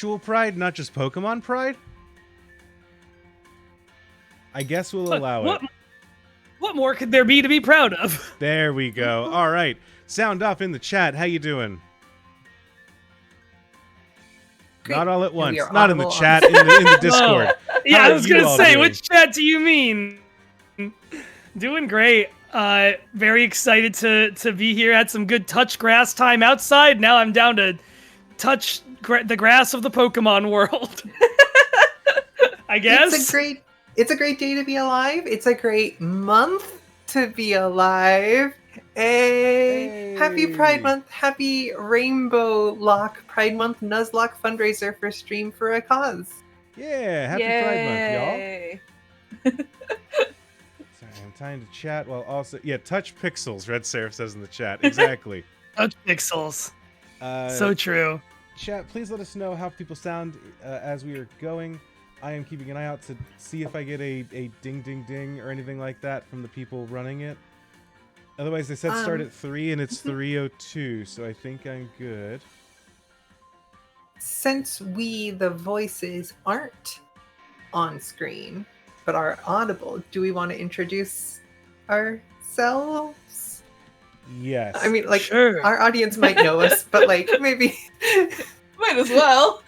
actual pride, not just Pokemon pride? I guess we'll allow it. What more could there be to be proud of? There we go. All right. Sound off in the chat. How you doing? Great. Not all at once. are Not in the audible chat, in the Discord. Yeah, How I are was you gonna all say, doing? which chat do you mean? Doing great. Very excited to be here. Had some good touch grass time outside. Now I'm down to touch the grass of the Pokemon world. I guess. It's a great day to be alive. It's a great month to be alive. Hey. Happy Pride Month. Happy Rainbowlocke Pride Month Nuzlocke fundraiser for Stream for a Cause. Yeah, happy Yay. Pride Month, y'all. Sorry, I'm trying to chat while also... Yeah, touch pixels, Red Seraph says in the chat. Exactly. Touch pixels. So true. Chat, please let us know how people sound as we are going. I am keeping an eye out to see if I get a ding ding ding or anything like that from the people running it. Otherwise, they said start at 3 and it's 3:02, so I think I'm good. Since we, the voices, aren't on screen, but are audible, do we want to introduce ourselves? Yes. I mean, like, Sure. our audience might know us, but, like, maybe... Might as well.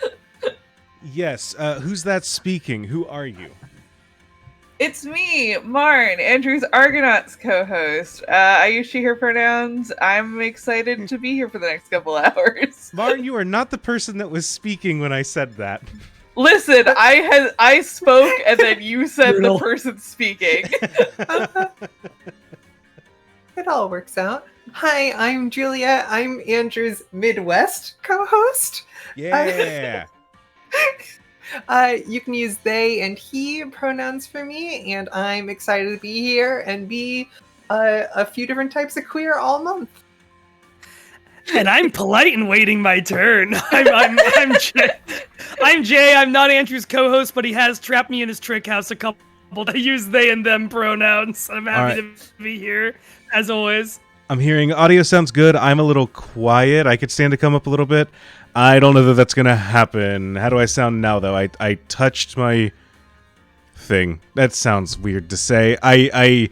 Yes. Who's that speaking? Who are you? It's me, Marn, Andrew's Argonauts co-host. I use she, her pronouns. I'm excited to be here for the next couple hours. Martin, you are not the person that was speaking when I said that. Listen, I spoke and then you said Brutal. the person speaking. It all works out. Hi, I'm Julia. I'm Andrew's Midwest co-host. Yeah. You can use they and he pronouns for me, and I'm excited to be here and be a few different types of queer all month. And I'm polite and waiting my turn. I'm Jay. I'm Jay. I'm not Andrew's co-host, but he has trapped me in his trick house a couple. I use they and them pronouns. I'm happy to be here as always. I'm hearing audio sounds good. I'm a little quiet. I could stand to come up a little bit. I don't know that that's gonna happen. How do I sound now, though? I touched my thing. That sounds weird to say. I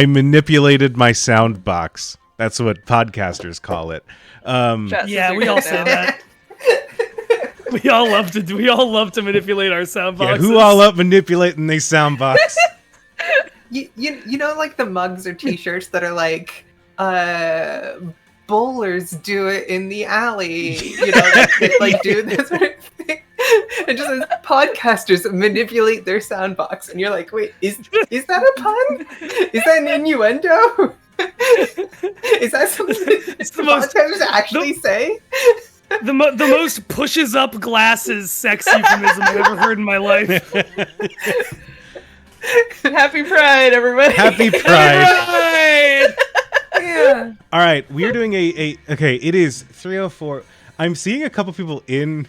manipulated my sound box. That's what podcasters call it. Yeah, we all say that. We all love to manipulate our sound boxes. Yeah, who all up manipulating the sound box? You know, like the mugs or t-shirts that are like, bowlers do it in the alley, you know, like do this sort of thing. It just says podcasters manipulate their sound box, and you're like, wait, is that a pun? Is that an innuendo? Is that something It's the most podcasters actually say? The most pushes up glasses sex euphemism I've ever heard in my life. Happy Pride, everybody. Happy Pride. Right. Yeah. All right, we are doing okay, it is 3:04. I'm seeing a couple people in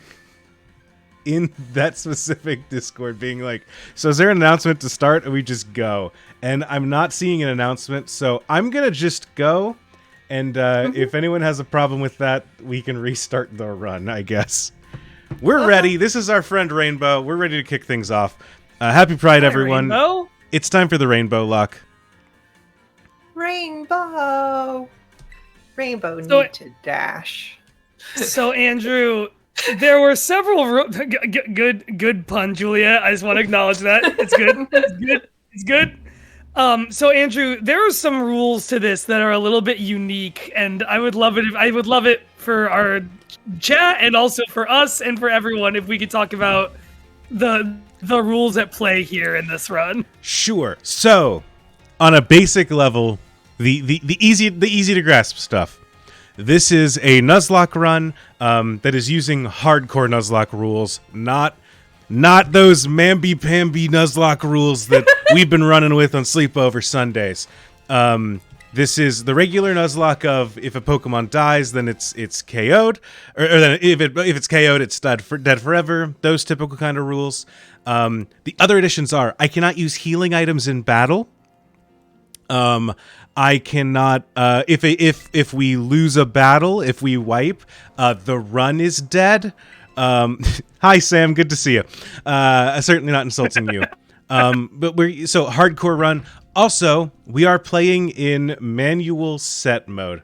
that specific Discord being like, so is there an announcement to start or we just go? And I'm not seeing an announcement, so I'm going to just go. And if anyone has a problem with that, we can restart the run, I guess. We're ready. This is our friend Rainbow. We're ready to kick things off. Happy Pride, everyone. Rainbow? It's time for the Rainbowlocke. Rainbow need to dash. So Andrew, there were several good pun, Julia. I just want to acknowledge that. It's good. It's good. So Andrew, there are some rules to this that are a little bit unique, and I would love it for our chat and also for us and for everyone if we could talk about the rules at play here in this run. Sure. So, on a basic level, the easy to grasp stuff. This is a Nuzlocke run that is using hardcore Nuzlocke rules, not those mamby-pamby Nuzlocke rules that we've been running with on Sleepover Sundays. This is the regular Nuzlocke of if a Pokemon dies, then it's KO'd, or then if it's KO'd, it's dead forever. Those typical kind of rules. The other additions are I cannot use healing items in battle. I cannot if we lose a battle, if we wipe, the run is dead. Hi, Sam. Good to see you. Certainly not insulting you. But so hardcore run. Also, we are playing in manual set mode.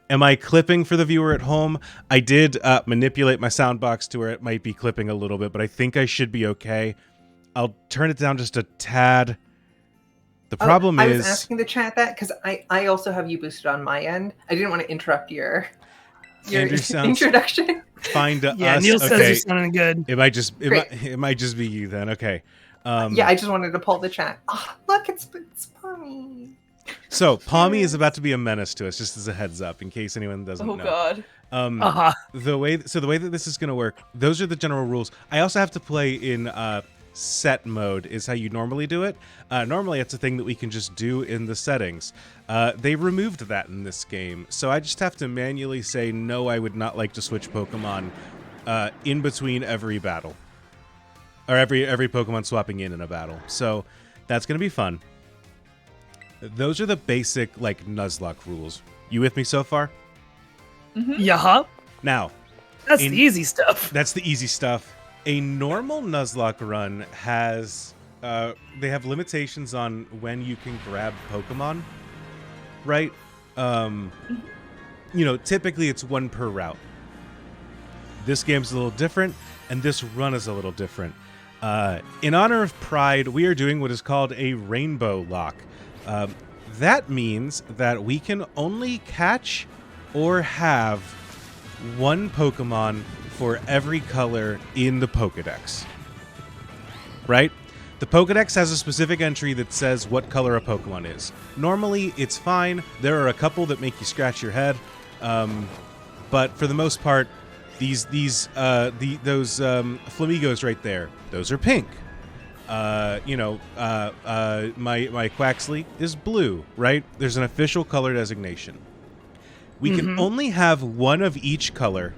Am I clipping for the viewer at home? I did manipulate my sound box to where it might be clipping a little bit, but I think I should be okay. I'll turn it down just a tad. The problem I is... was asking the chat that because I also have you boosted on my end. I didn't want to interrupt your introduction. Fine to Yeah, us. Neil says Okay. you're sounding good. It might just be you then. Okay. Yeah, I just wanted to pull the chat. Oh, look, it's Pommy. So Pommy is about to be a menace to us, just as a heads up, in case anyone doesn't know. God. The way that this is going to work, those are the general rules. I also have to play in set mode, is how you normally do it. Normally, it's a thing that we can just do in the settings. They removed that in this game, so I just have to manually say, no, I would not like to switch Pokemon in between every battle. Or every Pokemon swapping in a battle. So that's going to be fun. Those are the basic, Nuzlocke rules. You with me so far? Mm-hmm. Yeah. Now, That's the easy stuff. That's the easy stuff. A normal Nuzlocke run has... they have limitations on when you can grab Pokemon, right? Typically it's one per route. This game's a little different, and this run is a little different. In honor of Pride, we are doing what is called a Rainbowlocke. That means that we can only catch or have one Pokemon for every color in the Pokedex. Right? The Pokedex has a specific entry that says what color a Pokemon is. Normally, it's fine. There are a couple that make you scratch your head. But for the most part, those Flamigos right there, those are pink. My Quaxly is blue, right? There's an official color designation. We can only have one of each color.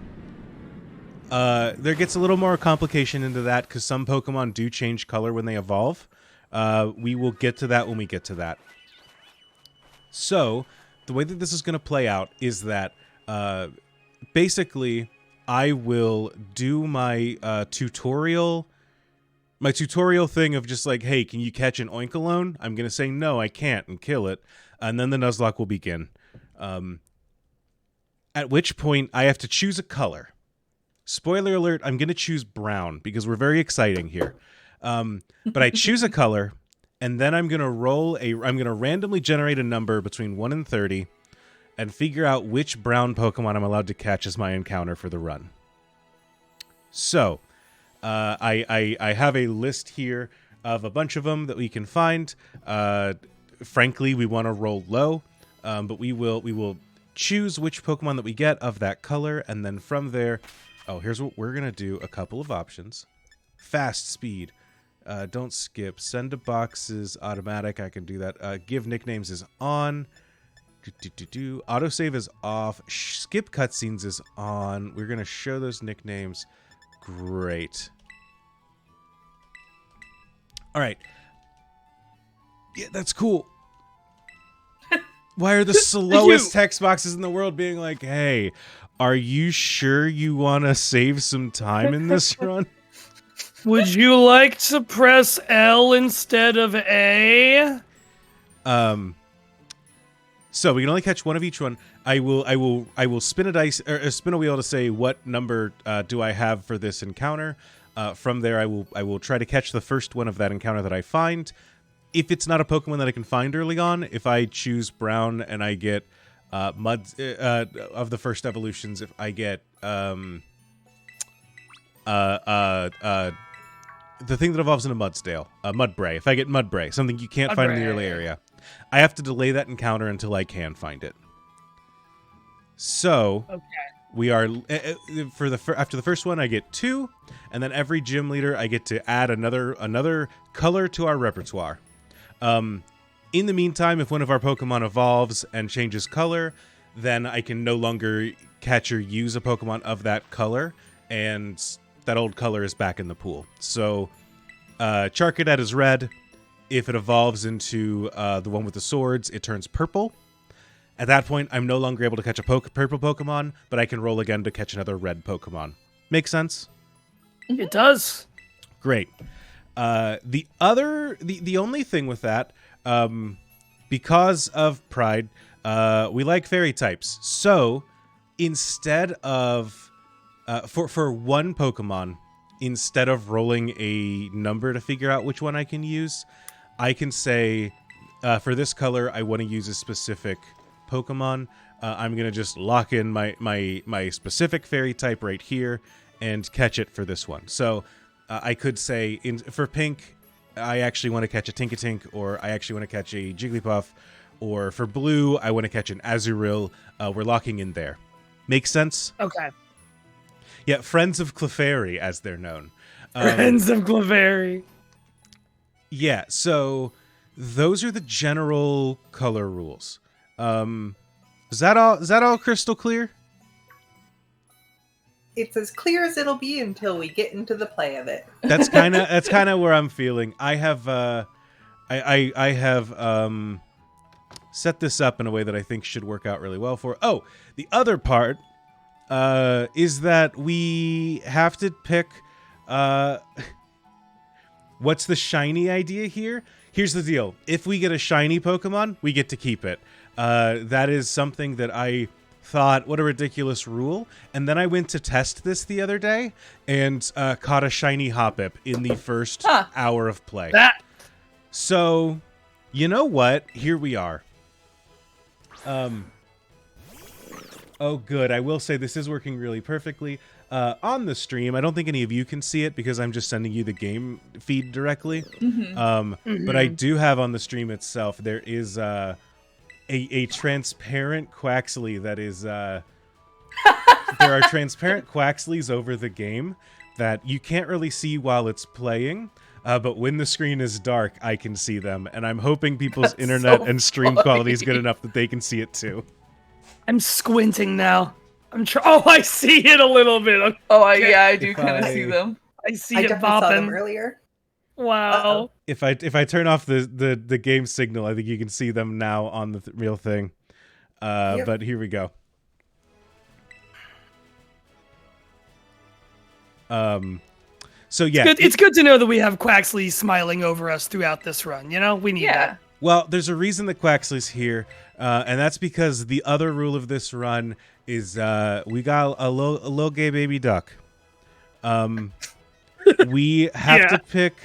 There gets a little more complication into that because some Pokemon do change color when they evolve. We will get to that when we get to that. So, the way that this is going to play out is that basically I will do my tutorial thing of just like, hey, can you catch an Oinkologne? I'm going to say, no, I can't, and kill it. And then the Nuzlocke will begin. At which point, I have to choose a color. Spoiler alert, I'm going to choose brown, because we're very exciting here. But I choose a color, and then I'm going to randomly generate a number between 1 and 30, and figure out which brown Pokemon I'm allowed to catch as my encounter for the run. So... I have a list here of a bunch of them that we can find. Frankly, we want to roll low, but we will choose which Pokemon that we get of that color, and then from there, here's what we're gonna do. A couple of options: fast, speed, don't skip, send to boxes, automatic. I can do that. Give nicknames is on. Autosave is off. Skip cutscenes is on. We're gonna show those nicknames. Great. All right. Yeah, that's cool. Why are the slowest text boxes in the world being like, hey, are you sure you want to save some time in this run? Would you like to press L instead of A? So we can only catch one of each one. I will spin a dice or spin a wheel to say what number do I have for this encounter. From there, I will try to catch the first one of that encounter that I find. If it's not a Pokemon that I can find early on, if I choose brown and I get mud of the first evolutions, if I get the thing that evolves into Mudsdale, Mudbray. If I get Mudbray, something you can't find in the early area, I have to delay that encounter until I can find it. So, we are after the first one, I get 2, and then every gym leader I get to add another color to our repertoire. In the meantime, if one of our Pokemon evolves and changes color, then I can no longer catch or use a Pokemon of that color, and that old color is back in the pool. So, Charcadet is red. If it evolves into the one with the swords, it turns purple. At that point, I'm no longer able to catch a purple Pokemon, but I can roll again to catch another red Pokemon. Make sense? It does. Great. The only thing with that, because of Pride, we like fairy types. So instead of for one Pokemon, instead of rolling a number to figure out which one I can use, I can say for this color I want to use a specific Pokemon. I'm gonna just lock in my specific fairy type right here and catch it for this one. So I could say for pink, I actually want to catch a Tinkatink, or I actually want to catch a Jigglypuff, or for blue, I want to catch an Azurill. We're locking in there. Makes sense? Okay. Yeah, Friends of Clefairy, as they're known. Friends of Clefairy. Yeah, so those are the general color rules. Is that all crystal clear? It's as clear as it'll be until we get into the play of it. That's kind of where I'm feeling. I have I have set this up in a way that I think should work out really well for. Oh, the other part is that we have to pick what's the shiny idea here? Here's the deal. If we get a shiny Pokemon, we get to keep it. That is something that I thought, what a ridiculous rule. And then I went to test this the other day and caught a shiny Hoppip in the first hour of play. So, you know what? Here we are. Oh, good. I will say this is working really perfectly. On the stream, I don't think any of you can see it because I'm just sending you the game feed directly. But I do have on the stream itself, there is a transparent Quaxly that is... there are transparent Quaxlys over the game that you can't really see while it's playing. But when the screen is dark, I can see them. And I'm hoping people's internet and stream quality is good enough that they can see it too. I'm squinting now. Oh, I see it a little bit. Okay. Oh, I do kind of see them. I see I it definitely saw them bopping. earlier. Wow. If I turn off the game signal, I think you can see them now on the real thing. Yep. But here we go. So yeah, It's good to know that we have Quaxly smiling over us throughout this run. You know, we need that. Well, there's a reason that Quaxly's here, and that's because the other rule of this run is we got a little gay baby duck. We have to pick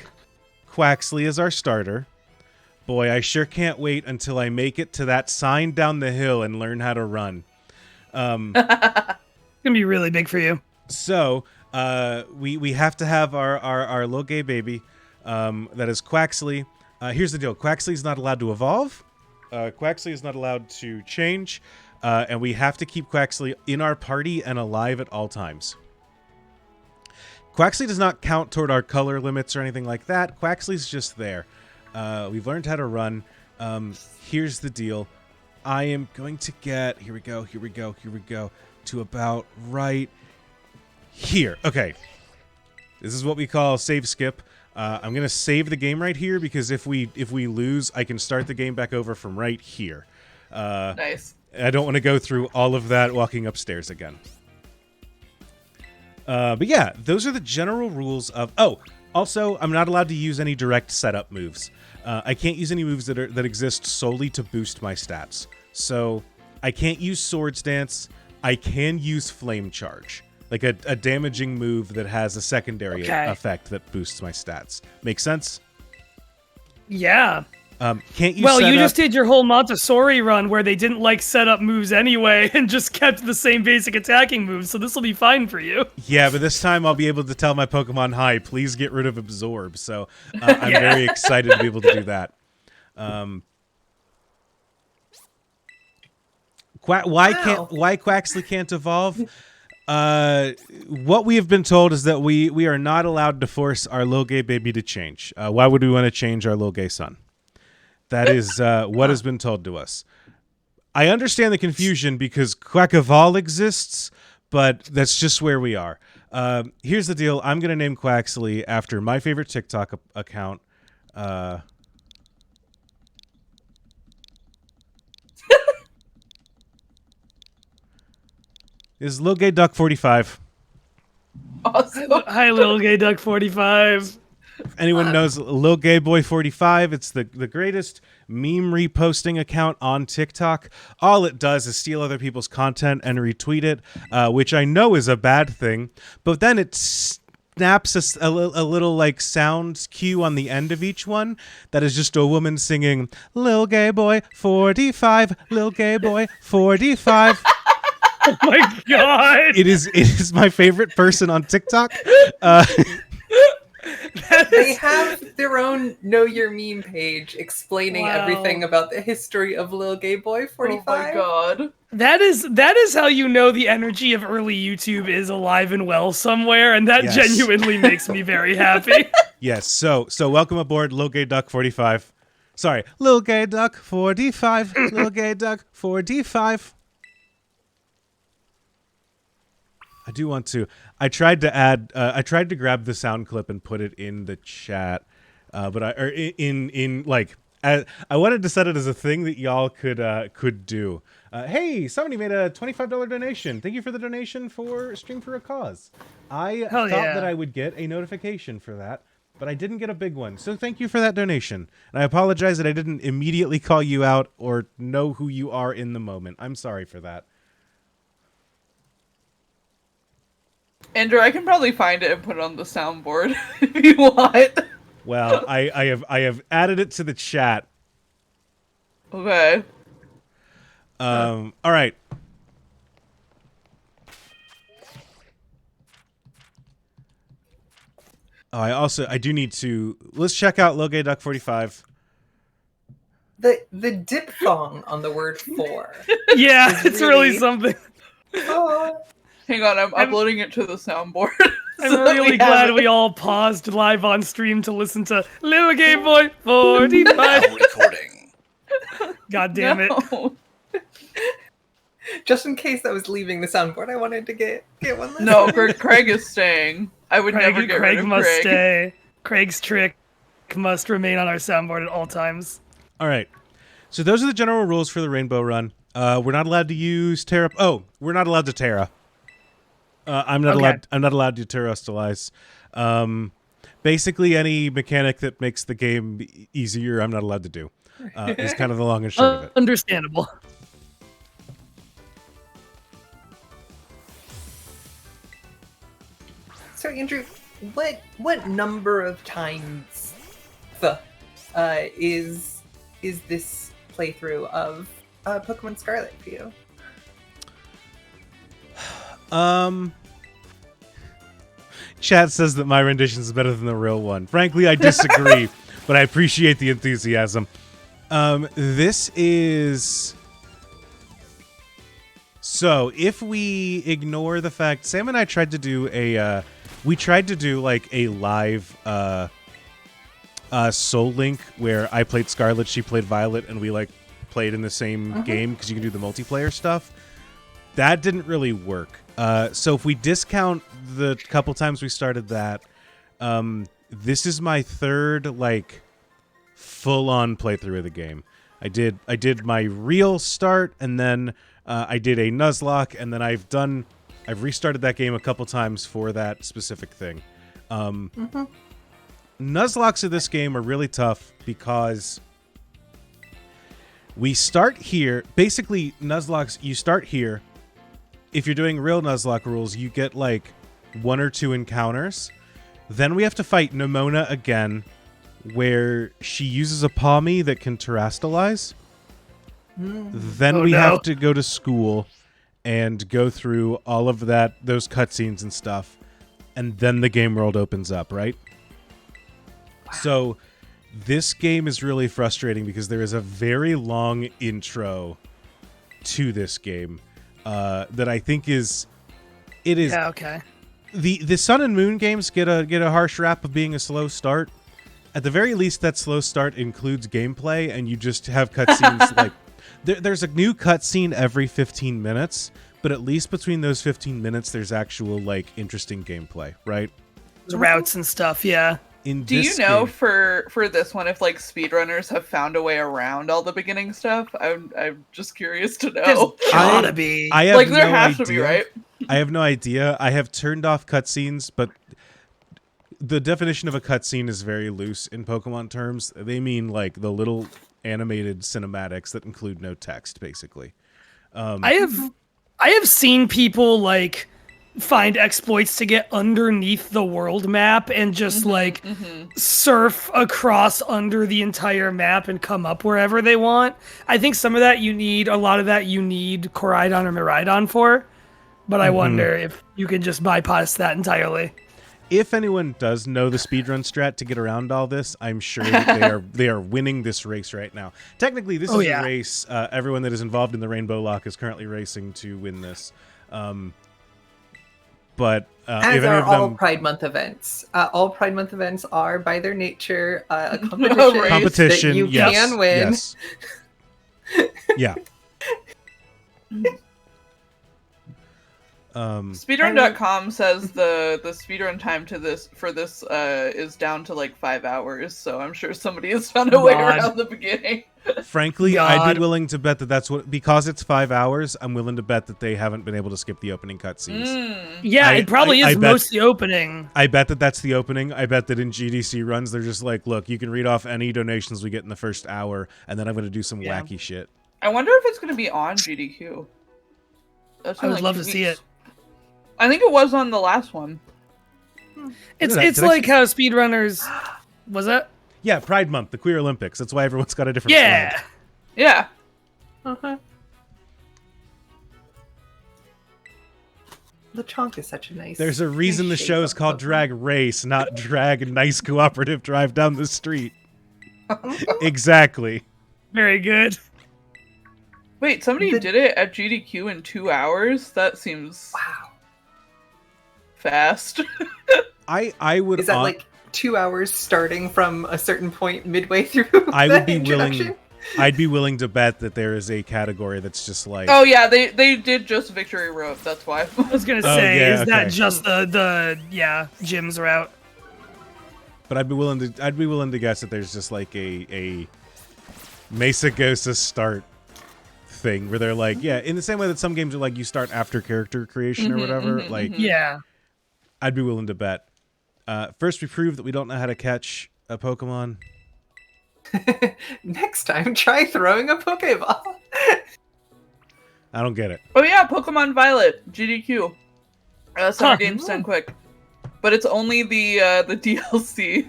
Quaxly as our starter. Boy, I sure can't wait until I make it to that sign down the hill and learn how to run. It's gonna be really big for you. So we have to have our little gay baby. That is Quaxly. Here's the deal. Quaxly is not allowed to evolve. Quaxly is not allowed to change. And we have to keep Quaxly in our party and alive at all times. Quaxly does not count toward our color limits or anything like that. Quaxly's just there. We've learned how to run. Here's the deal. I am going to get... Here we go. To about right here. Okay. This is what we call save skip. I'm going to save the game right here because if we lose, I can start the game back over from right here. Nice. I don't want to go through all of that walking upstairs again. But yeah, those are the general rules of... Oh, also, I'm not allowed to use any direct setup moves. I can't use any moves that exist solely to boost my stats. So I can't use Swords Dance. I can use Flame Charge. Like a damaging move that has a secondary effect that boosts my stats. Make sense? Yeah. Can't you? Well, set you up... just did your whole Montessori run where they didn't like set up moves anyway and just kept the same basic attacking moves, so this will be fine for you. Yeah, but this time I'll be able to tell my Pokemon, hi, please get rid of Absorb. So I'm very excited to be able to do that. Why Quaxly can't evolve? What we have been told is that we are not allowed to force our little gay baby to change. Why would we want to change our little gay son? That is what has been told to us. I understand the confusion because Quackavol exists, but that's just where we are. Here's the deal. I'm going to name Quaxly after my favorite TikTok account. Is Lil Gay Duck 45. Awesome. Hi, Little Gay Duck 45. If anyone knows Lil Gay Boy 45, it's the greatest meme reposting account on TikTok. All it does is steal other people's content and retweet it, which I know is a bad thing, but then it snaps a little like sound cue on the end of each one that is just a woman singing Lil Gay Boy 45, Lil Gay Boy 45. Oh my god! It is my favorite person on TikTok. They have their own Know Your Meme page explaining Wow. everything about the history of Lil Gay Boy 45. Oh my god. That is how you know the energy of early YouTube is alive and well somewhere, and that Yes. genuinely makes me very happy. Yes, so welcome aboard, Lil Gay Duck 45. Sorry, Lil Gay Duck 45, Lil Gay Duck 45. I do want to. I tried to grab the sound clip and put it in the chat, but I wanted to set it as a thing that y'all could do. Hey, somebody made a $25 donation. Thank you for the donation for Stream for a Cause. I Hell thought yeah. that I would get a notification for that, but I didn't get a big one. So thank you for that donation. And I apologize that I didn't immediately call you out or know who you are in the moment. I'm sorry for that. Andrew, I can probably find it and put it on the soundboard if you want. Well, I have added it to the chat. Okay. All right. Oh, I do need to. Let's check out Lil Gay Duck 45. The diphthong on the word for. Yeah, it's really really- something. Oh, Hang on, I'm uploading it to the soundboard. I'm so that really we glad have it. we all paused live on stream to listen to Little Gay Boy 45. Now recording. God damn it. No. just in case I was leaving the soundboard, I wanted to get one. Listen. No, Craig is staying. I would never get rid Craig of must Craig. stay. Craig's trick must remain on our soundboard at all times. All right. So those are the general rules for the Rainbow Run. We're not allowed to use Terra. Oh, we're not allowed to Terra. I'm not allowed to terrestrialize. Basically, any mechanic that makes the game easier, I'm not allowed to do. Is kind of the long and short of it. Understandable. So Andrew, what number of times is this playthrough of Pokemon Scarlet for you? Chat says that my rendition is better than the real one. Frankly, I disagree, but I appreciate the enthusiasm. This is... So, if we ignore the fact... Sam and I tried to do a... we tried to do, like, a live Soul Link where I played Scarlet, she played Violet, and we, like, played in the same game because you can do the multiplayer stuff. That didn't really work. So if we discount the couple times we started that, this is my third, like, full-on playthrough of the game. I did my real start, and then I did a nuzlocke, and then I've restarted that game a couple times for that specific thing. Nuzlocks of this game are really tough because we start here. Basically, nuzlocks, you start here. If you're doing real Nuzlocke rules, you get like 1 or 2 encounters. Then we have to fight Nimona again, where she uses a Palmy that can terrestrialize. Then we have to go to school and go through all of those cutscenes and stuff. And then the game world opens up, right? Wow. So this game is really frustrating because there is a very long intro to this game. That I think is Yeah, okay. The Sun and Moon games get a harsh rap of being a slow start. At the very least, that slow start includes gameplay, and you just have cutscenes like there's a new cutscene every 15 minutes, but at least between those 15 minutes, there's actual like interesting gameplay, right? The routes and stuff, yeah. Do you know for this one if like speedrunners have found a way around all the beginning stuff? I'm just curious to know. There's gotta be. I have like there no has idea. to be, right? I have no idea. I have turned off cutscenes, but the definition of a cutscene is very loose in Pokemon terms. They mean like the little animated cinematics that include no text, basically. I have seen people like find exploits to get underneath the world map and just surf across under the entire map and come up wherever they want. I think some of that a lot of that you need Koraidon or Miraidon for, but I wonder if you can just bypass that entirely. If anyone does know the speedrun strat to get around all this, I'm sure that they are winning this race right now. Technically, this is a race. Everyone that is involved in the Rainbowlocke is currently racing to win this. But as if are any of them, all Pride Month events. All Pride Month events are, by their nature, a competition that you can win. Yes. Yeah. Speedrun.com says the speedrun time to this is down to like 5 hours, so I'm sure somebody has found a way around the beginning. Frankly, I'd be willing to bet that that's what, because it's 5 hours, I'm willing to bet that they haven't been able to skip the opening cutscenes. Yeah, it probably is mostly opening. I bet that that's the opening. I bet that in GDC runs, they're just like, look, you can read off any donations we get in the first hour, and then I'm going to do some wacky shit. I wonder if it's going to be on GDQ. I would love to see it. I think it was on the last one. It's like how speedrunners... Was that? Yeah, Pride Month, the Queer Olympics. That's why everyone's got a different flag. Yeah. Lechonk is such a nice... There's a reason the show is called Drag Race, not Drag Nice Cooperative Drive Down the Street. Exactly. Very good. Wait, somebody did it at GDQ in 2 hours? That seems... Wow. Fast. I would... Is that like 2 hours starting from a certain point midway through I'd be willing to bet that there is a category that's just like... Oh yeah, they did just Victory Road, that's why. I was gonna say, that just the gyms route? But I'd be willing to guess that there's just like a Mesa Gosa start thing where they're like, in the same way that some games are like you start after character creation or whatever, I'd be willing to bet. First, we proved that we don't know how to catch a Pokemon. Next time, try throwing a Pokeball. I don't get it. Oh yeah, Pokemon Violet, GDQ. Summer Games 10 Quick. But it's only the DLC.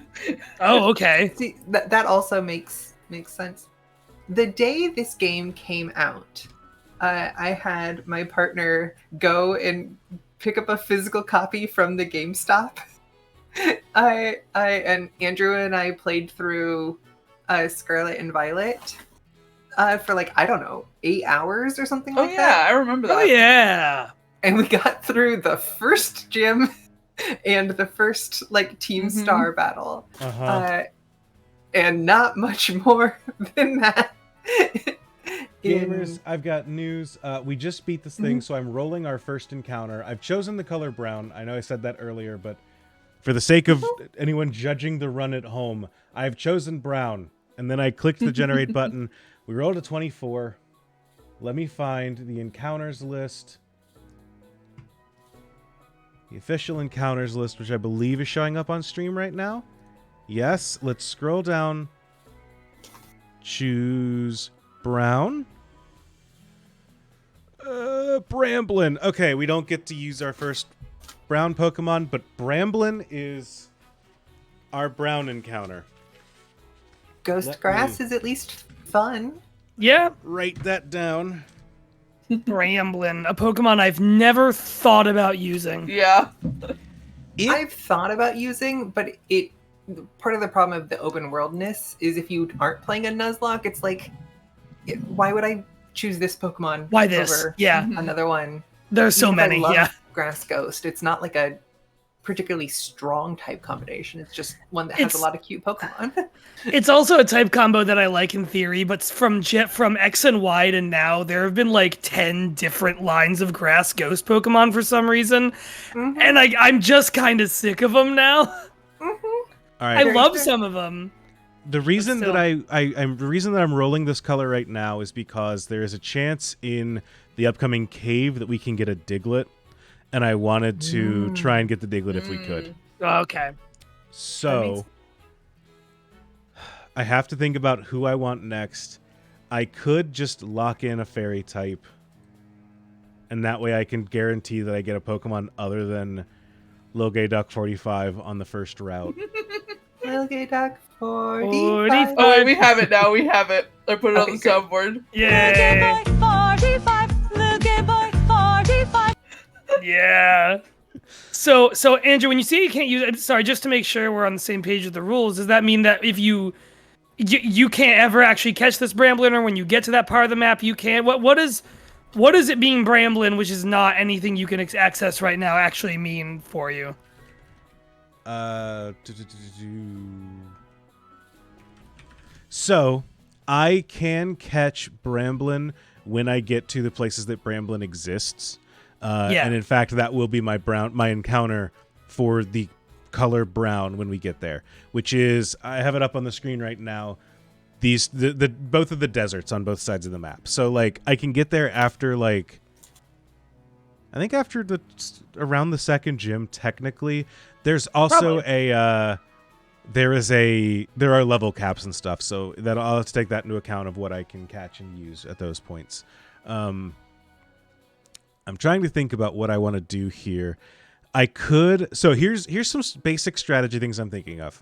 Oh, okay. See, that also makes sense. The day this game came out, I had my partner go and pick up a physical copy from the GameStop. And Andrew and I played through Scarlet and Violet for like, I don't know, 8 hours or something like that. Oh yeah, I remember that. Oh yeah. And we got through the first gym and the first like Team Star battle. And not much more than that. Gamers, I've got news. We just beat this thing, so I'm rolling our first encounter. I've chosen the color brown. I know I said that earlier, but for the sake of anyone judging the run at home, I've chosen brown. And then I clicked the generate button. We rolled a 24. Let me find the encounters list. The official encounters list, which I believe is showing up on stream right now. Yes, let's scroll down. Choose brown. Bramblin. Okay, we don't get to use our first brown Pokemon, but Bramblin is our brown encounter. Ghost Grass is at least fun. Yeah. Write that down. Bramblin, a Pokemon I've never thought about using. Yeah. I've thought about using, but part of the problem of the open worldness is if you aren't playing a Nuzlocke, it's like, why would I choose this Pokemon over another one? There's so many, Grass Ghost. It's not like a particularly strong type combination. It's just one that has a lot of cute Pokemon. It's also a type combo that I like in theory, but from X and Y to now, there have been like 10 different lines of Grass Ghost Pokemon for some reason, and I'm just kind of sick of them now. All right. I love some of them. The reason that I'm rolling this color right now is because there is a chance in the upcoming cave that we can get a Diglett. and I wanted to try and get the Diglett if we could. Okay. So I have to think about who I want next. I could just lock in a fairy type, and that way I can guarantee that I get a Pokemon other than Lil Gay Duck 45 on the first route. Lil Gay Duck 45. Oh, wait, we have it now. We have it. I put it on the Okay, soundboard. Yay! Yeah. So Andrew, when you say you can't use, sorry, just to make sure we're on the same page with the rules, does that mean that if you can't ever actually catch this Bramblin, or when you get to that part of the map you can? What is it being Bramblin, which is not anything you can access right now, actually mean for you? So I can catch Bramblin when I get to the places that Bramblin exists. And in fact, that will be my encounter for the color brown when we get there, which is, I have it up on the screen right now. The both of the deserts on both sides of the map. So like I can get there after like, I think after around the second gym technically. There's also there are level caps and stuff, so that I'll have to take that into account of what I can catch and use at those points. I'm trying to think about what I want to do here. So here's some basic strategy things I'm thinking of.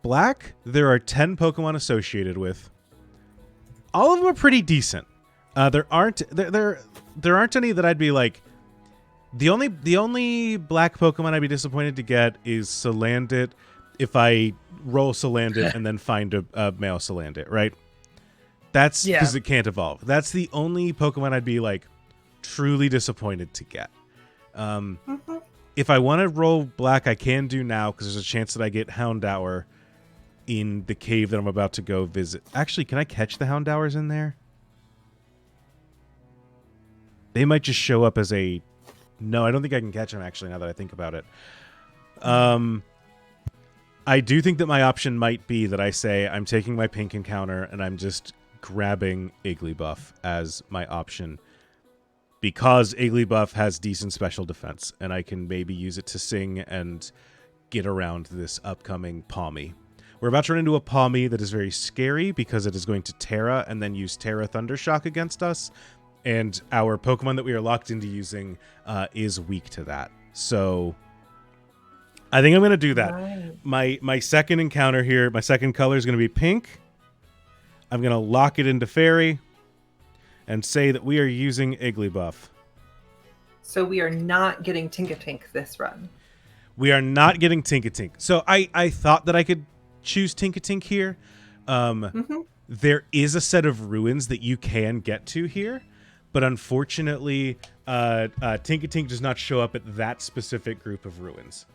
Black, there are 10 Pokemon associated with. All of them are pretty decent. There aren't any that I'd be like. The only black Pokemon I'd be disappointed to get is Salandit if I roll Salandit and then find a male Salandit, right? That's because it can't evolve. That's the only Pokemon I'd be like truly disappointed to get. If I want to roll black, I can do now because there's a chance that I get Houndour in the cave that I'm about to go visit. Actually, can I catch the Houndours in there? They might just show up as a... No, I don't think I can catch them, actually, now that I think about it. I do think that my option might be that I say I'm taking my pink encounter and I'm just grabbing Igglybuff as my option. Because Igglybuff has decent special defense, and I can maybe use it to sing and get around this upcoming Palmy. We're about to run into a Palmy that is very scary because it is going to Terra and then use Terra Thundershock against us. And our Pokemon that we are locked into using is weak to that. So I think I'm going to do that. Right. My second encounter here, my second color is going to be pink. I'm going to lock it into Fairy and say that we are using Igglybuff. So we are not getting Tinkatink this run. We are not getting Tinkatink. So I thought that I could choose Tinkatink here. There is a set of ruins that you can get to here. But unfortunately, Tinkatink does not show up at that specific group of ruins.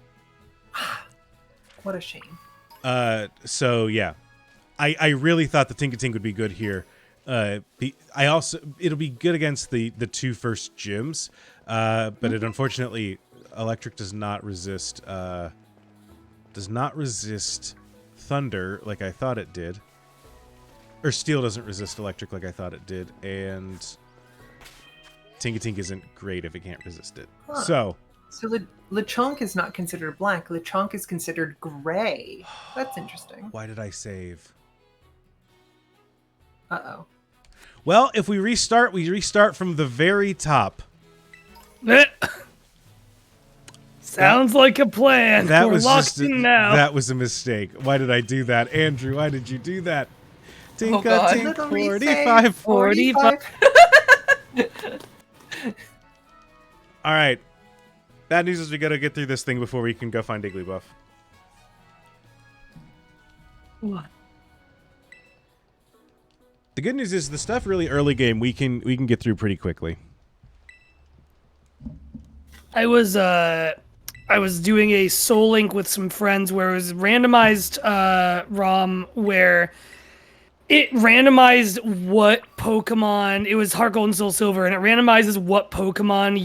What a shame. So yeah, I really thought the Tinkatink would be good here. It'll be good against the two first gyms, but it unfortunately electric does not resist thunder like I thought it did, or steel doesn't resist electric like I thought it did, and Tinkatink isn't great if it can't resist it. Huh. So Lechonk is not considered black. Lechonk is considered gray. That's interesting. Why did I save? Uh-oh. Well, if we restart from the very top. Sounds like a plan. That We're was locked in now. That was a mistake. Why did I do that? Andrew, why did you do that? God. Tink 45. All right. Bad news is we got to get through this thing before we can go find Igglybuff. What? The good news is the stuff really early game we can get through pretty quickly. I was doing a Soul Link with some friends where it was randomized ROM where it randomized what Pokemon, it was Heart Gold and Soul Silver, and it randomizes what Pokemon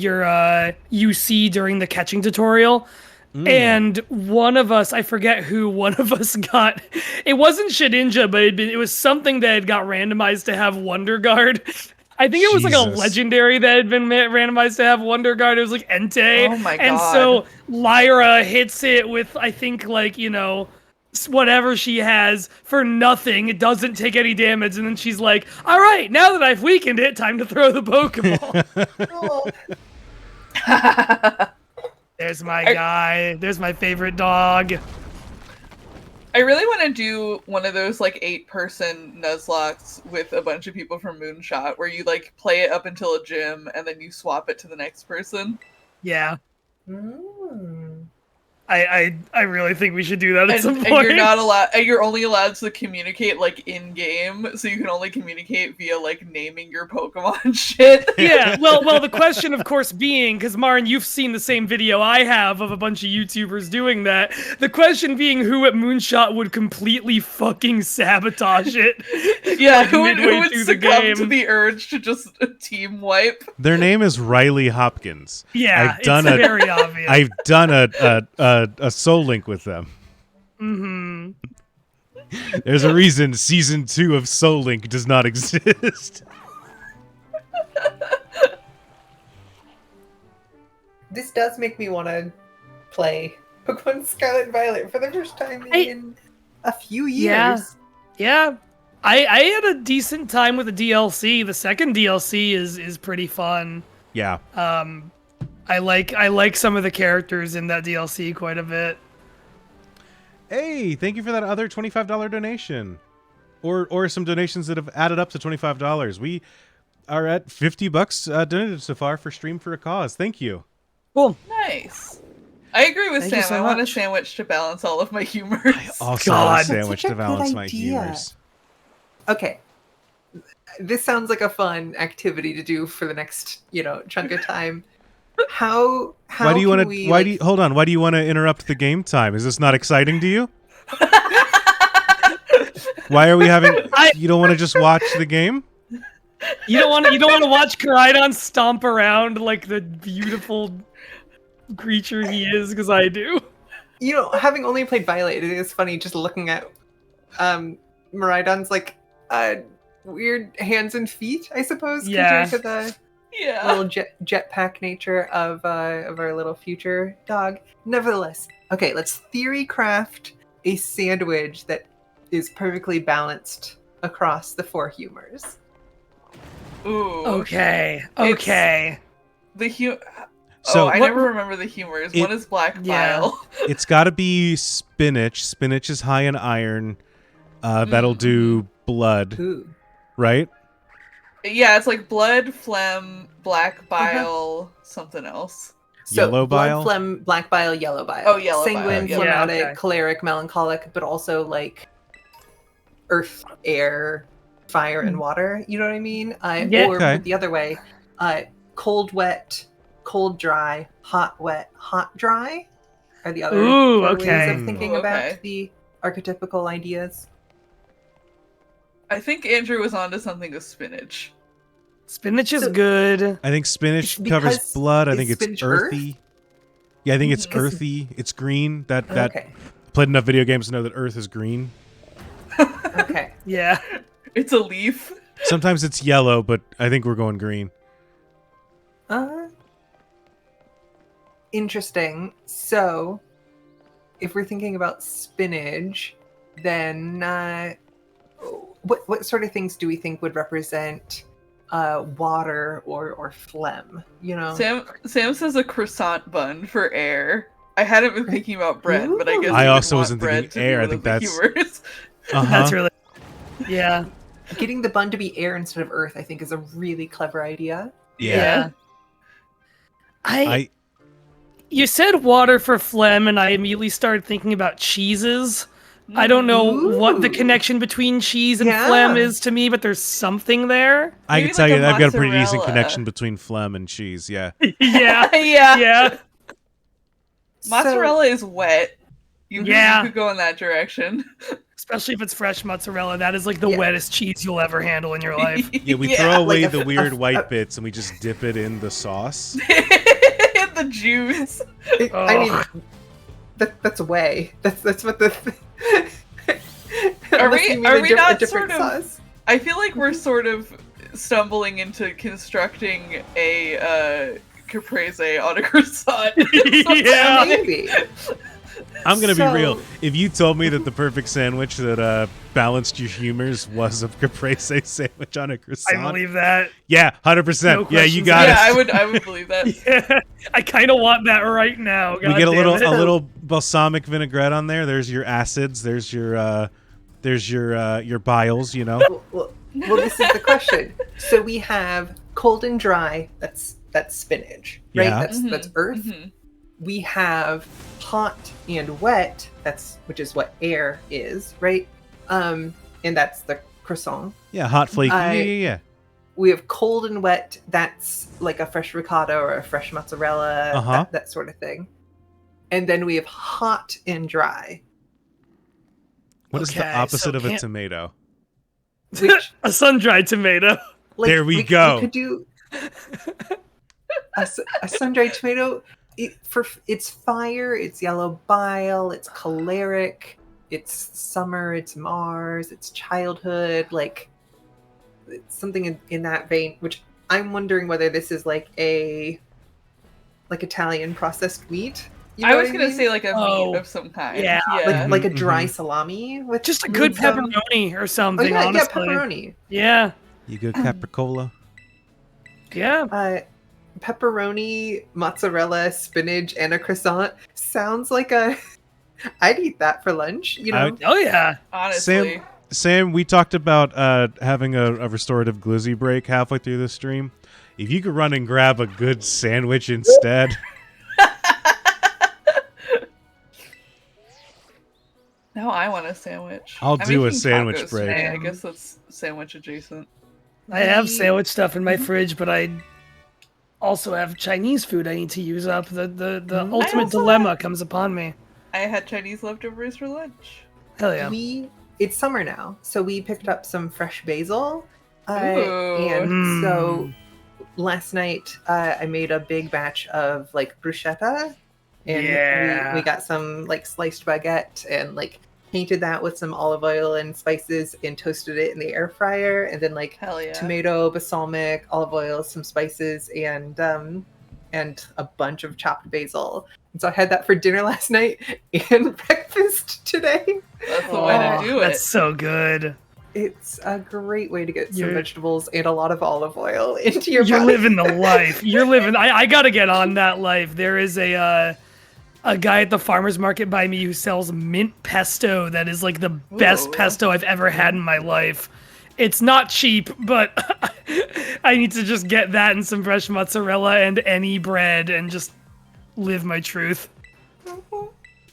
you see during the catching tutorial. And one of us, I forget who one of us got, it wasn't Shedinja, but it was something that had got randomized to have Wonder Guard. I think it was like a Jesus. legendary that had been randomized to have Wonder Guard. It was like Entei. Oh my And God. so Lyra hits it with, I think, like, whatever she has for nothing. It doesn't take any damage. And then she's like, all right, now that I've weakened it, time to throw the Pokeball. There's my guy. There's my favorite dog. I really want to do one of those like 8-person Nuzlocks with a bunch of people from Moonshot, where you like play it up until a gym and then you swap it to the next person. Yeah. Mm. I really think we should do that at some And point. you're not allowed. And you're only allowed to communicate like in game, so you can only communicate via like naming your Pokemon shit. Yeah, well, the question, of course, being, because Marin, you've seen the same video I have of a bunch of YouTubers doing that. The question being, who at Moonshot would completely fucking sabotage it? Yeah, like, who midway would through the succumb game. to the urge to just team wipe? Their name is Riley Hopkins. Yeah, I've done it's a- very obvious. I've done a Soul Link with them. Mm-hmm. There's a reason season 2 of Soul Link does not exist. This does make me want to play Pokemon Scarlet and Violet for the first time in a few years. Yeah. I had a decent time with the DLC. The second DLC is pretty fun. Yeah. I like some of the characters in that DLC quite a bit. Hey, thank you for that other $25 donation. Or some donations that have added up to $25. We are at $50 donated so far for Stream for a Cause. Thank you. Cool. Nice. I agree with Thank you Sam. so I want a much. sandwich to balance all of my humors. I also God. want a That's sandwich such a to balance good my idea. humors. Okay. This sounds like a fun activity to do for the next, chunk of time. How Why do you can want we, to? Why do you, hold on? Why do you want to interrupt the game time? Is this not exciting to you? Why are we having? You don't want to just watch the game? You don't want to watch Koraidon stomp around like the beautiful creature he is, because I do. having only played Violet, it is funny just looking at Miraidon's like weird hands and feet, I suppose, Yeah. compared to the Yeah. little jetpack nature of our little future dog. Nevertheless, okay, let's theory craft a sandwich that is perfectly balanced across the 4 humors. Ooh. Okay. The So- I What- never remember the humors. It- One is black Yeah. bile. It's got to be spinach. Spinach is high in iron. That'll do blood, Ooh. right? Yeah, it's like blood, phlegm, black bile, something else. So Yellow blood, bile? phlegm, black bile, yellow bile. Oh, yellow Sanguine, bile, yeah. phlegmatic, Yeah, okay. choleric, melancholic, but also like earth, air, fire, and water. You know what I mean? Yeah. Or Okay. the other way, cold, wet, cold, dry, hot, wet, hot, dry are the other Ooh, 4 okay. ways of thinking Ooh, about okay. the archetypical ideas. I think Andrew was onto something with spinach. Spinach is So- good. I think spinach Because covers blood. I is think it's spinach earth? earthy. Yeah, I think it's Mhm. earthy. It's green. That Okay. played enough video games to know that Earth is green. Okay. Yeah. It's a leaf. Sometimes it's yellow, but I think we're going green. Interesting. So, if we're thinking about spinach, then what sort of things do we think would represent water or phlegm? Sam says a croissant bun for air. I hadn't been thinking about bread, but I guess Ooh. I you would also want wasn't bread thinking to be air. I one think of the that's- humors. Uh-huh. That's really. Yeah. Getting the bun to be air instead of earth, I think, is a really clever idea. Yeah. You said water for phlegm, and I immediately started thinking about cheeses. I don't know what the Ooh. connection between cheese and Yeah. phlegm is to me, but there's something there. I Maybe can tell like you a I've got a pretty decent mozzarella. connection between phlegm and cheese. Yeah. Yeah. yeah. Yeah. Mozzarella is wet. You Yeah. could go in that direction. Especially if it's fresh mozzarella. That is like the Yeah. wettest cheese you'll ever handle in your life. Yeah, we throw away like the weird a- white bits and we just dip it in the sauce. The juice. I mean, that's way. That's what the. Are Unless we- you mean are a we a not different sort of- sauce? I feel like we're sort of stumbling into constructing a caprese on a croissant. Yeah. Maybe. I'm gonna So- be real. If you told me that the perfect sandwich that balanced your humors was a caprese sandwich on a I croissant, believe that. yeah, 100%. No Yeah, you questions got Yeah, it. I would believe that. Yeah, I kind of want that right now. We get a God damn it. little balsamic vinaigrette on there. There's your acids. There's your biles. You know. Well, this is the question. So we have cold and dry. That's spinach, right? Yeah. That's earth. Mhm. We have hot and wet. Which is what air is, right? And that's the croissant. Yeah, hot flaky. Yeah. We have cold and wet. That's like a fresh ricotta or a fresh mozzarella, Uh-huh. that sort of thing. And then we have hot and dry, What is the Okay, opposite so of a can't- tomato? which A sun-dried tomato. like, There we go. We could do a sun-dried tomato. It's fire. It's yellow bile. It's choleric. It's summer. It's Mars. It's childhood. Like it's something in that vein. Which I'm wondering whether this is like Italian processed wheat. You know I was what gonna mean? say like a Oh, meat of some kind. yeah. like a Mhm, dry mhm. salami with Just a good with some- pepperoni or Oh something, yeah, honestly. pepperoni. Yeah. You good capricola? Yeah. Pepperoni, mozzarella, spinach, and a croissant sounds like a. I'd eat that for lunch. You know, Oh, yeah. Honestly. Sam, we talked about having a restorative glizzy break halfway through the stream. If you could run and grab a good sandwich instead, Now I want a sandwich. I'll I'm do a making sandwich tacos break. today. I guess that's sandwich adjacent. I have sandwich stuff in my fridge, but I also have Chinese food I need to use up. The ultimate also dilemma comes upon me. I had Chinese leftovers for lunch. Hell yeah. it's summer now, so we picked up some fresh basil, Ooh. and so last night I made a big batch of like bruschetta, and Yeah. we got some like sliced baguette and like painted that with some olive oil and spices and toasted it in the air fryer, and then like Hell yeah. tomato, balsamic, olive oil, some spices, and a bunch of chopped basil. And so I had that for dinner last night and breakfast today. That's the way to do That's it. so good. It's a great way to get some You're- vegetables and a lot of olive oil into your You're body. living the life. You're living. I gotta get on that life. There is a guy at the farmer's market by me who sells mint pesto that is like the best Ooh. pesto I've ever had in my life. It's not cheap, but I need to just get that and some fresh mozzarella and any bread and just live my truth.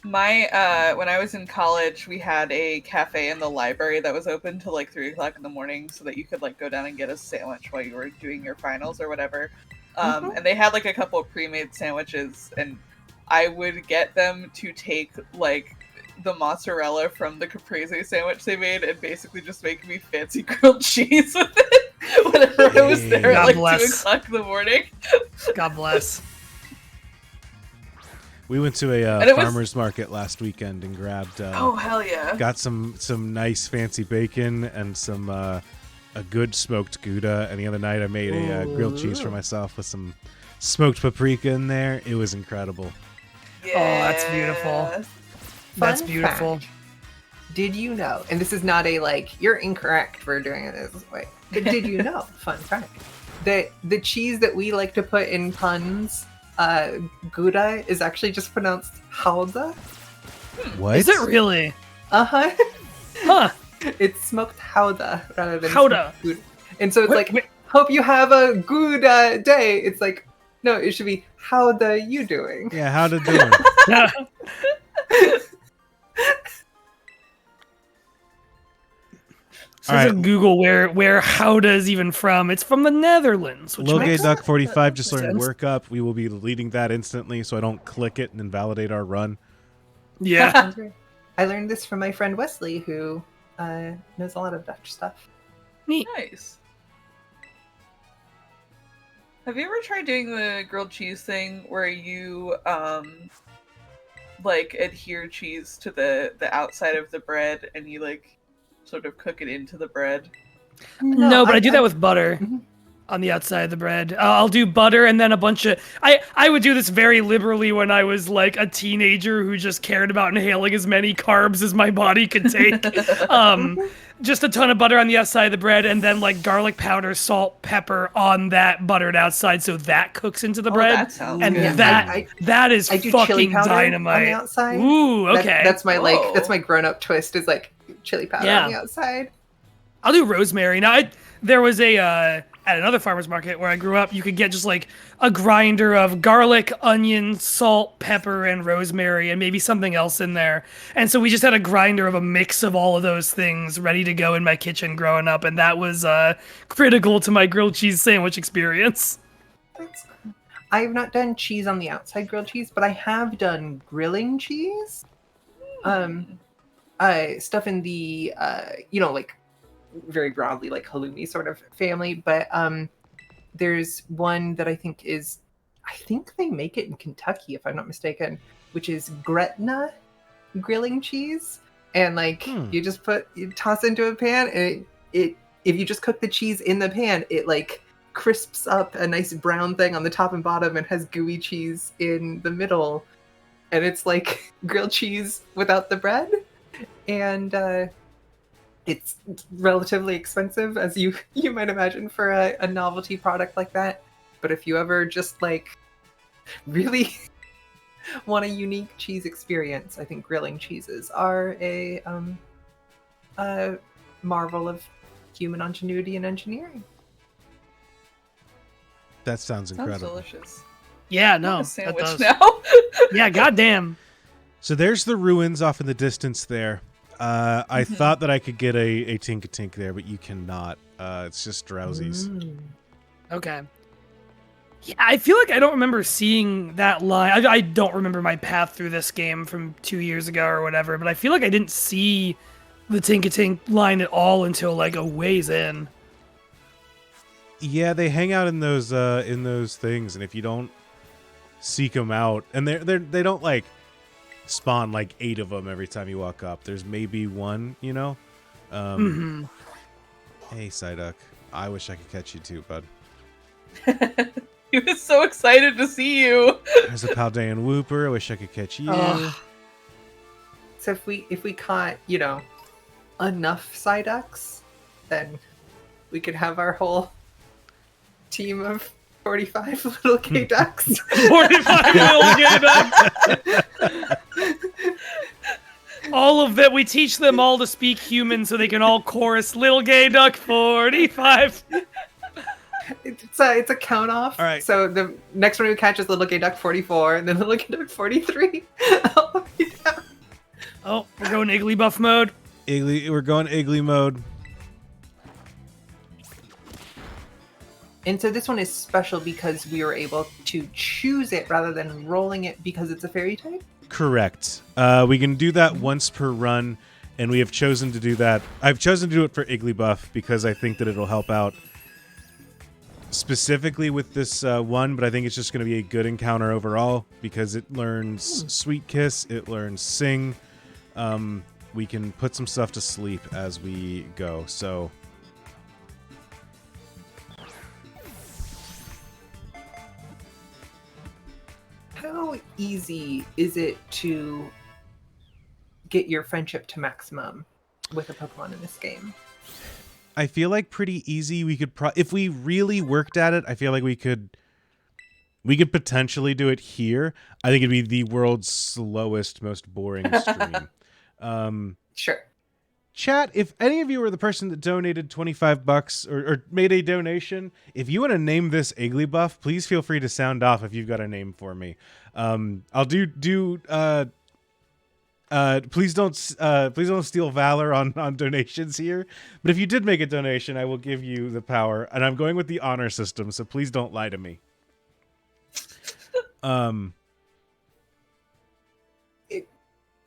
My when I was in college, we had a cafe in the library that was open till like 3 o'clock in the morning, so that you could like go down and get a sandwich while you were doing your finals or whatever. And they had like a couple of pre-made sandwiches, and I would get them to take like the mozzarella from the caprese sandwich they made and basically just make me fancy grilled cheese with it whenever I was there at God like bless. 2 o'clock in the morning. God bless. we went to a And it was- farmer's market last weekend and grabbed. Oh hell yeah! Got some nice fancy bacon and some a good smoked Gouda. And the other night I made a grilled cheese for myself with some smoked paprika in there. It was incredible. that's beautiful. Yes. That's Fun beautiful. fact. Did you know, and this is not a like, you're incorrect for doing it this way, but did you know, fun fact, that the cheese that we like to put in puns, Gouda, is actually just pronounced Hauda? What? Is it really? Uh-huh. Huh. It's smoked Hauda rather than Hauda. smoked Gouda. And so it's Wait, like, hope you have a good day. It's like, no, it should be, how the you doing? Yeah, how to do it? Yeah. So All right. Google where Houda is even from. It's from the Netherlands, which Loge makes Duck 45 just makes learned sense. workup. We will be deleting that instantly so I don't click it and invalidate our run. Yeah. Sounds great. I learned this from my friend Wesley, who knows a lot of Dutch stuff. Nice. Have you ever tried doing the grilled cheese thing where you like adhere cheese to the outside of the bread and you like sort of cook it into the bread? No, but I do that with butter on the outside of the bread. I'll do butter and then a bunch of... I would do this very liberally when I was like a teenager who just cared about inhaling as many carbs as my body could take. Just a ton of butter on the outside of the bread and then like garlic powder, salt, pepper on that buttered outside so that cooks into the bread. That sounds and good. that is I do chili fucking powder dynamite. on the outside. Ooh, okay. That's my Whoa. that's my grown-up twist is like chili powder on the outside. I'll do rosemary. Now, there was at another farmer's market where I grew up, you could get just like a grinder of garlic, onion, salt, pepper, and rosemary, and maybe something else in there. And so we just had a grinder of a mix of all of those things ready to go in my kitchen growing up, and that was critical to my grilled cheese sandwich experience. I have not done cheese on the outside grilled cheese, but I have done grilling cheese. Stuff in the like very broadly like halloumi sort of family, but there's one that I think they make it in Kentucky if I'm not mistaken, which is Gretna grilling cheese, and like you toss it into a pan, and it if you just cook the cheese in the pan, it like crisps up a nice brown thing on the top and bottom and has gooey cheese in the middle, and it's like grilled cheese without the bread, and it's relatively expensive, as you might imagine, for a novelty product like that. But if you ever just like really want a unique cheese experience, I think grilling cheeses are a marvel of human ingenuity and engineering. That sounds incredible. Delicious. Yeah, no, A sandwich that does. now. Yeah, goddamn. So there's the ruins off in the distance there. I thought that I could get a Tink-a-Tink there, but you cannot. It's just drowsies. Okay. Yeah, I feel like I don't remember seeing that line. I don't remember my path through this game from 2 years ago or whatever, but I feel like I didn't see the Tink-a-Tink line at all until like a ways in. Yeah, they hang out in those things, and if you don't seek them out, and they don't like spawn like 8 of them every time you walk up. There's maybe one, you know. Hey, Psyduck, I wish I could catch you too, bud. He was so excited to see you. There's a Paldean Whooper. I wish I could catch you. So if we caught enough Psyducks, then we could have our whole team of 45 little gay ducks. 45 little gay ducks. All of that, we teach them all to speak human so they can all chorus Little Gay Duck 45. It's a count off. All right. So the next one we catch is Little Gay Duck 44, and then Little Gay Duck 43. Oh, we're going Igglybuff mode. We're going Iggly mode. And so this one is special because we were able to choose it rather than rolling it because it's a fairy type? Correct. We can do that once per run, and we have chosen to do that. I've chosen to do it for Igglybuff because I think that it'll help out specifically with this one, but I think it's just going to be a good encounter overall because it learns Sweet Kiss, it learns Sing. We can put some stuff to sleep as we go, so... How easy is it to get your friendship to maximum with a Pokemon in this game? I feel like pretty easy. We could if we really worked at it, I feel like we could potentially do it here. I think it'd be the world's slowest, most boring stream. Sure. Chat, if any of you are the person that donated $25 or made a donation, if you want to name this Igglybuff, please feel free to sound off if you've got a name for me. I'll please don't steal valor on donations here. But if you did make a donation, I will give you the power, and I'm going with the honor system, so please don't lie to me. It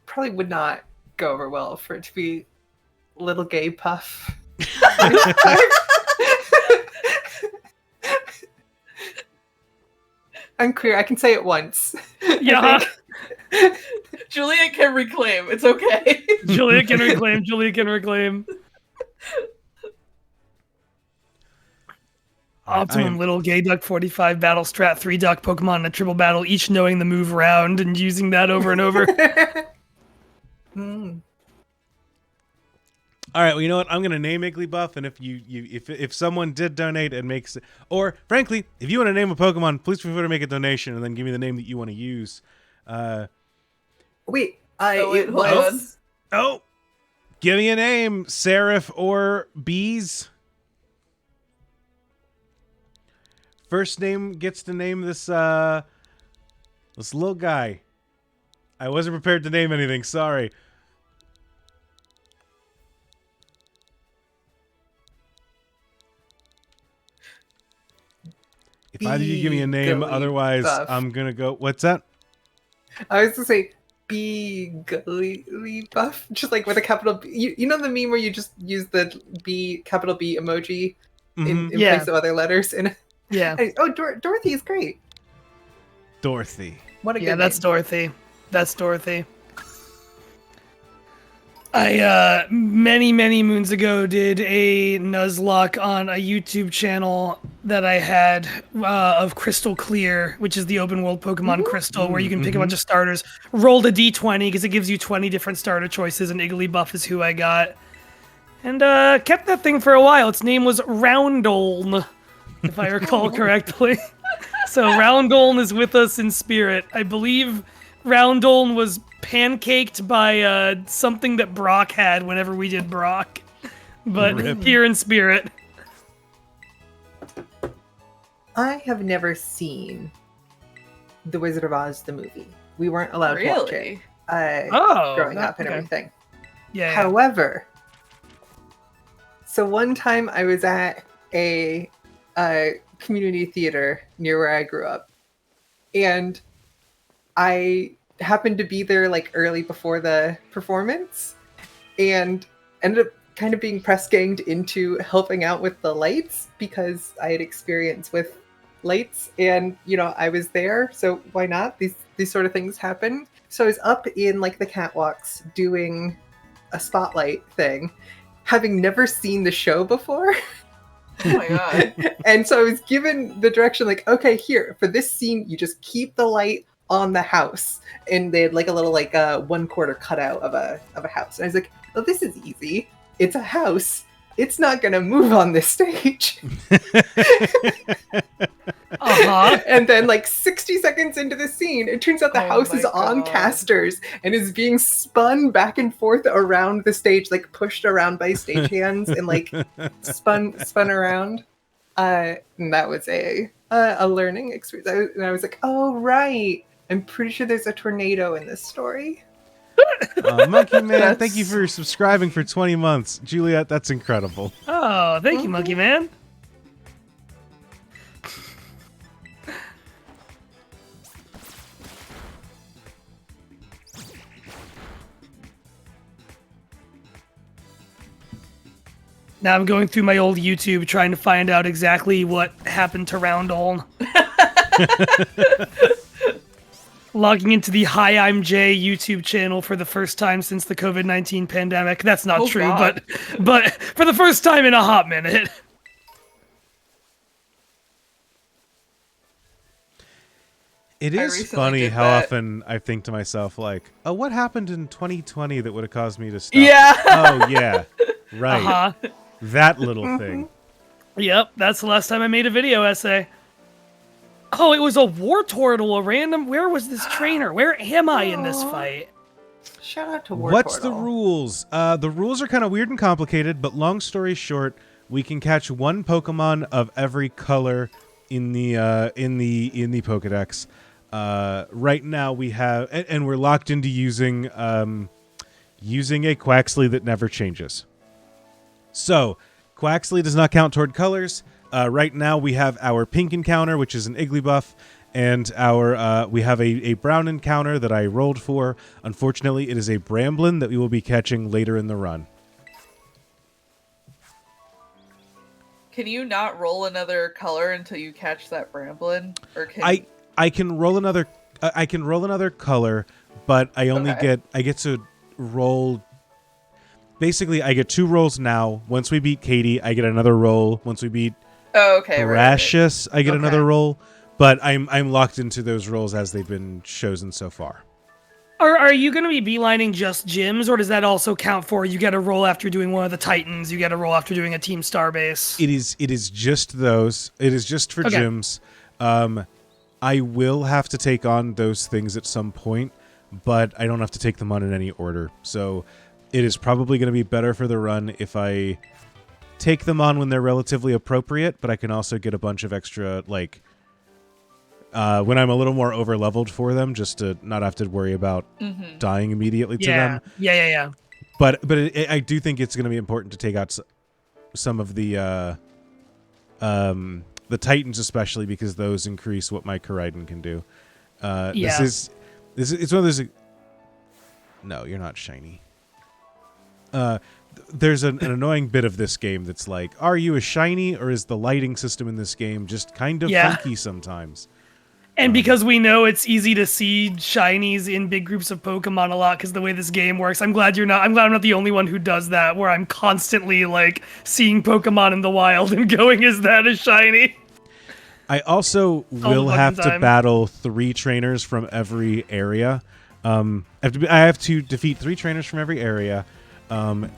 probably would not go over well for it to be Little Gay Puff. Unclear. I can say it once. Yeah. Juliet can reclaim. It's okay. Julia can reclaim. Julia can reclaim. Optimum Little Gay Duck 45 Battle Strat 3 Duck Pokemon in a triple battle, each knowing the move round and using that over and over. All right, well, you know what? I'm gonna name Igglybuff, and if someone did donate and makes, or frankly, if you want to name a Pokemon, please feel free to make a donation and then give me the name that you want to use. Wait, wait, it was. Oh, give me a name, Seraph or Bees. First name gets to name this little guy. I wasn't prepared to name anything. Sorry. If either of you give me a name, otherwise I'm gonna go. What's that? I was gonna say Buff, just like with a capital B. You know the meme where you just use the capital B emoji in place of other letters? Yeah. Dorothy is great. Dorothy. What a good that's name. Dorothy. That's Dorothy. I many moons ago did a Nuzlocke on a YouTube channel that I had of Crystal Clear, which is the open world Pokemon Crystal, where you can pick a bunch of starters. Rolled a d20 because it gives you 20 different starter choices, and Igglybuff is who I got. And kept that thing for a while. Its name was Roundoln, if I recall correctly. So Roundoln is with us in spirit. I believe Roundoln was pancaked by something that Brock had whenever we did Brock. But here in spirit. I have never seen The Wizard of Oz, the movie. We weren't allowed to watch it growing up and everything. Yeah. However, so one time I was at a community theater near where I grew up, and I happened to be there like early before the performance, and ended up kind of being press ganged into helping out with the lights because I had experience with lights, and I was there, so why not? These sort of things happen. So I was up in like the catwalks doing a spotlight thing, having never seen the show before. Oh my god. And so I was given the direction like, okay, here for this scene you just keep the light on the house, and they had like a little like 1/4 cutout of a house, and I was like, oh, this is easy. It's a house. It's not gonna move on this stage. And then like 60 seconds into the scene, it turns out the house is on casters and is being spun back and forth around the stage, like pushed around by stagehands and like spun around. And that was a learning experience. And I was like, oh right, I'm pretty sure there's a tornado in this story. Monkey Man, thank you for subscribing for 20 months. Juliet, that's incredible. Oh, thank you, Monkey Man. Now I'm going through my old YouTube trying to find out exactly what happened to Roundoln. Logging into the Hi, I'm Jay YouTube channel for the first time since the COVID-19 pandemic. That's not true, but for the first time in a hot minute. It is funny how often I think to myself, like, oh, what happened in 2020 that would have caused me to stop? Yeah. Oh, yeah. Right. That little thing. Yep, that's the last time I made a video essay. Oh, it was a Wartortle, a random... Where was this trainer? Where am I in this fight? Shout out to Wartortle. What's the rules? The rules are kind of weird and complicated, but long story short, we can catch one Pokemon of every color in the Pokedex. Right now we have... And we're locked into using a Quaxly that never changes. So, Quaxly does not count toward colors. Right now we have our pink encounter, which is an Igglybuff, and we have a brown encounter that I rolled for. Unfortunately, it is a Bramblin that we will be catching later in the run. Can you not roll another color until you catch that Bramblin? Or can I can roll another color, but I only get to roll. Basically, I get 2 rolls now. Once we beat Katie, I get another roll. Once we beat Oh, okay. Precious, I get Okay. another roll, but I'm locked into those rolls as they've been chosen so far. Are you going to be beelining just gyms, or does that also count for you get a roll after doing one of the Titans, you get a roll after doing a Team Starbase? It is just those. It is just for Okay. gyms. I will have to take on those things at some point, but I don't have to take them on in any order. So it is probably going to be better for the run if I take them on when they're relatively appropriate, but I can also get a bunch of extra, like, when I'm a little more over-leveled for them, just to not have to worry about dying immediately to them. Yeah. But I do think it's going to be important to take out some of the Titans, especially because those increase what my Koraiden can do. This is it's one of those. No, you're not shiny. There's an annoying bit of this game that's like, are you a shiny, or is the lighting system in this game just kind of funky sometimes? And because we know it's easy to see shinies in big groups of Pokemon a lot because the way this game works, I'm glad I'm not the only one who does that, where I'm constantly like seeing Pokemon in the wild and going, is that a shiny? I also will have to battle 3 trainers from every area. I have to defeat 3 trainers from every area, and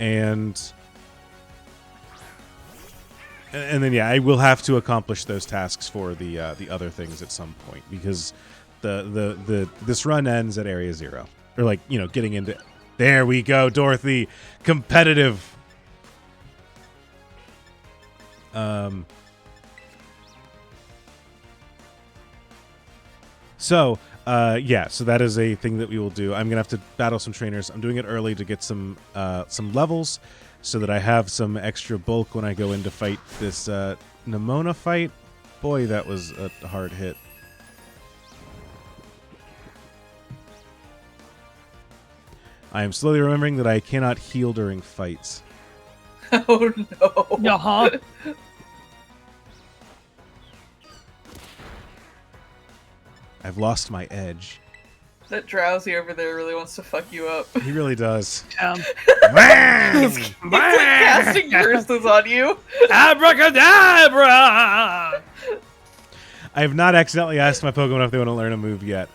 then I will have to accomplish those tasks for the other things at some point, because this run ends at area 0, or like, getting into. There we go, Dorothy, competitive. So that is a thing that we will do. I'm gonna have to battle some trainers. I'm doing it early to get some levels, so that I have some extra bulk when I go in to fight this Nemona fight. Boy, that was a hard hit. I am slowly remembering that I cannot heal during fights. Oh no. Uh-huh. I've lost my edge. That drowsy over there really wants to fuck you up. He really does. He's like casting curses on you. Abracadabra! I have not accidentally asked my Pokemon if they want to learn a move yet.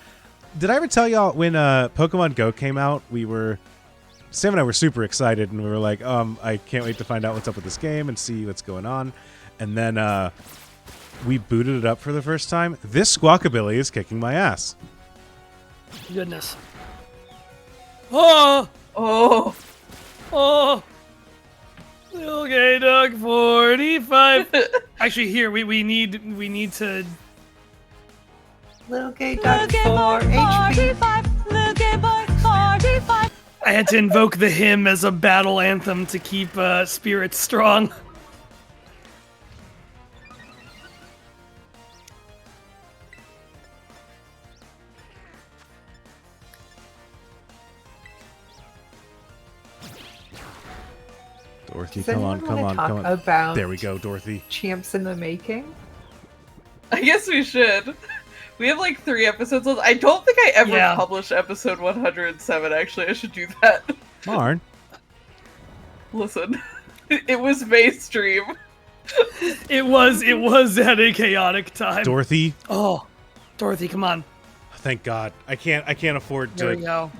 Did I ever tell y'all when Pokemon Go came out, Sam and I were super excited, and we were like, I can't wait to find out what's up with this game and see what's going on. And then we booted it up for the first time. This Squawkabilly is kicking my ass. Goodness. Oh! Okay, Doug, 45. Actually, here, we need to... Little gay dog 4 HP. I had to invoke the hymn as a battle anthem to keep spirits strong. Does Dorothy, come on. anyone wanna talk about There we go, Dorothy. Champs in the Making? I guess we should. We have like 3 episodes left. I don't think I ever published episode 107. Actually, I should do that. Marn. Listen, it was mainstream. It was at a chaotic time. Dorothy. Oh, Dorothy, come on. Thank God. I can't afford There to. we go.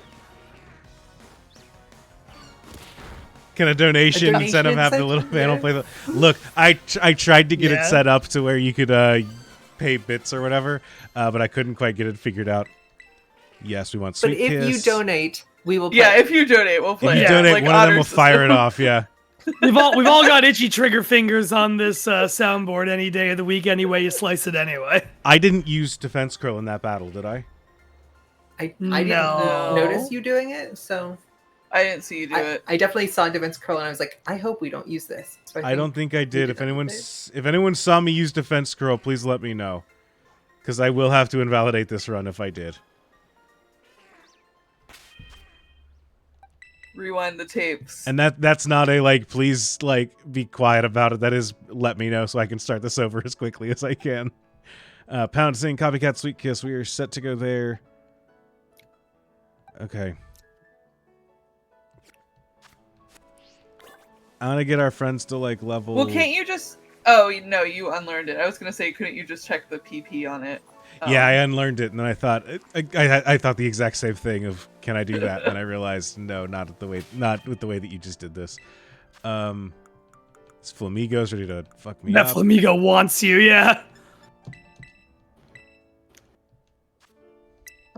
Can a donation instead of having the little panel play the... Look, I tried to get it set up to where you could pay bits or whatever, but I couldn't quite get it figured out. Yes, we want Sweet But if Kiss. you donate, we will play. Yeah, if you donate, we'll play. If you it. donate, Like one of them honor will system. fire it off, yeah. We've all got itchy trigger fingers on this soundboard any day of the week anyway you slice it anyway. I didn't use Defense Curl in that battle, did I? I didn't notice you doing it, so... I didn't see you do it. I definitely saw Defense Curl, and I was like, I hope we don't use this. So I don't think I did. If anyone saw me use Defense Curl, please let me know. Because I will have to invalidate this run if I did. Rewind the tapes. And that's not a, like, please, like, be quiet about it. That is, let me know so I can start this over as quickly as I can. Pound Sing, Copycat, Sweet Kiss. We are set to go there. Okay. I want to get our friends to, like, level... Well, can't you just Oh no, you unlearned it. I was gonna say, couldn't you just check the PP on it? Yeah, I unlearned it, and then I thought I thought the exact same thing of can I do that? And I realized no, not with the way that you just did this. This Flamigo's ready to fuck me That up. Flamigo wants you, yeah.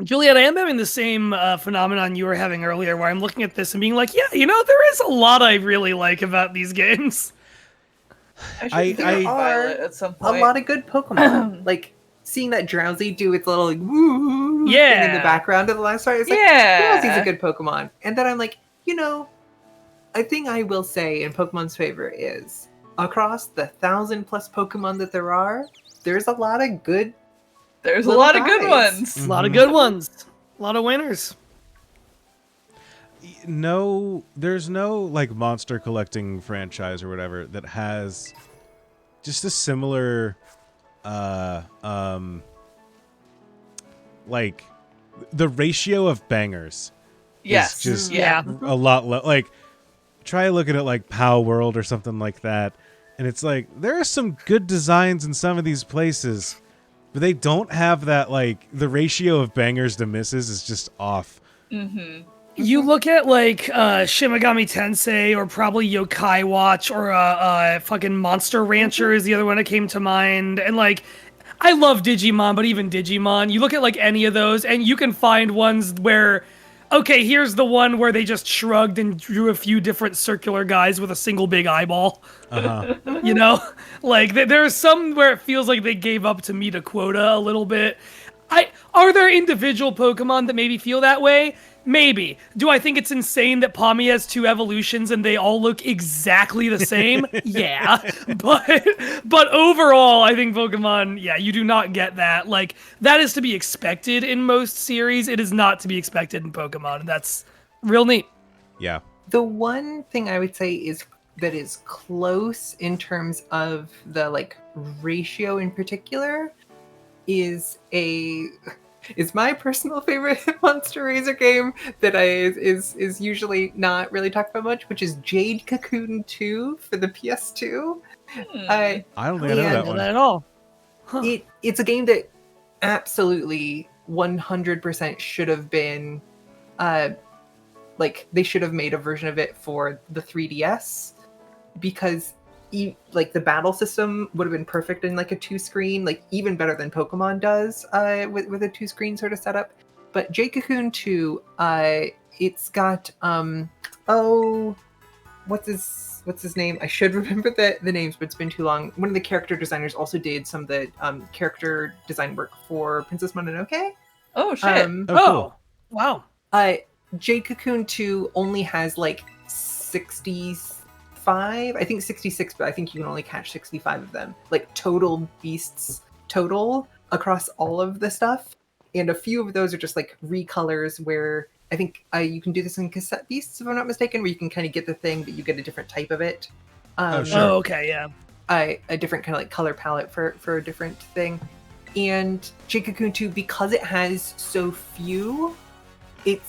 Juliet, I am having the same phenomenon you were having earlier, where I'm looking at this and being like, yeah, there is a lot I really like about these games. There are at some a point. lot of good Pokemon. Like, seeing that Drowsy do its little, like, woo thing in the background of the last part, it's like, Drowsy's a good Pokemon. And then I'm like, a thing I will say in Pokemon's favor is, across the 1,000+ Pokemon that there are, there's a lot of good. There's a lot of good ones. A lot of good ones. A lot of winners. No, there's no like monster collecting franchise or whatever that has just a similar like the ratio of bangers. Yes. Is just a lot like try looking at like POW World or something like that, and it's like there are some good designs in some of these places, but they don't have that, like, the ratio of bangers to misses is just off. Mm-hmm. You look at, like, Shimigami Tensei, or probably Yokai Watch, or fucking Monster Rancher is the other one that came to mind, and, like, I love Digimon, but even Digimon, you look at, like, any of those, and you can find ones where, okay, here's the one where they just shrugged and drew a few different circular guys with a single big eyeball. Uh-huh. Like there's some where it feels like they gave up to meet a quota a little bit. Are there individual Pokemon that maybe feel that way? Maybe. Do I think it's insane that Pawmi has 2 evolutions and they all look exactly the same? Yeah. But overall, I think Pokemon, you do not get that. Like, that is to be expected in most series. It is not to be expected in Pokemon, and that's real neat. Yeah. The one thing I would say is that is close in terms of the, like, ratio in particular is my personal favorite Monster Razor game that is usually not really talked about much, which is Jade Cocoon 2 for the PS2. I don't think I know that one at all. Huh. It's a game that absolutely 100% should have been, like, they should have made a version of it for the 3DS, because like the battle system would have been perfect in like a 2-screen, like even better than Pokemon does with a 2-screen sort of setup. But Jade Cocoon 2, it's got what's his name? I should remember the names, but it's been too long. One of the character designers also did some of the character design work for Princess Mononoke. Oh shit! Cool. Wow. Jade Cocoon 2 only has like 65, I think 66, but I think you can only catch 65 of them. Like total beasts total across all of the stuff. And a few of those are just like recolors where I think you can do this in Cassette Beasts, if I'm not mistaken, where you can kind of get the thing, but you get a different type of it. Sure. Oh, okay, yeah. A different kind of like color palette for a different thing. And Jade Cocoon 2, because it has so few, it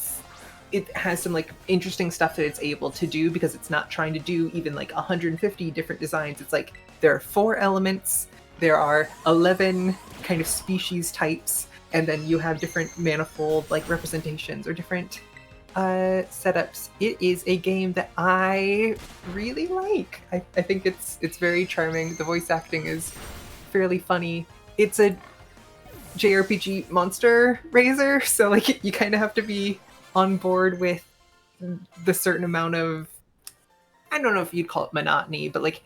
has some like interesting stuff that it's able to do, because it's not trying to do even like 150 different designs. It's like there are 4 elements, there are 11 kind of species types, and then you have different manifold like representations or different setups. It is a game that I really like. I think it's very charming. The voice acting is fairly funny. It's a JRPG monster raiser, so like you kind of have to be on board with the certain amount of, I don't know if you'd call it monotony, but like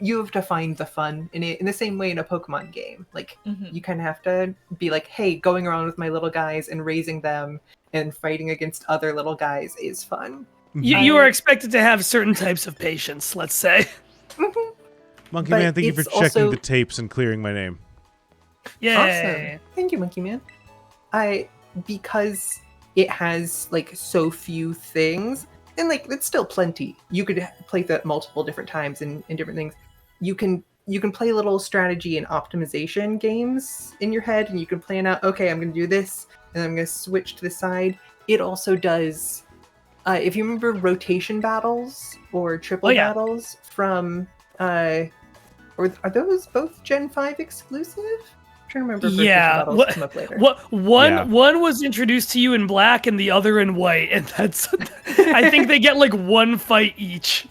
you have to find the fun in it in the same way in a Pokemon game. Like you kind of have to be like, hey, going around with my little guys and raising them and fighting against other little guys is fun. You are expected to have certain types of patience, let's say. Monkey But Man, thank you for it's checking also- the tapes and clearing my name. Yay. Awesome. Thank you, Monkey Man. Because it has like so few things, and like it's still plenty. You could play that multiple different times in different things. You can play little strategy and optimization games in your head, and you can plan out, okay, I'm going to do this, and I'm going to switch to the side. It also does, if you remember rotation battles or triple battles from Or are those both Gen 5 exclusive? I'm trying to remember if Yeah, models what- come up later. One was introduced to you in black and the other in white, and that's I think they get like one fight each.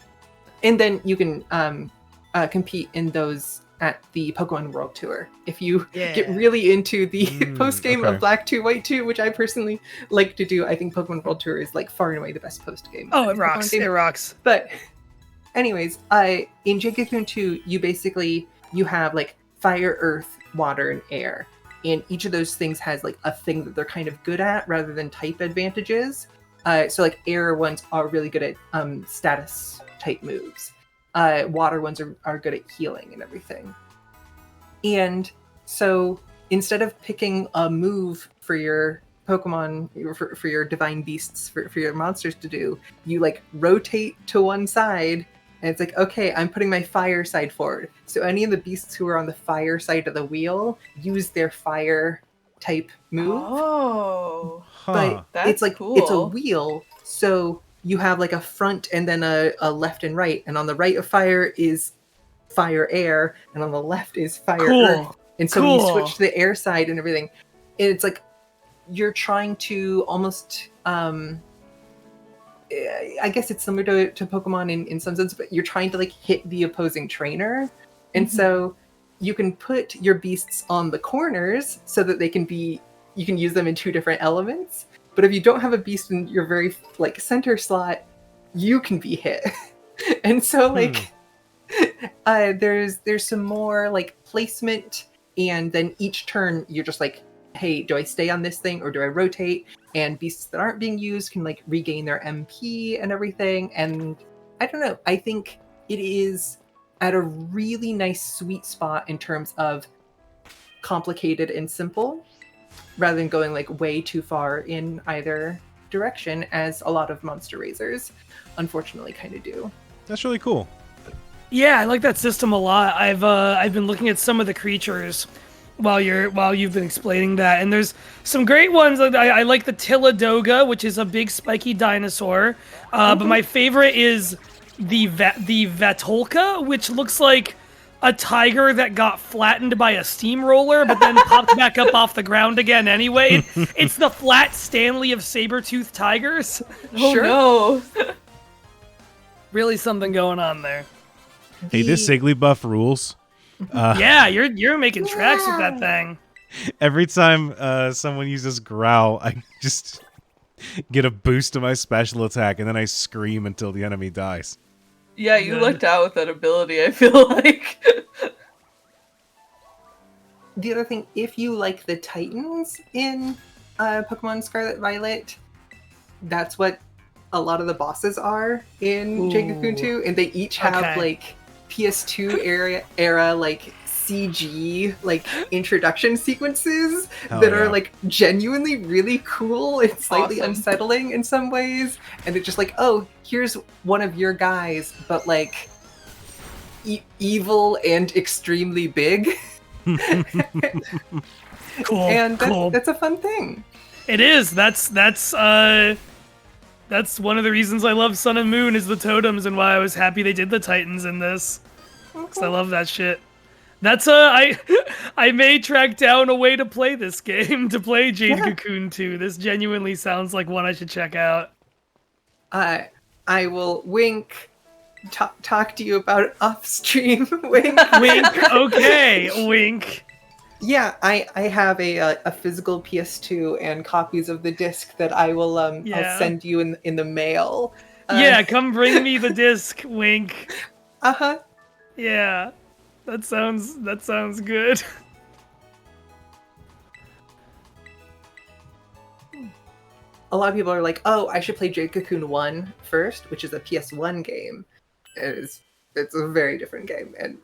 And then you can compete in those at the Pokemon World Tour. If you get really into the post-game of Black 2, White 2, which I personally like to do, I think Pokemon World Tour is like far and away the best post-game. Oh, it rocks. It rocks. But anyways, in Jigakun 2, you have like fire, earth, water, and air. And each of those things has like a thing that they're kind of good at rather than type advantages. So like air ones are really good at status type moves. Water ones are good at healing and everything. And so instead of picking a move for your Pokemon, for your divine beasts, for your monsters to do, you like rotate to one side, and it's like, okay, I'm putting my fire side forward. So any of the beasts who are on the fire side of the wheel use their fire type move. Oh, but that's it's like cool. It's a wheel, so you have like a front and then a left and right, and on the right of fire is fire air, and on the left is fire earth. And so when you switch to the air side and everything, it's like you're trying to almost I guess it's similar to Pokemon in some sense, but you're trying to like hit the opposing trainer. And so you can put your beasts on the corners so that you can use them in two different elements. But if you don't have a beast in your very like center slot, you can be hit. And so like there's some more like placement, and then each turn you're just like, hey, do I stay on this thing or do I rotate? And beasts that aren't being used can like regain their MP and everything. And I don't know, I think it is at a really nice sweet spot in terms of complicated and simple, rather than going like way too far in either direction, as a lot of monster raisers unfortunately kind of do. That's really cool. Yeah, I like that system a lot. I've been looking at some of the creatures while you've been explaining that, and there's some great ones. I like the Tilladoga, which is a big spiky dinosaur, but my favorite is the Vatolka, which looks like a tiger that got flattened by a steamroller, but then popped back up off the ground again anyway. It's the flat Stanley of saber-toothed tigers. Oh no. Really something going on there. Hey, this Sigglybuff rules. Yeah, you're making tracks with that thing. Every time someone uses Growl, I just get a boost to my special attack, and then I scream until the enemy dies. Yeah, you lucked out with that ability, I feel like. The other thing, if you like the Titans in Pokemon Scarlet Violet, that's what a lot of the bosses are in Jigakun 2, and they each have like PS2 era like CG like introduction sequences that are like genuinely really cool and slightly unsettling in some ways. And it's just like, oh, here's one of your guys, but like evil and extremely big. Cool. And that's a fun thing. It is. That's one of the reasons I love Sun and Moon is the totems, and why I was happy they did the Titans in this. Because I love that shit. That's I may track down a way to play this game, to play Jade Cocoon 2. This genuinely sounds like one I should check out. I will wink. Talk to you about it off stream. Wink. Wink. Okay. Wink. Yeah, I have a physical PS2 and copies of the disc that I will I'll send you in the mail. Yeah, come bring me the disc. Wink. Yeah, that sounds good. A lot of people are like, oh, I should play Jade Cocoon 1 first, which is a PS1 game. It's a very different game and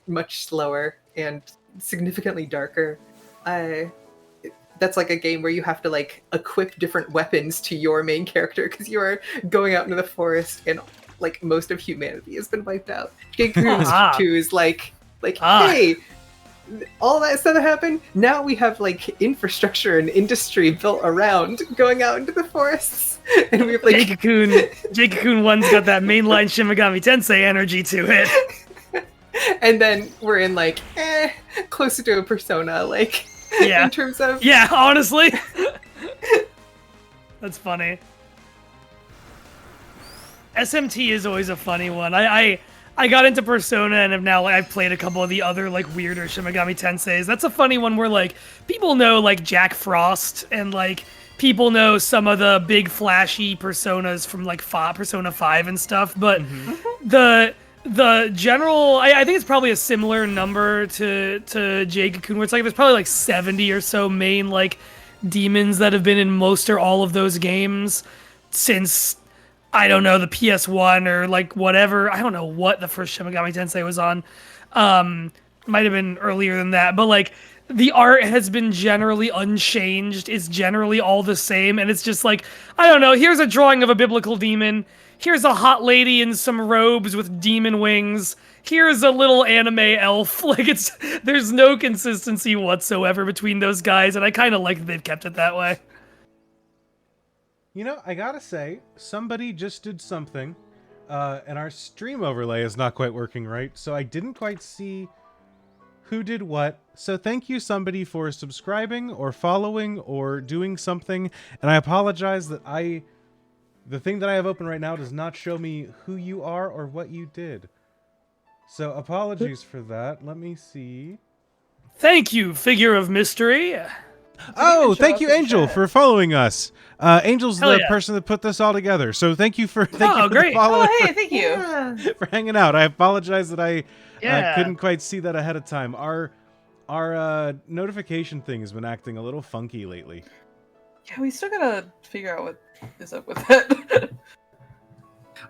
much slower and significantly darker. That's like a game where you have to like equip different weapons to your main character because you are going out into the forest and like most of humanity has been wiped out. Jade Cocoon 2 is like hey, all that stuff that happened, now we have like infrastructure and industry built around going out into the forests. And we have like Jade Cocoon 1's got that mainline Shin Megami Tensei energy to it. And then we're in like closer to a persona, like Yeah. in terms of Yeah, honestly. That's funny. SMT is always a funny one. I got into Persona and have now I've played a couple of the other like weirder Shin Megami Tenseis. That's a funny one where like people know like Jack Frost and like people know some of the big flashy personas from like Persona 5 and stuff, but the general I think it's probably a similar number to Jade Cocoon where it's like there's probably like 70 or so main like demons that have been in most or all of those games since I don't know, the PS1 or like whatever. I don't know what the first Shin Megami Tensei was on. Might have been earlier than that, but like the art has been generally unchanged. It's generally all the same, and it's just like, I don't know, here's a drawing of a biblical demon. Here's a hot lady in some robes with demon wings. Here's a little anime elf. Like there's no consistency whatsoever between those guys, and I kind of like that they've kept it that way. You know, I gotta say, somebody just did something, and our stream overlay is not quite working right, so I didn't quite see who did what. So thank you, somebody, for subscribing or following or doing something, and I apologize that the thing that I have open right now does not show me who you are or what you did. So apologies for that. Let me see. Thank you, figure of mystery. Oh, thank you, Angel, for following us. Angel's Hell the yeah. person that put this all together. So thank you for great. the follow Oh, hey, thank you. for hanging out. I apologize that I Yeah. couldn't quite see that ahead of time. Our notification thing has been acting a little funky lately. Yeah, we still gotta figure out what is up with it.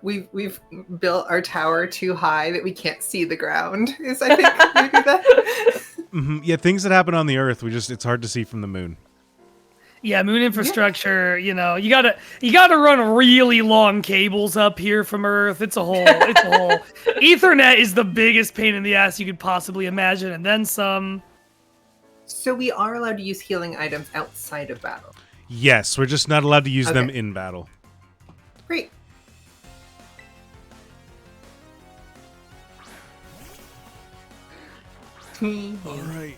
we've built our tower too high that we can't see the ground. Is I think maybe that. Yeah, things that happen on the Earth, it's hard to see from the moon. Yeah, moon infrastructure, you know, you gotta run really long cables up here from Earth. It's a whole Ethernet is the biggest pain in the ass you could possibly imagine, and then some. So we are allowed to use healing items outside of battle. Yes, we're just not allowed to use them Okay. in battle. Great. All right.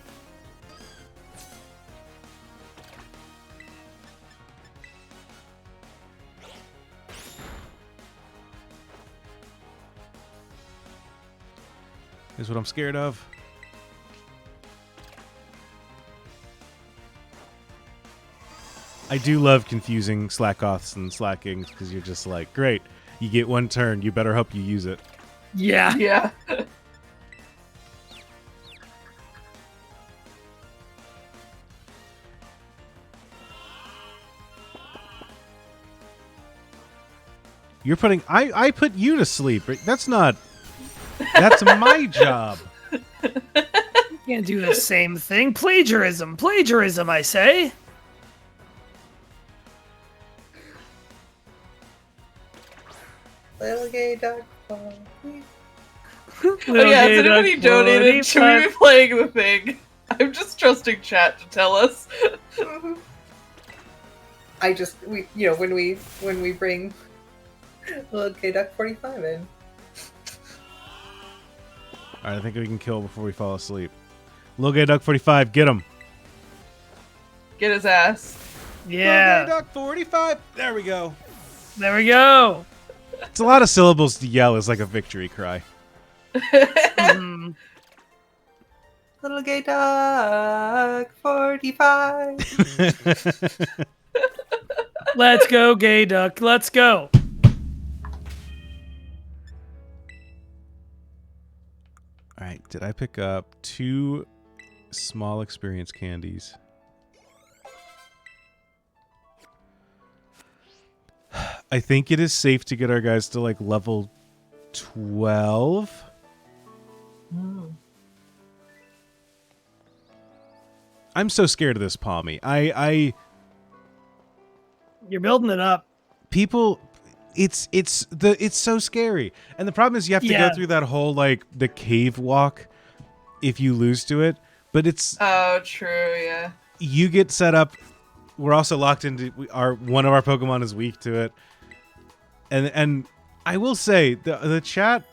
Here's what I'm scared of. I do love confusing slack-offs and slackings because you're just like, great, you get one turn, you better hope you use it. Yeah. Yeah. You're putting... I put you to sleep. That's not... That's my job. You can't do the same thing. Plagiarism, I say. Little gay duck. Oh yeah, has anybody donated? Should we be playing the thing? I'm just trusting chat to tell us. When we bring little gay duck 45 in. All right, I think we can kill before we fall asleep. Lil Gay Duck 45, get him. Get his ass. Yeah. Lil Gay Duck 45. There we go. There we go. It's a lot of syllables to yell as like a victory cry. Mm. Little gay duck 45. Let's go, gay duck. Let's go. All right, did I pick up 2 small experience candies? I think it is safe to get our guys to like level 12. I'm so scared of this Palmy. You're building it up. People, it's so scary, and the problem is you have to go through that whole like the cave walk if you lose to it. But it's true, yeah. You get set up. We're also locked into one of our Pokemon is weak to it, and I will say the chat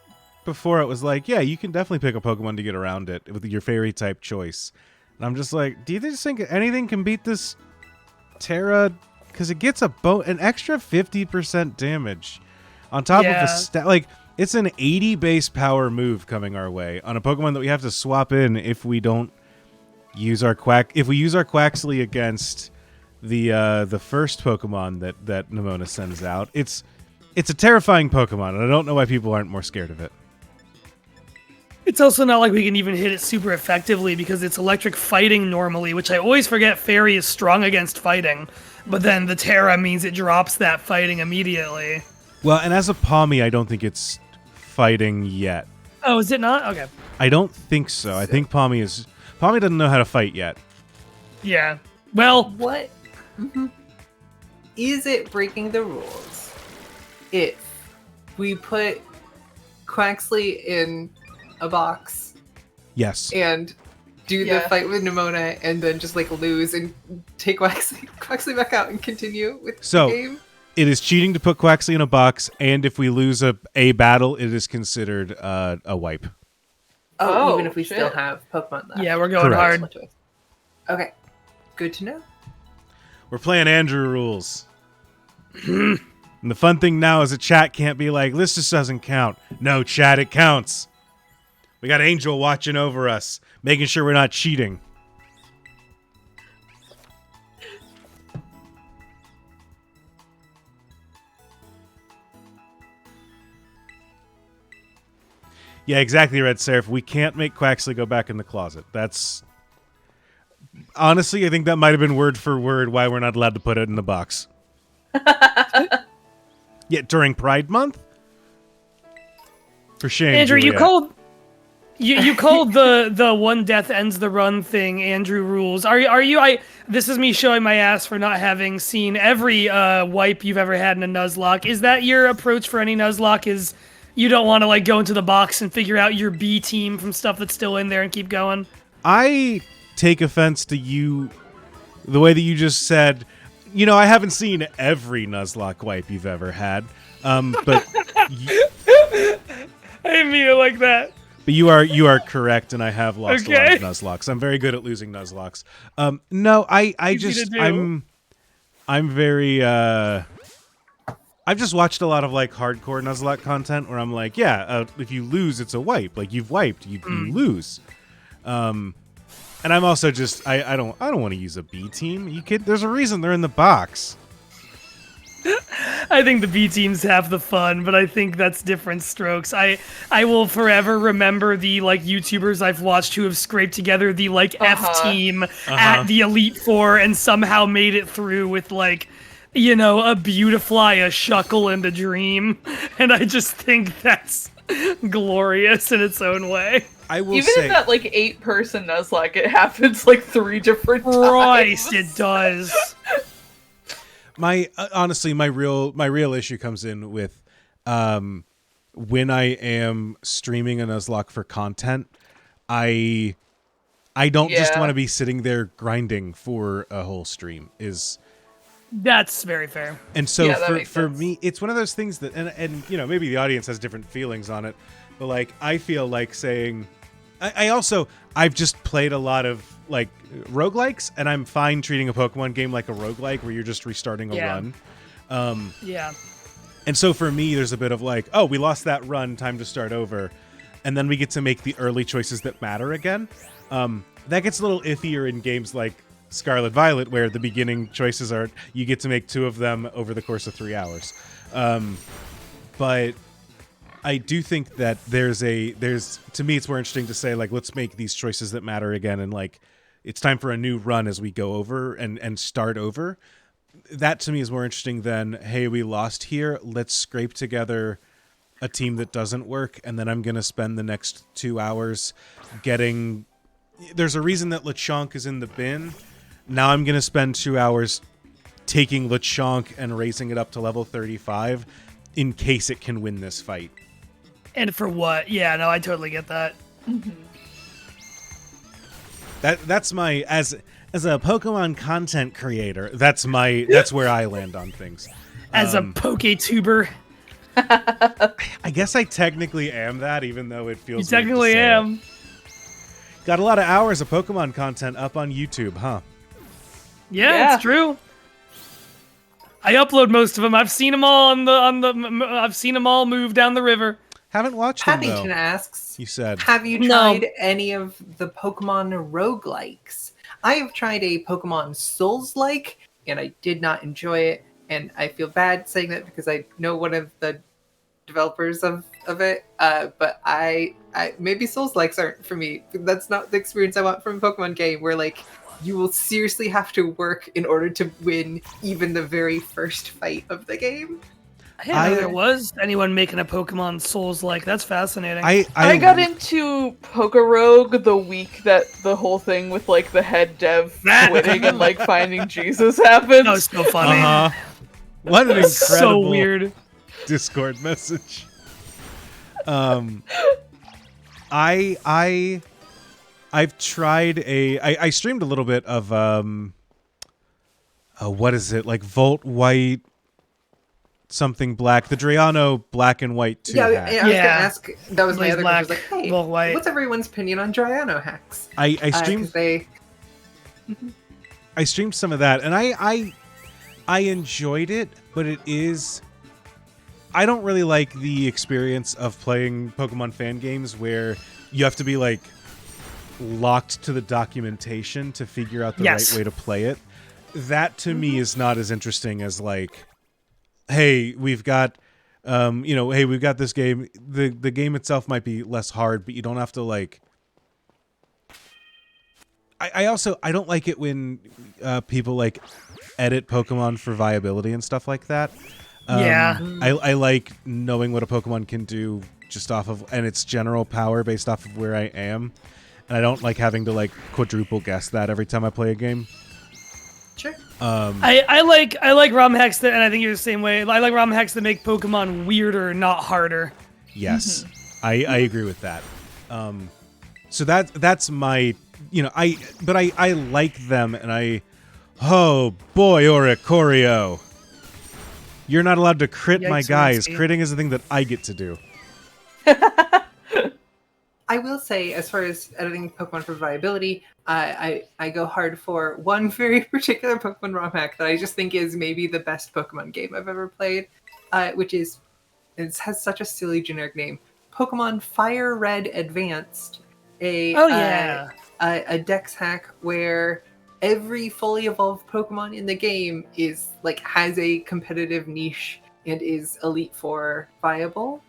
before it was like, yeah, you can definitely pick a Pokemon to get around it with your fairy type choice. And I'm just like, do you just think anything can beat this Terra? Because it gets an extra 50% damage on top of a it's an 80 base power move coming our way on a Pokemon that we have to swap in if we don't use our Quaxly against the first Pokemon that Nimona sends out. It's a terrifying Pokemon, and I don't know why people aren't more scared of it. It's also not like we can even hit it super effectively because it's electric fighting normally, which I always forget Fairy is strong against fighting, but then the Terra means it drops that fighting immediately. Well, and as a Pawmi, I don't think it's fighting yet. Oh, is it not? Okay. I don't think so. I think Pawmi doesn't know how to fight yet. Yeah. Well, what is it breaking the rules if we put Quaxly in a box? Yes. And do the fight with Nimona and then just like lose and take Quaxly back out and continue with the game? It is cheating to put Quaxly in a box, and if we lose a battle, it is considered a wipe. Oh, even if we still have Pokemon left. Yeah, we're going hard. Okay. Good to know. We're playing Andrew rules. And the fun thing now is that chat can't be like, this just doesn't count. No, chat, it counts. We got Angel watching over us, making sure we're not cheating. Yeah, exactly, Red Seraph. We can't make Quaxly go back in the closet. That's... Honestly, I think that might have been word for word why we're not allowed to put it in the box. Yeah, during Pride Month? For shame, Andrew, Juliet. you called the one death ends the run thing Andrew rules. Are you this is me showing my ass for not having seen every wipe you've ever had in a Nuzlocke. Is that your approach for any Nuzlocke? Is you don't want to like go into the box and figure out your B team from stuff that's still in there and keep going? I take offense to you, the way that you just said, I haven't seen every Nuzlocke wipe you've ever had, but I didn't mean it like that. But you are correct, and I have lost a lot of Nuzlocks. I'm very good at losing Nuzlocks. No, I'm very I've just watched a lot of like hardcore Nuzlocke content where I'm like, if you lose, it's a wipe. Like you've wiped, you lose. And I'm also just I don't want to use a B team. There's a reason they're in the box. I think the B teams have the fun, but I think that's different strokes. I will forever remember the like YouTubers I've watched who have scraped together the like F team at the Elite Four and somehow made it through with like, a Beautifly, a Shuckle, and a Dream. And I just think that's glorious in its own way. I will Even say, in that like 8-person Nuzlocke, it happens like 3 different times. Christ, it does. Honestly, my real issue comes in with when I am streaming a Nuzlocke for content. I don't just want to be sitting there grinding for a whole stream. That's very fair. And so for sense. me, it's one of those things that, and maybe the audience has different feelings on it, but like I feel like saying, I've just played a lot of like roguelikes, and I'm fine treating a Pokemon game like a roguelike where you're just restarting a run. And so for me, there's a bit of like, oh, we lost that run, time to start over. And then we get to make the early choices that matter again. That gets a little iffier in games like Scarlet Violet, where the beginning choices are, you get to make 2 of them over the course of 3 hours. But I do think that there's to me, it's more interesting to say, like, let's make these choices that matter again. And like, it's time for a new run as we go over and start over. That to me is more interesting than, hey, we lost here. Let's scrape together a team that doesn't work. And then I'm going to spend the next 2 hours getting, there's a reason that Lechonk is in the bin. Now I'm going to spend 2 hours taking Lechonk and raising it up to level 35 in case it can win this fight. And for what? Yeah, no, I totally get that. Mm-hmm. That's my, as a Pokemon content creator, that's where I land on things. As a PokeTuber. I guess I technically am that, even though it feels. You technically weird to say am. it. Got a lot of hours of Pokemon content up on YouTube, huh? Yeah, it's true. I upload most of them. I've seen them all I've seen them all move down the river. Haven't watched them Paddington though. asks, You said. have you tried any of the Pokemon roguelikes? I have tried a Pokemon Souls-like, and I did not enjoy it. And I feel bad saying that because I know one of the developers of it. But I maybe Souls-likes aren't for me. That's not the experience I want from a Pokemon game, where like you will seriously have to work in order to win even the very first fight of the game. I didn't know there was anyone making a Pokemon Souls-like. That's fascinating. I got into Pokorogue the week that the whole thing with like the head dev quitting and like finding Jesus happened. That was so funny. What an incredible So weird Discord message. I've tried I streamed a little bit of what is it, like Volt White something black, the Drayano black and white 2 hack. I was gonna ask, that was my other Black, question. Like, hey, Volt White. what's everyone's opinion on Drayano hacks? I streamed 'cause I streamed some of that, and I enjoyed it, but I don't really like the experience of playing Pokemon fan games where you have to be like locked to the documentation to figure out the right way to play it. That to me is not as interesting as like, hey, we've got we've got this game. The game itself might be less hard, but you don't have to like. I don't like it when people like edit Pokemon for viability and stuff like that. I like knowing what a Pokemon can do just off of and its general power based off of where I am, and I don't like having to like quadruple guess that every time I play a game. Sure. I like ROM hacks that, and I think you're the same way. I like ROM hacks that make Pokemon weirder, not harder. Yes, I agree with that. So that's my, I like them, and oh boy, Oricorio, you're not allowed to crit my guys. Critting is the thing that I get to do. I will say, as far as editing Pokemon for viability, I go hard for one very particular Pokemon ROM hack that I just think is maybe the best Pokemon game I've ever played, which is, it has such a silly generic name, Pokemon Fire Red Advanced, a dex hack where every fully evolved Pokemon in the game is like has a competitive niche and is Elite Four viable.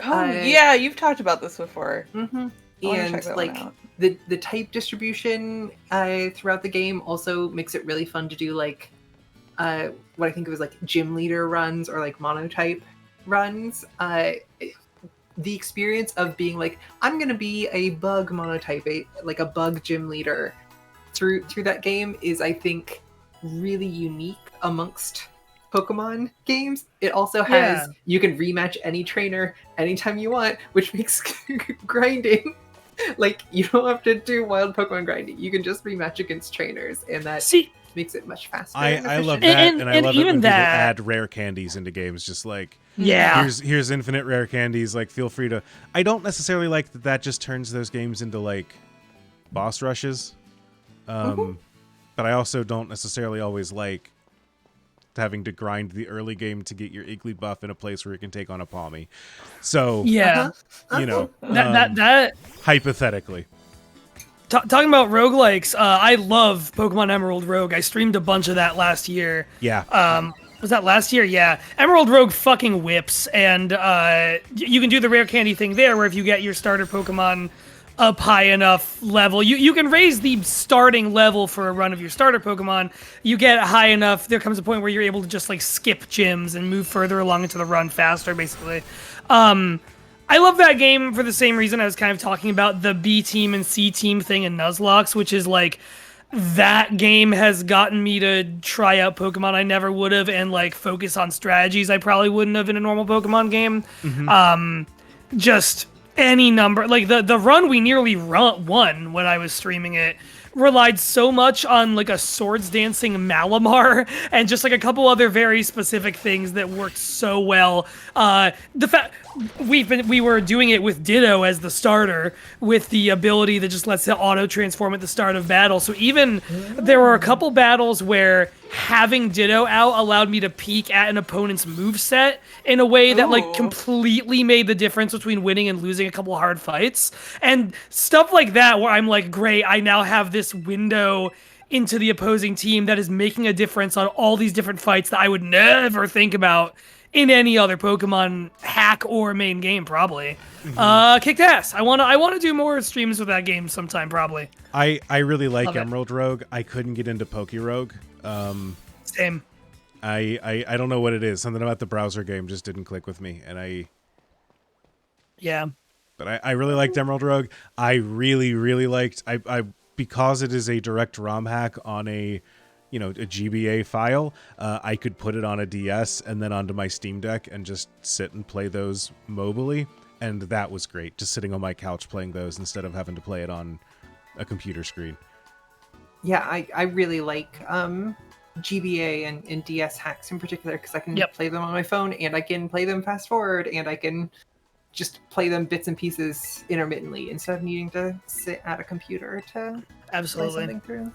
Oh yeah, you've talked about this before. Mm-hmm. And like the type distribution throughout the game also makes it really fun to do like what I think of as like gym leader runs or like monotype runs. The experience of being like, I'm gonna be a bug monotype, like a bug gym leader through that game is, I think, really unique amongst Pokemon games. It also has you can rematch any trainer anytime you want, which makes grinding like you don't have to do wild Pokemon grinding. You can just rematch against trainers, and that makes it much faster. I love that, and I love it when people add rare candies into games. Just like here's infinite rare candies. Like feel free to. I don't necessarily like that just turns those games into like boss rushes, but I also don't necessarily always like having to grind the early game to get your Iggly buff in a place where you can take on a Palmy. So that hypothetically. Talking about roguelikes, I love Pokemon Emerald Rogue. I streamed a bunch of that last year. Yeah. Was that last year? Yeah. Emerald Rogue fucking whips, and you can do the rare candy thing there, where if you get your starter Pokemon up high enough level, you can raise the starting level for a run of your starter Pokemon. You get high enough, there comes a point where you're able to just like skip gyms and move further along into the run faster, basically. I love that game for the same reason I was kind of talking about the B team and C team thing in Nuzlocke, which is like that game has gotten me to try out Pokemon I never would have and like focus on strategies I probably wouldn't have in a normal Pokemon game. Just any number, like the run we nearly won when I was streaming it relied so much on like a swords dancing Malamar and just like a couple other very specific things that worked so well. The fact we were doing it with Ditto as the starter, with the ability that just lets it auto transform at the start of battle. So even there were a couple battles where having Ditto out allowed me to peek at an opponent's moveset in a way that like completely made the difference between winning and losing a couple hard fights. And stuff like that where I'm like, great, I now have this window into the opposing team that is making a difference on all these different fights that I would never think about in any other Pokemon hack or main game, probably. Kicked ass. I wanna do more streams with that game sometime, probably. I really like Love it. Emerald Rogue. I couldn't get into Poke Rogue. Same. I don't know what it is. Something about the browser game just didn't click with me, and Yeah. But I really liked Emerald Rogue. I really liked I because it is a direct ROM hack on a GBA file. I could put it on a DS and then onto my Steam Deck and just sit and play those mobily, and that was great. Just sitting on my couch playing those instead of having to play it on a computer screen. Yeah, I really like GBA and DS hacks in particular because I can play them on my phone and I can play them fast forward and I can just play them bits and pieces intermittently instead of needing to sit at a computer to play something through.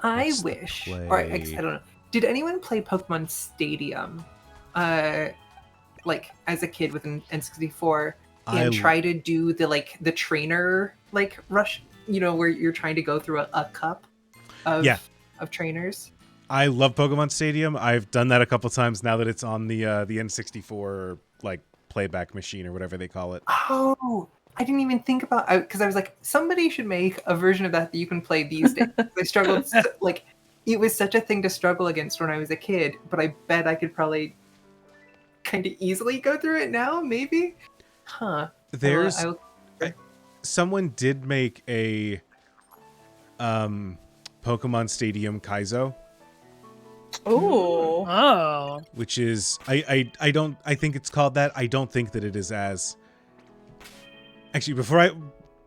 I wish, or I don't know. Did anyone play Pokemon Stadium, like as a kid with an N64, and try to do the trainer rush? Where you're trying to go through a cup of trainers. I love Pokemon Stadium. I've done that a couple times now that it's on the N64 playback machine or whatever they call it. Oh, I didn't even think about because I was like, somebody should make a version of that you can play these days. I struggled it was such a thing to struggle against when I was a kid, but I bet I could probably kind of easily go through it now, maybe. Huh. There's someone did make a Pokemon Stadium Kaizo. Oh. Which is I think it's called that. I don't think that it is as. Actually, before I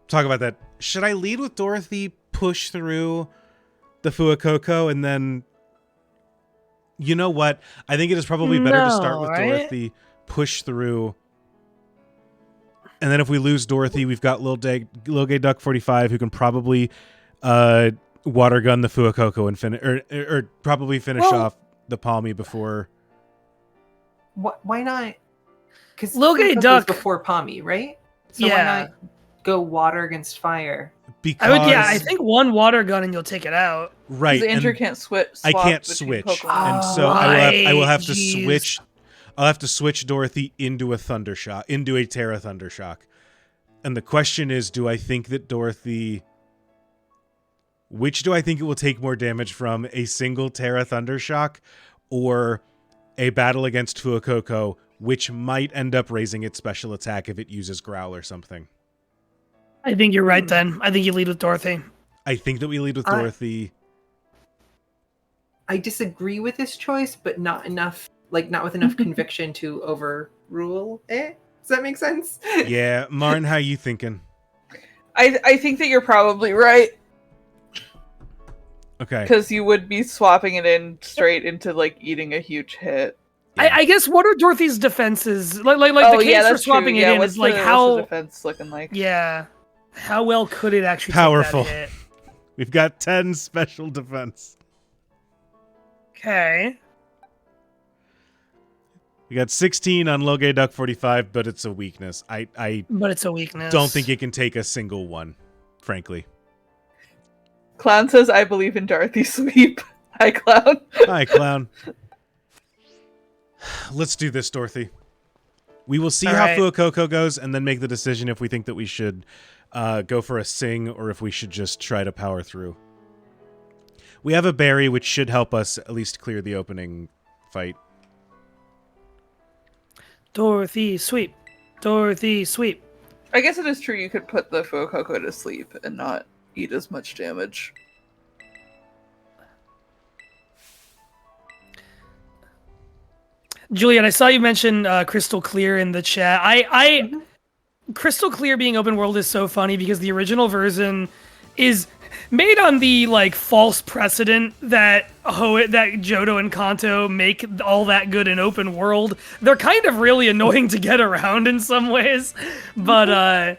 talk about that, should I lead with Dorothy, push through the Fuecoco, and then you know what? I think it is probably better to start with Dorothy, push through, and then if we lose Dorothy, we've got Lil Gay Duck 45 who can probably water gun the Fuecoco and finish or probably finish off the Palmy before. Why not? Because Lil Gay Duck before Palmy, right? So why not go water against fire? Because I think one water gun and you'll take it out. Right. Because Andrew can't switch. I can't switch, and so I will have to switch. I'll have to switch Dorothy into a Thundershock, into a Terra Thundershock. And the question is, do I think that Dorothy? Which do I think it will take more damage from, a single Terra Thundershock or a battle against Fuecoco, which might end up raising its special attack if it uses Growl or something? I think you're right then. I think you lead with Dorothy. I think that we lead with Dorothy. I disagree with this choice, but not enough, not with enough conviction to overrule it. Does that make sense? Yeah. Martin, how you thinking? I think that you're probably right. Okay. Because you would be swapping it in straight into eating a huge hit. Yeah. I guess what are Dorothy's defenses? The case for swapping it in is how what's the defense looking like? Yeah. How well could it actually powerful? Take that hit? We've got 10 special defense. Okay. We got 16 on Lil Gay Duck 45, but it's a weakness. But it's a weakness. Don't think it can take a single one, frankly. Clown says, I believe in Dorothy Sweep. Hi, Clown. Hi, Clown. Let's do this, Dorothy. We will see how Fuecoco goes and then make the decision if we think that we should go for a sing or if we should just try to power through. We have a berry, which should help us at least clear the opening fight. Dorothy Sweep. Dorothy Sweep. I guess it is true you could put the Fuecoco to sleep and not eat as much damage. Julian, I saw you mention Crystal Clear in the chat. crystal clear being open world is so funny because the original version is made on the like false precedent that that Johto and Kanto make all that good in open world. They're kind of really annoying to get around in some ways, but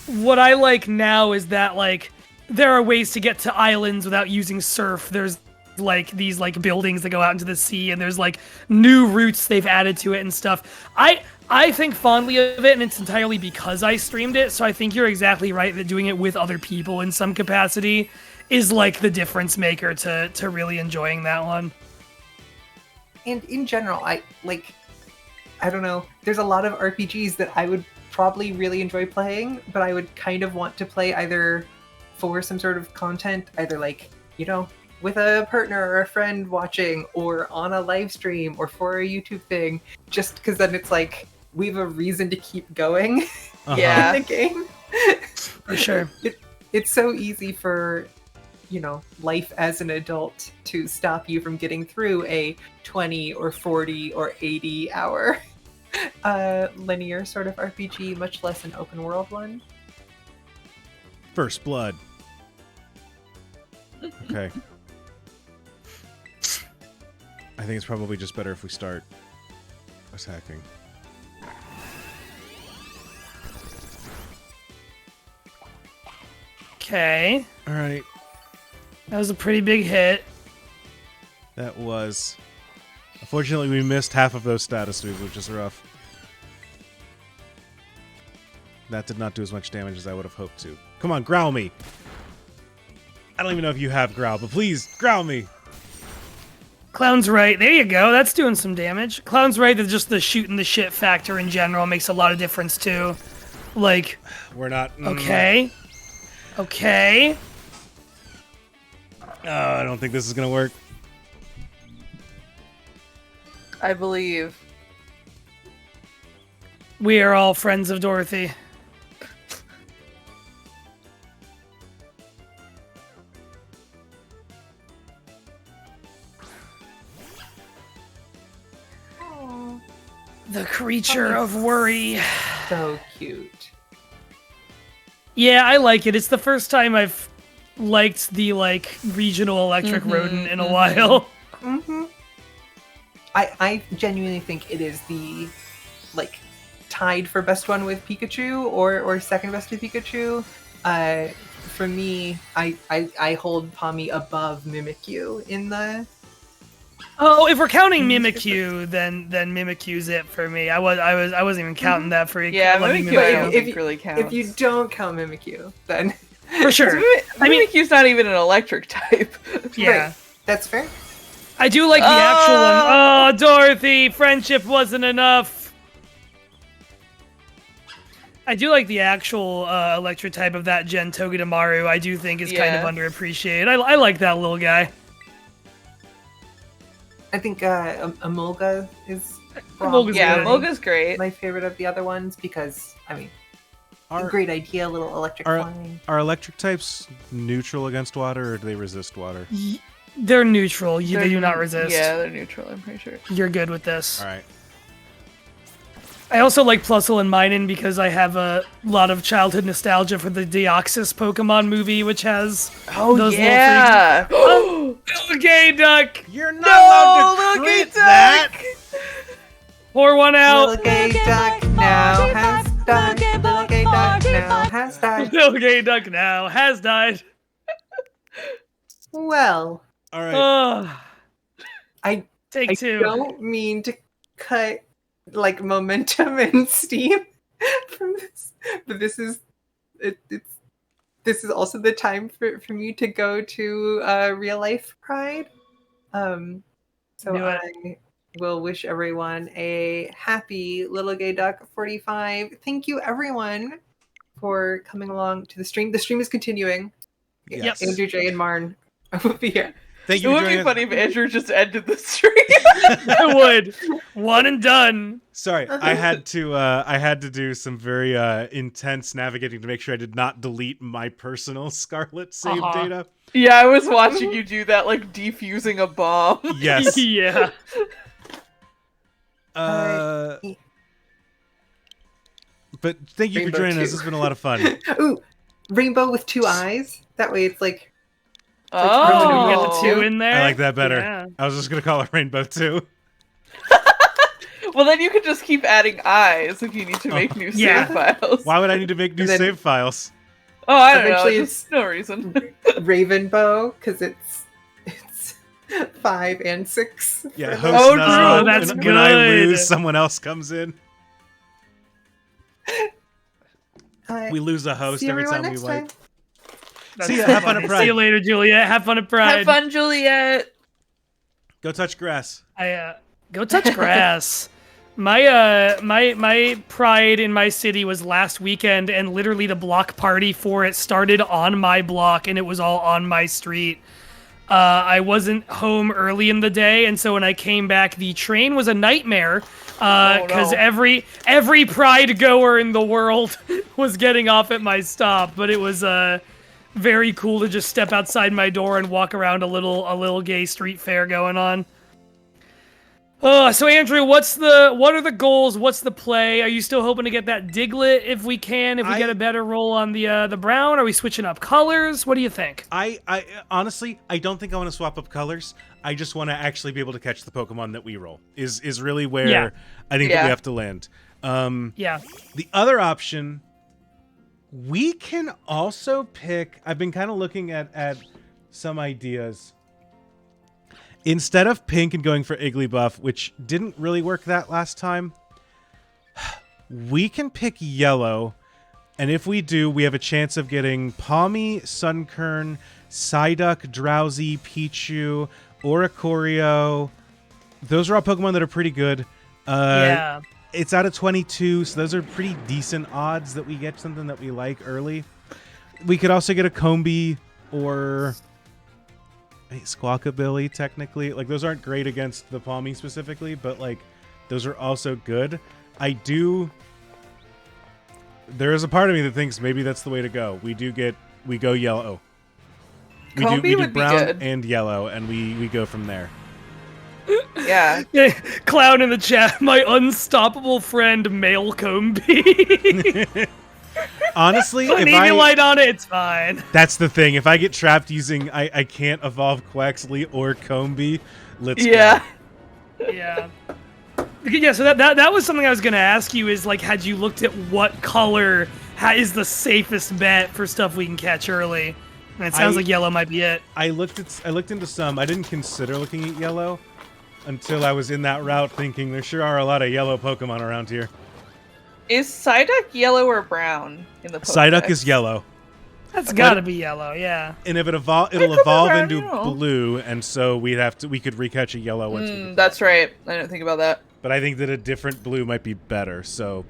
what I like now is that like there are ways to get to islands without using surf. There's like these like buildings that go out into the sea, and there's like new routes they've added to it and stuff. I think fondly of it, and it's entirely because I streamed it, so I think you're exactly right that doing it with other people in some capacity is like the difference maker to really enjoying that one. And in general, I don't know, there's a lot of RPGs that I would probably really enjoy playing, but I would kind of want to play either for some sort of content, either like, you know, with a partner or a friend watching, or on a live stream, or for a YouTube thing, just because then it's like we have a reason to keep going in the game. For sure. It's so easy for, you know, life as an adult to stop you from getting through a 20 or 40 or 80 hour linear sort of RPG, much less an open world one. First blood. Okay. I think it's probably just better if we start attacking. Okay. All right. That was a pretty big hit. That was. Unfortunately, we missed half of those status moves, which is rough. That did not do as much damage as I would have hoped to. Come on, growl me. I don't even know if you have growl, but please, growl me. Clown's right. There you go. That's doing some damage. Clown's right that just the shooting the shit factor in general makes a lot of difference too. Like, we're not. Okay. Okay. I don't think this is gonna work. I believe. We are all friends of Dorothy. The creature of worry. So cute. Yeah, I like it. It's the first time I've liked the like regional electric rodent in a while. Mm-hmm. I genuinely think it is the like tied for best one with Pikachu or second best with Pikachu. For me, I hold Pawmi above Mimikyu in the. Oh, if we're counting Mimikyu, then Mimikyu's it for me. I wasn't even counting that for you. Yeah, Mimikyu I don't think really counts. If you don't count Mimikyu, then for sure. Mimikyu's not even an electric type. Yeah, right. That's fair. I do like the actual one. Oh, Dorothy, friendship wasn't enough. I do like the actual electric type of that Gen Togedemaru. I do think is kind of underappreciated. I like that little guy. I think Emolga is Emolga's great. My favorite of the other ones because I mean, a great idea, little electric flying. Are electric types neutral against water, or do they resist water? They're neutral. They do not resist. Yeah, they're neutral. I'm pretty sure. You're good with this. All right. I also like Plusle and Minun because I have a lot of childhood nostalgia for the Deoxys Pokemon movie, which has those little things. Little gay duck! You're not allowed to crit that! Pour one out! Little gay duck now has died. Little gay duck now has died. Little gay duck now has died. Well. All right. I two. Don't mean to cut like momentum and steam from this, but this is also the time for me to go to real life Pride. So I will wish everyone a happy Little Gay Duck 45. Thank you everyone for coming along to the stream. The stream is continuing. Yes. Andrew, Jay, and Marn will be here. Thank you. It would be funny if Andrew just ended the stream. I would. One and done. Sorry, I had to do some very intense navigating to make sure I did not delete my personal Scarlet save data. Yeah, I was watching you do that, like defusing a bomb. Yes. Yeah. But thank you for Rainbow joining us. 2. It's been a lot of fun. Ooh, rainbow with 2 eyes. That way it's like Oh, you get the Oh. 2 in there. I like that better. Yeah. I was just gonna call it Rainbow 2. Well, then you could just keep adding eyes if you need to make new Yeah. save files. Why would I need to make new And then- save files? Oh, I don't know. Eventually Just no reason. ravenbow because it's 5 and 6. Yeah, for host those. Oh, Nuzlocke, true. That's and when I good. lose, someone else comes in. We lose a host See every everyone time we next wipe. time. That's See ya, have fun at funny. Pride. See you later, Juliet. Have fun at Pride. Have fun, Juliet. Go touch grass. I go touch grass. My Pride in my city was last weekend, and literally the block party for it started on my block, and it was all on my street. I wasn't home early in the day, and so when I came back, the train was a nightmare because no. every Pride goer in the world was getting off at my stop. But it was very cool to just step outside my door and walk around a little gay street fair going on. So Andrew, what are the goals? What's the play? Are you still hoping to get that Diglett if we can? If we get a better roll on the brown? Are we switching up colors? What do you think? I honestly, I don't think I want to swap up colors. I just want to actually be able to catch the Pokemon that we roll. Is really where Yeah. I think that Yeah. we have to land. Yeah. The other option, we can also pick. I've been kind of looking at some ideas. Instead of pink and going for Igglybuff, which didn't really work that last time, we can pick yellow. And if we do, we have a chance of getting Palmy, Sunkern, Psyduck, Drowsy, Pichu, Oricorio. Those are all Pokemon that are pretty good. Yeah. It's out of 22, so those are pretty decent odds that we get something that we like early. We could also get a Combee or Squawkabilly, technically. Like, those aren't great against the Palmy specifically, but, like, those are also good. There is a part of me that thinks maybe that's the way to go. We go yellow. We Combee do would be brown good. and yellow, and we go from there. Yeah. Yeah, Clown in the chat, my unstoppable friend Male Combee. Honestly, Put an if I... Eviolite on it, it's fine. That's the thing. If I get trapped using... I can't evolve Quaxly or Combee, let's Yeah. go. Yeah. Yeah, so that was something I was going to ask you is, like, had you looked at what color is the safest bet for stuff we can catch early? And it sounds like yellow might be it. I looked into some. I didn't consider looking at yellow until I was in that route thinking there sure are a lot of yellow Pokemon around here. Is Psyduck yellow or brown in the Pokedex? Psyduck is yellow. That's got to be yellow, yeah. And if it'll could be evolve brown, into you know. blue, and so we could recatch a yellow once we get That's right. I didn't think about that. But I think that a different blue might be better, so...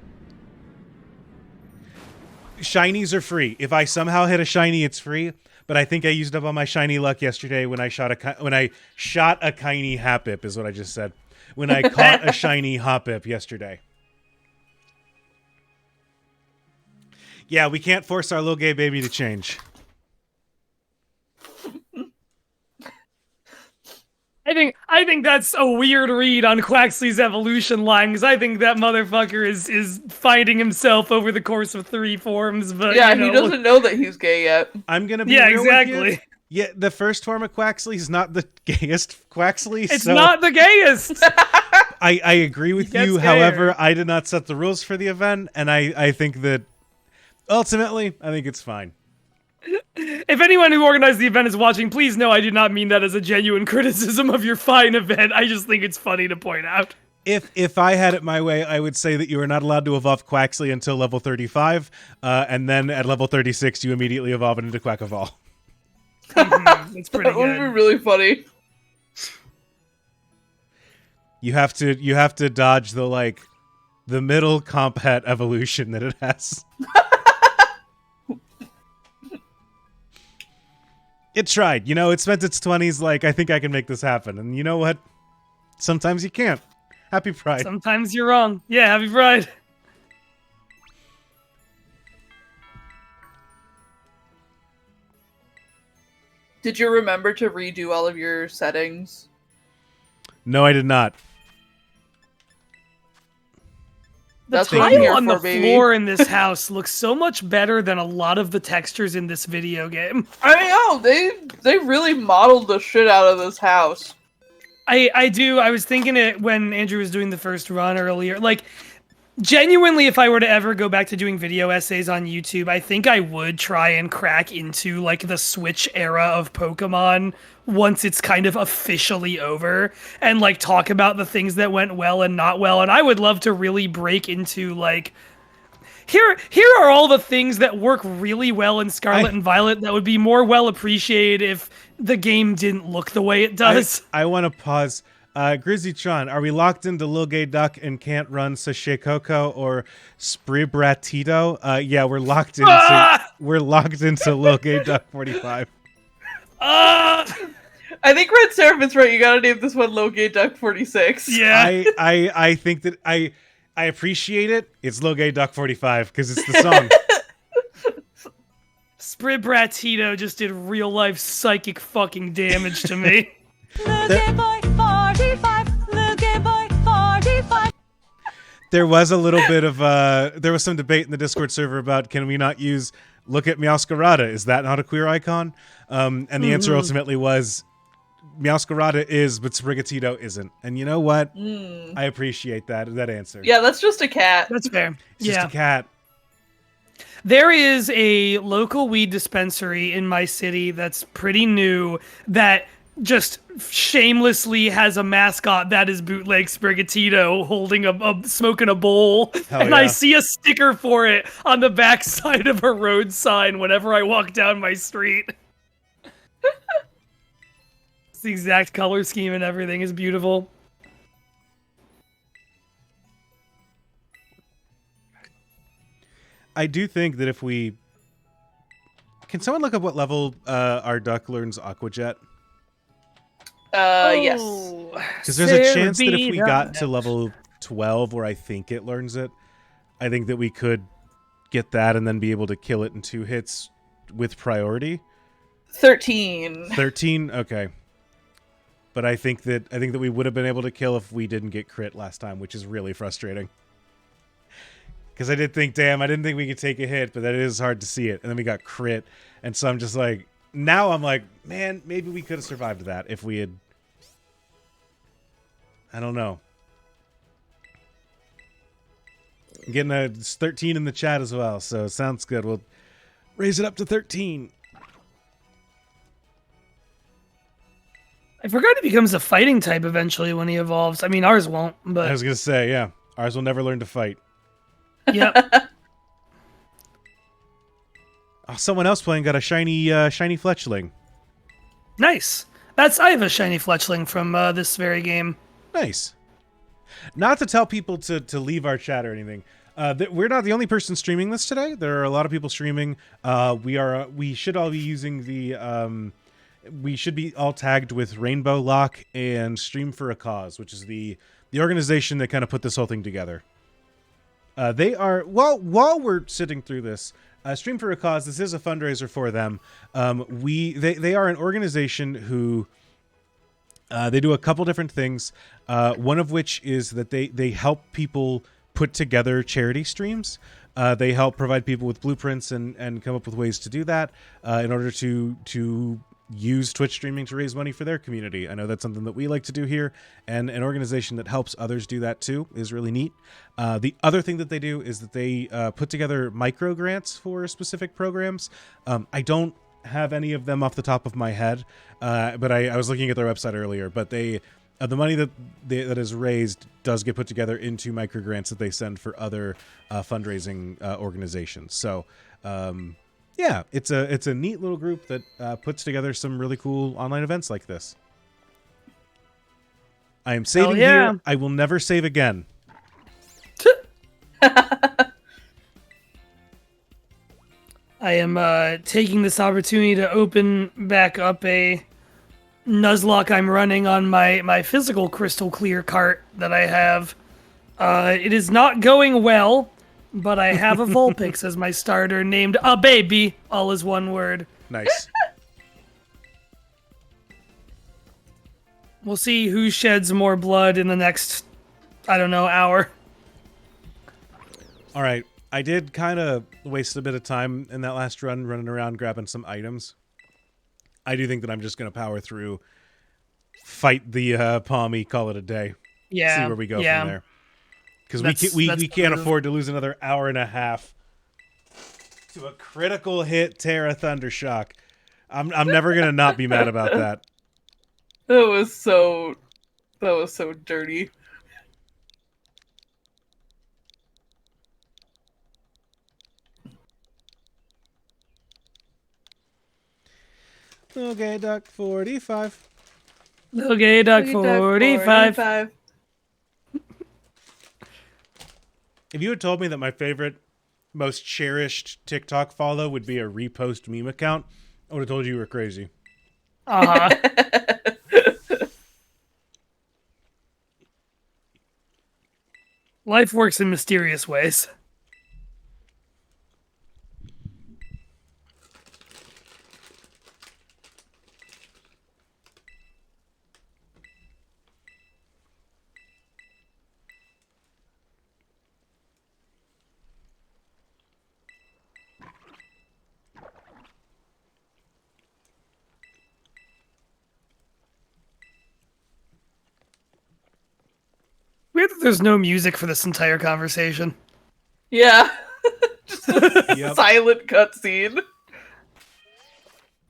Shinies are free. If I somehow hit a shiny, it's free. But I think I used up all my shiny luck yesterday when I shot a Kiney Hoppip, is what I just said. When I caught a shiny Hoppip yesterday. Yeah, we can't force our little gay baby to change. I think that's a weird read on Quaxly's evolution line, because I think that motherfucker is finding himself over the course of 3 forms. But Yeah, you know, he doesn't know that he's gay yet. I'm gonna be Yeah, real with you. exactly. Yeah, the first form of Quaxly is not the gayest Quaxly. It's so not the gayest. I agree with gets you. scared. However, I did not set the rules for the event, and I think that ultimately, I think it's fine. If anyone who organized the event is watching, please know I did not mean that as a genuine criticism of your fine event. I just think it's funny to point out. If I had it my way, I would say that you are not allowed to evolve Quaxly until level 35, and then at level 36, you immediately evolve it into Quackavol. It's pretty That would be good. really funny. You have to dodge the middle compat evolution that it has. It tried. You know, it spent its 20s like, I think I can make this happen. And you know what? Sometimes you can't. Happy Pride. Sometimes you're wrong. Yeah, happy Pride. Did you remember to redo all of your settings? No, I did not. The That's what I'm here tile on the for, baby. floor in this house looks so much better than a lot of the textures in this video game. I know they really modeled the shit out of this house. I do. I was thinking it when Andrew was doing the first run earlier. Like, genuinely, if I were to ever go back to doing video essays on YouTube, I think I would try and crack into like the Switch era of Pokemon once it's kind of officially over, and like talk about the things that went well and not well. And I would love to really break into like, here are all the things that work really well in Scarlet and Violet that would be more well appreciated if the game didn't look the way it does. I want to pause. Grizzy-chan, are we locked into Lil Gay Duck and can't run Sachet Coco or Spribratito? Yeah, we're locked into Lil Gay Duck 45. I think Red Seraphim's right. You gotta name this one Low Gay Duck 46. Yeah. I think that I appreciate it. It's Lil Gay Duck 45 because it's the song. Spribratito just did real life psychic fucking damage to me. Look at boy 45, look at boy 45. There was a little bit of there was some debate in the Discord server about can we not use Look at Meowscarada? Is that not a queer icon? And the answer ultimately was Meowscarada is, but Sprigatito isn't. And you know what? I appreciate that answer. Yeah, that's just a cat. That's fair. It's just a cat. There is a local weed dispensary in my city that's pretty new that just shamelessly has a mascot that is bootleg Sprigatito holding smoking a bowl. Hell and yeah. I see a sticker for it on the back side of a road sign whenever I walk down my street. It's the exact color scheme and everything is beautiful. I do think that if we... Can someone look up what level our duck learns Aqua Jet? Yes. Because there's a chance that if we got to level 12 where I think it learns it, I think that we could get that and then be able to kill it in 2 hits with priority. 13. 13? Okay. But I think that we would have been able to kill if we didn't get crit last time, which is really frustrating. Because I did think, damn, I didn't think we could take a hit, but that is hard to see it. And then we got crit. And so I'm just like, now I'm like, man, maybe we could have survived that if we had... I don't know. I'm getting a 13 in the chat as well, so sounds good. We'll raise it up to 13. I forgot he becomes a fighting type eventually when he evolves. I mean, ours won't, but... I was going to say, yeah. Ours will never learn to fight. Yep. Oh, someone else playing got a shiny Fletchling. Nice. I have a shiny Fletchling from this very game. Nice. Not to tell people to leave our chat or anything. We're not the only person streaming this today. There are a lot of people streaming. We should all be using the... we should be all tagged with Rainbowlocke and Stream for a Cause, which is the organization that kind of put this whole thing together. They are... While we're sitting through this... Stream for a Cause, this is a fundraiser for them. They are an organization who they do a couple different things. One of which is that they help people put together charity streams. They help provide people with blueprints and come up with ways to do that in order to use Twitch streaming to raise money for their community. I know that's something that we like to do here, and an organization that helps others do that too is really neat. The other thing that they do is that they put together micro grants for specific programs. I don't have any of them off the top of my head, but I was looking at their website earlier, but the money that is raised does get put together into micro grants that they send for other fundraising organizations. So yeah, it's a neat little group that puts together some really cool online events like this. I am saving here. I will never save again. I am taking this opportunity to open back up a Nuzlocke I'm running on my physical crystal clear cart that I have. It is not going well, but I have a Vulpix as my starter named A Baby, all is one word. Nice. We'll see who sheds more blood in the next, I don't know, hour. All right. I did kind of waste a bit of time in that last run running around grabbing some items. I do think that I'm just going to power through, fight the Palmy, call it a day. Yeah. See where we go from there. Because That's we the can't move. afford to lose another hour and a half to a critical hit Terra Thundershock. I'm never going to not be mad about that. That was so dirty. Okay, Duck 45. Okay, Duck 45. If you had told me that my favorite, most cherished TikTok follow would be a repost meme account, I would have told you were crazy. Uh-huh. Life works in mysterious ways. Weird that there's no music for this entire conversation. Yeah. Just a Yep. silent cutscene.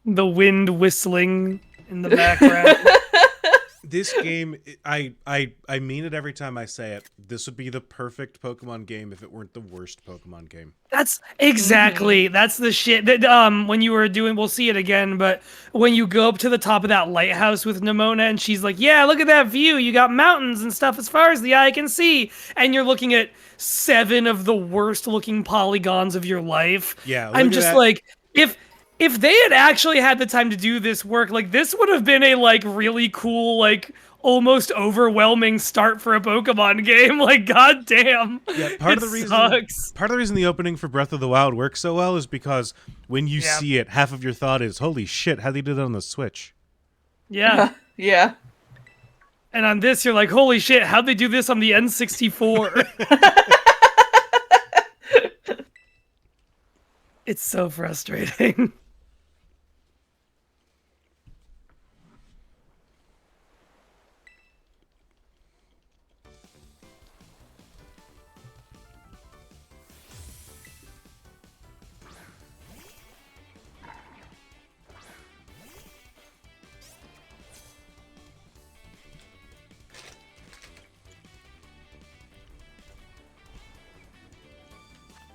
The wind whistling in the background. This game, I mean it every time I say it. This would be the perfect Pokemon game if it weren't the worst Pokemon game. That's exactly, that's the shit that when you were doing, we'll see it again, but when you go up to the top of that lighthouse with Nimona and she's like, yeah, look at that view, you got mountains and stuff as far as the eye can see, and you're looking at 7 of the worst looking polygons of your life. Yeah, look I'm at just that. like, if they had actually had the time to do this work, like this would have been a like really cool, like almost overwhelming start for a Pokemon game. Like, goddamn. Yeah, part of the reason the opening for Breath of the Wild works so well is because when you see it, half of your thought is, "Holy shit, how they did it on the Switch?" Yeah. Yeah. And on this, you're like, holy shit, how'd they do this on the N64? It's so frustrating.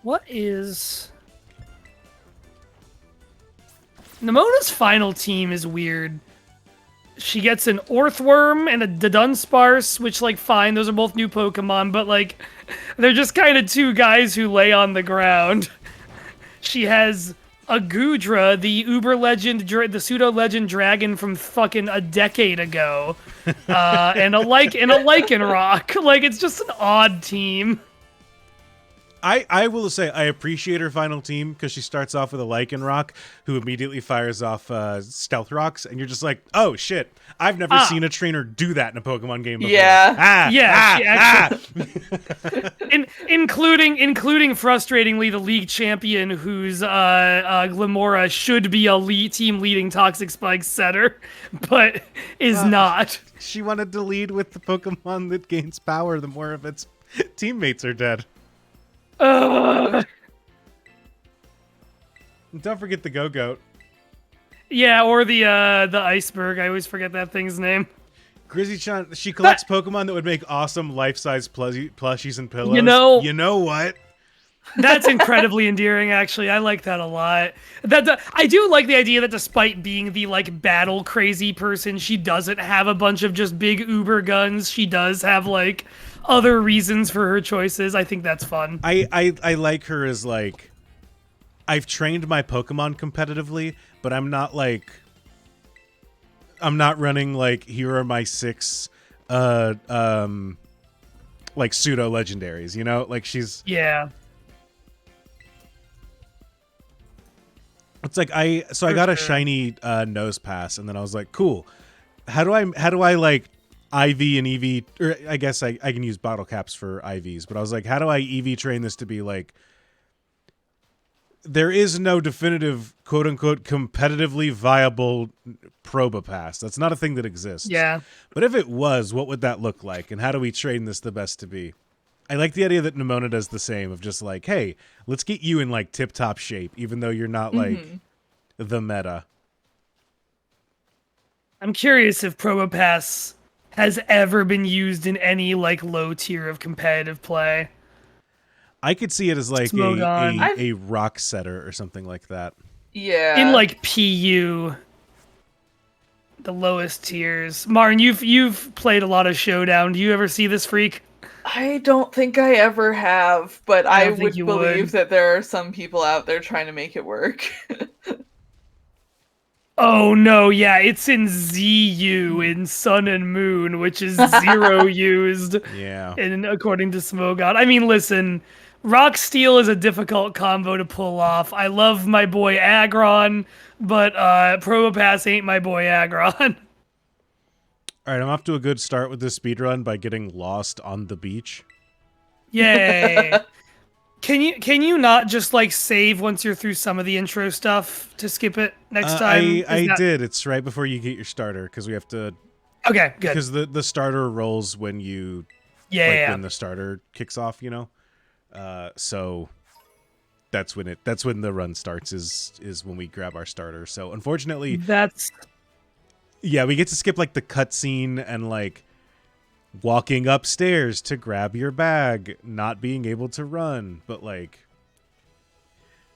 What is... Nimona's final team is weird. She gets an Orthworm and a Dunsparce, which, like, fine, those are both new Pokemon, but, like, they're just kind of 2 guys who lay on the ground. She has a Goodra, the Uber Legend, the pseudo-legend dragon from fucking a decade ago, and a Lycanroc. Like, it's just an odd team. I will say I appreciate her final team because she starts off with a Lycanroc who immediately fires off Stealth Rocks, and you're just like, oh shit, I've never seen a trainer do that in a Pokemon game before. Yeah. Including frustratingly the league champion whose Glamora should be a team leading Toxic Spike setter, but is not. She wanted to lead with the Pokemon that gains power the more of its teammates are dead. And don't forget the Go-Goat. Yeah, or the iceberg. I always forget that thing's name. Grizzly-chan, she collects Pokemon that would make awesome life-size plushies and pillows. You know what? That's incredibly endearing, actually. I like that a lot. I do like the idea that despite being the like battle crazy person, she doesn't have a bunch of just big uber guns. She does have like other reasons for her choices. I think that's fun. I like her as like, I've trained my Pokemon competitively, but I'm not running like, here are my 6 like pseudo legendaries, you know? Like she's Yeah. It's like I got a shiny nose pass, and then I was like, cool. How do I like IV and EV, or I guess I can use bottle caps for IVs, but I was like, how do I EV train this to be like, there is no definitive quote unquote competitively viable Probopass. That's not a thing that exists. Yeah. But if it was, what would that look like? And how do we train this the best to be? I like the idea that Nimona does the same of just like, hey, let's get you in like tip top shape, even though you're not like the meta. I'm curious if Probopass has ever been used in any like low tier of competitive play. I could see it as like Smogon. a rock setter or something like that. Yeah. In like PU, the lowest tiers. Martin, you've played a lot of Showdown. Do you ever see this freak? I don't think I ever have, but I don't think would you believe would. that there are some people out there trying to make it work. Oh no, yeah, it's in ZU in Sun and Moon, which is 0 used. Yeah. And according to Smogon. I mean, listen, Rock Steel is a difficult combo to pull off. I love my boy Aggron, but Probopass ain't my boy Aggron. All right, I'm off to a good start with this speedrun by getting lost on the beach. Yay. Can you not just like save once you're through some of the intro stuff to skip it next time? I did. It's right before you get your starter because we have to. Okay, good. Because the starter rolls when you when the starter kicks off, you know. So that's when the run starts is when we grab our starter. So unfortunately, we get to skip like the cutscene and like walking upstairs to grab your bag, not being able to run, but like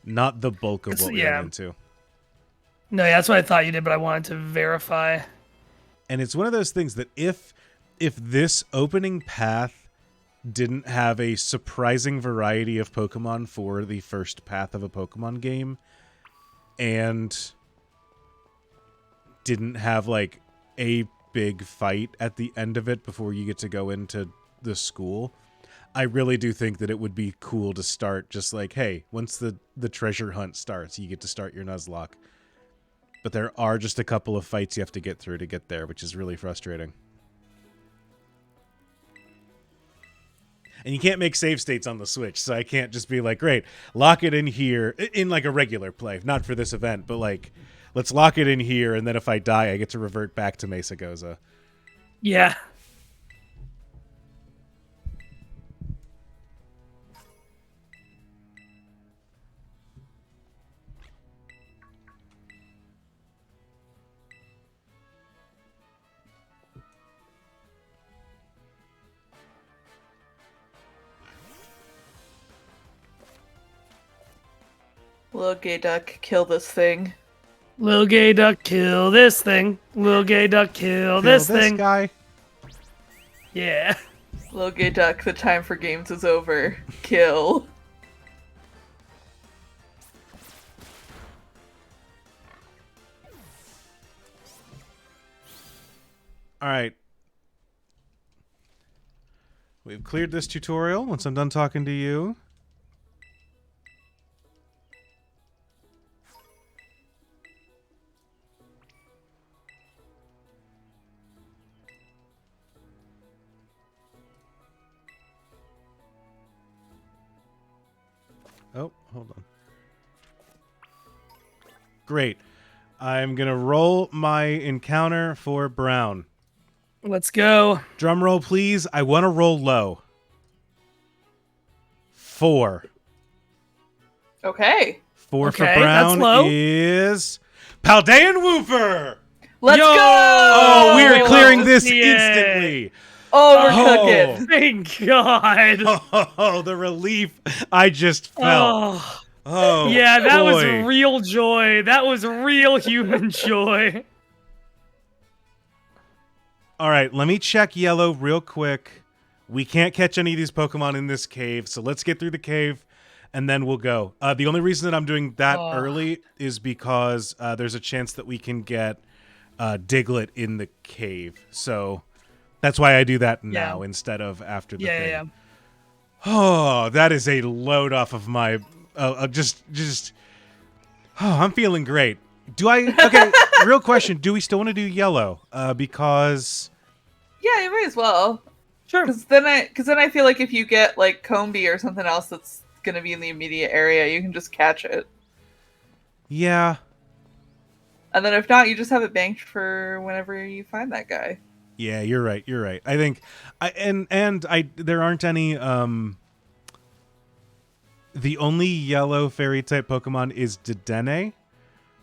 not the bulk of what we're into. No, that's what I thought you did, but I wanted to verify. And it's one of those things that if this opening path didn't have a surprising variety of Pokemon for the first path of a Pokemon game and didn't have like a big fight at the end of it before you get to go into the school, I really do think that it would be cool to start just like, hey, once the treasure hunt starts, you get to start your Nuzlocke. But there are just a couple of fights you have to get through to get there, which is really frustrating. And you can't make save states on the Switch, so I can't just be like, great, lock it in here, in like a regular play, not for this event, but like, let's lock it in here, and then if I die, I get to revert back to Mesa Goza. Yeah. Little gay duck, kill this thing. Lil Gay Duck, kill this thing. Lil Gay Duck, kill this thing. Guy. Yeah. Little gay duck, the time for games is over. Kill. All right. We've cleared this tutorial. Once I'm done talking to you. Oh, hold on. Great. I'm going to roll my encounter for Brown. Let's go. Drum roll, please. I want to roll low. 4. Okay. 4 for Okay, Brown that's low. is Paldean Wooper. Let's Yo! go! Oh, we are clearing this Yeah. instantly. Oh, we're Oh. cooking. Thank God. Oh, the relief I just felt. Oh. Oh, Yeah, that was boy. real joy. That was real human joy. All right, let me check yellow real quick. We can't catch any of these Pokemon in this cave, so let's get through the cave, and then we'll go. The only reason that I'm doing that early is because there's a chance that we can get Diglett in the cave. So that's why I do that now instead of after the thing. Yeah. Oh, that is a load off of my... just... Oh, I'm feeling great. Do I... Okay, real question. Do we still want to do yellow? Because Yeah, you might as well. Sure. Because then I feel like if you get like Combi or something else that's gonna be in the immediate area, you can just catch it. Yeah. And then if not, you just have it banked for whenever you find that guy. Yeah, you're right. You're right. I think there aren't any the only yellow fairy type Pokemon is Dedenne,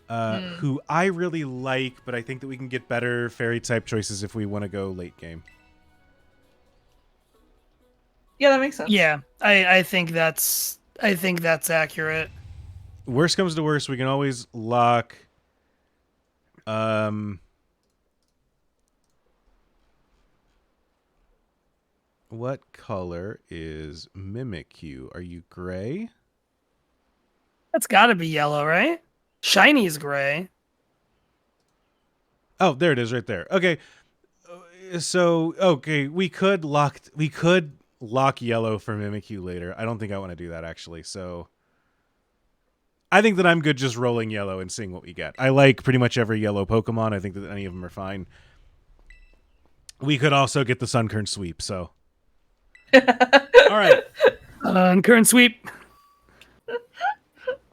who I really like, but I think that we can get better fairy type choices if we want to go late game. Yeah, that makes sense. Yeah, I think that's accurate. Worst comes to worst, we can always lock what color is Mimikyu? Are you gray? That's got to be yellow, right? Shiny's gray. Oh, there it is right there. Okay. So, okay, we could lock yellow for Mimikyu later. I don't think I want to do that actually. So I think that I'm good just rolling yellow and seeing what we get. I like pretty much every yellow Pokemon. I think that any of them are fine. We could also get the Sunkern sweep, so. All right. Current sweep.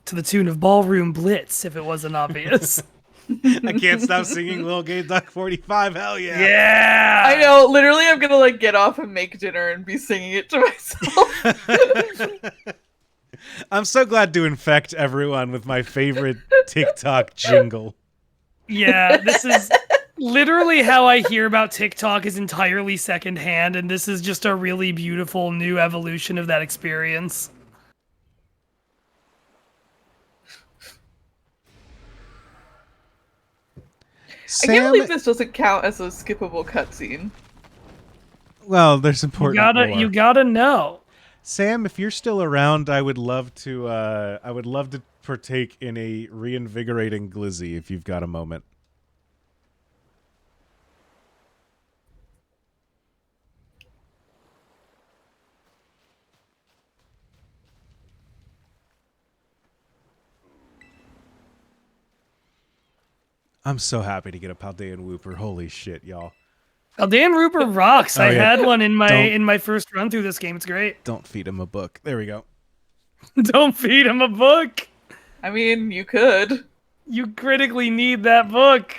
To the tune of Ballroom Blitz, if it wasn't obvious. I can't stop singing Lil Gay Duck 45. Hell yeah. Yeah! I know. Literally, I'm gonna like get off and make dinner and be singing it to myself. I'm so glad to infect everyone with my favorite TikTok jingle. Yeah, this is literally how I hear about TikTok is entirely secondhand, and this is just a really beautiful new evolution of that experience. I can't believe this doesn't count as a skippable cutscene. Well, there's important lore. You gotta know. Sam, if you're still around, I would love to partake in a reinvigorating glizzy if you've got a moment. I'm so happy to get a Paldean Wooper. Holy shit, y'all. Dan Rupert rocks. Oh, I yeah. had one in my first run through this game. It's great. Don't feed him a book. There we go. Don't feed him a book. I mean, you could. You critically need that book.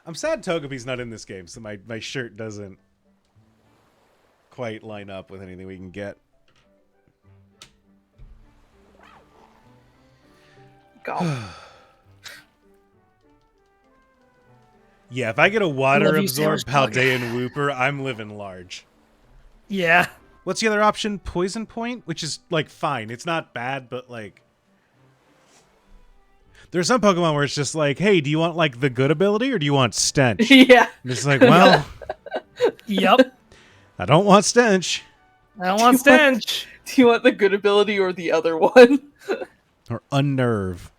I'm sad Togepi's not in this game, so my shirt doesn't quite line up with anything we can get. Go. Yeah, if I get a water Love you, absorbed Sailor's dog. Paldean Wooper, I'm living large. Yeah. What's the other option? Poison Point, which is like fine. It's not bad, but like there's some Pokemon where it's just like, hey, do you want like the good ability or do you want Stench? Yeah. And it's like, well, Yep. I don't want Stench I don't want stench. Do you want the good ability or the other one? or Unnerve.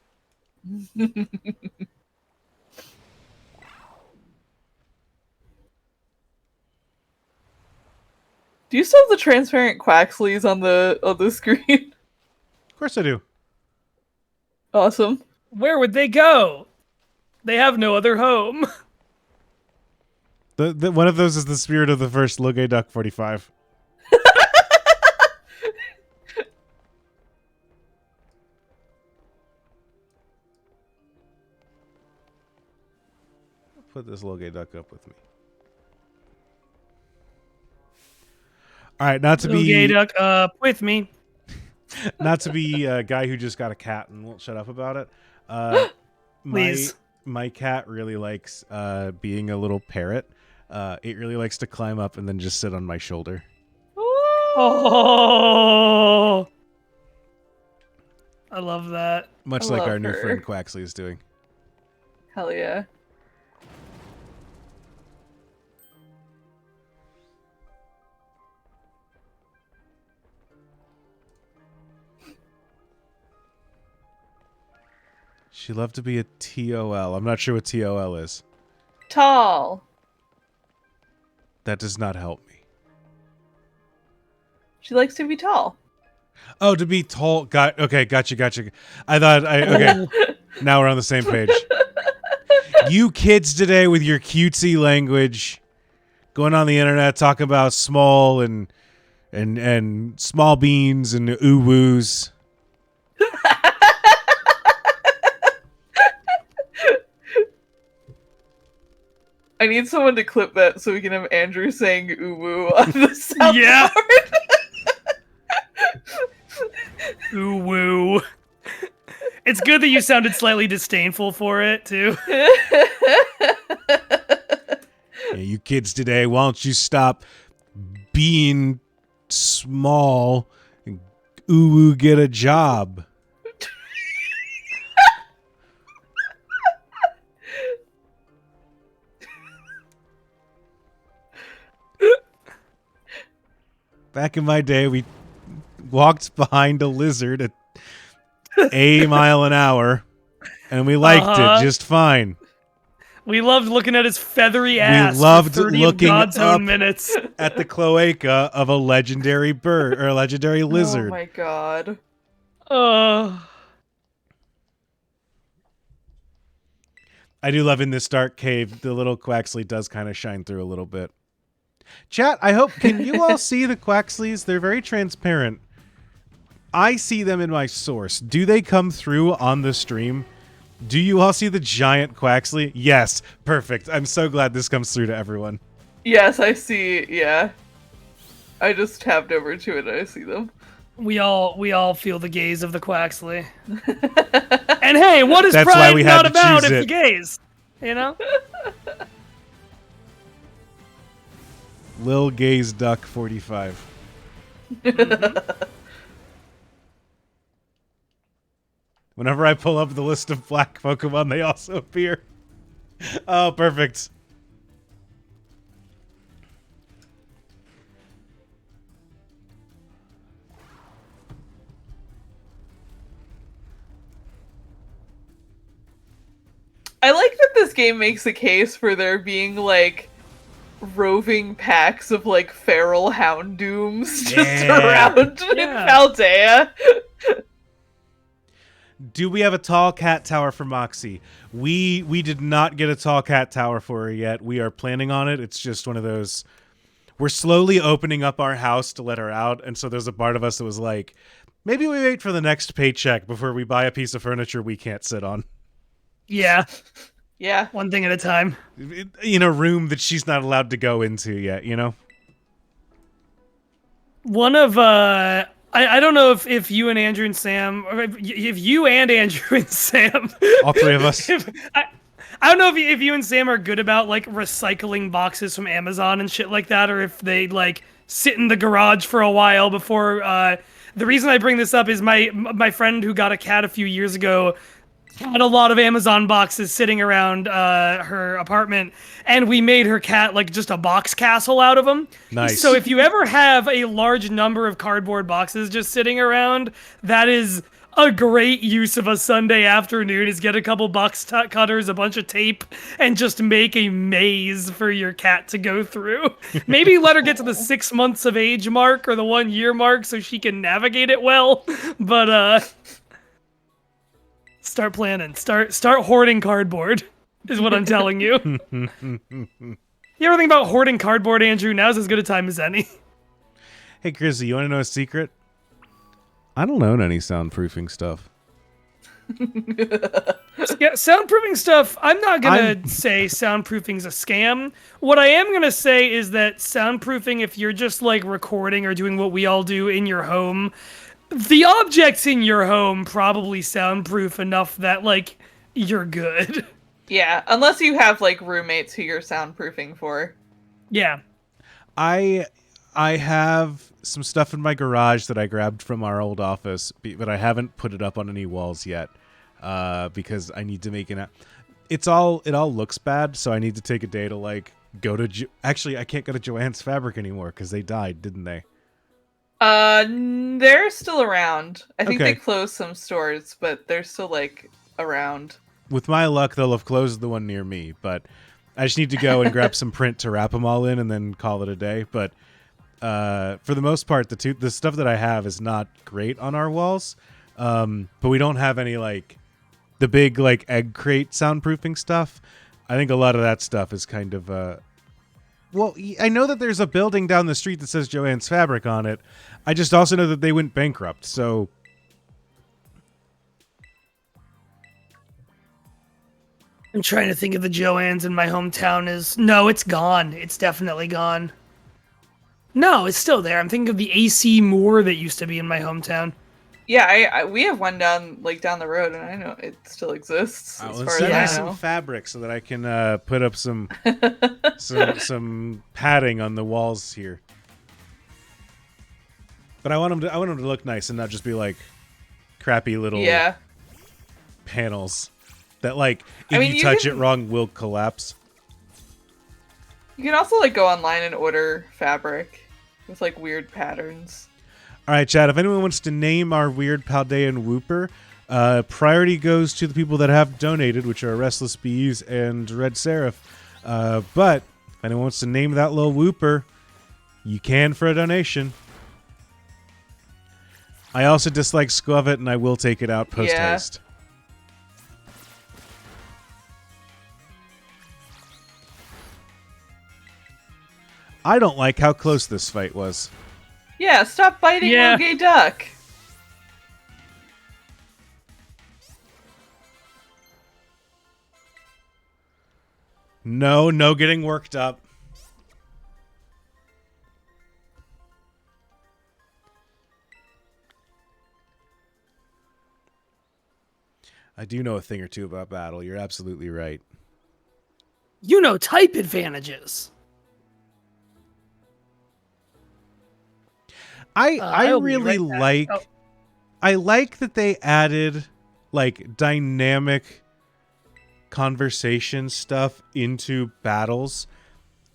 Do you still have the transparent Quaxleys on the screen? Of course I do. Awesome. Where would they go? They have no other home. The one of those is the spirit of the first Luge Duck 45. Put this Luge Duck up with me. All right, not to Little be gay duck up with me. not to be a guy who just got a cat and won't shut up about it. Please. My cat really likes being a little parrot. It really likes to climb up and then just sit on my shoulder. Oh, I love that. Much I like love our new her. friend Quaxly is doing. Hell yeah. She loved to be a TOL. I'm not sure what TOL is. Tall. That does not help me. She likes to be tall. Oh, to be tall. Gotcha. Okay. Now we're on the same page. You kids today with your cutesy language. going on the internet talking about small and small beans and ooh-woos. I need someone to clip that so we can have Andrew saying ooh woo on the soundboard. Yeah. Ooh woo. It's good that you sounded slightly disdainful for it too. Hey, you kids today, why don't you stop being small and ooh-woo get a job? Back in my day, we walked behind a lizard at a mile an hour, and we liked it just fine. We loved looking at his feathery ass. We loved for 30 looking of God's up own minutes. at the cloaca of a legendary bird or a legendary lizard. Oh my god. I do love in this dark cave, the little Quaxly does kind of shine through a little bit. Chat, I hope, can you all see the Quaxlys? They're very transparent. I see them in my source. Do they come through on the stream? Do you all see the giant Quaxly? Yes, perfect. I'm so glad this comes through to everyone. Yes, I see, yeah. I just tabbed over to it and I see them. We all feel the gaze of the Quaxly. And hey, what is That's why pride we had not to about choose if it. the gaze? You know? Lil Gaze Duck 45. Whenever I pull up the list of black Pokemon, they also appear. Oh, perfect. I like that this game makes a case for there being, like, roving packs of, like, feral Houndooms just around in Paldea. Do we have a tall cat tower for Moxie? We did not get a tall cat tower for her yet. We are planning on it. It's just one of those... We're slowly opening up our house to let her out, and so there's a part of us that was like, maybe we wait for the next paycheck before we buy a piece of furniture we can't sit on. Yeah. Yeah. One thing at a time. In a room that she's not allowed to go into yet, you know? One of I don't know if you and Andrew and Sam, or if you and Andrew and Sam, All three of us. I don't know if you and Sam are good about like recycling boxes from Amazon and shit like that, or if they like sit in the garage for a while before. The reason I bring this up is my friend who got a cat a few years ago had a lot of Amazon boxes sitting around her apartment, and we made her cat like just a box castle out of them. Nice. So if you ever have a large number of cardboard boxes just sitting around, that is a great use of a Sunday afternoon, is get a couple box cutters, a bunch of tape, and just make a maze for your cat to go through. Maybe let her get to the 6 months of age mark or the 1 year mark so she can navigate it well. But start planning. Start hoarding cardboard, is what I'm telling you. You ever think about hoarding cardboard, Andrew? Now's as good a time as any. Hey, Chrissy, you want to know a secret? I don't own any soundproofing stuff. Yeah, soundproofing stuff, I'm not going to say soundproofing's a scam. What I am going to say is that soundproofing, if you're just like recording or doing what we all do in your home, the objects in your home probably soundproof enough that, like, you're good. Yeah, unless you have, like, roommates who you're soundproofing for. Yeah. I have some stuff in my garage that I grabbed from our old office, but I haven't put it up on any walls yet because I need to make it. It all looks bad, so I need to take a day to, like, go to... Actually, I can't go to Joann's Fabric anymore because they died, didn't they? They're still around. I think Okay. they closed some stores, but they're still, like, around. With my luck, they'll have closed the one near me, but I just need to go and grab some print to wrap them all in and then call it a day. But for the most part, the stuff that I have is not great on our walls, but we don't have any, like, the big, like, egg crate soundproofing stuff. I think a lot of that stuff is kind of Well, I know that there's a building down the street that says Joanne's Fabric on it. I just also know that they went bankrupt, so... I'm trying to think of the Joann's in my hometown is... No, it's gone. It's definitely gone. No, it's still there. I'm thinking of the AC Moore that used to be in my hometown. Yeah, we have one down the road, and I know it still exists. As far Send me as I know. some fabric so that I can put up some some padding on the walls here. But I want them to look nice and not just be like crappy little panels that like if you touch it wrong will collapse. You can also like go online and order fabric with like weird patterns. All right, Chad, if anyone wants to name our weird Paldean Whooper, priority goes to the people that have donated, which are Restless Bees and Red Seraph. But if anyone wants to name that little Whooper, you can for a donation. I also dislike Squavet, and I will take it out post-haste. I don't like how close this fight was. Yeah, stop biting little gay duck. No getting worked up. I do know a thing or two about battle. You're absolutely right. You know type advantages. I really like I like that they added like dynamic conversation stuff into battles.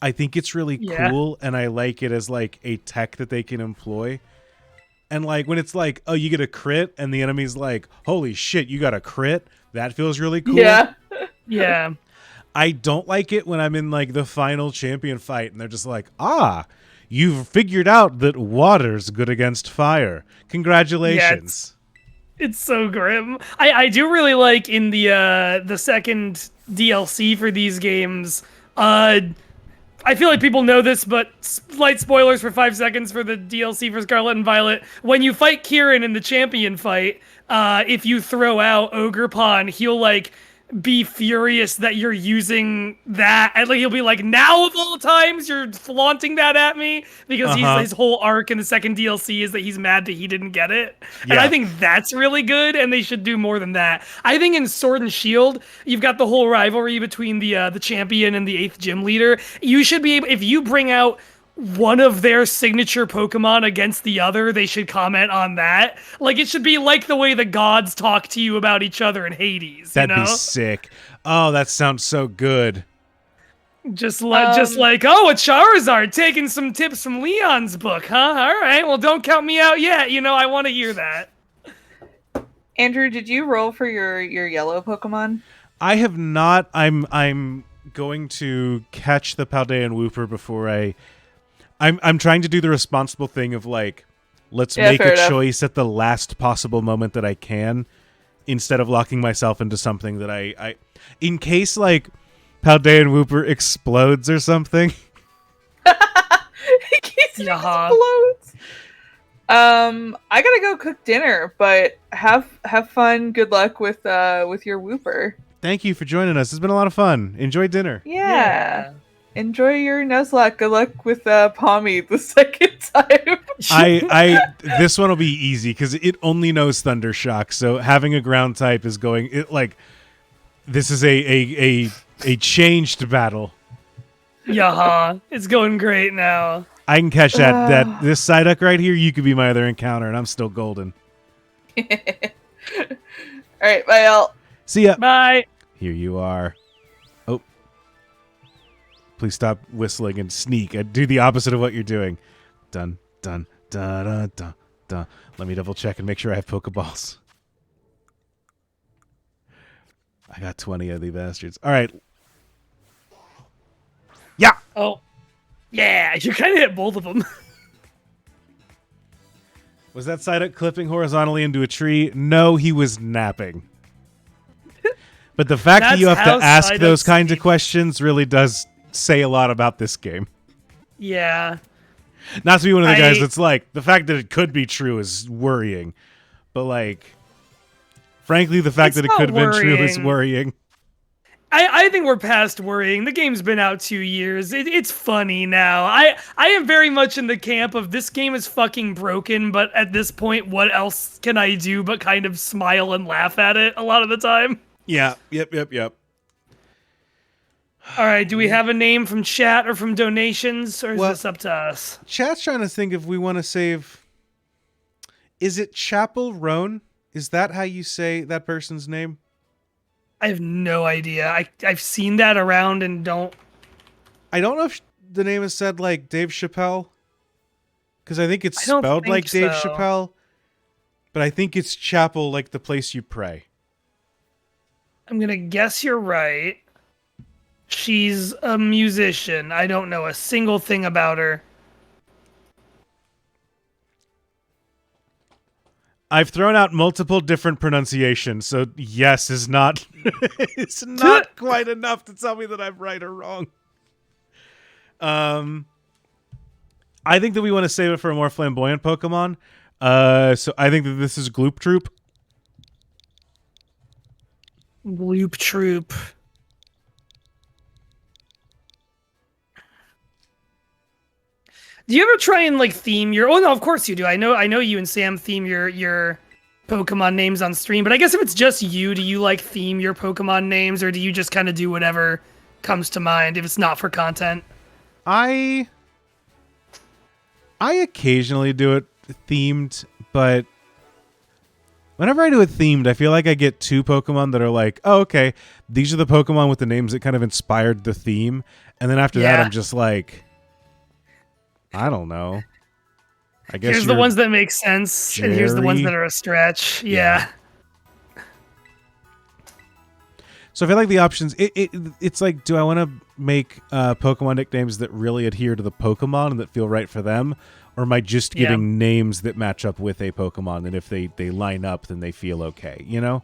I think it's really cool, and I like it as like a tech that they can employ. And like when it's like, oh, you get a crit, and the enemy's like, holy shit, you got a crit? That feels really cool. Yeah. Yeah. I don't like it when I'm in like the final champion fight, and they're just like, you've figured out that water's good against fire. Congratulations. Yeah, it's so grim. I do really like in the second DLC for these games. I feel like people know this, but slight spoilers for 5 seconds for the DLC for Scarlet and Violet. When you fight Kieran in the champion fight, if you throw out Ogerpon, he'll like be furious that you're using that, and like he'll be like, now of all times you're flaunting that at me, because his whole arc in the second DLC is that he's mad that he didn't get it. And I think that's really good, and they should do more than that. I think in Sword and Shield you've got the whole rivalry between the champion and the 8th gym leader. You should be able, if you bring out one of their signature Pokemon against the other, they should comment on that. Like, it should be like the way the gods talk to you about each other in Hades. That'd be sick. Oh, that sounds so good. Just like, oh, a Charizard taking some tips from Leon's book, huh? All right, well, don't count me out yet. I want to hear that. Andrew, did you roll for your yellow Pokemon? I have not. I'm going to catch the Paldean Whooper before I'm trying to do the responsible thing of like, let's make a choice at the last possible moment that I can, instead of locking myself into something that I in case like Paldean Whooper explodes or something. In case it explodes. I gotta go cook dinner, but have fun. Good luck with your Whooper. Thank you for joining us. It's been a lot of fun. Enjoy dinner. Yeah. Enjoy your Nuzlocke. Good luck with Pommy the second time. This one will be easy because it only knows Thunder Shock. So having a ground type is going this is a changed battle. It's going great now. I can catch that this Psyduck right here. You could be my other encounter, and I'm still golden. All right, bye, y'all. See ya. Bye. Here you are. Oh. Please stop whistling and sneak. Do the opposite of what you're doing. Dun, dun, dun, dun, dun, dun. Let me double check and make sure I have Pokeballs. I got 20 of the bastards. All right. Yeah. Oh. Yeah, you kind of hit both of them. Was that Psyduck clipping horizontally into a tree? No, he was napping. But the fact that you have to ask those kinds of questions really does say a lot about this game. Yeah. Not to be one of the guys I- that's like, the fact that it could be true is worrying. But, like, frankly, the fact It's that it could have not been true is worrying. worrying. I think we're past worrying. The game's been out 2 years. It's funny now. I am very much in the camp of this game is fucking broken, but at this point, what else can I do but kind of smile and laugh at it a lot of the time? Yeah. Yep. All right, do we have a name from chat or from donations, or is Well- this up to us? Chat's trying to think if we want to save. Is it Chapel Roan? Is that how you say that person's name? I have no idea. I've seen that around and don't. I don't know if the name is said like Dave Chappelle, because I think it's I don't spelled think like Dave so. Chappelle, but I think it's chapel like the place you pray. I'm gonna guess you're right. She's a musician. I don't know a single thing about her. I've thrown out multiple different pronunciations, so yes is not it's not quite enough to tell me that I'm right or wrong. I think that we want to save it for a more flamboyant Pokemon. So I think that this is Gloop Troop. Loop Troop. Do you ever try and like theme your? Oh no, of course you do. I know you and Sam theme your Pokemon names on stream. But I guess if it's just you, do you like theme your Pokemon names, or do you just kind of do whatever comes to mind if it's not for content? I occasionally do it themed, but whenever I do it themed, I feel like I get two Pokemon that are like, oh, okay, these are the Pokemon with the names that kind of inspired the theme. And then after that, Yeah. I'm just like, I don't know. I guess Here's the you're ones that make sense, and here's the ones Jerry. that are a stretch. Yeah. So I feel like the options, it's like, do I want to make Pokemon nicknames that really adhere to the Pokemon and that feel right for them? Or am I just Yeah. getting names that match up with a Pokemon, and if they line up, then they feel okay, you know?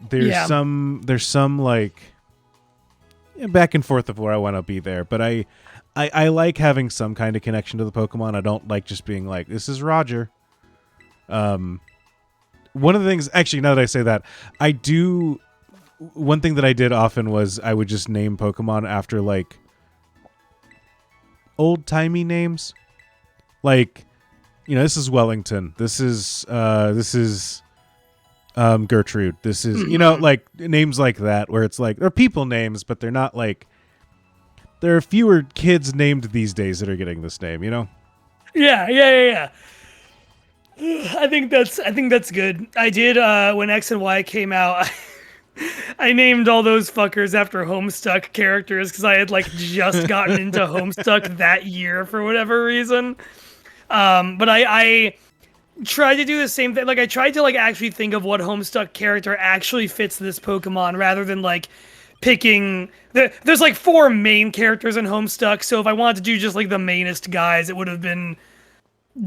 There's some like back and forth of where I want to be there, but I like having some kind of connection to the Pokemon. I don't like just being like, this is Roger. One of the things, actually, now that I say that, one thing that I did often was I would just name Pokemon after like old-timey names. Like, you know, this is Wellington. This is Gertrude. This is, you know, like names like that where it's like, they're people names, but they're not like, there are fewer kids named these days that are getting this name, you know? Yeah. I think that's good. I did when X and Y came out. I named all those fuckers after Homestuck characters because I had like just gotten into Homestuck that year for whatever reason. But I tried to do the same thing. Like I tried to like actually think of what Homestuck character actually fits this Pokemon rather than like picking. There's like 4 main characters in Homestuck, so if I wanted to do just like the mainest guys, it would have been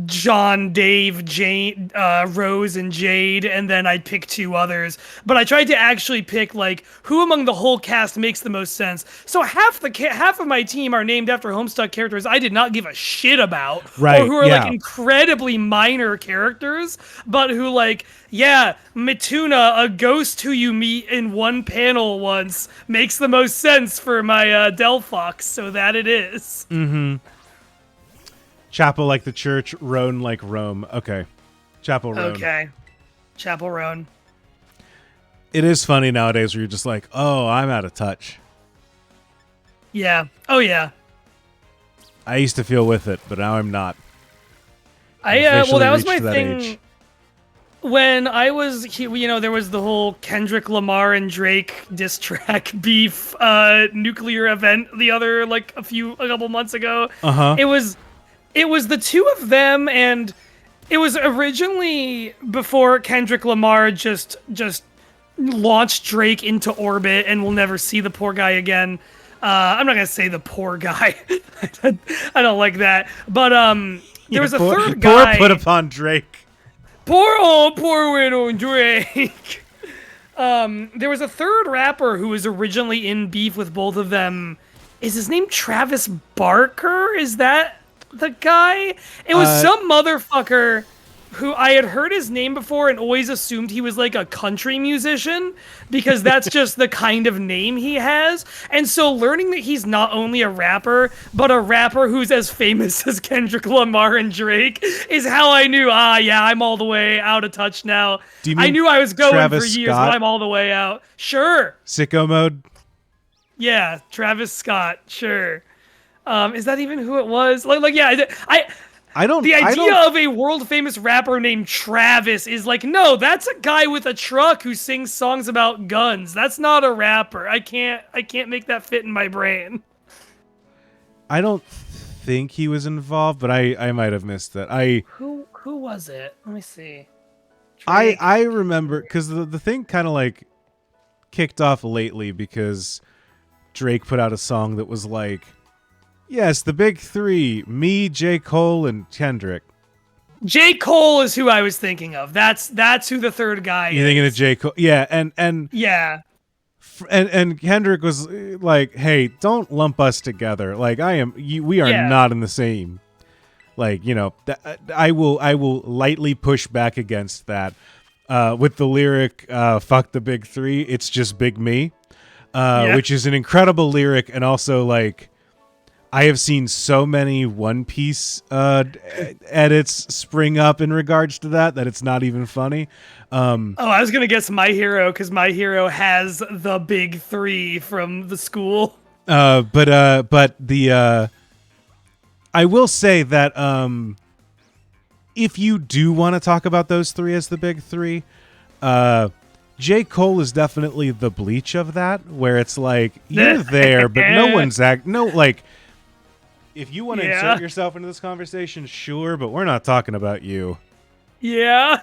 John, Dave, Jane, Rose, and Jade, and then I'd pick 2 others. But I tried to actually pick like who among the whole cast makes the most sense. So half of my team are named after Homestuck characters I did not give a shit about, Right, or who are yeah. like incredibly minor characters, but who like, yeah, Mituna, a ghost who you meet in one panel once, makes the most sense for my Delphox. So that it is. Chapel like the church, Roan like Rome. Okay. Chapel Roan. Okay, Chapel Roan. It is funny nowadays where you're just like, oh, I'm out of touch. Yeah. Oh yeah. I used to feel with it, but now I'm not. Well, officially that was my reached that thing. age. When I was, there was the whole Kendrick Lamar and Drake diss track beef nuclear event the other like a couple months ago. Uh-huh. It was the 2 of them, and it was originally before Kendrick Lamar just launched Drake into orbit, and we'll never see the poor guy again. I'm not gonna say the poor guy. I don't like that. But there was a third guy. Poor put upon Drake. Poor widow Drake. There was a third rapper who was originally in beef with both of them is his name Travis Barker? Is that the guy? It was some motherfucker who I had heard his name before and always assumed he was like a country musician because that's just the kind of name he has. And so learning that he's not only a rapper, but a rapper who's as famous as Kendrick Lamar and Drake is how I knew, yeah, I'm all the way out of touch now. Do you mean I knew I was going Travis for years, Scott? but I'm all the way out. Sure. Sicko mode. Yeah, Travis Scott, sure. Is that even who it was? Yeah, I don't. the I idea don't, of a world famous rapper named Travis is like, no, that's a guy with a truck who sings songs about guns. That's not a rapper. I can't make that fit in my brain. I don't think he was involved, but I might have missed that. Who was it? Let me see. I remember because the thing kind of like kicked off lately because Drake put out a song that was like, yes, the big three, me, J. Cole, and Kendrick. J. Cole is who I was thinking of. That's who the third guy is. You're thinking of J. Cole? Yeah, and yeah. And Kendrick was like, hey, don't lump us together. Like we are not in the same. Like, you know, I will lightly push back against that. With the lyric, fuck the big three, it's just big me. Which is an incredible lyric, and also like I have seen so many One Piece edits spring up in regards to that it's not even funny. I was gonna guess My Hero because My Hero has the big three from the school. But the I will say that if you do want to talk about those three as the big three, J. Cole is definitely the Bleach of that, where it's like you're there, but no one's like. If you want to insert yourself into this conversation, sure, but we're not talking about you. Yeah.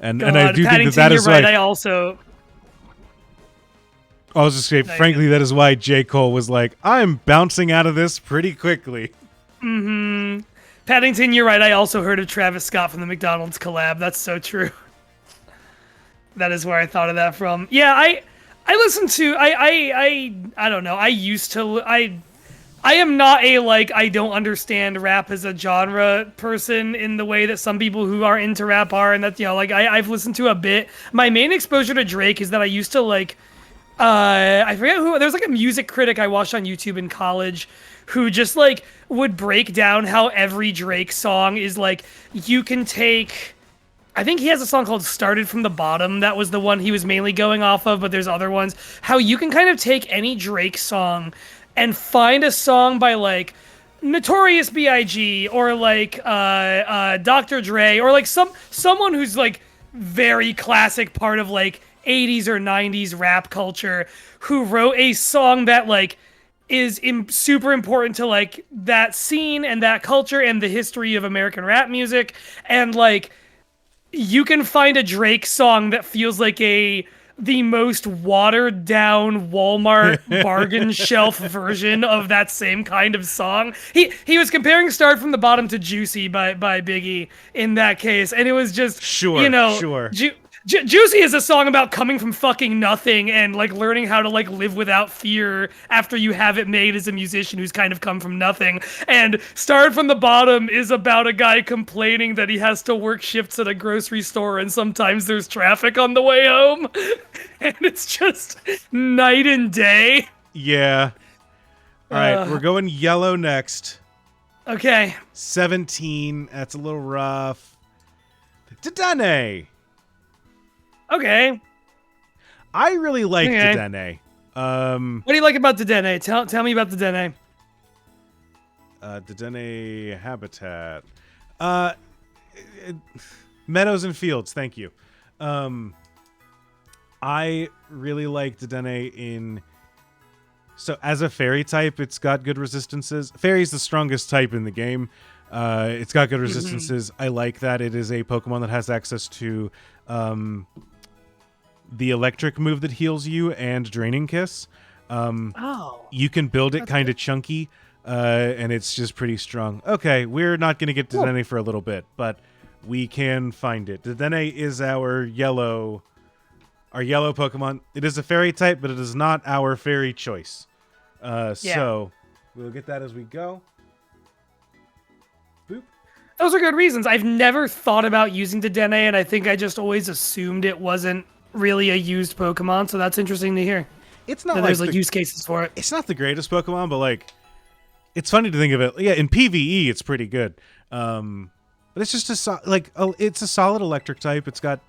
And I do think that is right. why. I was just saying, frankly, that is why J. Cole was like, I'm bouncing out of this pretty quickly. Mm-hmm. Paddington, you're right. I also heard of Travis Scott from the McDonald's collab. That's so true. That is where I thought of that from. Yeah, I listen to I don't know. I am not a I don't understand rap as a genre person in the way that some people who are into rap are, and that I've listened to a bit. My main exposure to Drake is that I used to I forget who. There's a music critic I watched on YouTube in college who just would break down how every Drake song is you can take. I think he has a song called Started from the Bottom. That was the one he was mainly going off of, but there's other ones. How you can kind of take any Drake song and find a song by Notorious B.I.G. or Dr. Dre or someone who's very classic part of 80s or 90s rap culture who wrote a song that is super important to that scene and that culture and the history of American rap music, and you can find a Drake song that feels like the most watered down Walmart bargain shelf version of that same kind of song. He was comparing Start from the Bottom to Juicy by Biggie in that case, and it was just sure. Juicy is a song about coming from fucking nothing and learning how to live without fear after you have it made as a musician who's kind of come from nothing. And Start from the Bottom is about a guy complaining that he has to work shifts at a grocery store and sometimes there's traffic on the way home. And it's just night and day. Yeah. All right, we're going yellow next. Okay. 17. That's a little rough. Dene. Okay. I really like Dene. What do you like about Dene? Tell me about Dene. Dene habitat. Meadows and fields, thank you. I really like Dene in... So as a fairy type, it's got good resistances. Fairy's the strongest type in the game. It's got good resistances. I like that. It is a Pokemon that has access to... the electric move that heals you and Draining Kiss. You can build it kind of chunky, and it's just pretty strong. Okay, we're not going to get to Dene for a little bit, but we can find it. Dene is our yellow Pokemon. It is a fairy type, but it is not our fairy choice. So we'll get that as we go. Boop. Those are good reasons. I've never thought about using Dedenne, and I think I just always assumed it wasn't really a used Pokemon, so that's interesting to hear. It's not that like there's like use cases for it. It's not the greatest Pokemon, but like, it's funny to think of it. Yeah, in PvE, it's pretty good. But it's just it's a solid electric type. It's got,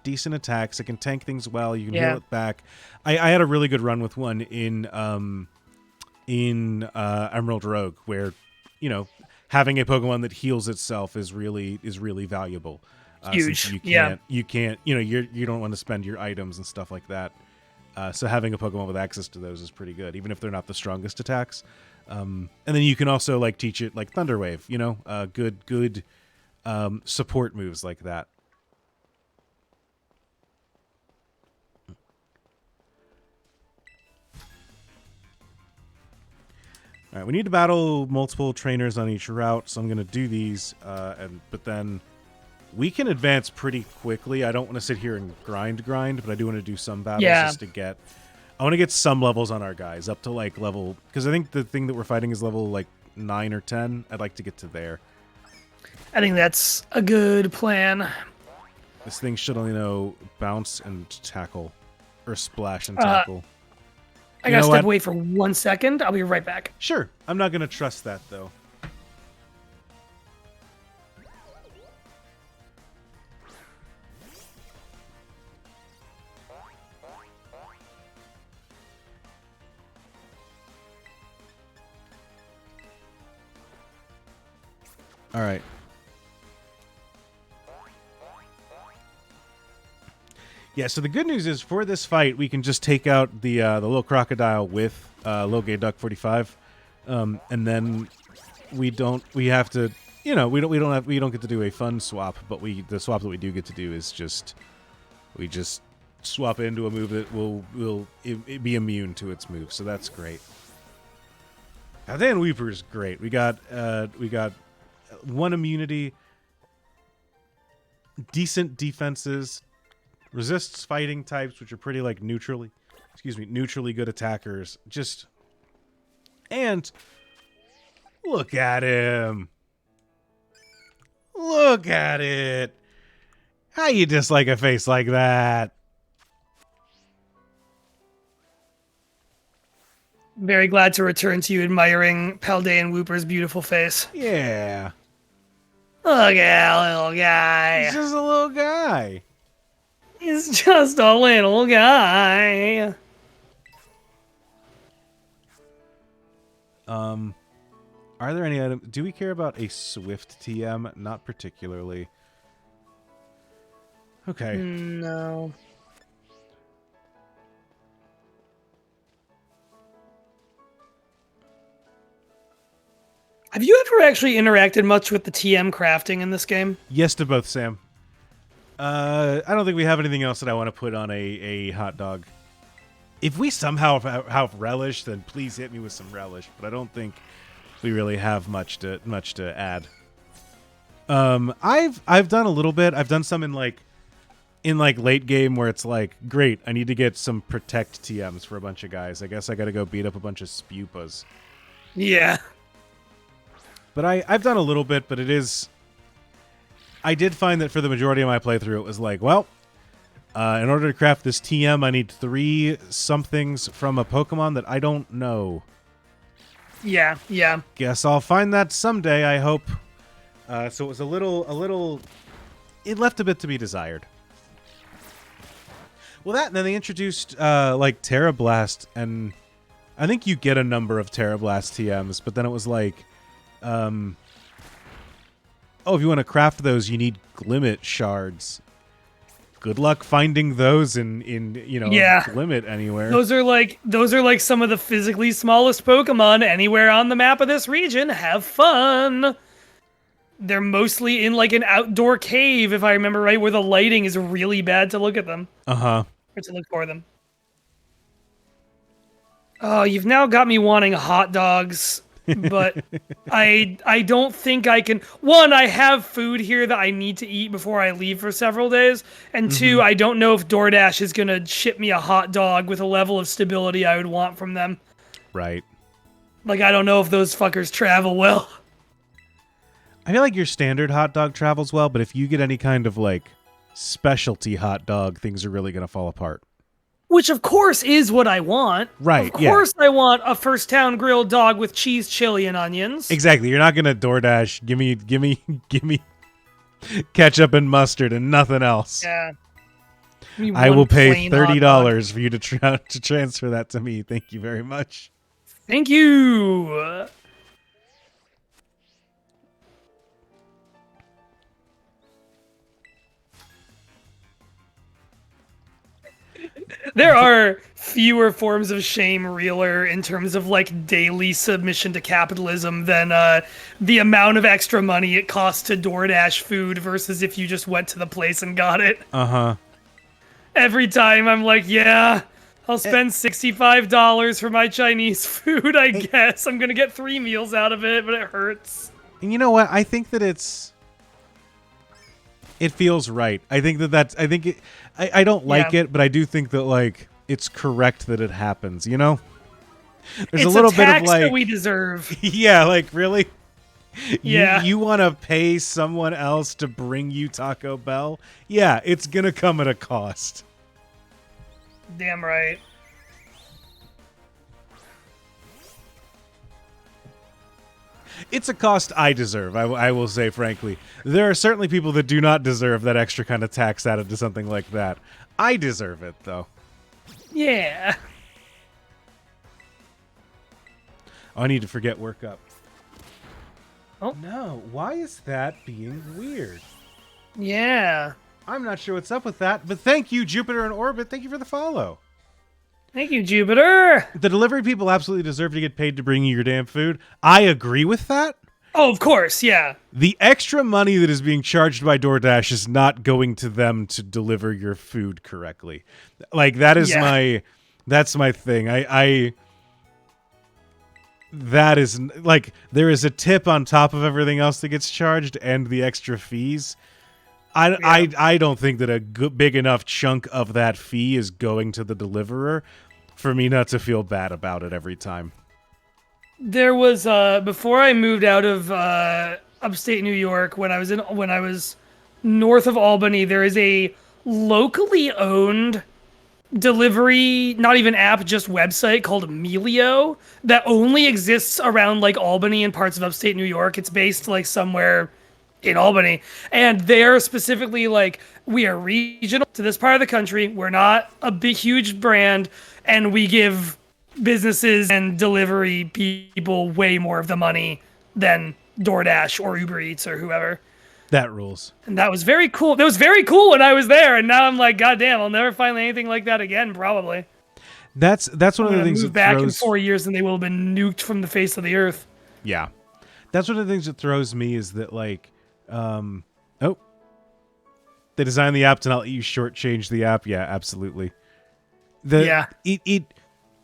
decent attacks. It can tank things well. You can heal it back. I had a really good run with one in Emerald Rogue, where, having a Pokemon that heals itself is really valuable. Huge. You can't, you don't want to spend your items and stuff like that. So having a Pokemon with access to those is pretty good, even if they're not the strongest attacks. And then you can also like teach it like Thunder Wave, good support moves like that. All right, we need to battle multiple trainers on each route, so I'm going to do these, but then we can advance pretty quickly. I don't want to sit here and grind, but I do want to do some battles just to get... I want to get some levels on our guys, up to like level... Because I think the thing that we're fighting is level like 9 or 10. I'd like to get to there. I think that's a good plan. This thing should only know bounce and tackle. Or splash and tackle. I gotta step away for 1 second. I'll be right back. Sure. I'm not going to trust that, though. All right. Yeah, so the good news is for this fight, we can just take out the little crocodile with Loge Duck 45, and then we don't get to do a fun swap, but the swap that we do get to do is we just swap into a move that will be immune to its move, so that's great. Then Weeper's great. We got 1 immunity, decent defenses. Resists fighting types, which are pretty like neutrally good attackers. And look at him. Look at it. How you dislike a face like that? Very glad to return to you admiring Paldean Wooper's beautiful face. Yeah. Look at little guy. He's just a little guy. He's just a little guy. Are there any items? Do we care about a Swift TM? Not particularly. Okay. No. Have you ever actually interacted much with the TM crafting in this game? Yes to both, Sam. I don't think we have anything else that I want to put on a hot dog. If we somehow have relish, then please hit me with some relish. But I don't think we really have much to add. I've done a little bit. I've done some in late game where it's like, great, I need to get some protect TMs for a bunch of guys. I guess I got to go beat up a bunch of Spupas. Yeah. But I've done a little bit, but it is... I did find that for the majority of my playthrough, it was like, well, in order to craft this TM, I need 3 somethings from a Pokemon that I don't know. Yeah. Guess I'll find that someday, I hope. So it was a little... It left a bit to be desired. Well, and then they introduced, Terra Blast, and I think you get a number of Terra Blast TMs, but then it was like... if you want to craft those, you need Glimmet shards. Good luck finding those in Glimmet anywhere. Those are like some of the physically smallest Pokemon anywhere on the map of this region. Have fun. They're mostly in like an outdoor cave, if I remember right, where the lighting is really bad to look at them. Uh-huh. Or to look for them. Oh, you've now got me wanting hot dogs. But I don't think I can. 1, I have food here that I need to eat before I leave for several days. And 2, I don't know if DoorDash is going to ship me a hot dog with a level of stability I would want from them. Right. Like, I don't know if those fuckers travel well. I feel like your standard hot dog travels well, but if you get any kind of like specialty hot dog, things are really going to fall apart. Which, of course, is what I want. Right, Of yeah. course I want a First Town grilled dog with cheese, chili, and onions. Exactly. You're not going to DoorDash, give me ketchup and mustard and nothing else. Yeah. Give me I one will pay plain hot dog. $30 for you to transfer that to me. Thank you very much. Thank you. There are fewer forms of shame realer in terms of like daily submission to capitalism than the amount of extra money it costs to DoorDash food versus if you just went to the place and got it. Uh-huh. Every time I'm like, yeah, I'll spend $65 for my Chinese food, I guess. I'm going to get 3 meals out of it, but it hurts. And you know what? I think that it feels right. I think I don't like it, but I do think that like it's correct that it happens, you know? There's It's a little tax bit of like that we deserve. yeah, like really? Yeah. You want to pay someone else to bring you Taco Bell? Yeah, it's going to come at a cost. Damn right. It's a cost I deserve, I will say, frankly. There are certainly people that do not deserve that extra kind of tax added to something like that. I deserve it, though. Yeah. Oh, I need to forget work up. Oh. No, why is that being weird? Yeah. I'm not sure what's up with that, but thank you, Jupiter in Orbit. Thank you for the follow. Thank you, Jupiter. The delivery people absolutely deserve to get paid to bring you your damn food. I agree with that. Oh, of course, yeah. The extra money that is being charged by DoorDash is not going to them to deliver your food correctly. Like that is that's my thing. That is like there is a tip on top of everything else that gets charged and the extra fees. I don't think that a big enough chunk of that fee is going to the deliverer for me not to feel bad about it every time. There was before I moved out of upstate New York when I was north of Albany, there is a locally owned delivery, not even app, just website called Melio that only exists around like Albany and parts of upstate New York. It's based like somewhere in Albany, and they're specifically like, we are regional to this part of the country. We're not a big, huge brand, and we give businesses and delivery people way more of the money than DoorDash or Uber Eats or whoever. That rules. And that was very cool. That was very cool when I was there, and now I'm like, God damn, I'll never find anything like that again, probably. That's one of the things move that back throws... in 4 years and they will have been nuked from the face of the earth. Yeah. That's one of the things that throws me is that, like, they designed the app to not let you shortchange the app. Yeah, absolutely. The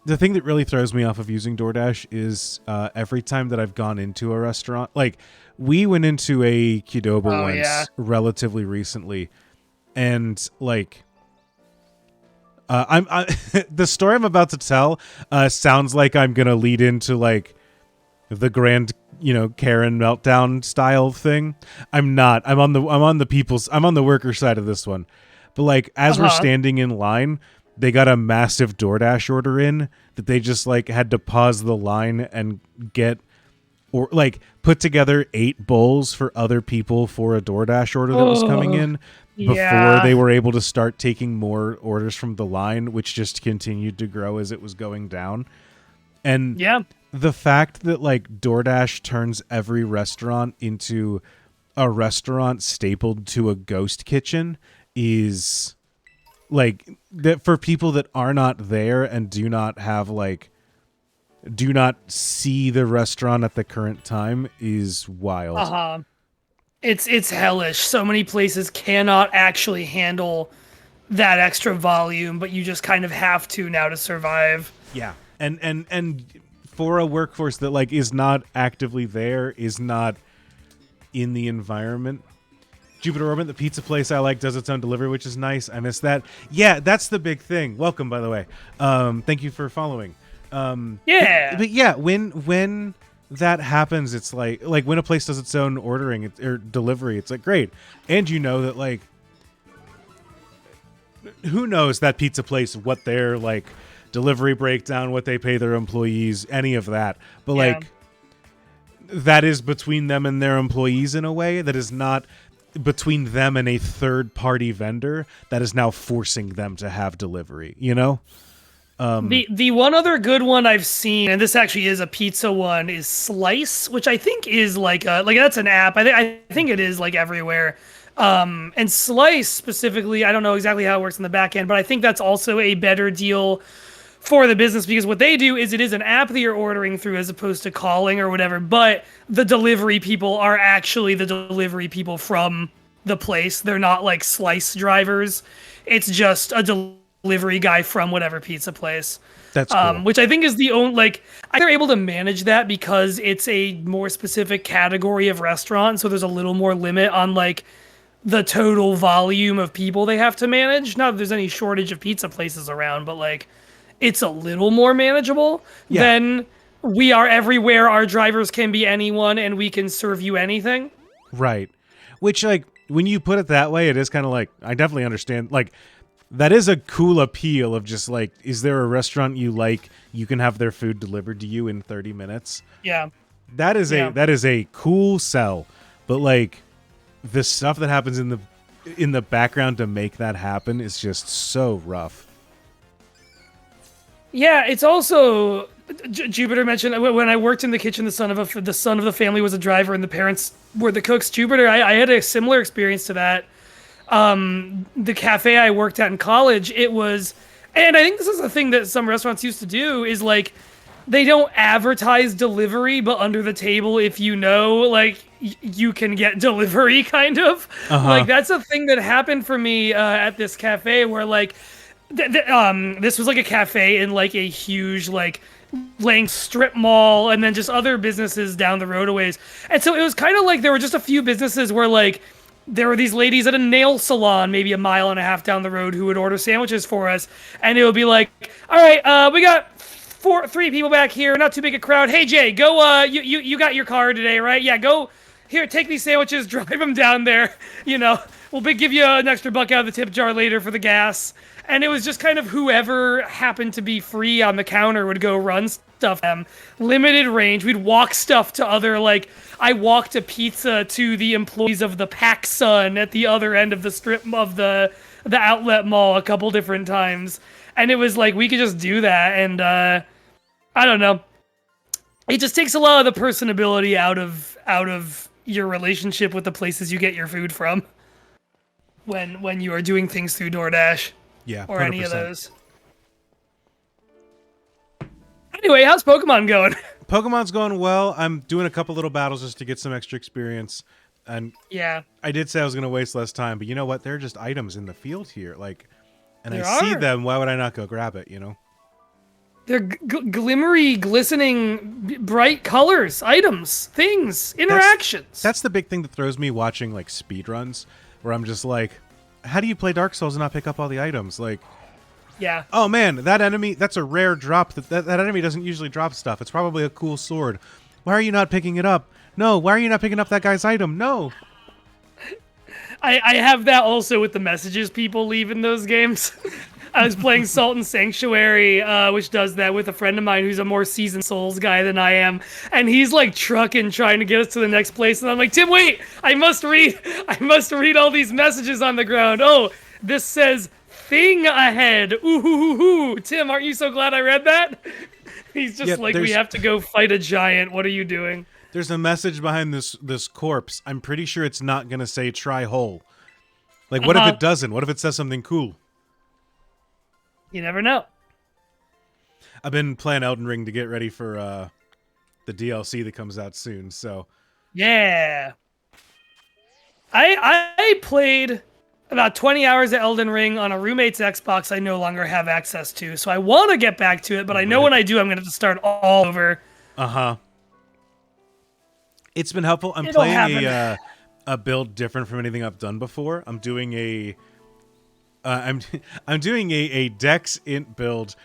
thing that really throws me off of using DoorDash is every time that I've gone into a restaurant, like we went into a Qdoba once relatively recently, and like the story I'm about to tell sounds like I'm gonna lead into like the grand, Karen meltdown style thing. I'm not. I'm on the worker side of this one. But like as we're standing in line, they got a massive DoorDash order in that they just like had to pause the line and get or like put together 8 bowls for other people for a DoorDash order that was coming in before they were able to start taking more orders from the line, which just continued to grow as it was going down. And the fact that like DoorDash turns every restaurant into a restaurant stapled to a ghost kitchen is like that for people that are not there and do not see the restaurant at the current time is wild. It's hellish. So many places cannot actually handle that extra volume, but you just kind of have to now to survive. Yeah. And for a workforce that like is not actively there, is not in the environment. Jupiter Orbit, the pizza place I like, does its own delivery, which is nice. I miss that. Yeah, that's the big thing. Welcome, by the way. Thank you for following. Yeah. But yeah, when that happens, it's like when a place does its own ordering or delivery, it's like great, and you know that like who knows that pizza place what their like delivery breakdown, what they pay their employees, any of that, but like that is between them and their employees in a way that is not between them and a third party vendor that is now forcing them to have delivery, you know? The one other good one I've seen, and this actually is a pizza one, is Slice, which I think is like that's an app. I think it is like everywhere. And Slice specifically, I don't know exactly how it works in the back end, but I think that's also a better deal for the business because what they do is it is an app that you're ordering through as opposed to calling or whatever, but the delivery people are actually the delivery people from the place. They're not like Slice drivers. It's just a delivery guy from whatever pizza place. That's cool. Which I think is the only, like, they're able to manage that because it's a more specific category of restaurant, so there's a little more limit on, like, the total volume of people they have to manage. Not that there's any shortage of pizza places around, but, like, it's a little more manageable than we are everywhere, our drivers can be anyone, and we can serve you anything. Right. Which, like, when you put it that way, it is kind of like, I definitely understand, like, that is a cool appeal of just like, is there a restaurant you like? You can have their food delivered to you in 30 minutes. Yeah. That is a cool sell. But like the stuff that happens in the background to make that happen is just so rough. Yeah, it's also Jupiter mentioned when I worked in the kitchen, the son of the family was a driver and the parents were the cooks. Jupiter, I had a similar experience to that. The cafe I worked at in college, it was, and I think this is a thing that some restaurants used to do, is like, they don't advertise delivery, but under the table, if you know, like, you can get delivery, kind of. Like, that's a thing that happened for me at this cafe, where, like, this was like a cafe in, like, a huge, like, laying strip mall, and then just other businesses down the road a ways. And so it was kind of like there were just a few businesses where, like, there were these ladies at a nail salon maybe a mile and a half down the road who would order sandwiches for us, and it would be like, all right, we got three people back here, not too big a crowd. Hey Jay, go, you got your car today, right? Yeah, go here, take these sandwiches, drive them down there, you know, we'll give you an extra buck out of the tip jar later for the gas. And it was just kind of whoever happened to be free on the counter would go run stuff. Limited range. We'd walk stuff to other, like, I walked a pizza to the employees of the PacSun at the other end of the strip of the outlet mall a couple different times. And it was like, we could just do that. And I don't know. It just takes a lot of the personability out of your relationship with the places you get your food from when you are doing things through DoorDash. Yeah, or 100%. any of those. Anyway, how's Pokemon going? Pokemon's going well. I'm doing a couple little battles just to get some extra experience. And yeah, I did say I was going to waste less time, but you know what? There are just items in the field here. Like, and there I see are. them. Why would I not go grab it, you know? They're glimmery, glistening, bright colors, items, things, interactions. That's the big thing that throws me watching, like, speedruns, where I'm just like, how do you play Dark Souls and not pick up all the items? Like, yeah. Oh man, that enemy, that's a rare drop. That enemy doesn't usually drop stuff. It's probably a cool sword. Why are you not picking it up? No, why are you not picking up that guy's item? No. I have that also with the messages people leave in those games. I was playing Salt and Sanctuary, which does that, with a friend of mine who's a more seasoned Souls guy than I am, and he's like trucking, trying to get us to the next place, and I'm like, Tim, wait, I must read all these messages on the ground. Oh, this says thing ahead. Ooh, hoo, hoo, hoo. Tim, aren't you so glad I read that? He's just like, we have to go fight a giant. What are you doing? There's a message behind this corpse. I'm pretty sure it's not gonna say try hole. Like, what if it doesn't? What if it says something cool? You never know. I've been playing Elden Ring to get ready for the DLC that comes out soon, so. Yeah. I played about 20 hours of Elden Ring on a roommate's Xbox I no longer have access to, so I want to get back to it, but I know when I do, I'm going to have to start all over. It's been helpful. I'm playing a build different from anything I've done before. I'm doing I'm doing a Dex int build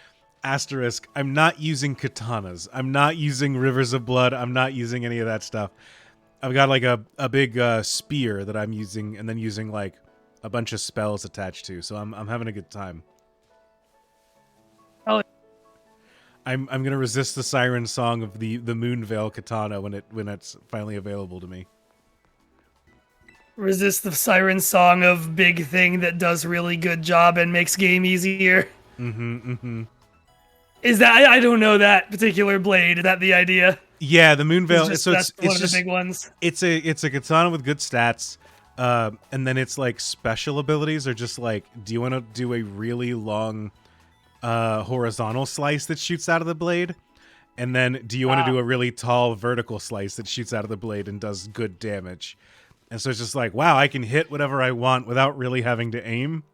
asterisk, I'm not using katanas. I'm not using rivers of blood. I'm not using any of that stuff. I've got like a big spear that I'm using, and then using like a bunch of spells attached to. So I'm having a good time. Oh. I'm gonna resist the siren song of the Moonveil katana when it's finally available to me. Resist the siren song of big thing that does really good job and makes game easier. Is that I don't know that particular blade. Is that the idea? Yeah, the Moonveil. That's It's one of just the big ones. It's a katana with good stats, and then it's like special abilities are just like, do you want to do a really long horizontal slice that shoots out of the blade, and then do you want to do a really tall vertical slice that shoots out of the blade and does good damage? And so it's just like, wow, I can hit whatever I want without really having to aim.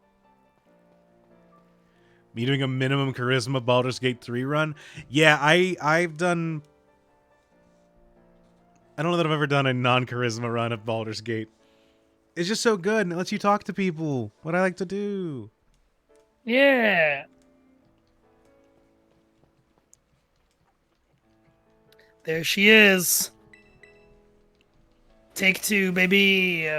Me doing a minimum charisma Baldur's Gate 3 run? Yeah, I've done... I don't know that I've ever done a non-charisma run of Baldur's Gate. It's just so good, and it lets you talk to people. What I like to do. Yeah. There she is. Take two, baby.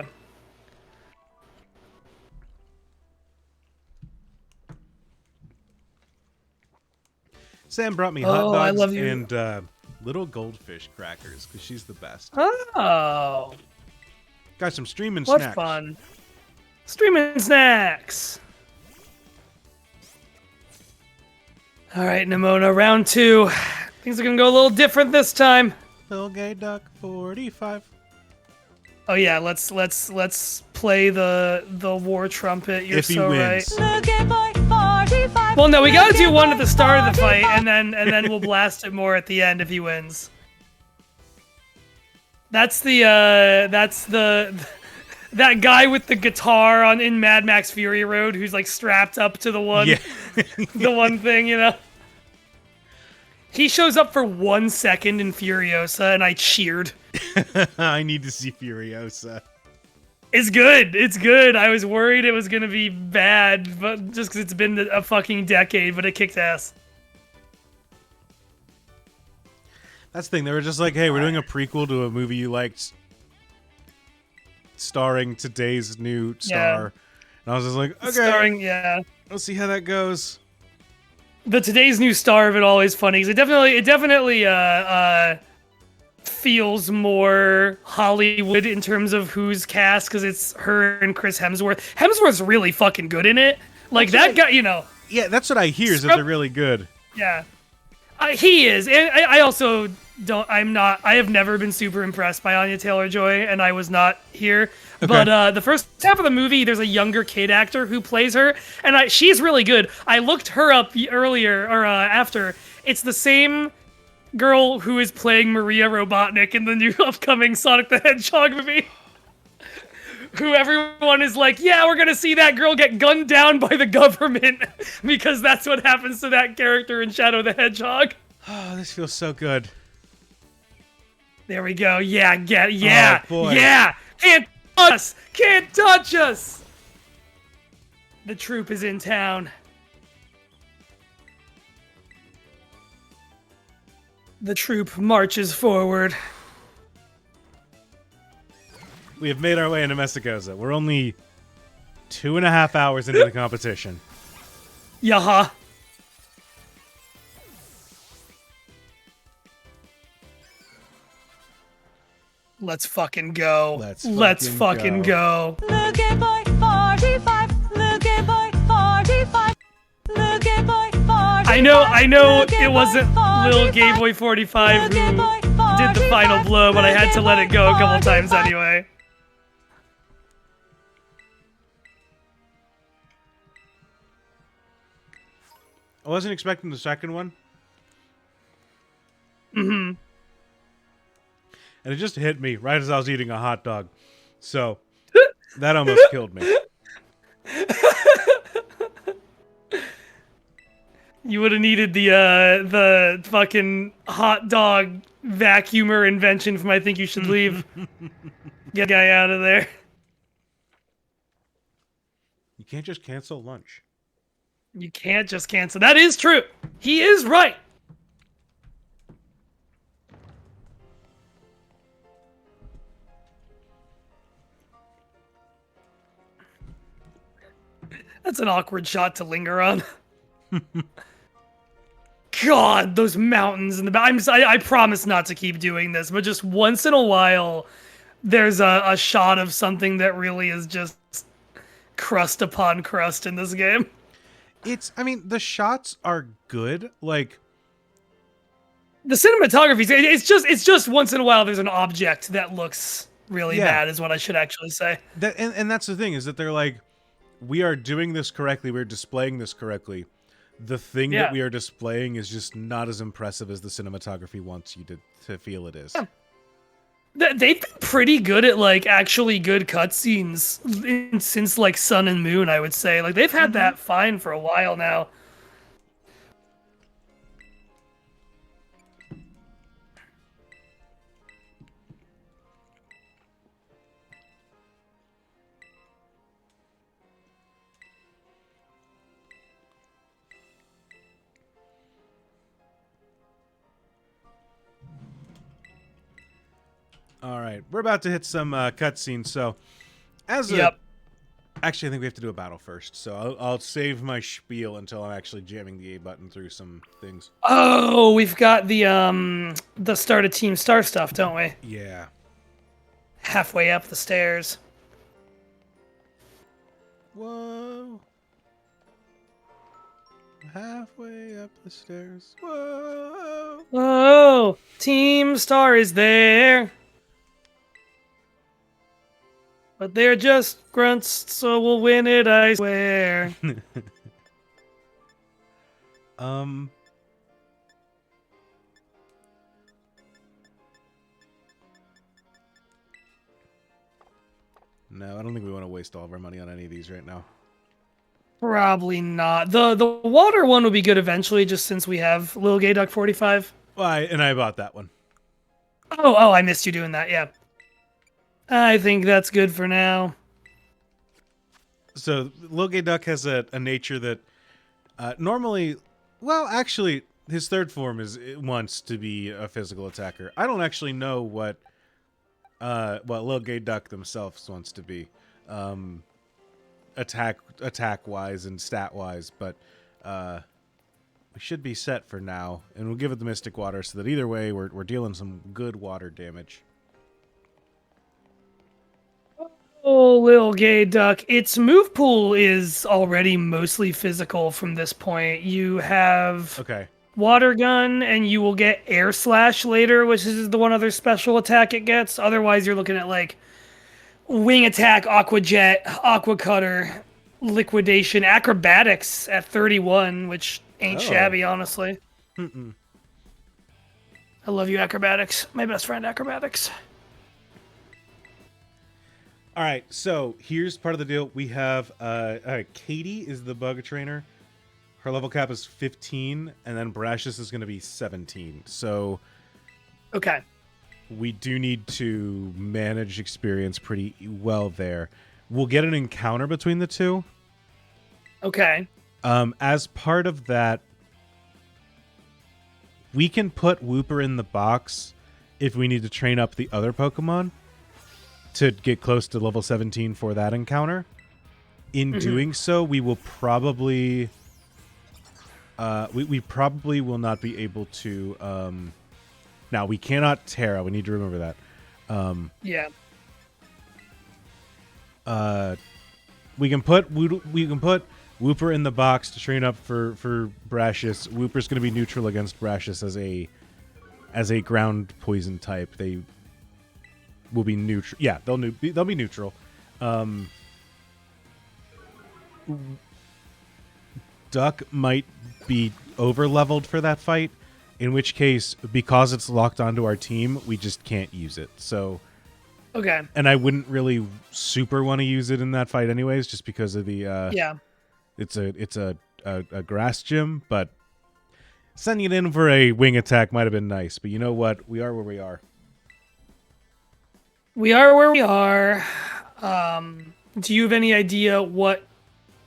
Sam brought me hot Oh, I dogs love you. and little goldfish crackers, because she's the best. Oh, Got some streaming what snacks. fun. Streaming snacks. All right, Nimona, round 2. Things are going to go a little different this time. Little gay duck 45. Oh yeah, let's play the war trumpet. You're If he so wins. right. Looking boy 45. Well, no, we gotta do Looking one at boy the start of the fight, 45. and then we'll blast it more at the end if he wins. That's the that guy with the guitar in Mad Max Fury Road who's like strapped up to the one Yeah. the one thing, you know. He shows up for 1 second in Furiosa, and I cheered. I need to see Furiosa. It's good. It's good. I was worried it was gonna be bad, but just because it's been a fucking decade, but it kicked ass. That's the thing. They were just like, hey, we're doing a prequel to a movie you liked, starring today's new star. And I was just like, okay, Starring, yeah. let's see how that goes. The today's new star of it all is funny because it definitely feels more Hollywood in terms of who's cast because it's her and Chris Hemsworth. Hemsworth's really fucking good in it. Like that guy, you know. Yeah, that's what I hear is that they're really good. Yeah, he is, and I also don't. I have never been super impressed by Anya Taylor-Joy, and I was not here. Okay. But the first half of the movie, there's a younger kid actor who plays her, and she's really good. I looked her up earlier or after. It's the same girl who is playing Maria Robotnik in the new upcoming Sonic the Hedgehog movie. Who everyone is like, yeah, we're gonna see that girl get gunned down by the government because that's what happens to that character in Shadow the Hedgehog. Oh, this feels so good. There we go. Yeah, yeah, Oh, boy. yeah. Can't touch us. Can't touch us. The troop is in town. The troop marches forward. We have made our way into Mestigoza. We're only 2.5 hours into the competition. Yaha. Let's fucking go. Let's fucking go. Looking boy 45. Looking boy 45. Looking boy 45. I know Looking it wasn't boy little Gay 45. Boy 45 who Looking boy did the final 45. blow, but I had to let it go a couple Looking times boy anyway. I wasn't expecting the second one. Mm-hmm. And it just hit me right as I was eating a hot dog. So that almost killed me. You would have needed the fucking hot dog vacuumer invention from I Think You Should Leave. Get the guy out of there. You can't just cancel lunch. You can't just cancel. That is true. He is right. That's an awkward shot to linger on. God, those mountains in the back. I promise not to keep doing this, but just once in a while, there's a shot of something that really is just crust upon crust in this game. I mean, the shots are good. Like, the cinematography, it's just once in a while there's an object that looks really bad, is what I should actually say. And that's the thing, is that they're like, we are doing this correctly, we're displaying this correctly. The thing that we are displaying is just not as impressive as the cinematography wants you to feel it is. They've been pretty good at like actually good cutscenes since like Sun and Moon, I would say. Like they've had that fine for a while now. All right, we're about to hit some cutscenes. So, actually, I think we have to do a battle first. So I'll save my spiel until I'm actually jamming the A button through some things. Oh, we've got the start of Team Star stuff, don't we? Yeah. Halfway up the stairs. Whoa. Halfway up the stairs. Whoa. Whoa, Team Star is there. But they're just grunts, so we'll win it, I swear. No, I don't think we want to waste all of our money on any of these right now. Probably not. The water one will be good eventually, just since we have Lil Gay Duck 45. Well, I bought that one. Oh, I missed you doing that, yeah. I think that's good for now. So, Lil Gay Duck has a nature that normally... Well, actually, his third form wants to be a physical attacker. I don't actually know what Lil Gay Duck themselves wants to be. Attack-wise and stat-wise, but we should be set for now. And we'll give it the Mystic Water so that either way, we're dealing some good water damage. Oh, Lil Gay Duck. Its move pool is already mostly physical from this point. You have Water Gun, and you will get Air Slash later, which is the one other special attack it gets. Otherwise, you're looking at, like, Wing Attack, Aqua Jet, Aqua Cutter, Liquidation, Acrobatics at 31, which ain't shabby, honestly. I love you, Acrobatics. My best friend, Acrobatics. All right, so here's part of the deal. We have Katie is the bug trainer. Her level cap is 15, and then Brashus is going to be 17. So, we do need to manage experience pretty well there. We'll get an encounter between the two. Okay. As part of that, we can put Wooper in the box if we need to train up the other Pokemon to get close to level 17 for that encounter. In doing so, we will probably we probably will not be able to now we cannot Terra. We need to remember that. We can put Wooper in the box to train up for Brashus. Wooper's going to be neutral against Brashus as a ground poison type. They will be neutral. Yeah, they'll be neutral. Duck might be over leveled for that fight, in which case, because it's locked onto our team, we just can't use it. So, and I wouldn't really super want to use it in that fight, anyways, just because of the it's a grass gym. But sending it in for a wing attack might have been nice. But you know what? We are where we are. We are where we are. Do you have any idea what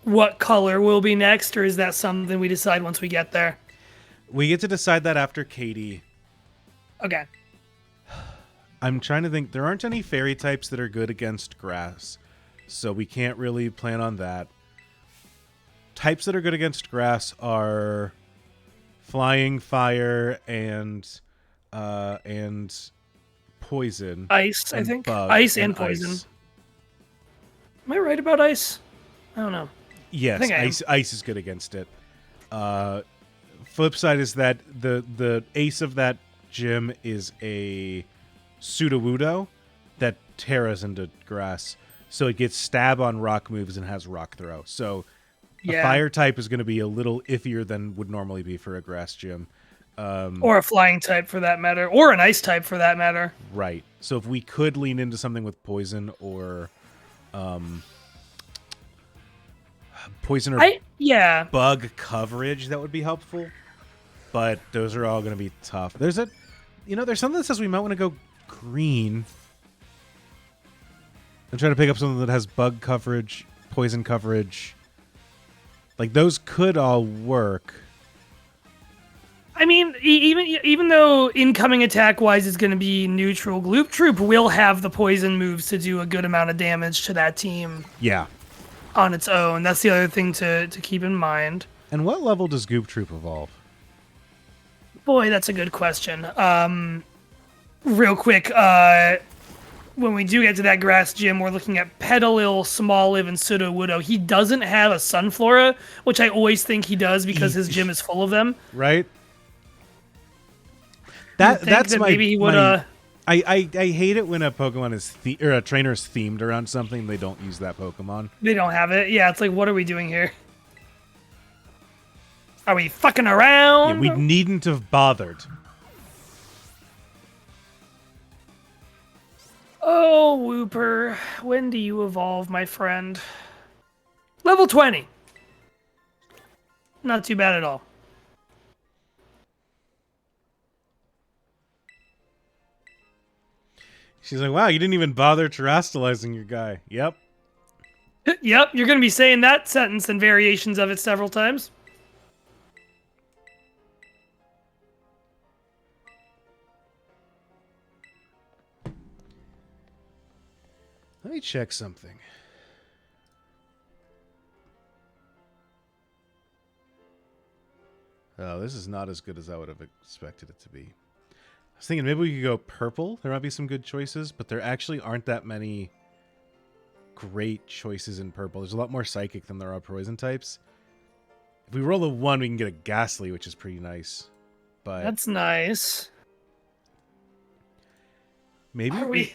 what color will be next, or is that something we decide once we get there? We get to decide that after Katie. Okay. I'm trying to think. There aren't any fairy types that are good against grass, so we can't really plan on that. Types that are good against grass are flying, fire, and poison. Ice, I and think. bug Ice and poison. ice. Am I right about ice? I don't know. Yes, I think I am. ice is good against it. Flip side is that the ace of that gym is a Sudowoodo that tears into grass. So it gets stab on rock moves and has rock throw. So a fire type is going to be a little iffier than would normally be for a grass gym. Or a flying type for that matter. Or an ice type for that matter. Right. So if we could lean into something with poison or bug coverage, that would be helpful. But those are all going to be tough. There's something that says we might want to go green and try to pick up something that has bug coverage, poison coverage. Like, those could all work. I mean, even though incoming attack-wise is going to be neutral, Gloop Troop will have the poison moves to do a good amount of damage to that team. Yeah. On its own. That's the other thing to keep in mind. And what level does Goop Troop evolve? Boy, that's a good question. Real quick, when we do get to that grass gym, we're looking at Petalil, Smoliv, and Sudowoodo. He doesn't have a Sunflora, which I always think he does because his gym is full of them. Right? That's my... Maybe he would... I hate it when a Pokemon is or a trainer is themed around something. They don't use that Pokemon. They don't have it. Yeah, it's like, what are we doing here? Are we fucking around? Yeah, we needn't have bothered. Oh, Wooper. When do you evolve, my friend? Level 20. Not too bad at all. She's like, wow, you didn't even bother terastallizing your guy. Yep. Yep, you're going to be saying that sentence and variations of it several times. Let me check something. Oh, this is not as good as I would have expected it to be. I was thinking maybe we could go purple. There might be some good choices, but there actually aren't that many great choices in purple. There's a lot more psychic than there are poison types. If we roll a 1, we can get a Ghastly, which is pretty nice. But that's nice. Maybe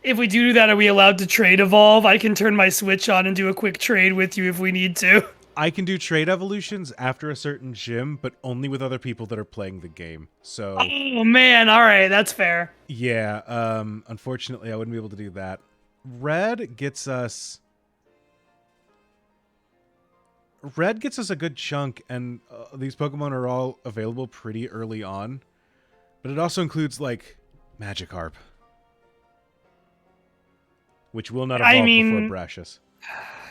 if we do that, are we allowed to trade evolve? I can turn my Switch on and do a quick trade with you if we need to. I can do trade evolutions after a certain gym, but only with other people that are playing the game. So, oh man, all right, that's fair. Yeah, unfortunately, I wouldn't be able to do that. Red gets us a good chunk, and these Pokemon are all available pretty early on. But it also includes like Magikarp, which will not evolve before Brashus.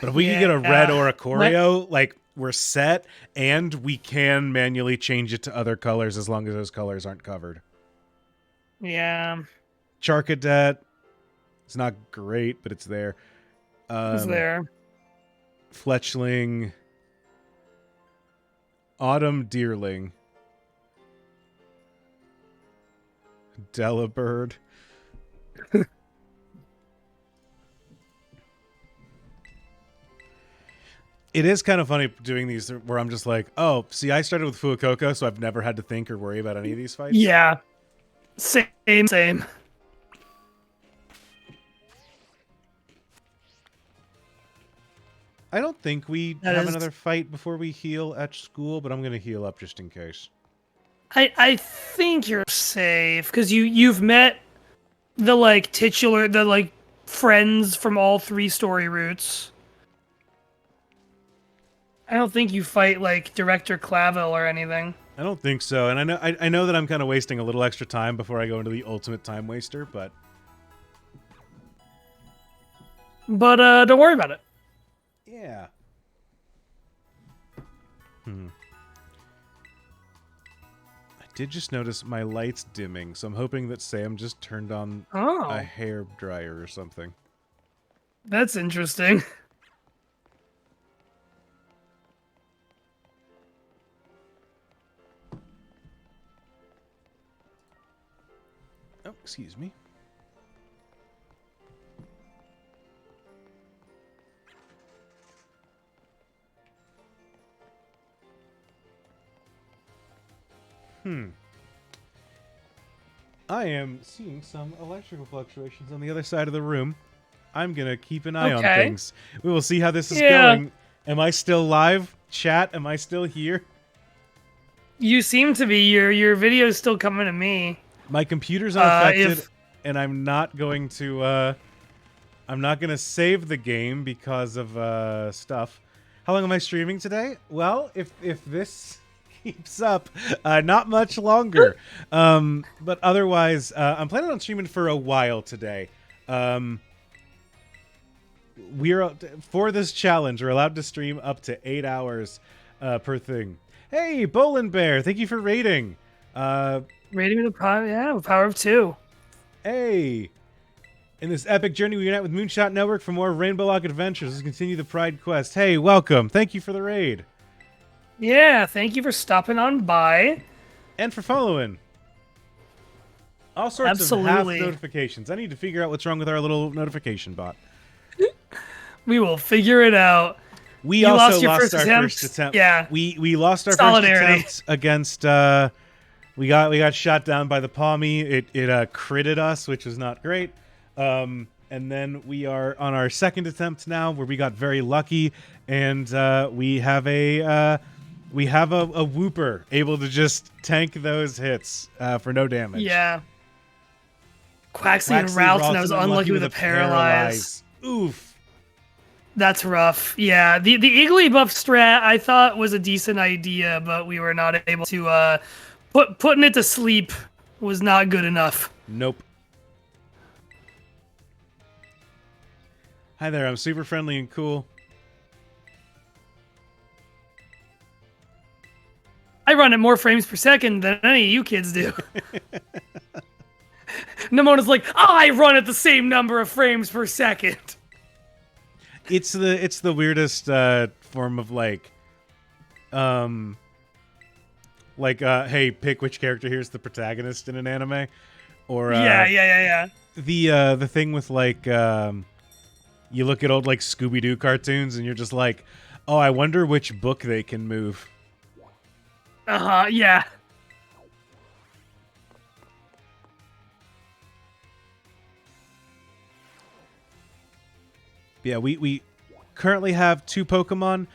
But if we can get a red or a Choreo, like, we're set, and we can manually change it to other colors as long as those colors aren't covered. Yeah. Charcadet, it's not great, but it's there. It's there. Fletchling. Autumn Deerling. Delibird. It is kind of funny doing these where I'm just like, oh, see, I started with Fuecoco, so I've never had to think or worry about any of these fights. Yeah. Same. I don't think we have another fight before we heal at school, but I'm going to heal up just in case. I think you're safe, because you've met the, like, titular, the, like, friends from all 3 story routes. I don't think you fight, like, Director Clavel or anything. I don't think so, and I know that I'm kind of wasting a little extra time before I go into the ultimate time waster, but... But, don't worry about it. Yeah. I did just notice my light's dimming, so I'm hoping that Sam just turned on Oh, a hair dryer or something. that's interesting. Oh, excuse me. I am seeing some electrical fluctuations on the other side of the room. I'm going to keep an eye on Okay. things. We will see how this is Yeah. going. Am I still live? Chat, am I still here? You seem to be. Your video's still coming to me. My computer's unaffected, if- and I'm not going to save the game because of stuff. How long am I streaming today? Well, if this keeps up, not much longer. But otherwise, I'm planning on streaming for a while today. We're for this challenge, we're allowed to stream up to 8 hours per thing. Hey, Bolin Bear, thank you for rating. Rating the power of 2. Hey. In this epic journey, we unite with Moonshot Network for more Rainbowlocke adventures. Let's continue the Pride quest. Hey, welcome. Thank you for the raid. Yeah, thank you for stopping on by. And for following. All sorts Absolutely. of half notifications. I need to figure out what's wrong with our little notification bot. We will figure it out. We You also lost your lost first our attempt? first attempt. Yeah. We lost our Solidarity. first attempt against we got shot down by the Palmy. It critted us, which was not great. And then we are on our second attempt now, where we got very lucky, and we have a whooper able to just tank those hits for no damage. Yeah. Quaxly and Routes, and I was unlucky with a paralyze. Oof. That's rough. Yeah, the Eagly buff strat I thought was a decent idea, but we were not able to putting it to sleep was not good enough. Nope. Hi there, I'm super friendly and cool. I run at more frames per second than any of you kids do. Namona's like, I run at the same number of frames per second. It's the weirdest form of hey, pick which character here's the protagonist in an anime, or Yeah. the thing with you look at old Scooby-Doo cartoons and you're just like, oh, I wonder which book they can move. Yeah. Yeah, we currently have 2 Pokemon.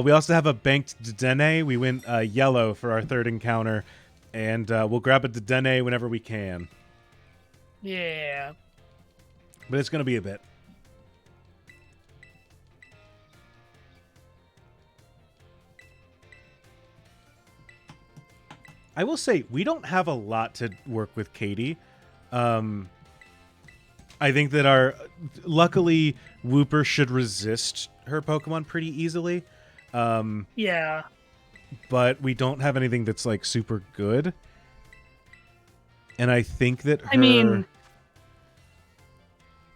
We also have a banked Dedenne. We went yellow for our third encounter, and we'll grab a Dedenne whenever we can. Yeah. But it's going to be a bit. I will say, we don't have a lot to work with Katie. I think that luckily, Wooper should resist her Pokemon pretty easily. Yeah. But we don't have anything that's super good. And I think that I mean,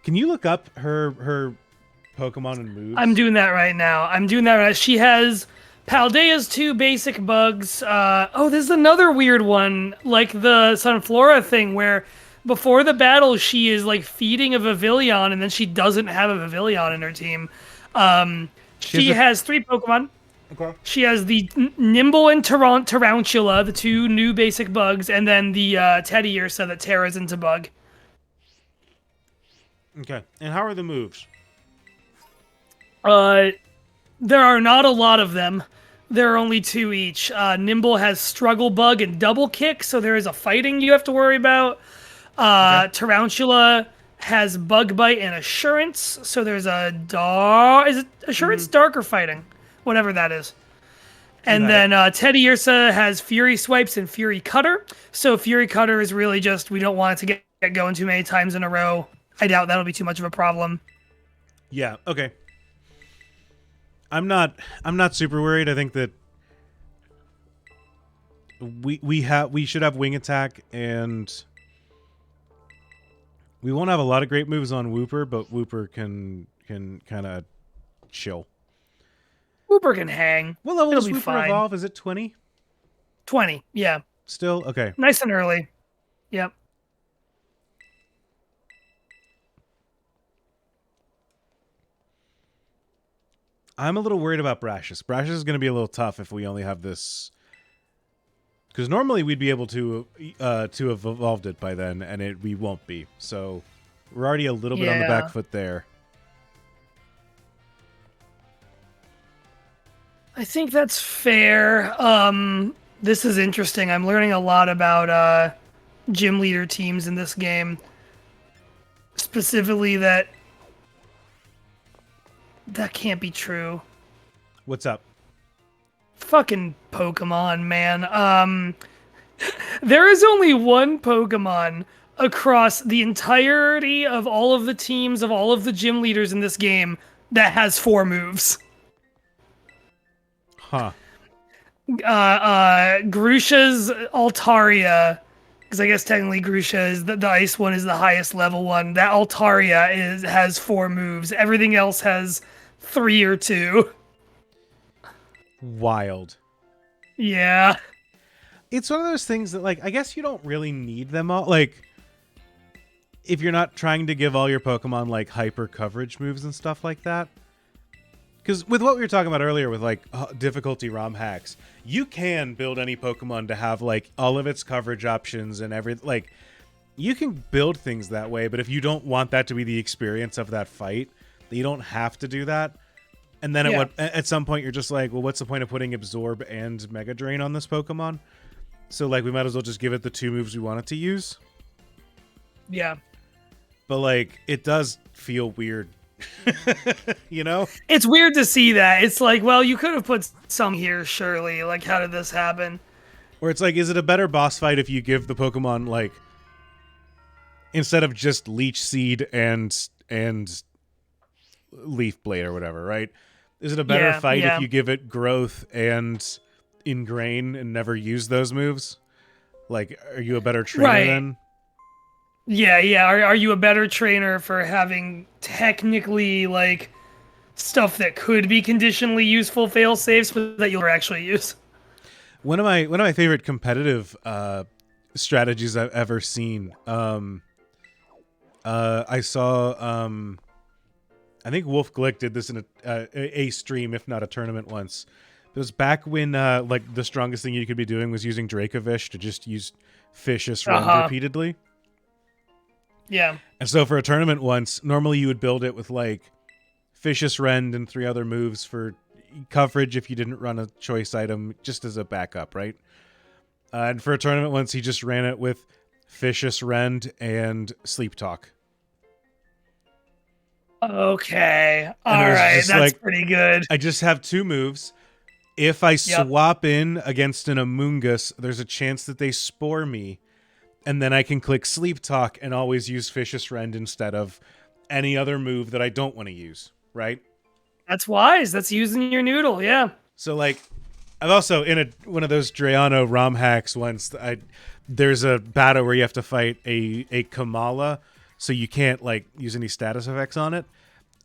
can you look up her Pokemon and moves? I'm doing that right now. She has Paldea's 2 basic bugs. There's another weird one, like the Sunflora thing, where before the battle she is feeding a Vivillon, and then she doesn't have a Vivillon in her team. She has 3 Pokemon. Okay. She has the Nimble and Tarantula, the 2 new basic bugs, and then the Teddy Ursa that tears into bug. Okay. And how are the moves? There are not a lot of them. There are only 2 each. Nimble has Struggle Bug and Double Kick, so there is a fighting you have to worry about. Tarantula has Bug Bite and Assurance, so there's a is it Assurance, Dark, or Fighting? Whatever that is. And then Teddy Ursa has Fury Swipes and Fury Cutter. So Fury Cutter is really just, we don't want it to get going too many times in a row. I doubt that'll be too much of a problem. Yeah, okay. I'm not super worried. I think that we should have wing attack, and we won't have a lot of great moves on Wooper, but Wooper can kind of chill. Wooper can hang. What level It'll does be Wooper fine. evolve? Is it 20? 20, yeah. Still? Okay. Nice and early. Yep. I'm a little worried about Brashus. Brashus is going to be a little tough if we only have this, because normally we'd be able to have evolved it by then, and we won't be. So we're already a little bit on the Yeah. back foot there. I think that's fair. This is interesting. I'm learning a lot about gym leader teams in this game. Specifically that can't be true. What's up? Fucking Pokemon, man. There is only one Pokemon across the entirety of all of the teams of all of the gym leaders in this game that has 4 moves. Huh. Grusha's Altaria, because I guess technically Grusha is the ice one is the highest level one. That Altaria has 4 moves. Everything else has 3 or 2. Wild. Yeah. It's one of those things that, like, I guess you don't really need them all. Like, if you're not trying to give all your Pokemon, like, hyper coverage moves and stuff like that. Because with what we were talking about earlier with, like, difficulty ROM hacks, you can build any Pokemon to have, like, all of its coverage options and like, you can build things that way, but if you don't want that to be the experience of that fight, you don't have to do that. And then at some point, you're just like, well, what's the point of putting Absorb and Mega Drain on this Pokemon? So, like, we might as well just give it the 2 moves we want it to use. Yeah. But, like, it does feel weird. You know? It's weird to see that. It's like, well, you could have put some here, surely. Like, how did this happen? Or it's like, is it a better boss fight if you give the Pokemon, like, instead of just Leech Seed and Leaf Blade or whatever, right? Is it a better fight if you give it Growth and Ingrain and never use those moves? Like, are you a better trainer then? Yeah. Are you a better trainer for having technically, like, stuff that could be conditionally useful fail safes, but that you'll never actually use? One of my favorite competitive strategies I've ever seen. I saw. I think Wolf Glick did this in a stream, if not a tournament once. It was back when like the strongest thing you could be doing was using Dracovish to just use Fishious Rend repeatedly. Yeah. And so for a tournament once, normally you would build it with like Fishious Rend and 3 other moves for coverage if you didn't run a choice item, just as a backup, right? And for a tournament once, he just ran it with Fishious Rend and Sleep Talk. Okay. All right. That's like, pretty good. I just have 2 moves. If I swap in against an Amoonguss, there's a chance that they spore me. And then I can click Sleep Talk and always use Fishious Rend instead of any other move that I don't want to use, right? That's wise. That's using your noodle, yeah. So, like, I've also, in one of those Drayano ROM hacks once, there's a battle where you have to fight a Kamala, so you can't, like, use any status effects on it.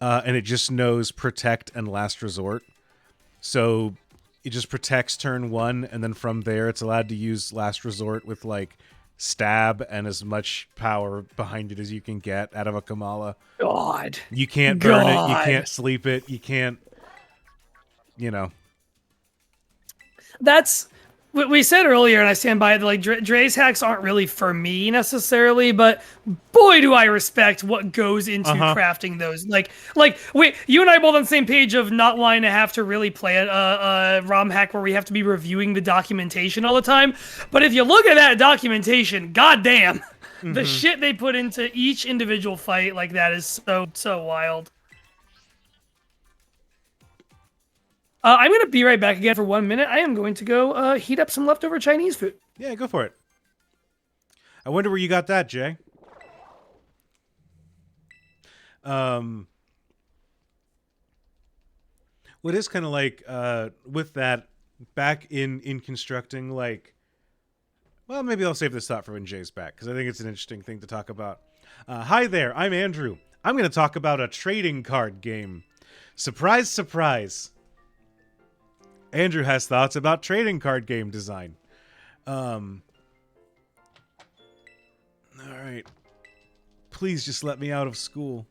And it just knows Protect and Last Resort. So it just protects turn 1, and then from there it's allowed to use Last Resort with, like, Stab and as much power behind it as you can get out of a Kamala. God. You can't burn it. You can't sleep it. You can't, you know. That's what we said earlier, and I stand by it. Like, Dre's hacks aren't really for me necessarily, but boy, do I respect what goes into crafting those. Like, wait, you and I both on the same page of not wanting to have to really play a ROM hack where we have to be reviewing the documentation all the time. But if you look at that documentation, goddamn, the shit they put into each individual fight like that is so wild. I'm going to be right back again for 1 minute. I am going to go heat up some leftover Chinese food. Yeah, go for it. I wonder where you got that, Jay. What is kind of like with that back in constructing like Well, maybe I'll save this thought for when Jay's back, because I think it's an interesting thing to talk about. Hi there, I'm Andrew. I'm going to talk about a trading card game. Surprise, surprise. Andrew has thoughts about trading card game design. All right. Please just let me out of school.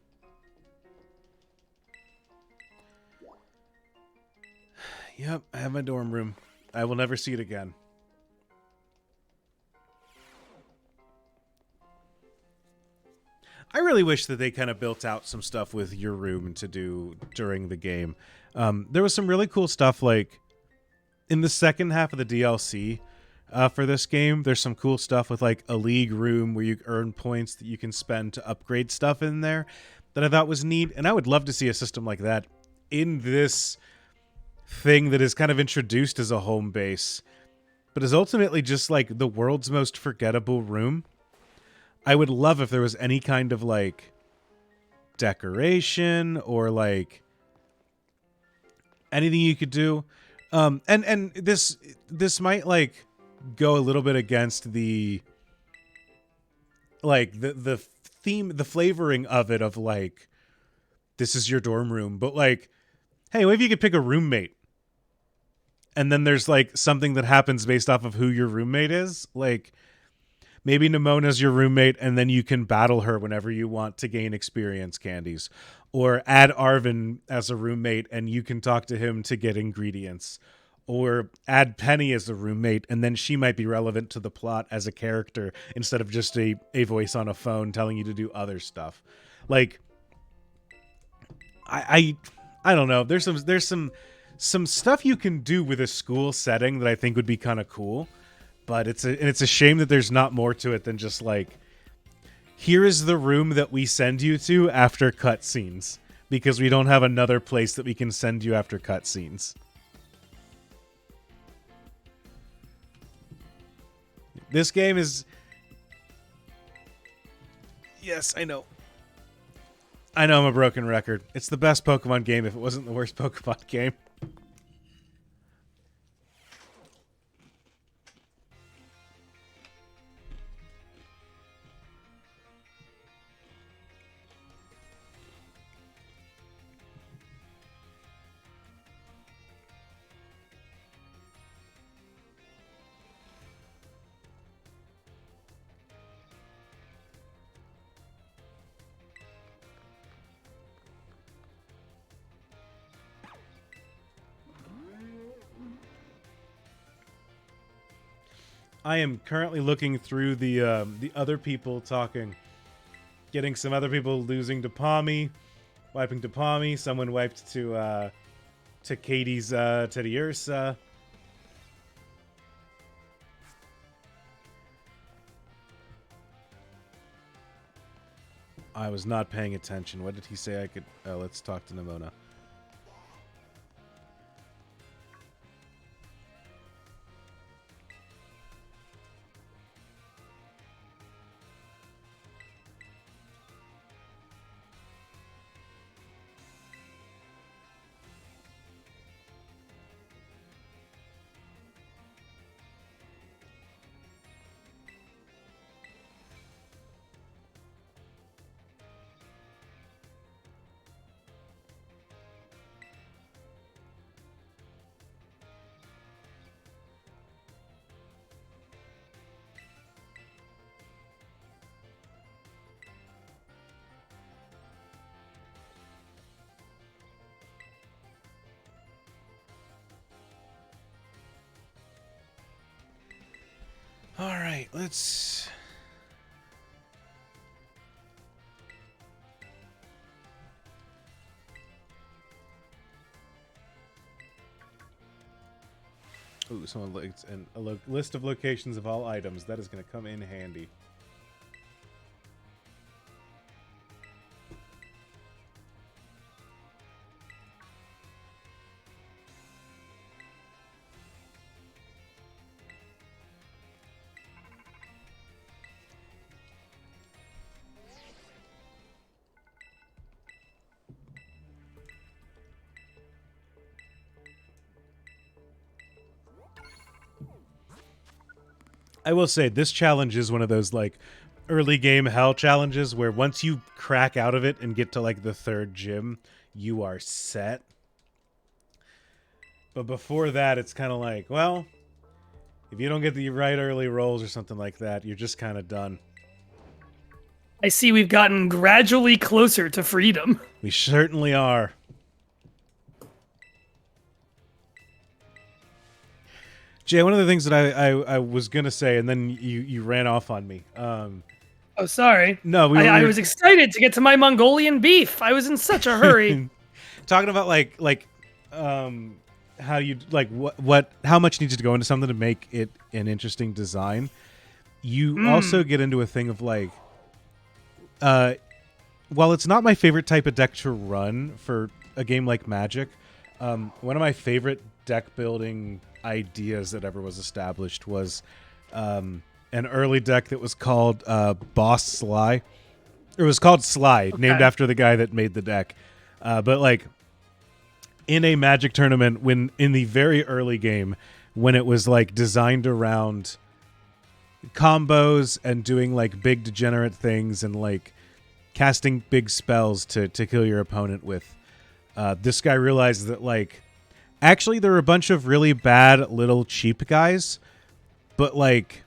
Yep, I have my dorm room. I will never see it again. I really wish that they kind of built out some stuff with your room to do during the game. There was some really cool stuff, like in the second half of the DLC for this game. There's some cool stuff with like a league room where you earn points that you can spend to upgrade stuff in there that I thought was neat. And I would love to see a system like that in this thing that is kind of introduced as a home base, but is ultimately just like the world's most forgettable room. I would love if there was any kind of like decoration or like anything you could do. And this might like go a little bit against the like the theme, the flavoring of it, of like, this is your dorm room, but like, hey, what if you could pick a roommate? And then there's like something that happens based off of who your roommate is. Like, maybe Nimona's your roommate, and then you can battle her whenever you want to gain experience candies. Or add Arvin as a roommate, and you can talk to him to get ingredients. Or add Penny as a roommate, and then she might be relevant to the plot as a character instead of just a voice on a phone telling you to do other stuff. Like, I don't know. There's some stuff you can do with a school setting that I think would be kind of cool. But it's a shame that there's not more to it than just like, here is the room that we send you to after cutscenes, because we don't have another place that we can send you after cutscenes. This game is... Yes, I know. I know I'm a broken record. It's the best Pokemon game if it wasn't the worst Pokemon game. I am currently looking through the other people talking, getting some other people losing to Palmy, wiping to Palmy. Someone wiped to Katie's Teddy Ursa. I was not paying attention. What did he say I could... Oh, let's talk to Nimona. All right, let's... Ooh, someone liked a list of locations of all items. That is going to come in handy. I will say this challenge is one of those like early game hell challenges where once you crack out of it and get to like the third gym, you are set. But before that, it's kind of like, well, if you don't get the right early rolls or something like that, you're just kind of done. I see we've gotten gradually closer to freedom. We certainly are. Jay, one of the things that I was going to say, and then you ran off on me. Oh, sorry. No, I was excited to get to my Mongolian beef. I was in such a hurry. Talking about how you like how much needs to go into something to make it an interesting design. You also get into a thing of like, while it's not my favorite type of deck to run for a game like Magic, one of my favorite deck building ideas that ever was established was an early deck that was called Boss Sly. It was called Sly, named after the guy that made the deck. But like in a Magic tournament, when in the very early game, when it was like designed around combos and doing like big degenerate things and like casting big spells to kill your opponent with, this guy realized that like actually there were a bunch of really bad little cheap guys, but like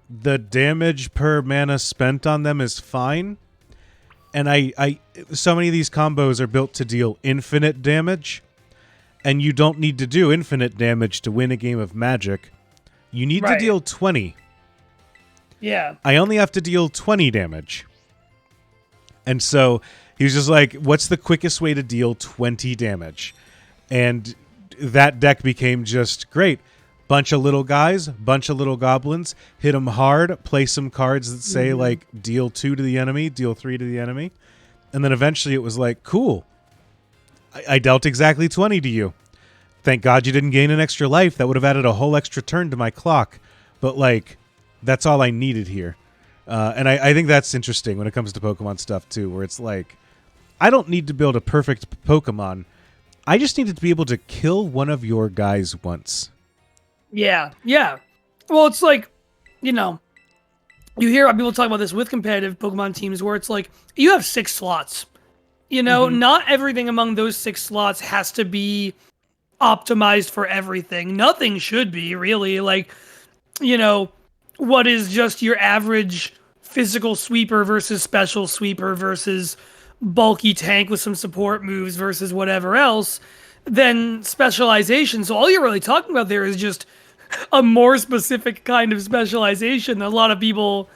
the damage per mana spent on them is fine. And I so many of these combos are built to deal infinite damage, and you don't need to do infinite damage to win a game of Magic. You need to deal 20. Yeah. I only have to deal 20 damage. And so he was just like, what's the quickest way to deal 20 damage? And that deck became just great. Bunch of little guys, bunch of little goblins, hit them hard, play some cards that say like deal 2 to the enemy, deal 3 to the enemy. And then eventually it was like, cool. I dealt exactly 20 to you. Thank God you didn't gain an extra life. That would have added a whole extra turn to my clock. But like, that's all I needed here. And I think that's interesting when it comes to Pokemon stuff too, where it's like, I don't need to build a perfect Pokemon. I just needed to be able to kill one of your guys once. Yeah. Well, it's like, you hear people talk about this with competitive Pokemon teams where it's like, you have 6 slots. Not everything among those 6 slots has to be optimized for everything. Nothing should be, really. Like, what is just your average physical sweeper versus special sweeper versus bulky tank with some support moves versus whatever else, then specialization. So all you're really talking about there is just a more specific kind of specialization that a lot of people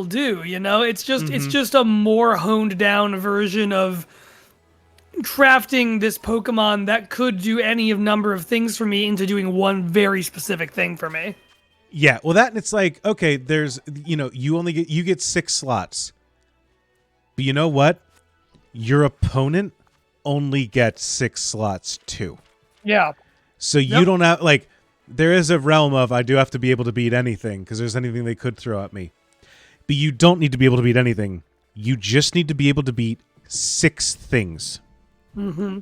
do, It's just a more honed down version of crafting this Pokemon that could do any of number of things for me into doing one very specific thing for me. Yeah, well that, and it's like, okay, there's, you get 6 slots. But you know what? Your opponent only gets 6 slots too. Yeah. So you don't have, like, there is a realm of I do have to be able to beat anything because there's anything they could throw at me. But you don't need to be able to beat anything. You just need to be able to beat 6 things. Mm-hmm.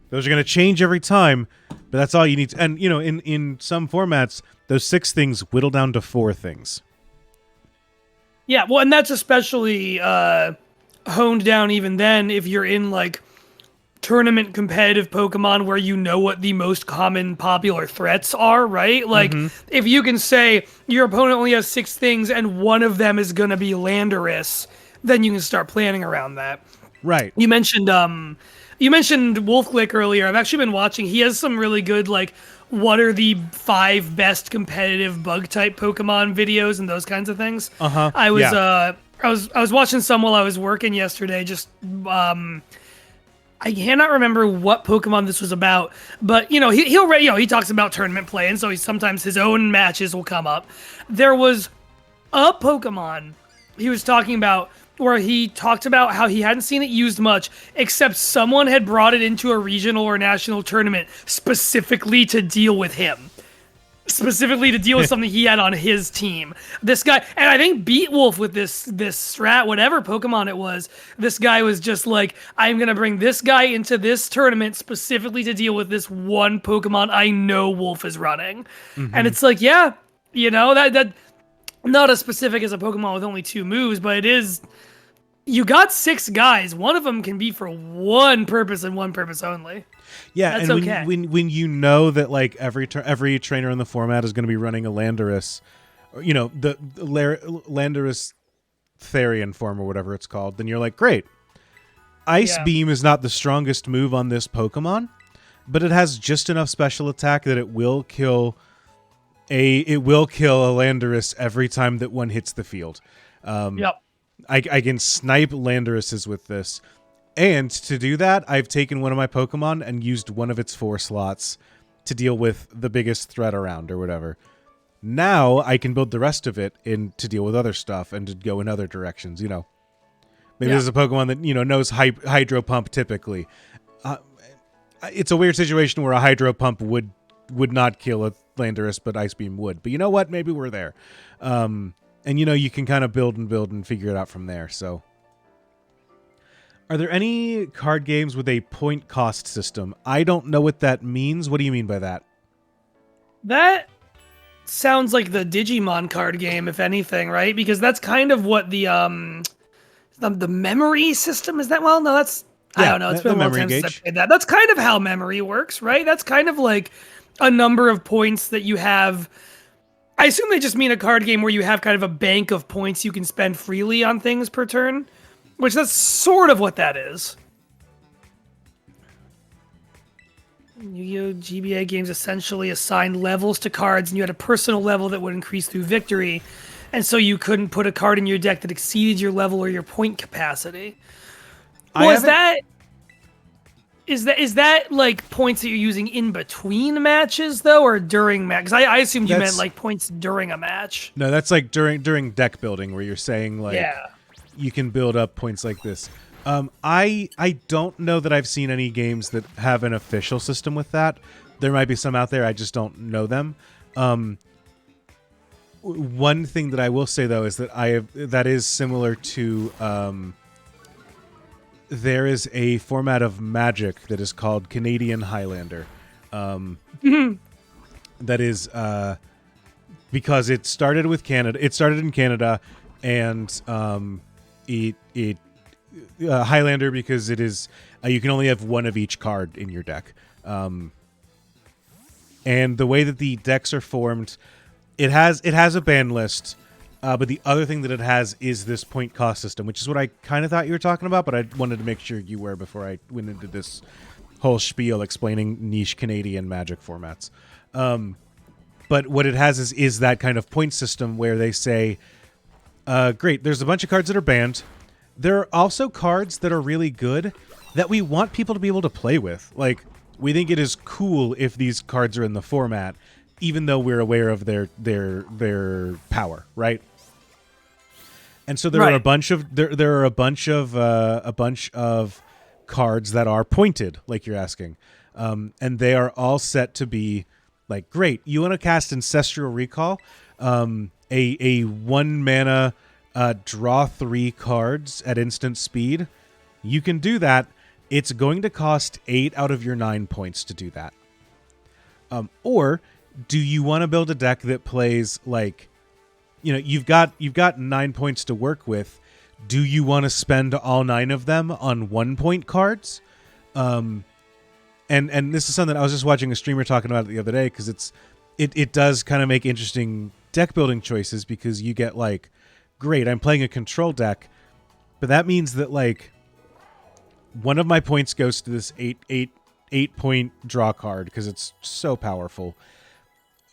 Those are going to change every time, but that's all you need to, and, in some formats, those 6 things whittle down to 4 things. Yeah, well, and that's especially honed down even then if you're in, like, tournament competitive Pokemon where you know what the most common popular threats are, right? Like, if you can say your opponent only has 6 things and one of them is going to be Landorus, then you can start planning around that. Right. You mentioned Wolfglick earlier. I've actually been watching. He has some really good, like, what are the 5 best competitive bug type Pokemon videos and those kinds of things. I was watching some while I was working yesterday. Just I cannot remember what Pokemon this was about, but he talks about tournament play, and so sometimes his own matches will come up. There was a Pokemon he was talking about where he talked about how he hadn't seen it used much, except someone had brought it into a regional or national tournament specifically to deal with him. Specifically to deal with something he had on his team. This guy, and I think beat Wolf with this strat, whatever Pokemon it was, this guy was just like, I'm going to bring this guy into this tournament specifically to deal with this one Pokemon I know Wolf is running. And it's like, yeah, You know, that not as specific as a Pokemon with only 2 moves, but it is. You got 6 guys. One of them can be for one purpose and one purpose only. Yeah, That's and okay. when you know that like every trainer in the format is going to be running a Landorus, or, you know, the Landorus Therian form or whatever it's called, then you're like, great. Ice Beam is not the strongest move on this Pokemon, but it has just enough special attack that it will kill a Landorus every time that one hits the field. Yep. I can snipe Landoruses with this. And to do that, I've taken one of my Pokemon and used one of its 4 slots to deal with the biggest threat around or whatever. Now I can build the rest of it in to deal with other stuff and to go in other directions, you know. Maybe there's a Pokemon that, you know, knows Hydro Pump typically. It's a weird situation where a Hydro Pump would not kill a Landorus, but Ice Beam would. But you know what? Maybe we're there. And, you know, you can kind of build and figure it out from there. So, are there any card games with a point cost system? I don't know what that means. What do you mean by that? That sounds like the Digimon card game, if anything, right? Because that's kind of what the memory system is. That well, no, that's I don't know. It's been a long time since I played that. That's kind of how memory works, right? That's kind of like a number of points that you have. I assume they just mean a card game where you have kind of a bank of points you can spend freely on things per turn, which that's sort of what that is. Yu-Gi-Oh! GBA games essentially assigned levels to cards, and you had a personal level that would increase through victory, and so you couldn't put a card in your deck that exceeded your level or your point capacity. Is that like points that you're using in between matches though, or during match? Because I assumed you meant like points during a match. No, that's like during deck building where you're saying like you can build up points like this. I don't know that I've seen any games that have an official system with that. There might be some out there. I just don't know them. One thing that I will say though is that that is similar to. There is a format of Magic that is called Canadian Highlander. That is because it started with Canada. It started in Canada, and Highlander because it is you can only have one of each card in your deck. And the way that the decks are formed, it has a ban list. But the other thing that it has is this point cost system, which is what I kind of thought you were talking about, but I wanted to make sure you were before I went into this whole spiel explaining niche Canadian Magic formats. But what it has is that kind of point system where they say, great, there's a bunch of cards that are banned. There are also cards that are really good that we want people to be able to play with. Like, we think it is cool if these cards are in the format, even though we're aware of their power, right? And so there are a bunch of cards that are pointed, like you're asking, and they are all set to be like, great. You want to cast Ancestral Recall, a 1 mana draw 3 cards at instant speed. You can do that. It's going to cost 8 out of your 9 points to do that. Or do you want to build a deck that plays like, you know, you've got 9 points to work with. Do you want to spend all 9 of them on 1 point cards? And this is something I was just watching a streamer talking about it the other day, because it does kind of make interesting deck building choices, because you get like, great, I'm playing a control deck, but that means that like one of my points goes to this 8 point draw card because it's so powerful.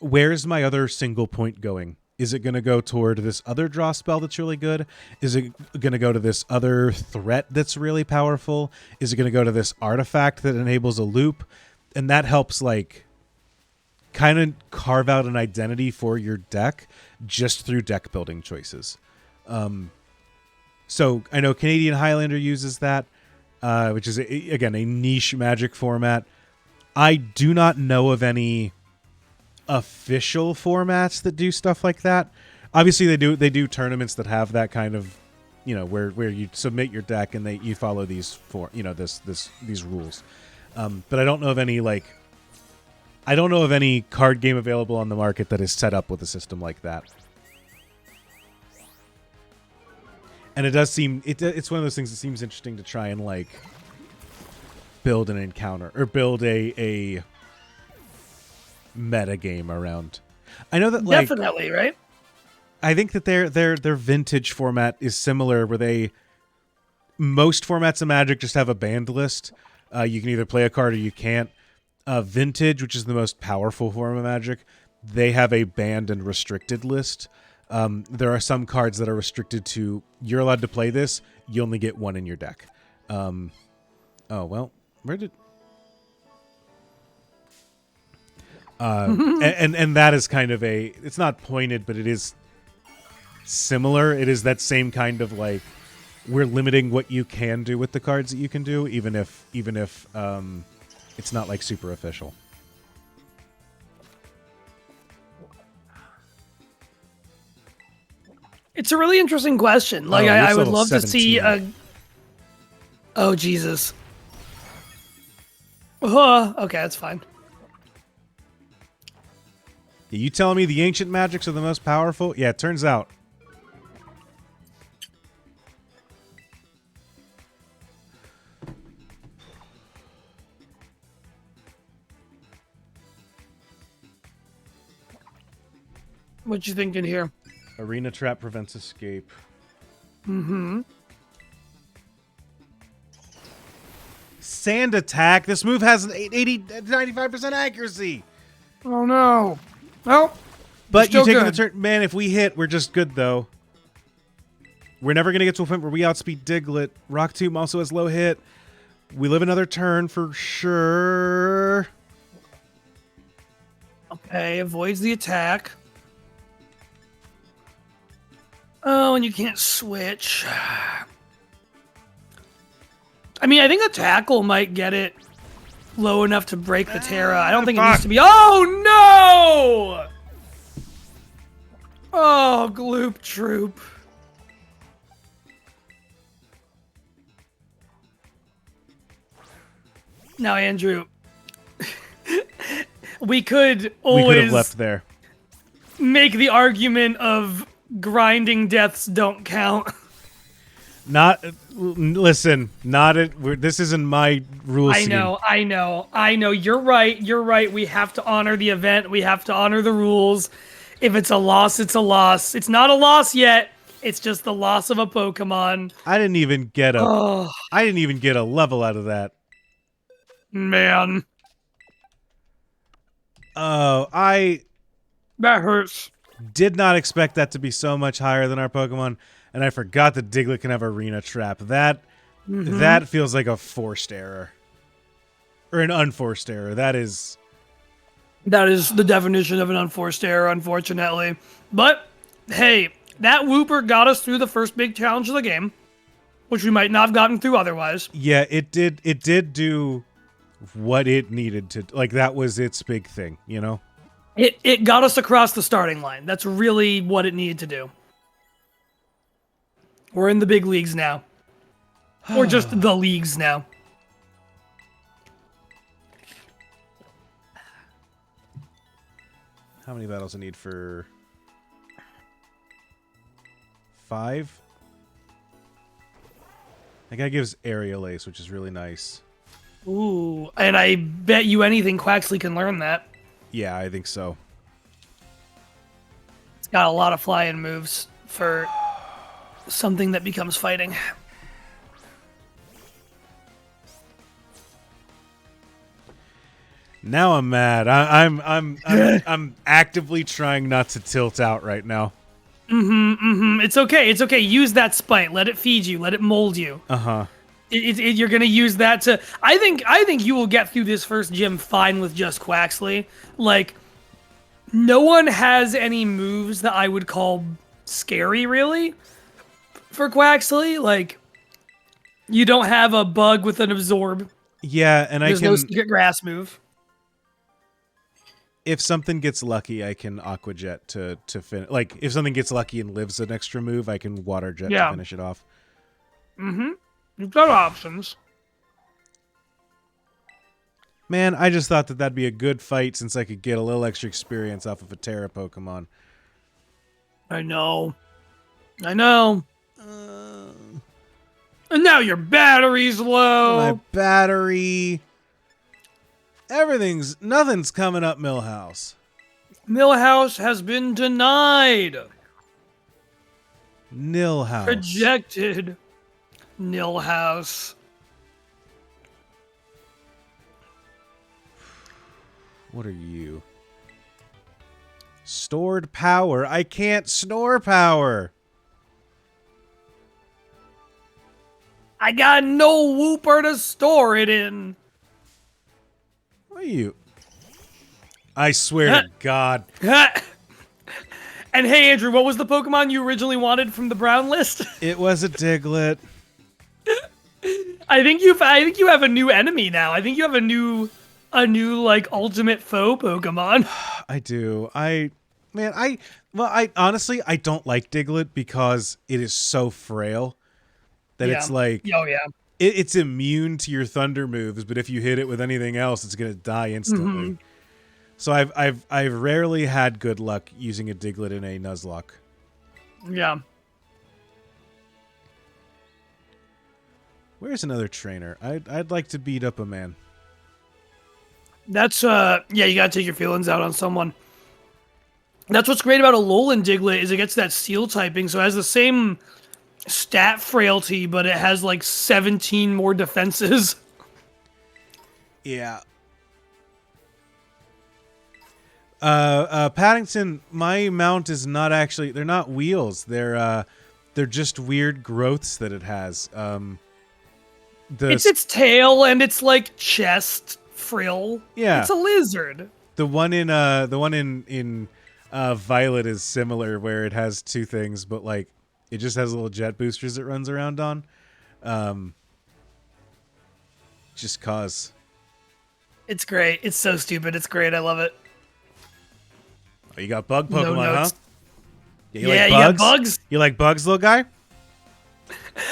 Where's my other single point going? Is it going to go toward this other draw spell that's really good? Is it going to go to this other threat that's really powerful? Is it going to go to this artifact that enables a loop? And that helps like kind of carve out an identity for your deck just through deck building choices. So I know Canadian Highlander uses that, which is again a niche Magic format. I do not know of any official formats that do stuff like that. Obviously they do tournaments that have that kind of, you know, where you submit your deck and you follow these these rules. But I don't know of any, like, I don't know of any card game available on the market that is set up with a system like that. And it does seem it's one of those things that seems interesting to try and like build an encounter or build a meta game around. I know that like Definitely, right? I think that their vintage format is similar where most formats of Magic just have a banned list. You can either play a card or you can't. Vintage, which is the most powerful form of Magic, they have a banned and restricted list. There are some cards that are restricted to you're allowed to play this, you only get one in your deck. Oh well, where did and that is kind of it's not pointed, but it is similar. It is that same kind of like we're limiting what you can do with the cards that you can do, even if it's not like super official. It's a really interesting question. Like, I would love to see a... Oh, Jesus. Okay, that's fine. You telling me the ancient magics are the most powerful? Yeah, it turns out. What you thinking here? Arena trap prevents escape. Mm-hmm. Sand attack. This move has an 95% accuracy. Oh, no. Well, but you still take the good. turn. Man, if we hit, we're just good, though. We're never going to get to a point where we outspeed Diglett. Rock Tomb also has low hit. We live another turn for sure. Okay, avoids the attack. Oh, and you can't switch. I mean, I think a tackle might get it low enough to break the Terra. I don't think it needs to be... Oh, no! Oh, Gloop Troop. Now, Andrew, we could always have left there. Make the argument of grinding deaths don't count. Listen, this isn't my rule scheme. I know. You're right. We have to honor the event. We have to honor the rules. If it's a loss, it's a loss. It's not a loss yet. It's just the loss of a Pokemon. I didn't even get a level out of that. Man. Oh, that hurts. Did not expect that to be so much higher than our Pokemon, and I forgot that Diglett can have Arena Trap. That feels like a forced error. Or an unforced error. That is the definition of an unforced error, unfortunately. But, hey, that Wooper got us through the first big challenge of the game, which we might not have gotten through otherwise. Yeah, it did do what it needed to. Like, that was its big thing, you know? It got us across the starting line. That's really what it needed to do. We're in the big leagues now. Or just the leagues now. How many battles I need for 5? That guy gives Aerial Ace, which is really nice. Ooh, and I bet you anything Quaxly can learn that. Yeah, I think so. It's got a lot of flying moves for something that becomes fighting. Now I'm mad. I'm actively trying not to tilt out right now. It's okay. Use that spite. Let it feed you. Let it mold you. Uh-huh. You're gonna use that to. I think you will get through this first gym fine with just Quaxly. Like, no one has any moves that I would call scary, really, for Quaxly. Like, you don't have a bug with an absorb. Yeah, and There's no secret grass move. If something gets lucky, I can Aqua Jet to finish. Like, if something gets lucky and lives an extra move, I can Water Jet to finish it off. You've got options. Man, I just thought that that'd be a good fight since I could get a little extra experience off of a Terra Pokemon. I know. And now your battery's low. My battery. Nothing's coming up Millhouse. Millhouse has been denied. Nilhouse. Rejected. Nilhouse. What are you? Stored power. I can't snore power. I got no whooper to store it in. What are you? I swear to God. And hey, Andrew, what was the Pokemon you originally wanted from the brown list? It was a Diglett. I think you have a new enemy now. I think you have a new like ultimate foe Pokemon. I do. I honestly don't like Diglett because it is so frail that it's like Oh yeah. it's immune to your thunder moves, but if you hit it with anything else, it's gonna die instantly. So I've rarely had good luck using a Diglett in a Nuzlocke. Yeah. Where's another trainer? I'd like to beat up a man. That's yeah, you gotta take your feelings out on someone. That's what's great about a Alolan Diglett is it gets that steel typing, so it has the same stat frailty, but it has like 17 more defenses. Yeah. Paddington, my mount is not actually, they're not wheels. They're just weird growths that it has. It's its tail and its like chest frill. Yeah. It's a lizard. The one in Violet is similar where it has two things, but like it just has little jet boosters it runs around on. Just cause. It's great. It's so stupid. It's great. I love it. Oh, you got bug Pokemon, No huh? notes. Yeah, Yeah, you got bugs? You like bugs, little guy?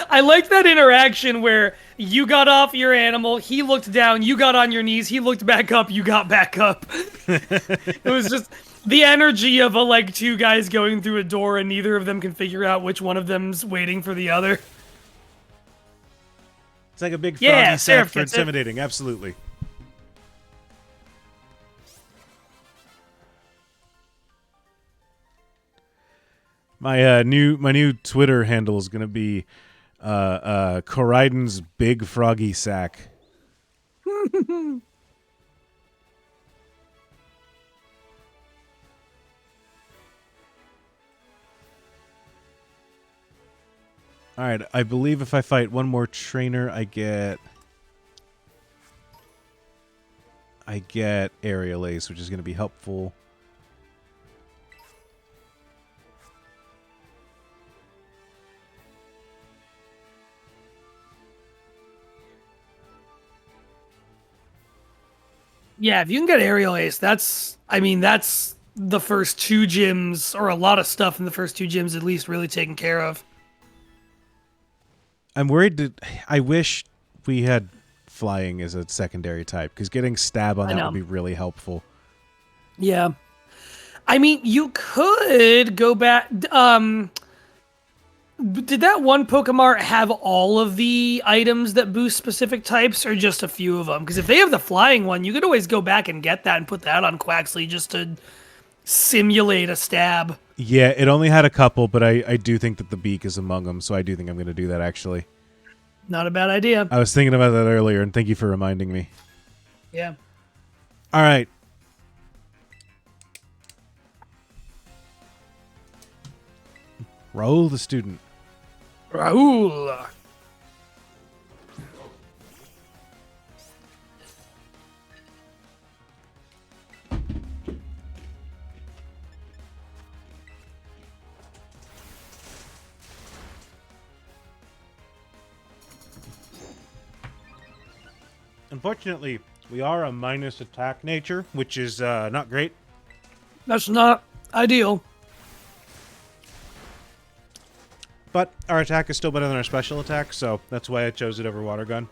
I like that interaction where you got off your animal, he looked down, you got on your knees, he looked back up, you got back up. It was just the energy of like two guys going through a door and neither of them can figure out which one of them's waiting for the other. It's like a big Yeah, froggy sack Seraph for gets it. intimidating. Absolutely. My new Twitter handle is gonna be Corriden's Big Froggy Sack. All right, I believe if I fight one more trainer, I get Aerial Ace, which is going to be helpful. Yeah, if you can get Aerial Ace, that's the first two gyms, or a lot of stuff in the first two gyms at least, really taken care of. I'm worried I wish we had flying as a secondary type, because getting stab on that would be really helpful. Yeah. I mean, you could go back. Did that one Pokemart have all of the items that boost specific types, or just a few of them? Because if they have the flying one, you could always go back and get that and put that on Quaxly just to simulate a stab. Yeah, it only had a couple, but I do think that the beak is among them, so I do think I'm going to do that, actually. Not a bad idea. I was thinking about that earlier, and thank you for reminding me. Yeah. All right. Raoul the student. Raoul. Unfortunately, we are a minus attack nature, which is not great. That's not ideal. But our attack is still better than our special attack, so that's why I chose it over Water Gun.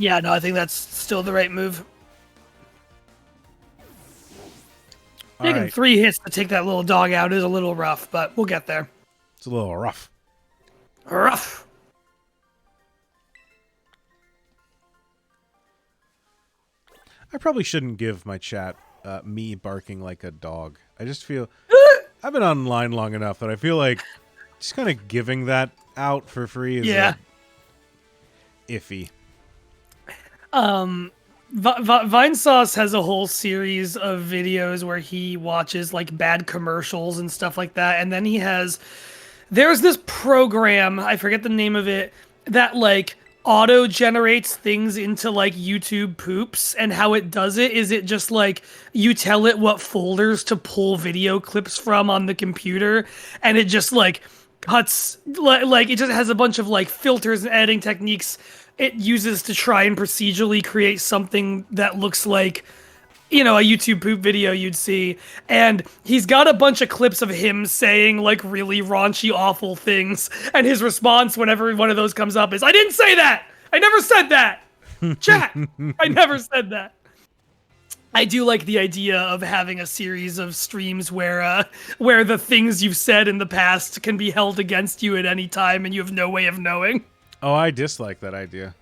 Yeah, no, I think that's still the right move. All Taking right. 3 hits to take that little dog out is a little rough, but we'll get there. It's a little rough. Rough. I probably shouldn't give my chat me barking like a dog. I just feel I've been online long enough that I feel like just kind of giving that out for free is iffy. Vinesauce has a whole series of videos where he watches like bad commercials and stuff like that, and then there's this program, I forget the name of it, that like auto generates things into like YouTube poops, and how it does it is it just like you tell it what folders to pull video clips from on the computer, and it just like cuts like it just has a bunch of like filters and editing techniques it uses to try and procedurally create something that looks like, you know, a YouTube poop video you'd see. And he's got a bunch of clips of him saying like really raunchy, awful things. And his response whenever one of those comes up is, "I didn't say that! I never said that! Chat! I never said that." I do like the idea of having a series of streams where the things you've said in the past can be held against you at any time and you have no way of knowing. Oh, I dislike that idea.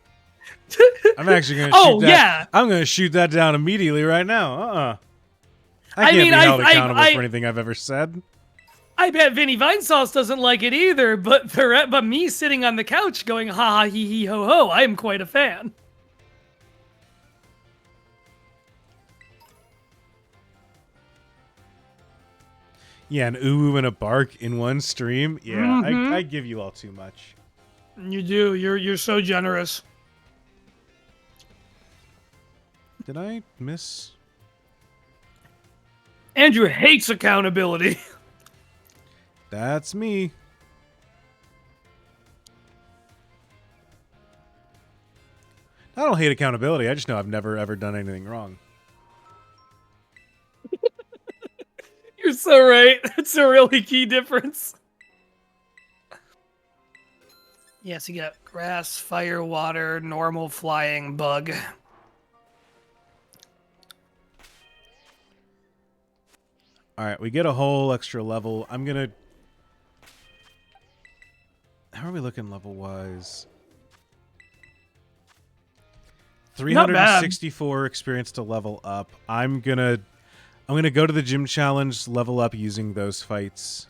I'm actually going to shoot that. Yeah. I'm going to shoot that down immediately right now. I can't be held accountable for anything I've ever said. I bet Vinny Vinesauce doesn't like it either, but me sitting on the couch going ha ha hee hee ho ho, I am quite a fan. Yeah, an ooh and a bark in one stream. Yeah, I give you all too much. You do. You're so generous. Did I miss? Andrew hates accountability. That's me. I don't hate accountability. I just know I've never ever done anything wrong. You're so right. That's a really key difference. Yes, you got grass, fire, water, normal, flying, bug. All right, we get a whole extra level. I'm going to... How are we looking level-wise? 364 experience to level up. I'm gonna go to the gym challenge, level up using those fights.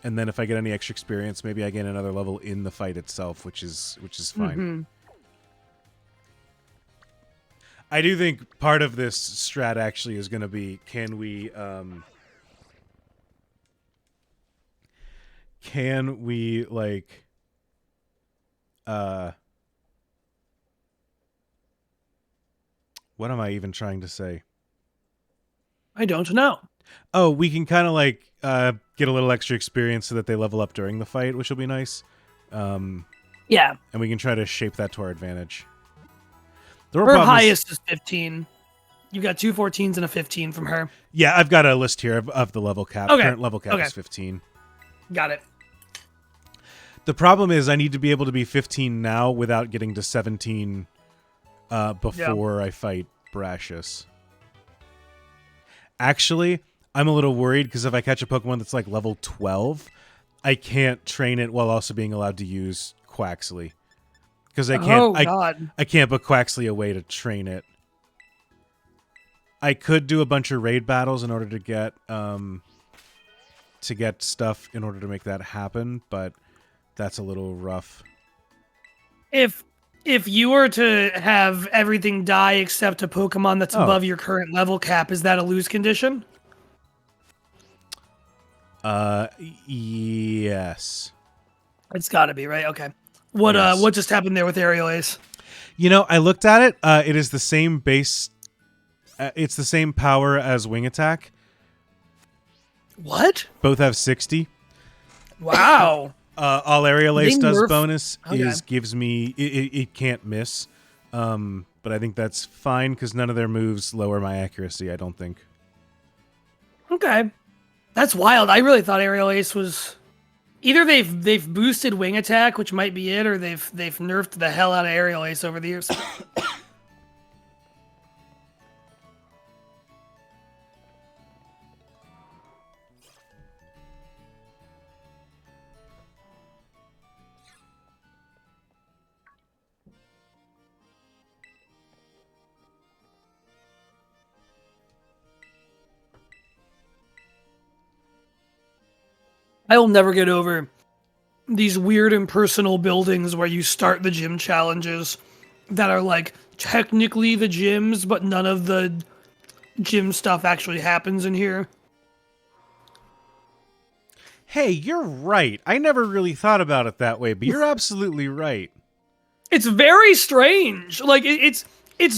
And then if I get any extra experience, maybe I gain another level in the fight itself, which is fine. Mm-hmm. I do think part of this strat actually is going to be, can we like what am I even trying to say? I don't know. Oh, we can kind of like get a little extra experience so that they level up during the fight, which will be nice. Yeah. And we can try to shape that to our advantage. Her highest is 15. You've got 2 14s and a 15 from her. Yeah, I've got a list here of the level cap. Okay. Current level cap is 15. Got it. The problem is I need to be able to be 15 now without getting to 17 before I fight Brashus. Actually, I'm a little worried because if I catch a Pokemon that's like level 12, I can't train it while also being allowed to use Quaxly. Because I can't, I can't put Quaxly away to train it. I could do a bunch of raid battles in order to get stuff in order to make that happen, but that's a little rough. If you were to have everything die except a Pokemon that's above your current level cap, is that a lose condition? Yes. It's got to be, right? Okay. What just happened there with Aerial Ace? You know, I looked at it. It is the same base. It's the same power as Wing Attack. What? Both have 60. Wow. All Aerial Ace does bonus gives me it can't miss. But I think that's fine because none of their moves lower my accuracy, I don't think. Okay. That's wild. I really thought Aerial Ace was Either they've boosted wing attack, which might be it, or they've nerfed the hell out of aerial ace over the years. I will never get over these weird impersonal buildings where you start the gym challenges that are like technically the gyms, but none of the gym stuff actually happens in here. Hey, you're right. I never really thought about it that way, but you're absolutely right. It's very strange. Like it's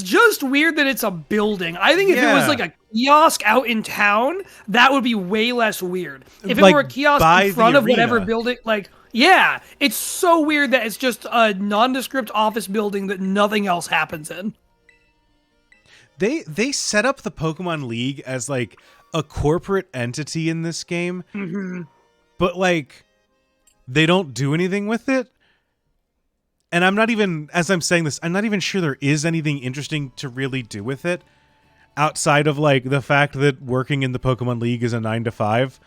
just weird that it's a building. I think if it was like a kiosk out in town, that would be way less weird. If it Like were a kiosk by in front the of whatever arena. building, like yeah, it's so weird that it's just a nondescript office building that nothing else happens in. They set up the Pokemon League as like a corporate entity in this game, but like they don't do anything with it. And I'm not even, as I'm saying this, I'm not even sure there is anything interesting to really do with it outside of like the fact that working in the Pokemon League is a 9 to 5.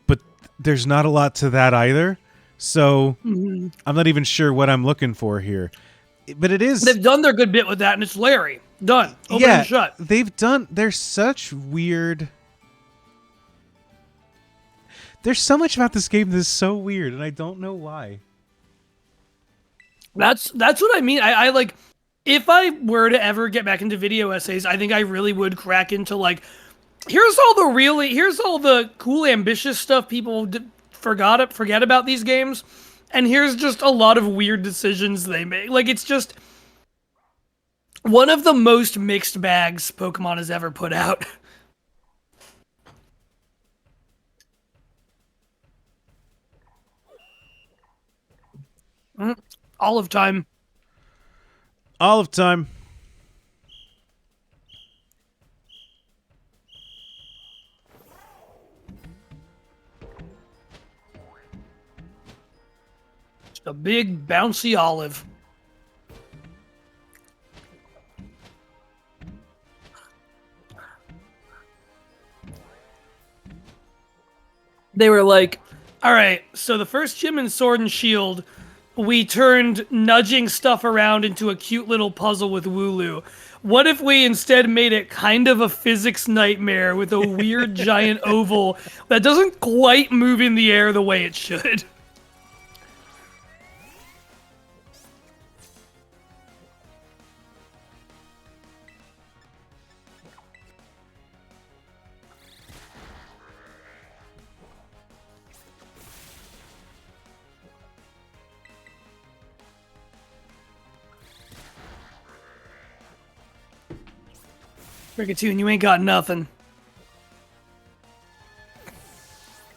But there's not a lot to that either. So I'm not even sure what I'm looking for here. But it is. They've done their good bit with that, and it's Larry. Done. Open and shut. There's such weird. There's so much about this game that's so weird, and I don't know why. That's what I mean. I like, if I were to ever get back into video essays, I think I really would crack into like, here's all the cool, ambitious stuff people forget about these games, and here's just a lot of weird decisions they make. Like, it's just one of the most mixed bags Pokemon has ever put out. Olive time. Olive time. Just a big bouncy olive. They were like, all right, so the first gym in Sword and Shield, we turned nudging stuff around into a cute little puzzle with Wooloo. What if we instead made it kind of a physics nightmare with a weird giant oval that doesn't quite move in the air the way it should? Rickatoon, you ain't got nothing.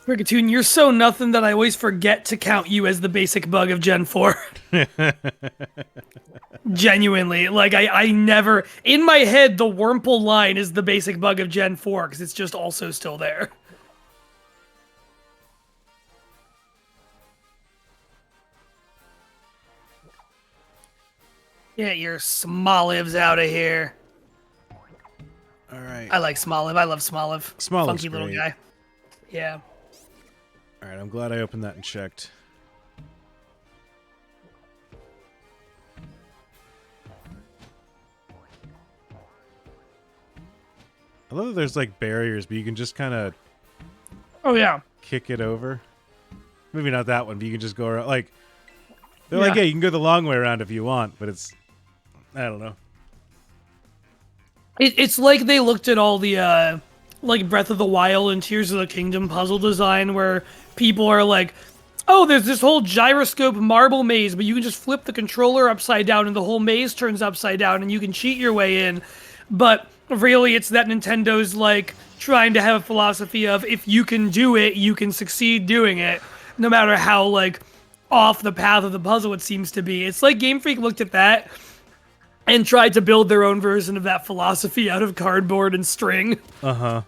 Rickatoon, you're so nothing that I always forget to count you as the basic bug of Gen 4. Genuinely. Like, I never... In my head, the Wurmple line is the basic bug of Gen 4, because it's just also still there. Get your Smolives out of here. All right. I like Smoliv. I love Smoliv. Smoliv's Funky little great. guy. Yeah. All right, I'm glad I opened that and checked. I love that there's like barriers, but you can just kind of Oh, yeah. kick it over. Maybe not that one, but you can just go around. Like, they're like, yeah, you can go the long way around if you want, but it's, I don't know. It's like they looked at all the, like, Breath of the Wild and Tears of the Kingdom puzzle design where people are like, oh, there's this whole gyroscope marble maze, but you can just flip the controller upside down and the whole maze turns upside down and you can cheat your way in. But really, it's that Nintendo's, like, trying to have a philosophy of if you can do it, you can succeed doing it, no matter how, like, off the path of the puzzle it seems to be. It's like Game Freak looked at that and tried to build their own version of that philosophy out of cardboard and string. Uh-huh.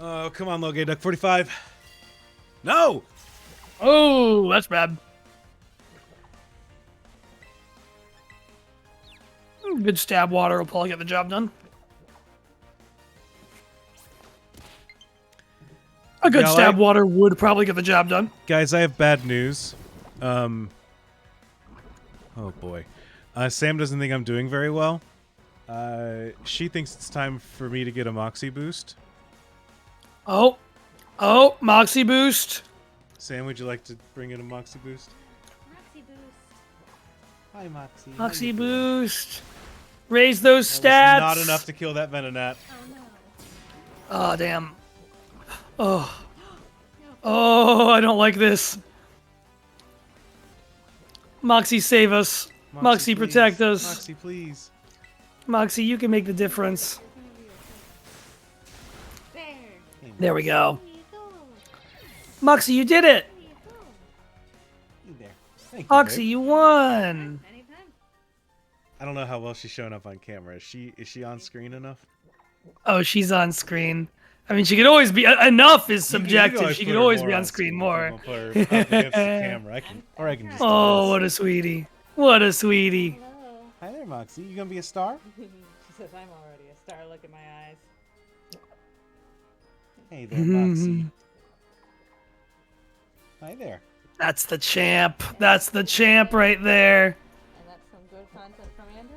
Oh, come on, Low Gay Duck 45. No! Oh, that's bad. Good stab water will probably get the job done. A good Yeah, stab water would probably get the job done. Guys, I have bad news. Oh boy. Sam doesn't think I'm doing very well. She thinks it's time for me to get a Moxie boost. Oh, Moxie boost. Sam, would you like to bring in a Moxie boost? Moxie boost. Hi, Moxie. Moxie boost. Raise those stats. Not enough to kill that Venonat. Oh no. Oh, damn. Oh, I don't like this. Moxie, save us. Moxie, please. protect us. Moxie, please. Moxie, you can make the difference. There. There we go. There you go. Moxie, you did it. There you go. You there. Thank you, Moxie, babe. you won. Anytime. I don't know how well she's showing up on camera. Is she on screen enough? Oh, she's on screen. I mean, she could always be. Enough is You subjective. She put could her always more be on screen more. I'll put her up against the camera. I can just do Oh, this. what a sweetie. What a sweetie. Hello. Hi there, Moxie. You gonna be a star? She says I'm already a star. Look at my eyes. Hey there, Moxie. Hi there. That's the champ. That's the champ right there. And that's some good content from Andrew.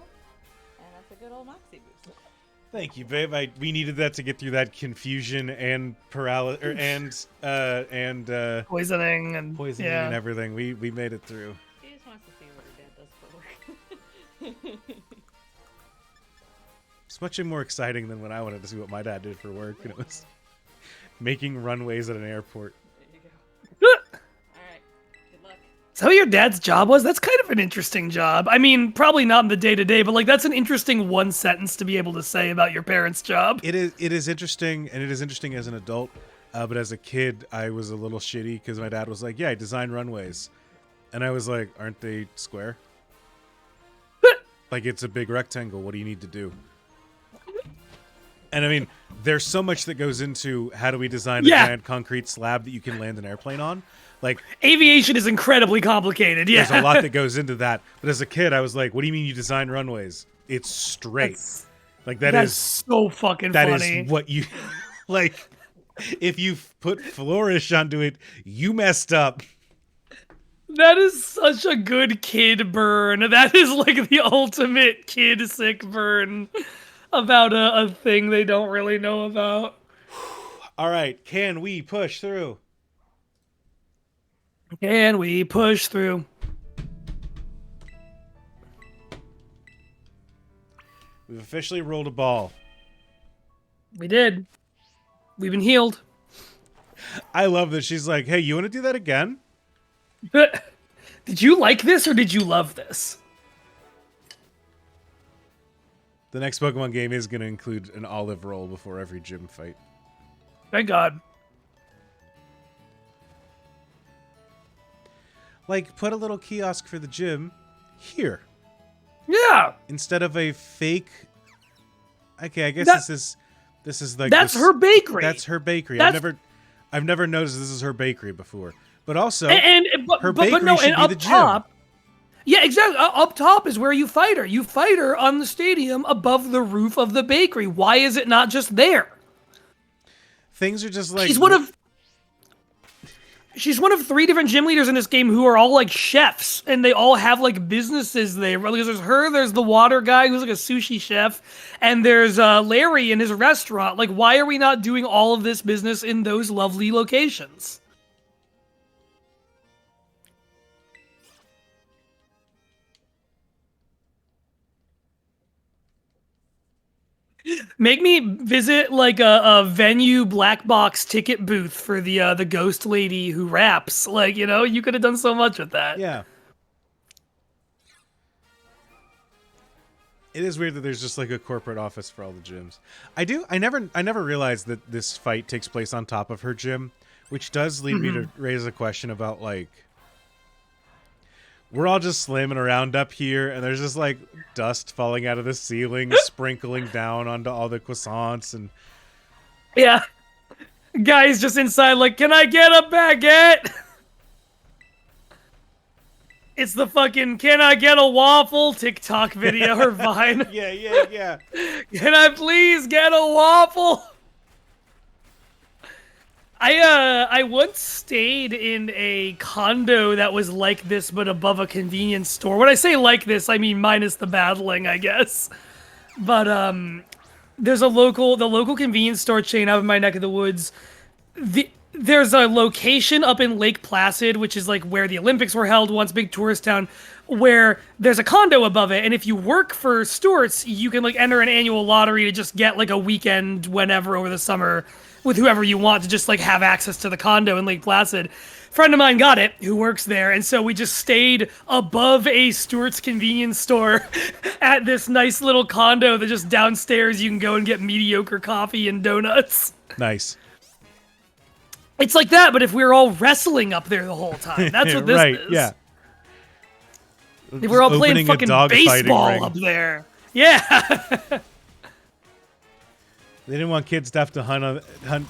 And that's a good old Moxie boost. Thank you, babe. We needed that to get through that confusion and paralysis and Poisoning and poisoning yeah. and everything. We made it through. She just wants to see what her dad does for work. It's much more exciting than when I wanted to see what my dad did for work, and it was making runways at an airport. There you go. Alright. Good luck. Is that what your dad's job was? That's kind of an interesting job. I mean, probably not in the day to day, but like that's an interesting one sentence to be able to say about your parents' job. It is interesting, and it is interesting as an adult. But as a kid, I was a little shitty because my dad was like, "Yeah, I design runways," and I was like, "Aren't they square? Like it's a big rectangle. What do you need to do?" And I mean, there's so much that goes into how do we design a Yeah. giant concrete slab that you can land an airplane on. Like, Aviation is incredibly complicated. Yeah. there's a lot that goes into that. But as a kid, I was like, "What do you mean you design runways? It's straight. Like That's is so fucking that funny. is what you like. If you put flourish onto it, you messed up." That is such a good kid burn. That is like the ultimate kid sick burn about a thing they don't really know about. All right, can we push through? Can we push through? We've officially rolled a ball. We did. We've been healed. I love that she's like, "Hey, you want to do that again?" Did you like this or did you love this? The next Pokemon game is going to include an olive roll before every gym fight. Thank God. Like, put a little kiosk for the gym here Yeah. instead of a fake. Okay, I guess That- this is like That's this- her bakery. That's her bakery. That's- I've never noticed this is her bakery before. But also, but her but bakery no, should and be up the gym. top. Yeah, exactly. Up top is where you fight her. You fight her on the stadium above the roof of the bakery. Why is it not just there? Things are just like She's one of 3 different gym leaders in this game who are all like chefs, and they all have like businesses there. Because there's her, there's the water guy who's like a sushi chef, and there's Larry in his restaurant. Like, why are we not doing all of this business in those lovely locations? Make me visit like a venue black box ticket booth for the ghost lady who raps. Like, you know, you could have done so much with that. Yeah. It is weird that there's just like a corporate office for all the gyms. I never realized that this fight takes place on top of her gym, which does lead me to raise a question about like we're all just slamming around up here and there's just like dust falling out of the ceiling, sprinkling down onto all the croissants and Yeah. Guy's just inside like, can I get a baguette? It's the fucking can I get a waffle TikTok video or Vine. Yeah. Can I please get a waffle? I once stayed in a condo that was like this but above a convenience store. When I say like this, I mean minus the battling, I guess. But there's the local convenience store chain out of my neck of the woods. There's a location up in Lake Placid, which is like where the Olympics were held once, big tourist town, where there's a condo above it. And if you work for Stewart's, you can like enter an annual lottery to just get like a weekend whenever over the summer with whoever you want to just like have access to the condo in Lake Placid. Friend of mine got it who works there, and so we just stayed above a Stewart's convenience store at this nice little condo that just downstairs you can go and get mediocre coffee and donuts. Nice. It's like that, but if we were all wrestling up there the whole time. That's what this right, is. yeah. If we're all playing Opening a fucking dog fighting baseball ring. up there. Yeah. They didn't want kids to have to hunt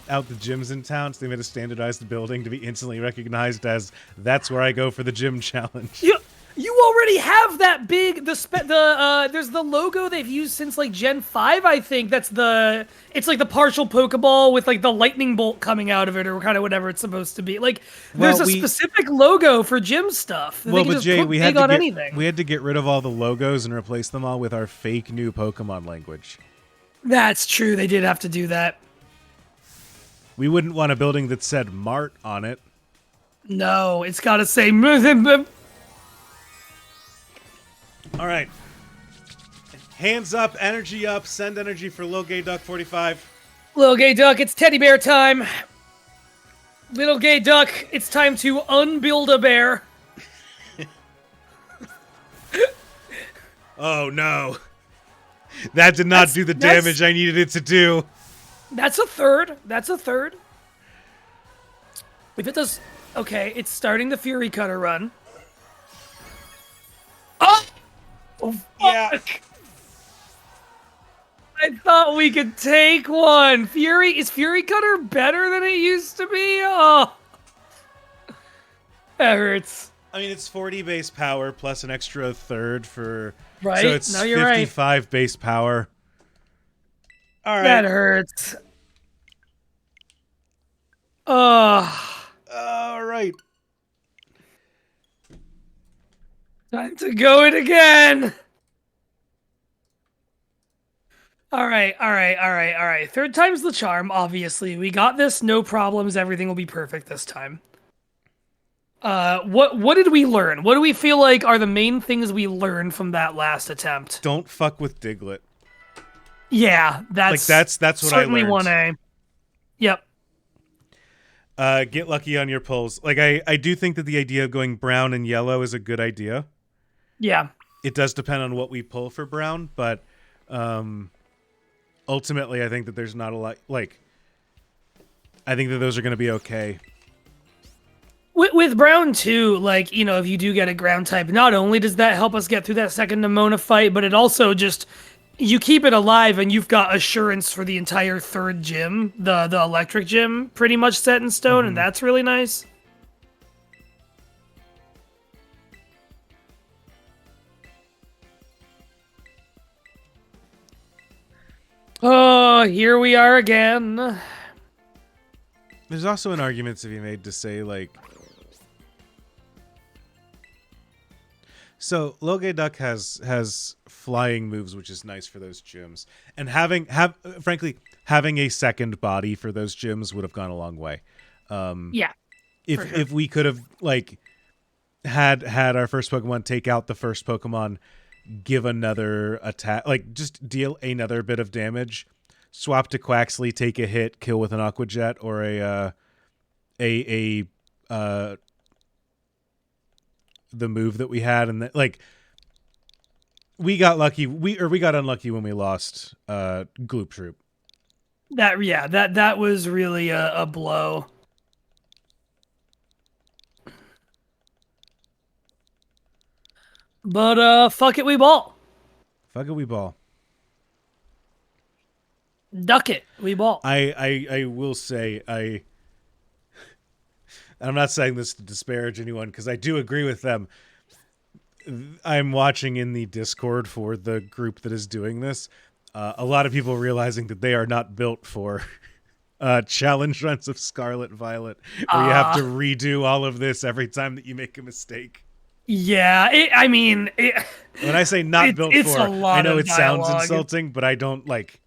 out the gyms in town, so they made a standardized building to be instantly recognized as that's where I go for the gym challenge. You already have that big there's the logo they've used since like Gen 5, I think. It's like the partial Pokeball with like the lightning bolt coming out of it or kind of whatever it's supposed to be. Like there's a specific logo for gym stuff. Well, but Jay, we had to get rid of all the logos and replace them all with our fake new Pokemon language. That's true. They did have to do that. We wouldn't want a building that said Mart on it. No, it's got to say. All right. Hands up, energy up, send energy for Lil Gay Duck 45. Little Gay Duck, it's teddy bear time. Little Gay Duck, it's time to unbuild a bear. Oh no. That did not do the damage I needed it to do. That's a third. If it does... Okay, it's starting the Fury Cutter run. Oh! Oh, fuck! Yeah. I thought we could take one. Is Fury Cutter better than it used to be? Oh, that hurts. I mean, it's 40 base power plus an extra third for... Right? So it's No, you're 55 base power. All right. That hurts. Oh. All right. Time to go it again. All right. Third time's the charm, obviously. We got this, no problems. Everything will be perfect this time. What did we learn? What do we feel like are the main things we learned from that last attempt? Don't fuck with Diglett. Yeah, that's what I learned. Certainly 1A. Yep. Get lucky on your pulls. Like I do think that the idea of going brown and yellow is a good idea. Yeah. It does depend on what we pull for brown, but ultimately I think that there's not a lot I think that those are going to be okay. With brown too, like, you know, if you do get a ground type, not only does that help us get through that second Nemona fight, but it also just, you keep it alive and you've got assurance for the entire third gym, the electric gym, pretty much set in stone, and that's really nice. Oh, here we are again. There's also an argument to be made to say, like... So, Loge Duck has flying moves, which is nice for those gyms. And frankly, having a second body for those gyms would have gone a long way. Yeah. If we could have, like, had our first Pokemon take out the first Pokemon, give another attack, like, just deal another bit of damage, swap to Quaxly, take a hit, kill with an Aqua Jet, or the move that we had, and we got lucky. We got unlucky when we lost Gloop Troop. That was really a blow. But fuck it, we ball. Fuck it, we ball. Duck it. We ball. I will say I'm not saying this to disparage anyone because I do agree with them. I'm watching in the Discord for the group that is doing this. A lot of people realizing that they are not built for challenge runs of Scarlet Violet, where you have to redo all of this every time that you make a mistake. Yeah, when I say not built it's for, a lot I know of it sounds dialogue. insulting, but I don't like.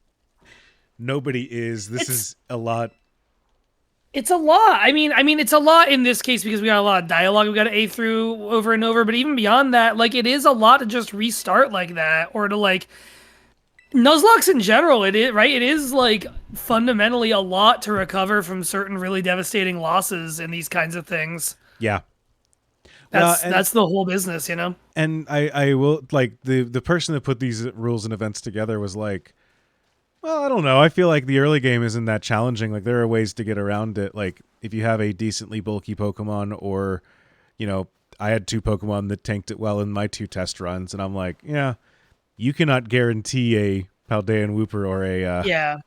Nobody is. This is a lot. It's a lot. I mean, it's a lot in this case because we got a lot of dialogue we got to A through over and over. But even beyond that, like, it is a lot to just restart like that, or to like Nuzlocke in general. It is right. It is like fundamentally a lot to recover from certain really devastating losses in these kinds of things. Yeah. That's the whole business, you know. And I will like the person that put these rules and events together was like, well, I don't know. I feel like the early game isn't that challenging. Like, there are ways to get around it. Like, if you have a decently bulky Pokemon, or, you know, I had 2 Pokemon that tanked it well in my 2 test runs, and I'm like, yeah, you cannot guarantee a Paldean Wooper or a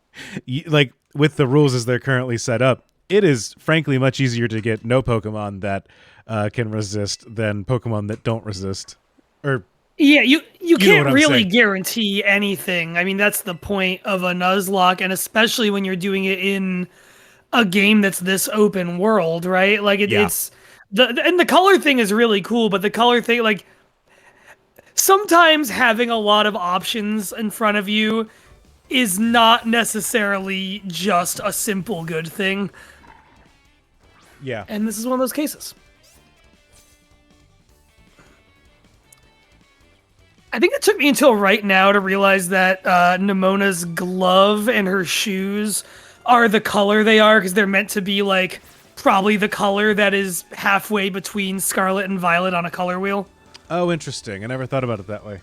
like, with the rules as they're currently set up, it is frankly much easier to get no Pokemon that can resist than Pokemon that don't resist. Or yeah, you can't really saying. guarantee anything. I mean, that's the point of a Nuzlocke, and especially when you're doing it in a game that's this open world, right? Like it's the color thing is really cool, but the color thing, like, sometimes having a lot of options in front of you is not necessarily just a simple good thing. Yeah. And this is one of those cases. I think it took me until right now to realize that Nemona's glove and her shoes are the color they are, because they're meant to be like probably the color that is halfway between Scarlet and Violet on a color wheel. Oh, interesting. I never thought about it that way.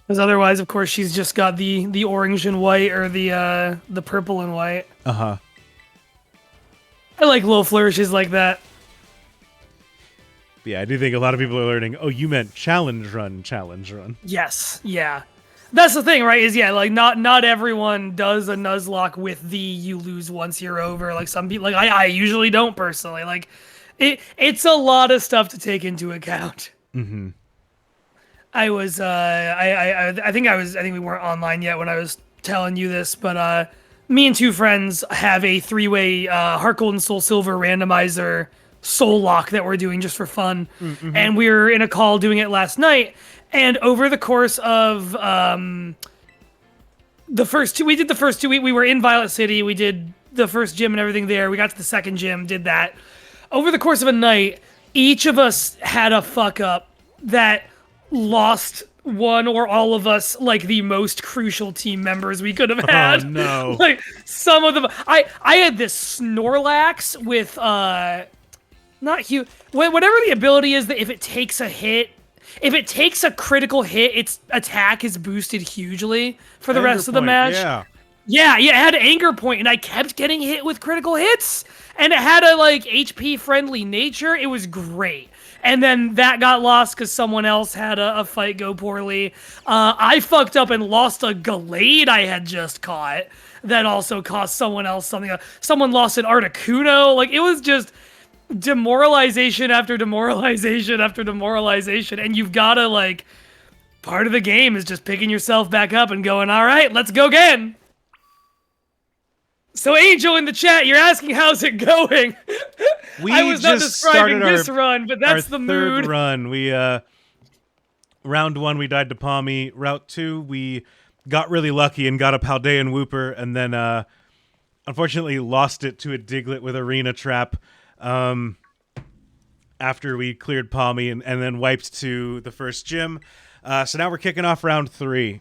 Because otherwise, of course, she's just got the orange and white, or the purple and white. Uh-huh. I like little flourishes like that. Yeah, I do think a lot of people are learning, oh, you meant challenge run. Yes, yeah. That's the thing, right? Is like not everyone does a Nuzlocke with the you lose once you're over. Like, some people, like I usually don't personally. Like, it's a lot of stuff to take into account. Mm-hmm. I was I think we weren't online yet when I was telling you this, but me and 2 friends have a 3-way Heart Gold and Soul Silver randomizer soul lock that we're doing just for fun. Mm-hmm. And we were in a call doing it last night, and over the course of the first 2 weeks, we were in Violet City, we did the first gym and everything there, we got to the second gym, did that. Over the course of a night, each of us had a fuck up that lost one or all of us, like, the most crucial team members we could have had. Oh no. Like, some of them, I had this Snorlax with not huge. Whatever the ability is, that if it takes a critical hit, its attack is boosted hugely for the rest of the match. Yeah, it had an anger point, and I kept getting hit with critical hits, and it had a, like, HP friendly nature. It was great. And then that got lost because someone else had a fight go poorly. I fucked up and lost a Gallade I had just caught that also cost someone else something. Someone lost an Articuno. Like, it was just demoralization after demoralization after demoralization, and you've got to, like, part of the game is just picking yourself back up and going, all right, let's go again. So, Angel in the chat, you're asking how's it going? I was not describing this run, but that's the mood. Third run, we round 1 we died to Palmy. Route 2 we got really lucky and got a Paldean Wooper, and then unfortunately lost it to a Diglett with Arena Trap. After we cleared Palmy and then wiped to the first gym. So now we're kicking off round 3.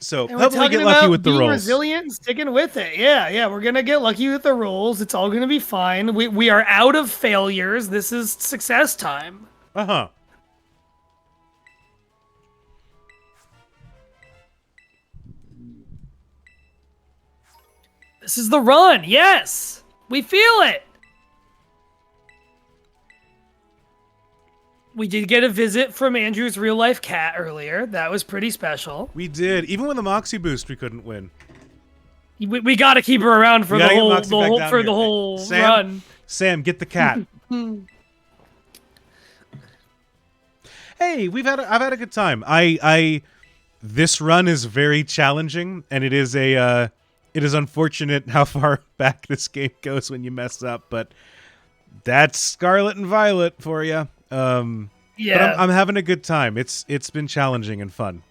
So hopefully get lucky with the rolls. Being resilient and sticking with it. Yeah, we're going to get lucky with the rolls. It's all going to be fine. We are out of failures. This is success time. Uh-huh. This is the run. Yes. We feel it. We did get a visit from Andrew's real life cat earlier. That was pretty special. We did. Even with the Moxie boost, we couldn't win. We got to keep her around for We the gotta get whole, Moxie the back whole down for here. the whole Sam, run. Sam, get the cat. Hey, I've had a good time. This run is very challenging, and it is unfortunate how far back this game goes when you mess up, but that's Scarlet and Violet for you. Yeah, but I'm having a good time. It's been challenging and fun.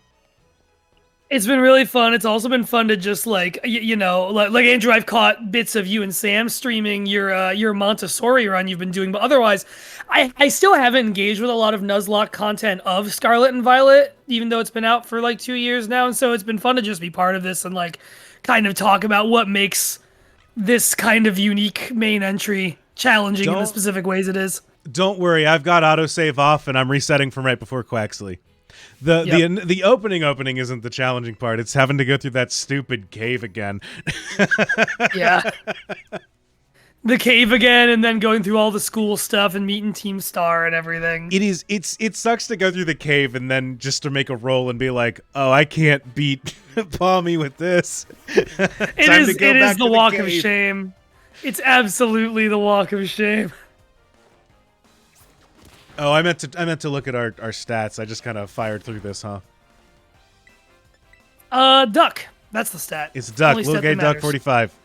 it's been really fun. It's also been fun to just like like Andrew, I've caught bits of you and Sam streaming your Montessori run you've been doing, but otherwise, I still haven't engaged with a lot of Nuzlocke content of Scarlet and Violet, even though it's been out for like 2 years now, and so it's been fun to just be part of this and like kind of talk about what makes this kind of unique main entry challenging in the specific ways it is. Don't worry, I've got autosave off and I'm resetting from right before Quaxly. The opening isn't the challenging part. It's having to go through that stupid cave again. Yeah. The cave again, and then going through all the school stuff and meeting Team Star and everything. It sucks to go through the cave and then just to make a roll and be like, oh, I can't beat Palmy with this. It is the walk of shame. It's absolutely the walk of shame. Oh, I meant to look at our stats. I just kind of fired through this, huh? Duck. That's the stat. It's Duck. Only Little stat Gay that Duck matters. 45.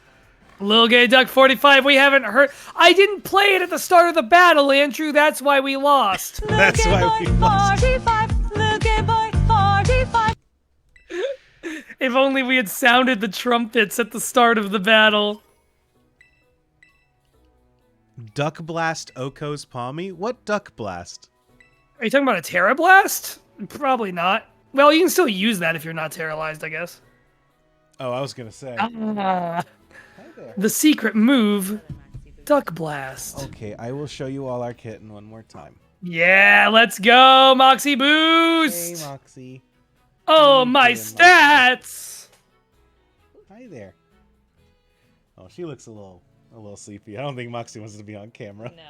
Lil Gay Duck 45. We haven't heard. I didn't play it at the start of the battle, Andrew. That's why we lost. That's why we lost. 45, little gay boy, 45. If only we had sounded the trumpets at the start of the battle. Duck Blast Oko's Palmy? What Duck Blast? Are you talking about a Terra Blast? Probably not. Well, you can still use that if you're not terrorized, I guess. Oh, I was going to say. The secret move, Duck Blast. Okay, I will show you all our kitten one more time. Yeah, let's go, Moxie Boost! Hey, Moxie. Oh, you my doing, stats! Hi there. Oh, she looks a little sleepy. I don't think Moxie wants to be on camera. No.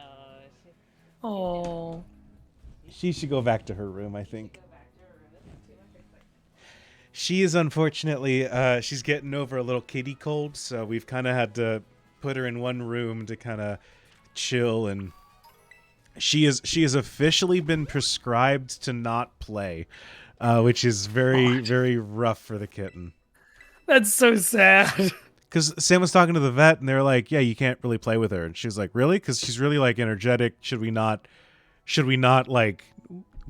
Oh. She should go back to her room, I think. She is unfortunately, she's getting over a little kitty cold, so we've kind of had to put her in one room to kind of chill, and she has officially been prescribed to not play, which is very, very rough for the kitten. That's so sad. Because Sam was talking to the vet, and they were like, "Yeah, you can't really play with her," and she was like, "Really? Because she's really like energetic. Should we not like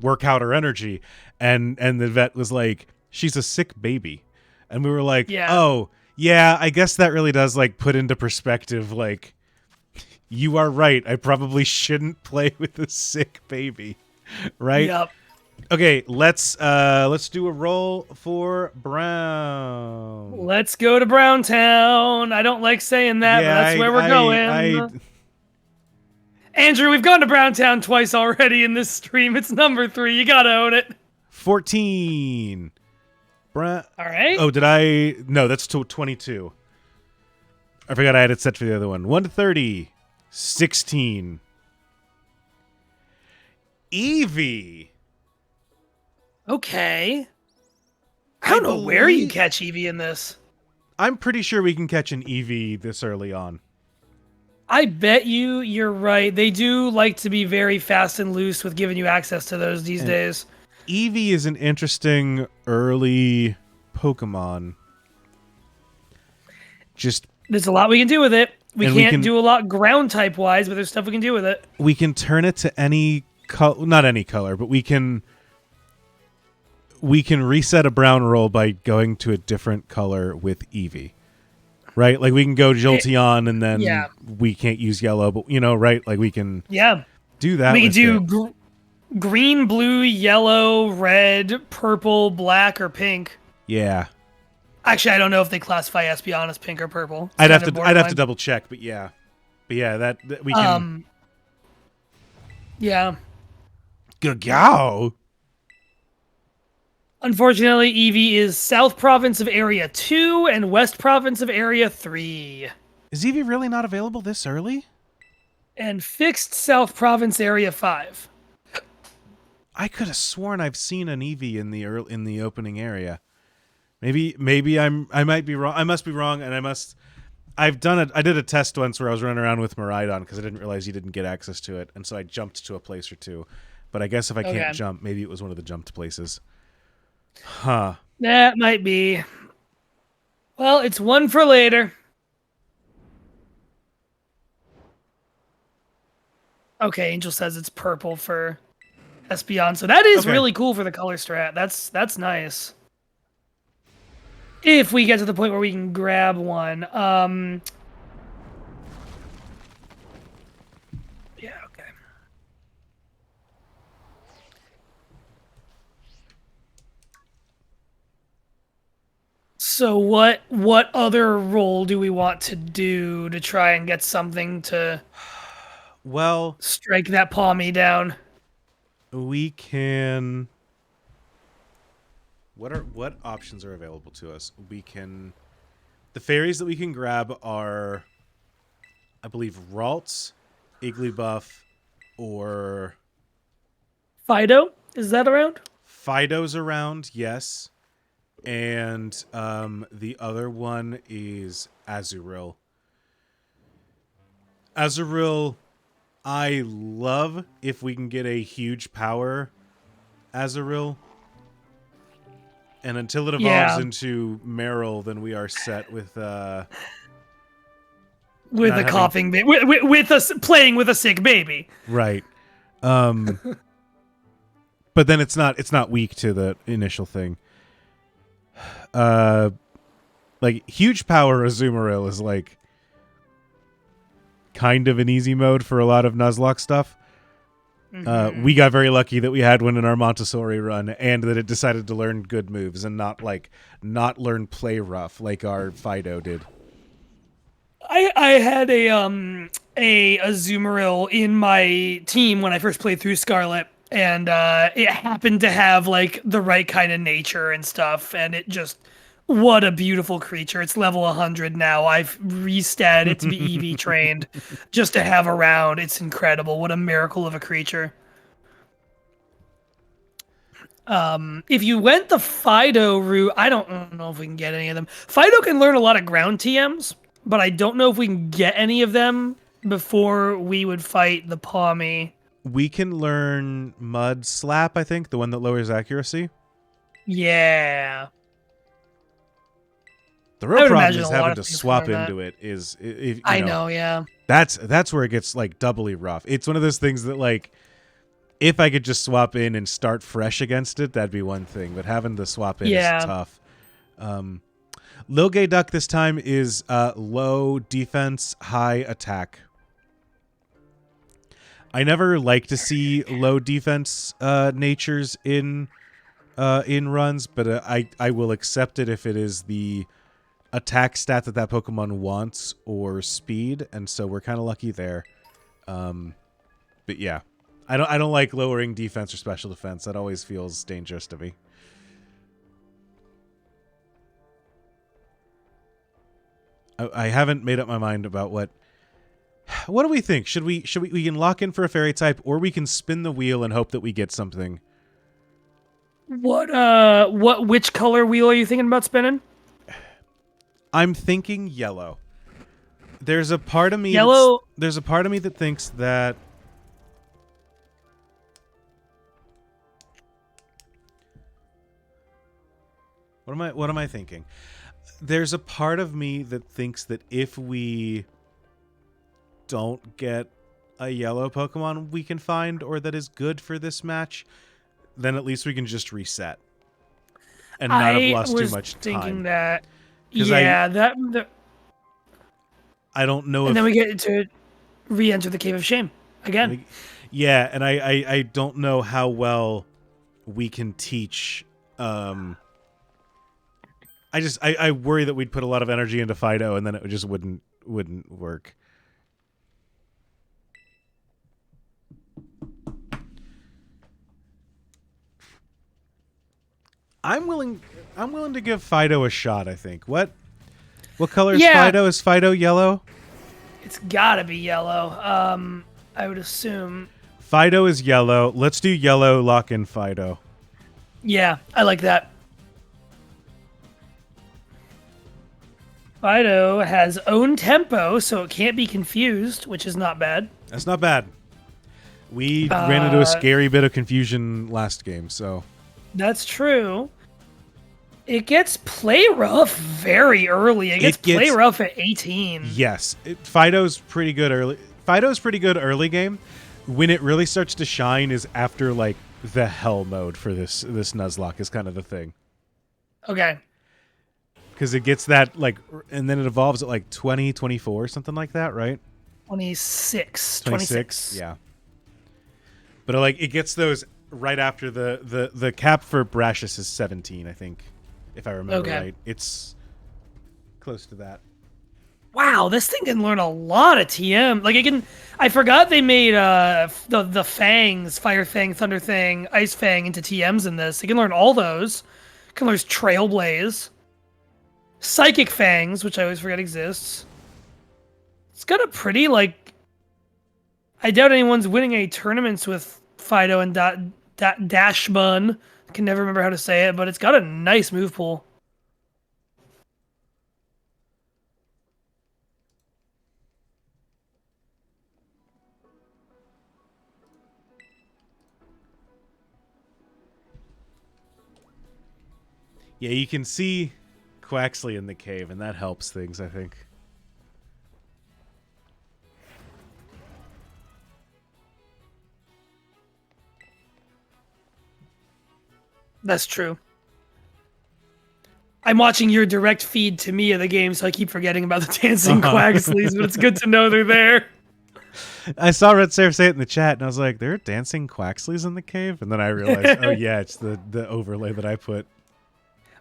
work out her energy?" And the vet was like, "She's a sick baby," and we were like, Yeah. "Oh, yeah, I guess that really does like put into perspective. Like, you are right. I probably shouldn't play with a sick baby, right?" Yep. Okay, let's do a roll for Brown. Let's go to Browntown. I don't like saying that, but that's where we're going. Andrew, we've gone to Browntown twice already in this stream. It's number 3. You gotta own it. 14. All right. Oh, did I? No, that's 22. I forgot I had it set for the other one. 1 to 30. 16. Eevee. Okay. I don't know where you catch Eevee in this. I'm pretty sure we can catch an Eevee this early on. I bet you're right. They do like to be very fast and loose with giving you access to those these days. Eevee is an interesting early Pokemon. There's a lot we can do with it. We And can't do a lot ground type wise, but there's stuff we can do with it. We can turn it to any color, not any color, but we can reset a brown roll by going to a different color with Eevee. Right? Like we can go Jolteon and then we can't use yellow, but right? Like we can do that. We can do green, blue, yellow, red, purple, black, or pink. Yeah. Actually, I don't know if they classify Espeon as pink or purple. I'd have to double check, but yeah. That we can. Yeah. Gagao. Unfortunately, Eevee is South Province of Area 2 and West Province of Area 3. Is Eevee really not available this early? And Fixed South Province Area 5. I could have sworn I've seen an Eevee in the opening area. Maybe I might be wrong. I must be wrong, and I did a test once where I was running around with Miraidon because I didn't realize you didn't get access to it, and so I jumped to a place or two. But I guess if I can't jump, maybe it was one of the jumped places. Huh. That might be. Well, it's one for later. Okay, Angel says it's purple for Espeon, so that is really cool for the color strat. That's nice. If we get to the point where we can grab one. Yeah, okay. So what other role do we want to do to try and get something to strike that Palmy down? We can. What options are available to us? We can. The fairies that we can grab are, I believe, Ralts, Igglybuff, or Fido? Is that around? Fido's around, yes. And the other one is Azurill. Azurill, I love if we can get a huge power Azurill. And until it evolves into Meryl, then we are set with a coughing baby, with us playing with a sick baby. Right. But then it's not weak to the initial thing. Like huge power Azumarill is like kind of an easy mode for a lot of Nuzlocke stuff. We got very lucky that we had one in our Montessori run, and that it decided to learn good moves and not learn play rough like our Fido did. I had a Azumarill in my team when I first played through Scarlet, and it happened to have like the right kind of nature and stuff, and it just what a beautiful creature. It's level 100 now. I've restatted it to be EV trained just to have around. It's incredible. What a miracle of a creature. If you went the Fido route, I don't know if we can get any of them. Fido can learn a lot of ground TMs, but I don't know if we can get any of them before we would fight the Palmy. We can learn Mud Slap, I think, the one that lowers accuracy. Yeah. The real problem is having to swap into it. I know, yeah. That's where it gets like doubly rough. It's one of those things that like, if I could just swap in and start fresh against it, that'd be one thing. But having to swap in is tough. Lil Gay Duck this time is low defense, high attack. I never like to see low defense natures in runs, but I will accept it if it is the attack stat that Pokemon wants or speed, and so we're kind of lucky there. But yeah, I don't like lowering defense or special defense. That always feels dangerous to me. I haven't made up my mind about what do we think? Should we can lock in for a fairy type, or we can spin the wheel and hope that we get something? Which color wheel are you thinking about spinning? I'm thinking yellow. There's a part of me there's a part of me that thinks that What am I thinking? There's a part of me that thinks that if we don't get a yellow Pokemon we can find or that is good for this match, then at least we can just reset and not have lost too much time. Thinking that. Yeah, I don't know. And then we get to re-enter the Cave of Shame again. Yeah, and I don't know how well we can teach. I worry that we'd put a lot of energy into Fido and then it just wouldn't work. I'm willing to give Fido a shot, I think. What color is Fido? Is Fido yellow? It's gotta be yellow. I would assume. Fido is yellow. Let's do yellow, lock in Fido. Yeah, I like that. Fido has own tempo, so it can't be confused, which is not bad. That's not bad. We ran into a scary bit of confusion last game, so. That's true. It gets play rough very early. It gets play rough at 18. Yes. Fido's pretty good early. Fido's pretty good early game. When it really starts to shine is after, like, the hell mode for this Nuzlocke is kind of the thing. Okay. Because it gets that, like, and then it evolves at, like, 20, 24, something like that, right? 26. Yeah. But, like, it gets those right after the cap for Brashus is 17, I think, if I remember right. It's close to that. Wow, this thing can learn a lot of TM. Like, it can... I forgot they made the Fangs, Fire Fang, Thunder Fang, Ice Fang into TMs in this. It can learn all those. It can learn Trailblaze. Psychic Fangs, which I always forget exists. It's got a pretty, like... I doubt anyone's winning any tournaments with Fido and Dashbun. I can never remember how to say it, but it's got a nice move pool. Yeah, you can see Quaxly in the cave, and that helps things, I think. That's true. I'm watching your direct feed to me of the game, so I keep forgetting about the dancing Quaxleys, but it's good to know they're there. I saw Red Seraph say it in the chat, and I was like, there are dancing Quaxleys in the cave? And then I realized, oh yeah, it's the overlay that I put.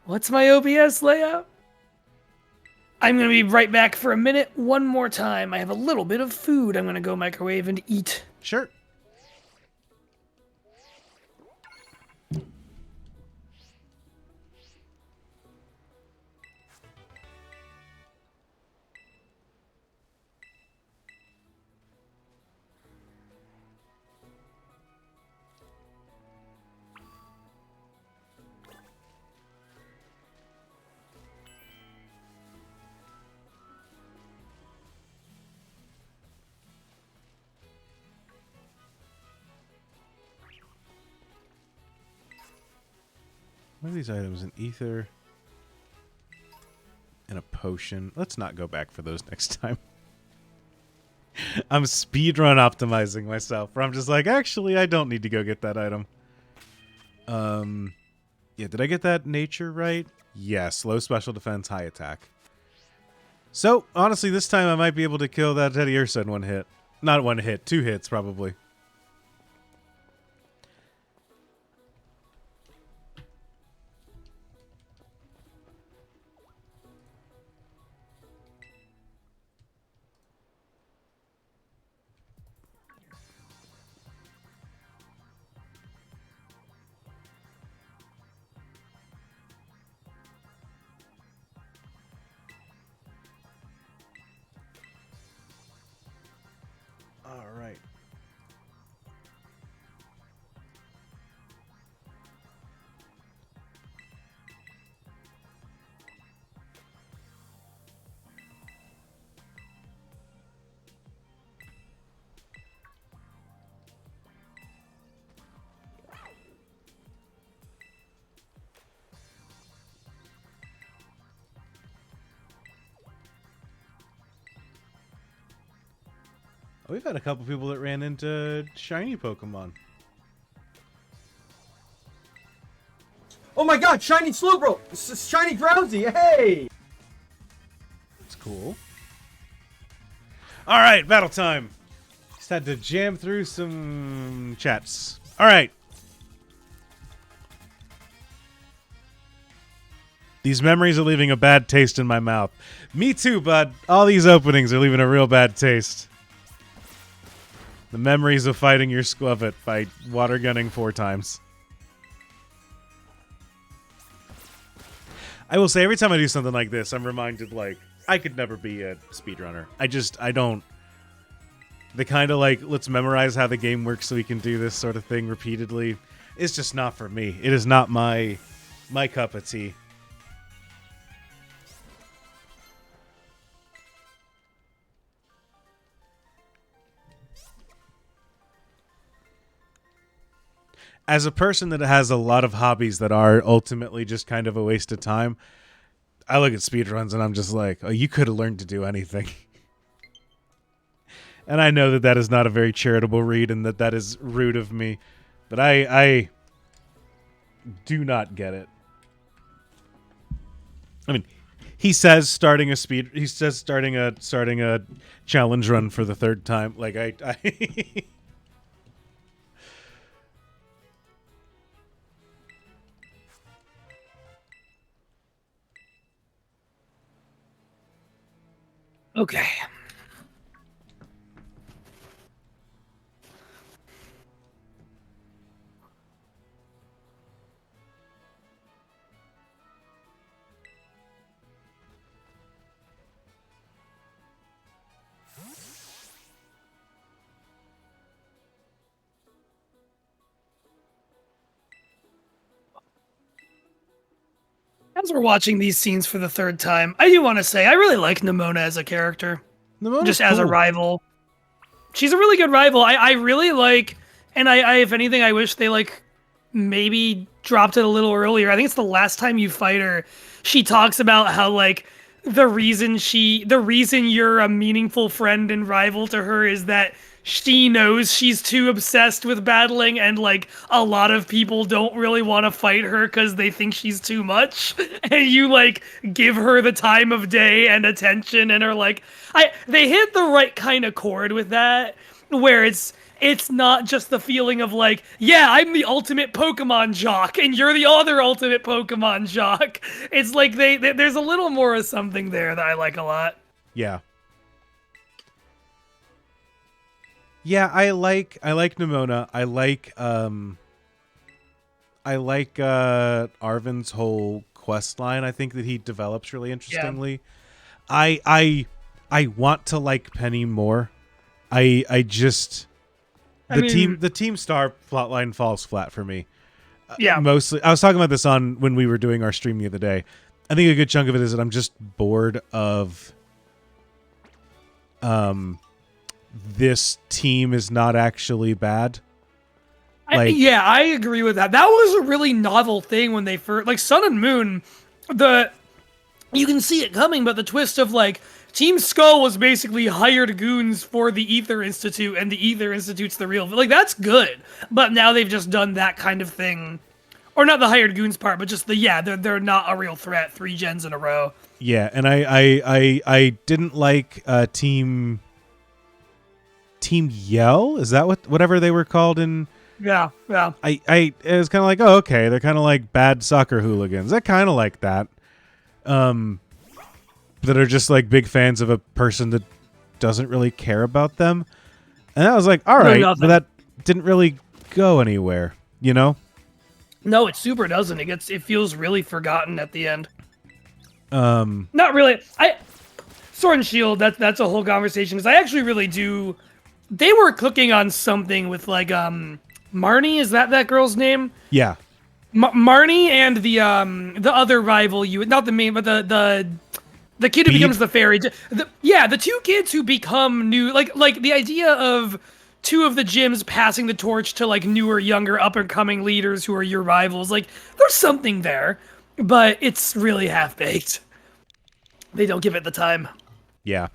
What's my OBS layout? I'm going to be right back for a minute one more time. I have a little bit of food I'm going to go microwave and eat. Sure. What are these items? An ether and a potion. Let's not go back for those next time. I'm speedrun optimizing myself, where I'm just like, actually, I don't need to go get that item. Yeah, did I get that nature right? Yes, low special defense, high attack. So, honestly, this time I might be able to kill that Teddy Ursa in one hit. Not one hit, 2 hits, probably. All right. Oh, we've had a couple people that ran into shiny Pokemon. Oh my god, shiny Slowbro! Shiny Drowsy, hey! That's cool. All right, battle time. Just had to jam through some chats. All right. These memories are leaving a bad taste in my mouth. Me too, bud. All these openings are leaving a real bad taste. The memories of fighting your Squavit by water gunning 4 times. I will say, every time I do something like this, I'm reminded, like, I could never be a speedrunner. I don't... the kind of like, let's memorize how the game works so we can do this sort of thing repeatedly, is just not for me. It is not my cup of tea. As a person that has a lot of hobbies that are ultimately just kind of a waste of time, I look at speedruns and I'm just like, oh, you could have learned to do anything. And I know that that is not a very charitable read and that that is rude of me, but I do not get it. I mean, he says starting a challenge run for the third time. Like I Okay. As we're watching these scenes for the third time, I do want to say I really like Nimona as a character. Nimona's Just as a cool. rival. She's a really good rival. I really like, and I if anything, I wish they like maybe dropped it a little earlier. I think it's the last time you fight her. She talks about how like the reason you're a meaningful friend and rival to her is that she knows she's too obsessed with battling, and like a lot of people don't really want to fight her because they think she's too much, and you like give her the time of day and attention, and are like, they hit the right kind of chord with that, where it's not just the feeling of like, yeah, I'm the ultimate Pokemon jock and you're the other ultimate Pokemon jock. It's like there's a little more of something there that I like a lot. Yeah. Yeah, I like Nimona. I like Arvin's whole quest line. I think that he develops really interestingly. Yeah. I want to like Penny more. The Team Star plotline falls flat for me. Yeah. Mostly, I was talking about this when we were doing our stream the other day. I think a good chunk of it is that I'm just bored of this team is not actually bad. I agree with that. That was a really novel thing when they first, like Sun and Moon, you can see it coming, but the twist of like Team Skull was basically hired goons for the Ether Institute, and the Ether Institute's the real, like that's good. But now they've just done that kind of thing, or not the hired goons part, but just they're not a real threat 3 gens in a row. Yeah, and I didn't like Team Yell. Is that whatever they were called in? Yeah. It was kind of like, oh, okay, they're kind of like bad soccer hooligans. I kind of like that. That are just like big fans of a person that doesn't really care about them. And I was like, all right, but that didn't really go anywhere, you know? No, it super doesn't. It feels really forgotten at the end. Not really. Sword and Shield, that's a whole conversation, because I actually really do. They were cooking on something with like Marnie, is that girl's name? Yeah. Marnie and the other rival, not the main, but the kid who becomes the fairy. The 2 kids who become new, like the idea of 2 of the gyms passing the torch to like newer, younger, up and coming leaders who are your rivals. Like there's something there, but it's really half baked. They don't give it the time. Yeah.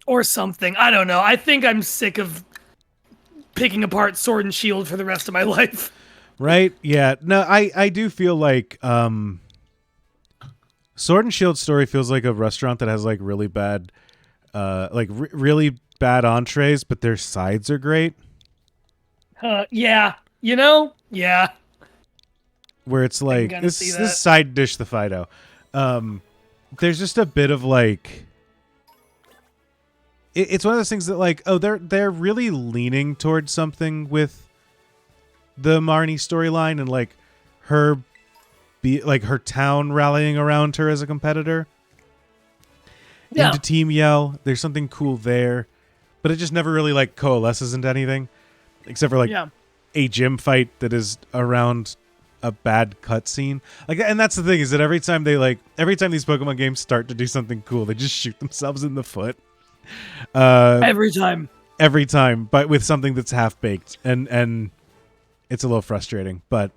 Or something. I don't know. I think I'm sick of picking apart Sword and Shield for the rest of my life. Right? Yeah. No, I do feel like Sword and Shield story feels like a restaurant that has like really bad really bad entrees, but their sides are great. Yeah. You know? Yeah. Where it's like this side dish the Fido. There's just a bit of like it's one of those things that like, oh, they're really leaning towards something with the Marnie storyline and like her her town rallying around her as a competitor. Yeah. into Team Yell. There's something cool there, but it just never really like coalesces into anything, except for like a gym fight that is around a bad cutscene. Like, and that's the thing is that every time these Pokemon games start to do something cool, they just shoot themselves in the foot. Every time, but with something that's half baked, and it's a little frustrating. But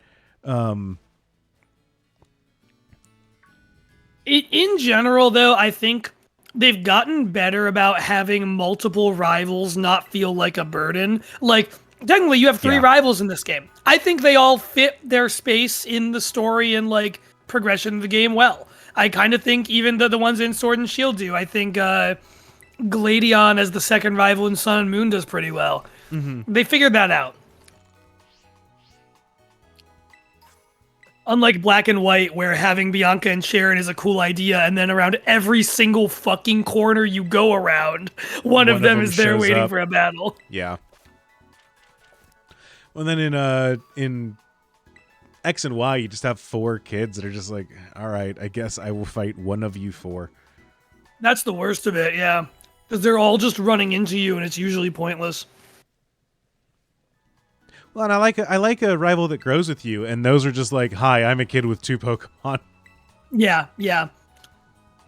in general, though, I think they've gotten better about having multiple rivals not feel like a burden. Like, technically, you have 3 rivals in this game. I think they all fit their space in the story and like progression of the game well. I kind of think even the ones in Sword and Shield do. I think Gladion as the second rival in Sun and Moon does pretty well. Mm-hmm. They figured that out. Unlike Black and White, where having Bianca and Sharon is a cool idea, and then around every single fucking corner you go around, one of them is there waiting for a battle. Yeah. Well, then in X and Y, you just have 4 kids that are just like, all right, I guess I will fight one of you 4. That's the worst of it, yeah. Because they're all just running into you, and it's usually pointless. Well, and I like a rival that grows with you, and those are just like, hi, I'm a kid with 2 Pokemon. Yeah.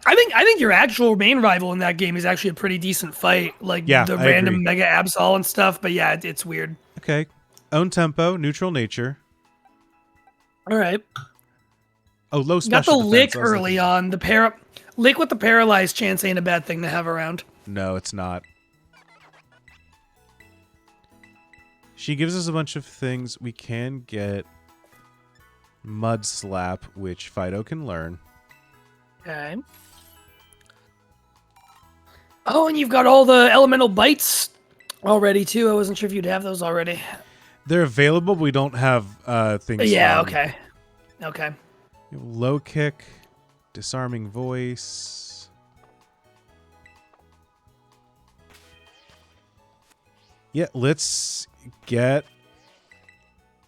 I think your actual main rival in that game is actually a pretty decent fight, like the random agree. Mega Absol and stuff. But yeah, it's weird. Okay, own tempo, neutral nature. All right. Oh, low special. Got the defense. lick early on. The lick with the paralyzed chance ain't a bad thing to have around. No, it's not. She gives us a bunch of things. We can get Mud Slap, which Fido can learn. Okay. Oh, and you've got all the elemental bites already, too. I wasn't sure if you'd have those already. They're available, but we don't have things. Yeah, okay. Okay. Low kick, disarming voice. Yeah, let's get...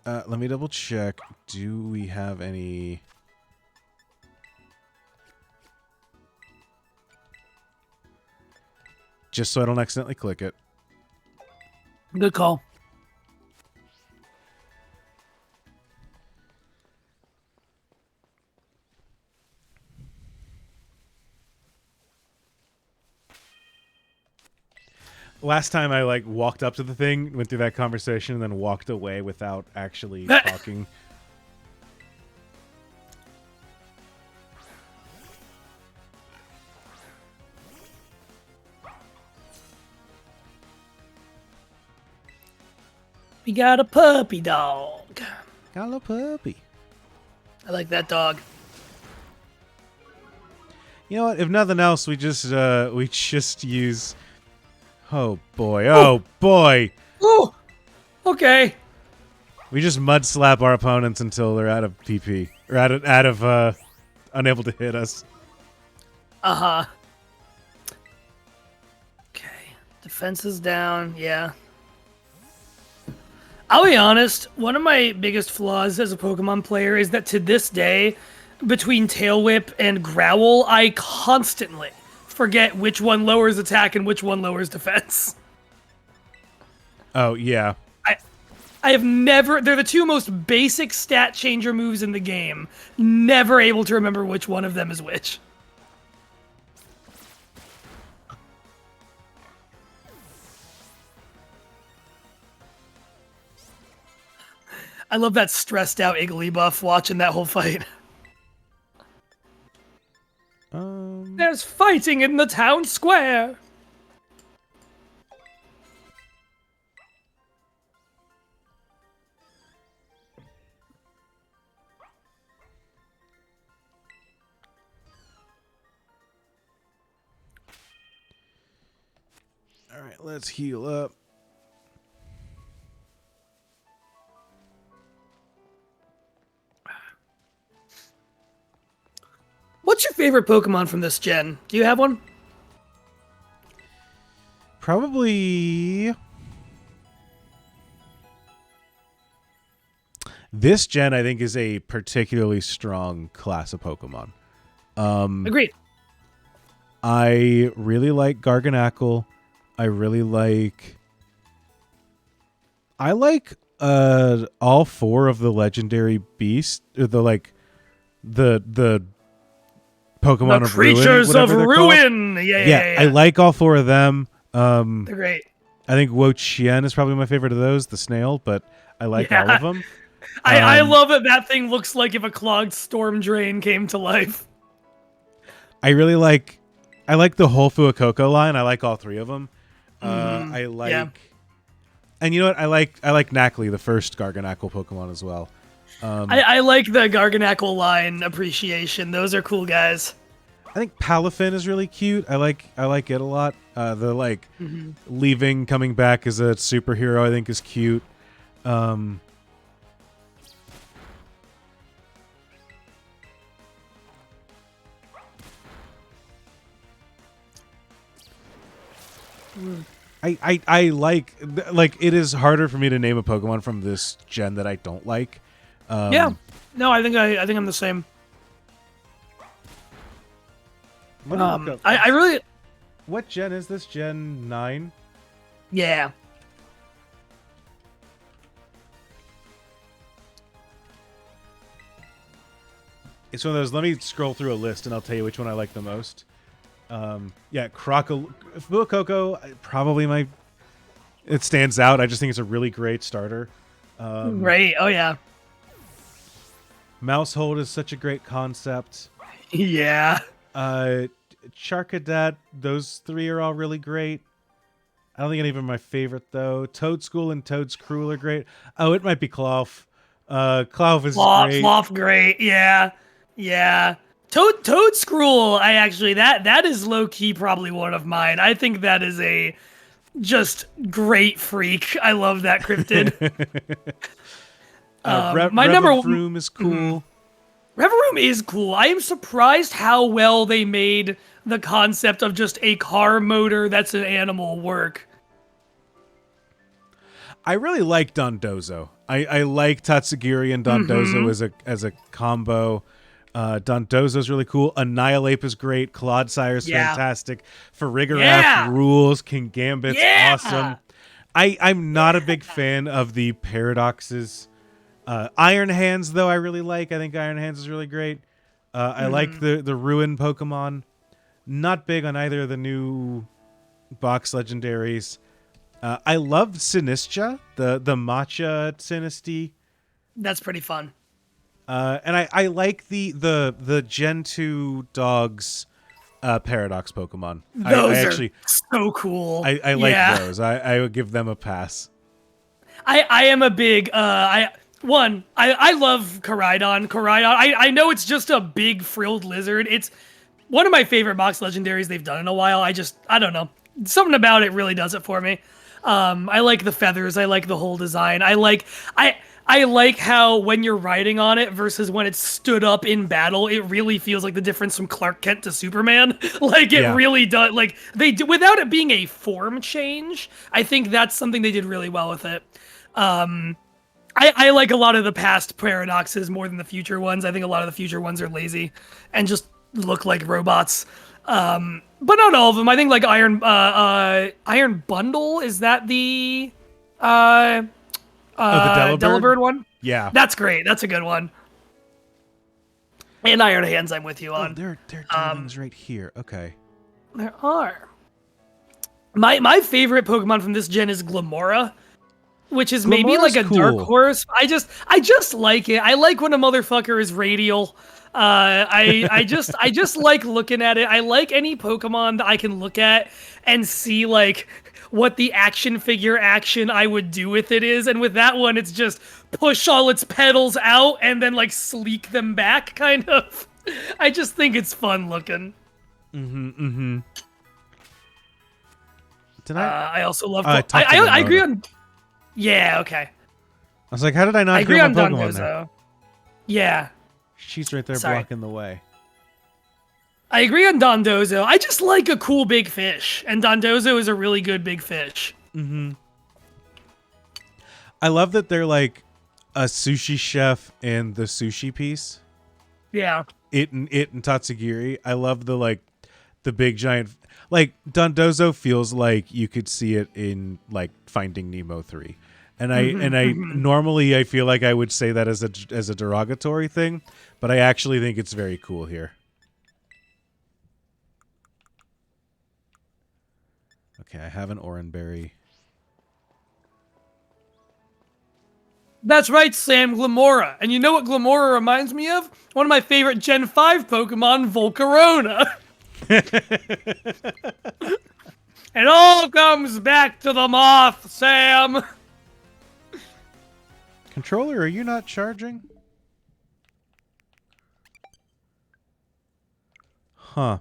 let me double check. Do we have any... Just so I don't accidentally click it. Good call. Last time I like walked up to the thing, went through that conversation, and then walked away without actually talking. We got a puppy dog. Got a little puppy. I like that dog. You know what? If nothing else, we just use. Oh boy! Oh boy! Oh, okay. We just mud slap our opponents until they're out of PP or out of unable to hit us. Okay. Defense is down. Yeah. I'll be honest, one of my biggest flaws as a Pokemon player is that to this day, between Tail Whip and Growl, I constantly forget which one lowers attack and which one lowers defense. Oh, yeah. I have never... They're the 2 most basic stat changer moves in the game. Never able to remember which one of them is which. I love that stressed out Igglybuff watching that whole fight. There's fighting in the town square. All right, let's heal up. What's your favorite Pokemon from this gen? Do you have one? Probably... This gen, I think, is a particularly strong class of Pokemon. Agreed. I really like Garganackle. I like all 4 of the legendary beasts, or the Pokemon The of Ruin, creatures of whatever they're called. ruin. Yeah. I like all 4 of them. They're great. I think Wo-Chien is probably my favorite of those, the snail, but I like all of them. I love it. That thing looks like if a clogged storm drain came to life. I like the whole Fuecoco line. I like all 3 of them. I like, and you know what? I like Knackley, the first Garganackle Pokemon as well. I like the Garganackle line appreciation. Those are cool guys. I think Palafin is really cute. I like it a lot. The leaving, coming back as a superhero, I think is cute. I like it is harder for me to name a Pokemon from this gen that I don't like. No, I think I'm the same. I really. What gen is this? Gen 9? Yeah. It's one of those. Let me scroll through a list and I'll tell you which one I like the most. Fuecoco, probably it stands out. I just think it's a really great starter. Right. Oh yeah. Mousehold is such a great concept. Yeah. Charcadet, those 3 are all really great. I don't think any of them are my favorite though. Toadschool and Toad's Cruel are great. Oh, it might be Klawf. Klawf is great. Klawf, great. Yeah. Toadscruel, that is low key probably one of mine. I think that is a just great freak. I love that cryptid. My number Revorum is cool. Revorum is cool. I am surprised how well they made the concept of just a car motor that's an animal work. I really like Dondozo. I like Tatsugiri and Dondozo as a combo. Dondozo's really cool. Annihilate is great. Clodsire's fantastic. Farigiraf rules. King Gambit's awesome. I'm not a big fan of the paradoxes. Iron Hands, though, I really like. I think Iron Hands is really great. I like the Ruin Pokemon. Not big on either of the new box legendaries. I love Sinistra, the Matcha Sinistea. That's pretty fun. And I like the Gen 2 dogs Paradox Pokemon. Those I are actually so cool. I like those. I would give them a pass. I am a big I love Koraidon. I know it's just a big frilled lizard. It's one of my favorite box legendaries they've done in a while. I don't know. Something about it really does it for me. I like the feathers. I like the whole design. I like how when you're riding on it versus when it's stood up in battle, it really feels like the difference from Clark Kent to Superman. Really does. Like they do, without it being a form change. I think that's something they did really well with it. I like a lot of the past paradoxes more than the future ones. I think a lot of the future ones are lazy and just look like robots. But not all of them. I think like Iron Bundle, is that the the Delibird one? Yeah. That's great. That's a good one. And Iron Hands, I'm with you on. There are demons right here. Okay. There are. My favorite Pokemon from this gen is Glamora, which is maybe like a dark horse. I just like it. I like when a motherfucker is radial. I just like looking at it. I like any Pokemon that I can look at and see like what the action figure action I would do with it is. And with that one, it's just push all its petals out and then like sleek them back, kind of. I just think it's fun looking. Did I also love. I agree on. Yeah. Okay. I was like, how did I not agree on Pokemon Dondozo. there? Yeah. She's right there Sorry. blocking the way. I agree on Dondozo. I just like a cool big fish, and Dondozo is a really good big fish. I love that they're like a sushi chef and the sushi piece. Yeah. It and Tatsugiri. I love the the big giant, like Dondozo feels like you could see it in like Finding Nemo 3. And I normally I feel like I would say that as a derogatory thing, but I actually think it's very cool here. Okay, I have an Oranberry. That's right, Sam, Glamora. And you know what Glamora reminds me of? One of my favorite Gen 5 Pokemon, Volcarona. It all comes back to the moth, Sam. Controller, are you not charging? Huh.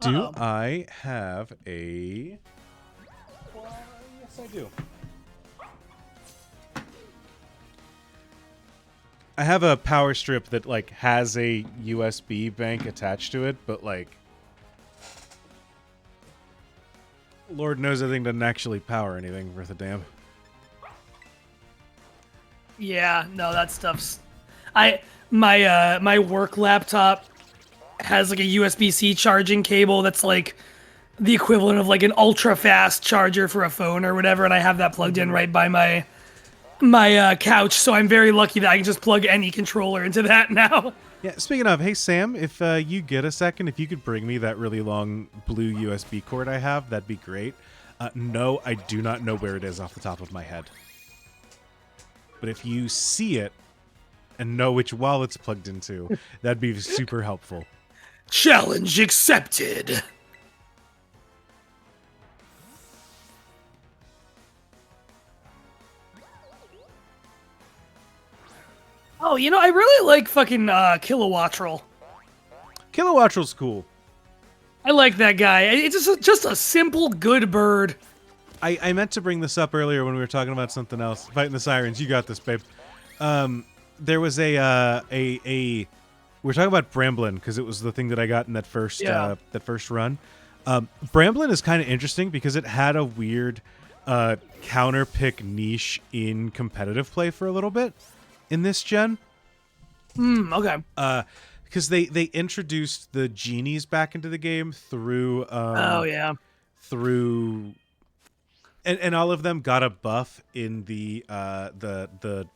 Do I have a... Well, yes, I do. I have a power strip that, like, has a USB bank attached to it, but, like... Lord knows that thing doesn't actually power anything worth a damn. Yeah, no, that stuff's... My work laptop has like a USB-C charging cable that's like the equivalent of like an ultra-fast charger for a phone or whatever, and I have that plugged in right by my couch, so I'm very lucky that I can just plug any controller into that now. Yeah, speaking of, hey Sam, if you get a second, if you could bring me that really long blue USB cord I have, that'd be great. No, I do not know where it is off the top of my head. But if you see it and know which wall it's plugged into, that'd be super helpful. Challenge accepted. Oh, you know, I really like fucking Kilowattrel. Kilowattrel's cool. I like that guy. It's just a simple, good bird. I meant to bring this up earlier when we were talking about something else. Fighting the Sirens. You got this, babe. There was we're talking about Bramblin because it was the thing that I got in that first run. Bramblin is kind of interesting because it had a weird counter pick niche in competitive play for a little bit in this gen. Okay. Because they introduced the genies back into the game through through and all of them got a buff in the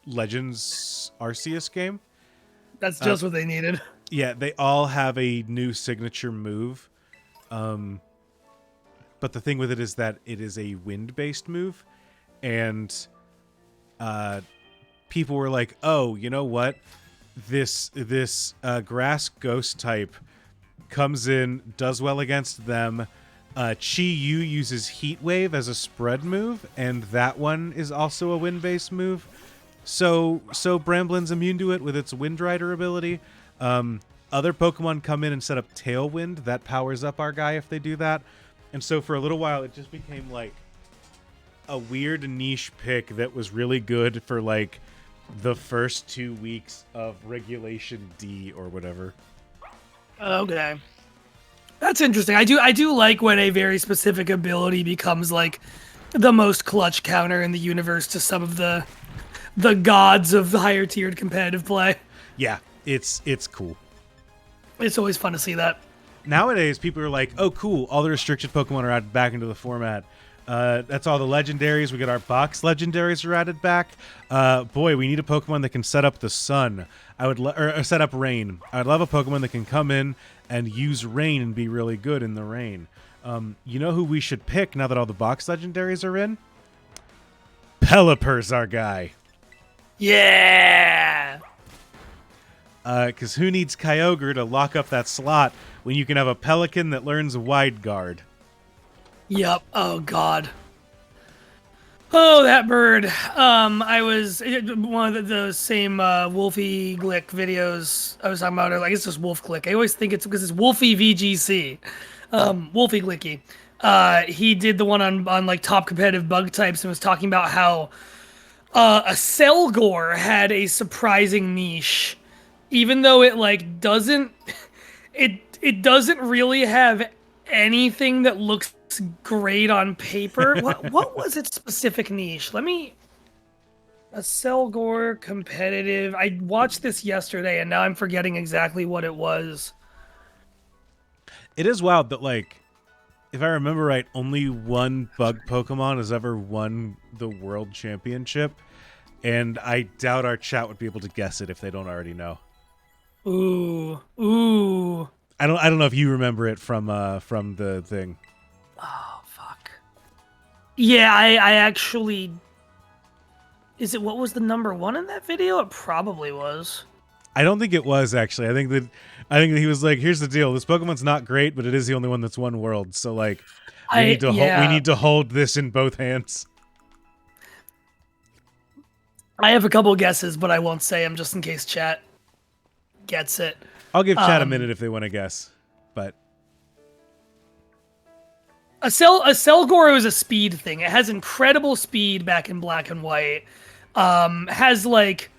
Legends Arceus game. That's just what they needed. Yeah, they all have a new signature move. But the thing with it is that it is a wind-based move, and people were like, "Oh, you know what? This grass ghost type comes in, does well against them. Chi-Yu uses Heat Wave as a spread move, and that one is also a wind-based move. So Bramblin's immune to it with its Wind Rider ability. Other Pokemon come in and set up Tailwind. That powers up our guy if they do that. And so for a little while, it just became like a weird niche pick that was really good for like the first 2 weeks of Regulation D or whatever. Okay. That's interesting. I do like when a very specific ability becomes like the most clutch counter in the universe to some of the gods of the higher tiered competitive play. Yeah, it's cool. It's always fun to see that. Nowadays, people are like, "Oh, cool! All the restricted Pokemon are added back into the format. That's all the legendaries. We get our box legendaries are added back. Boy, we need a Pokemon that can set up the sun. Or set up rain. I'd love a Pokemon that can come in and use rain and be really good in the rain. You know who we should pick now that all the box legendaries are in? Pelipper's our guy. Yeah. Because who needs Kyogre to lock up that slot when you can have a Pelican that learns Wide Guard? Yep. Oh, God. Oh, that bird. I was one of the same Wolfie Glick videos I was talking about. I guess it's just Wolf Click. I always think it's because it's Wolfie VGC. Wolfie Glicky. He did the one on like top competitive bug types and was talking about how a Selgor had a surprising niche, even though it like doesn't really have anything that looks great on paper. What was its specific niche? A Selgor competitive. I watched this yesterday, and now I'm forgetting exactly what it was. It is wild that, like, if I remember right, only one bug Pokemon has ever won the World Championship, and I doubt our chat would be able to guess it if they don't already know. Ooh. I don't know if you remember it from the thing. Oh, fuck. Yeah, I actually... Is it what was the number one in that video? It probably was. I don't think it was, actually. I think that he was like, here's the deal. This Pokemon's not great, but it is the only one that's won World. So, like, we need to hold this in both hands. I have a couple guesses, but I won't say them just in case chat gets it. I'll give chat a minute if they want to guess. But A Selgor is a speed thing. It has incredible speed back in Black and White. Has like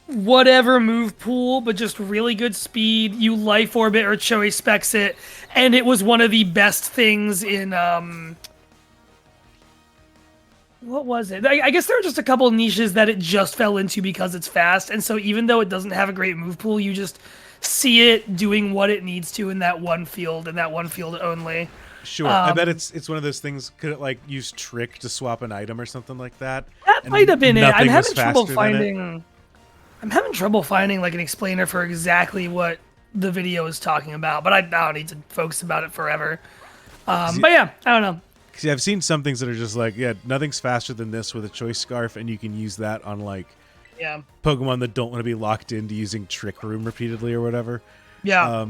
whatever move pool, but just really good speed. You Life Orbit or Choice Specs it, and it was one of the best things in what was it? I guess there were just a couple of niches that it just fell into because it's fast, and so even though it doesn't have a great move pool, you just see it doing what it needs to in that one field and that one field only. sure, I bet it's one of those things. Could it like use Trick to swap an item or something like that? That might have been it. I'm Nothing was having trouble faster than it? finding. I'm having trouble finding like an explainer for exactly what the video is talking about, but I don't need to focus about it forever. But yeah, I don't know. See, I've seen some things that are just like, yeah, nothing's faster than this with a Choice Scarf, and you can use that on like Yeah, Pokemon that don't want to be locked into using Trick Room repeatedly or whatever. yeah.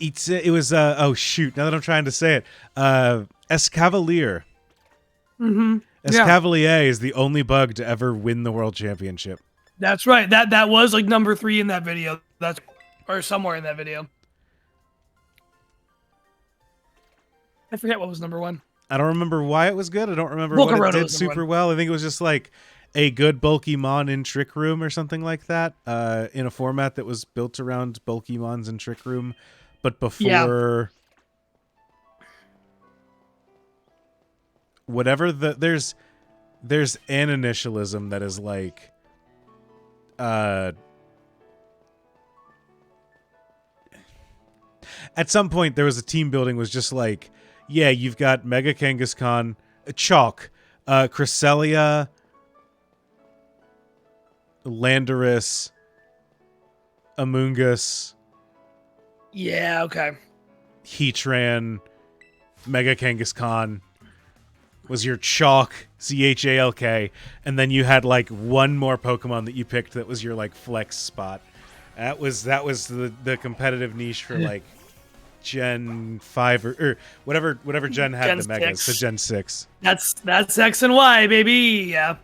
It was oh shoot, now that I'm trying to say it, Escavalier. Mm-hmm. Escavalier is the only bug to ever win the World Championship. That's right. That was like number 3 in that video. That's or somewhere in that video. I forget what was number 1. I don't remember why it was good. I don't remember what it did super well. I think it was just like a good bulky mon in Trick Room or something like that, in a format that was built around bulky mons in Trick Room. But before whatever there's an initialism that is like at some point there was a team building was just like, yeah, you've got Mega Kangaskhan, Chalk, Cresselia, Landorus, Amoonguss, Yeah. Okay. Heatran, Mega Kangaskhan was your Chalk, Chalk, and then you had like one more Pokemon that you picked that was your like flex spot. That was the competitive niche for like Gen 5 or whatever Gen had Gen the Megas, 6. the Gen 6. That's X and Y, baby. Yeah.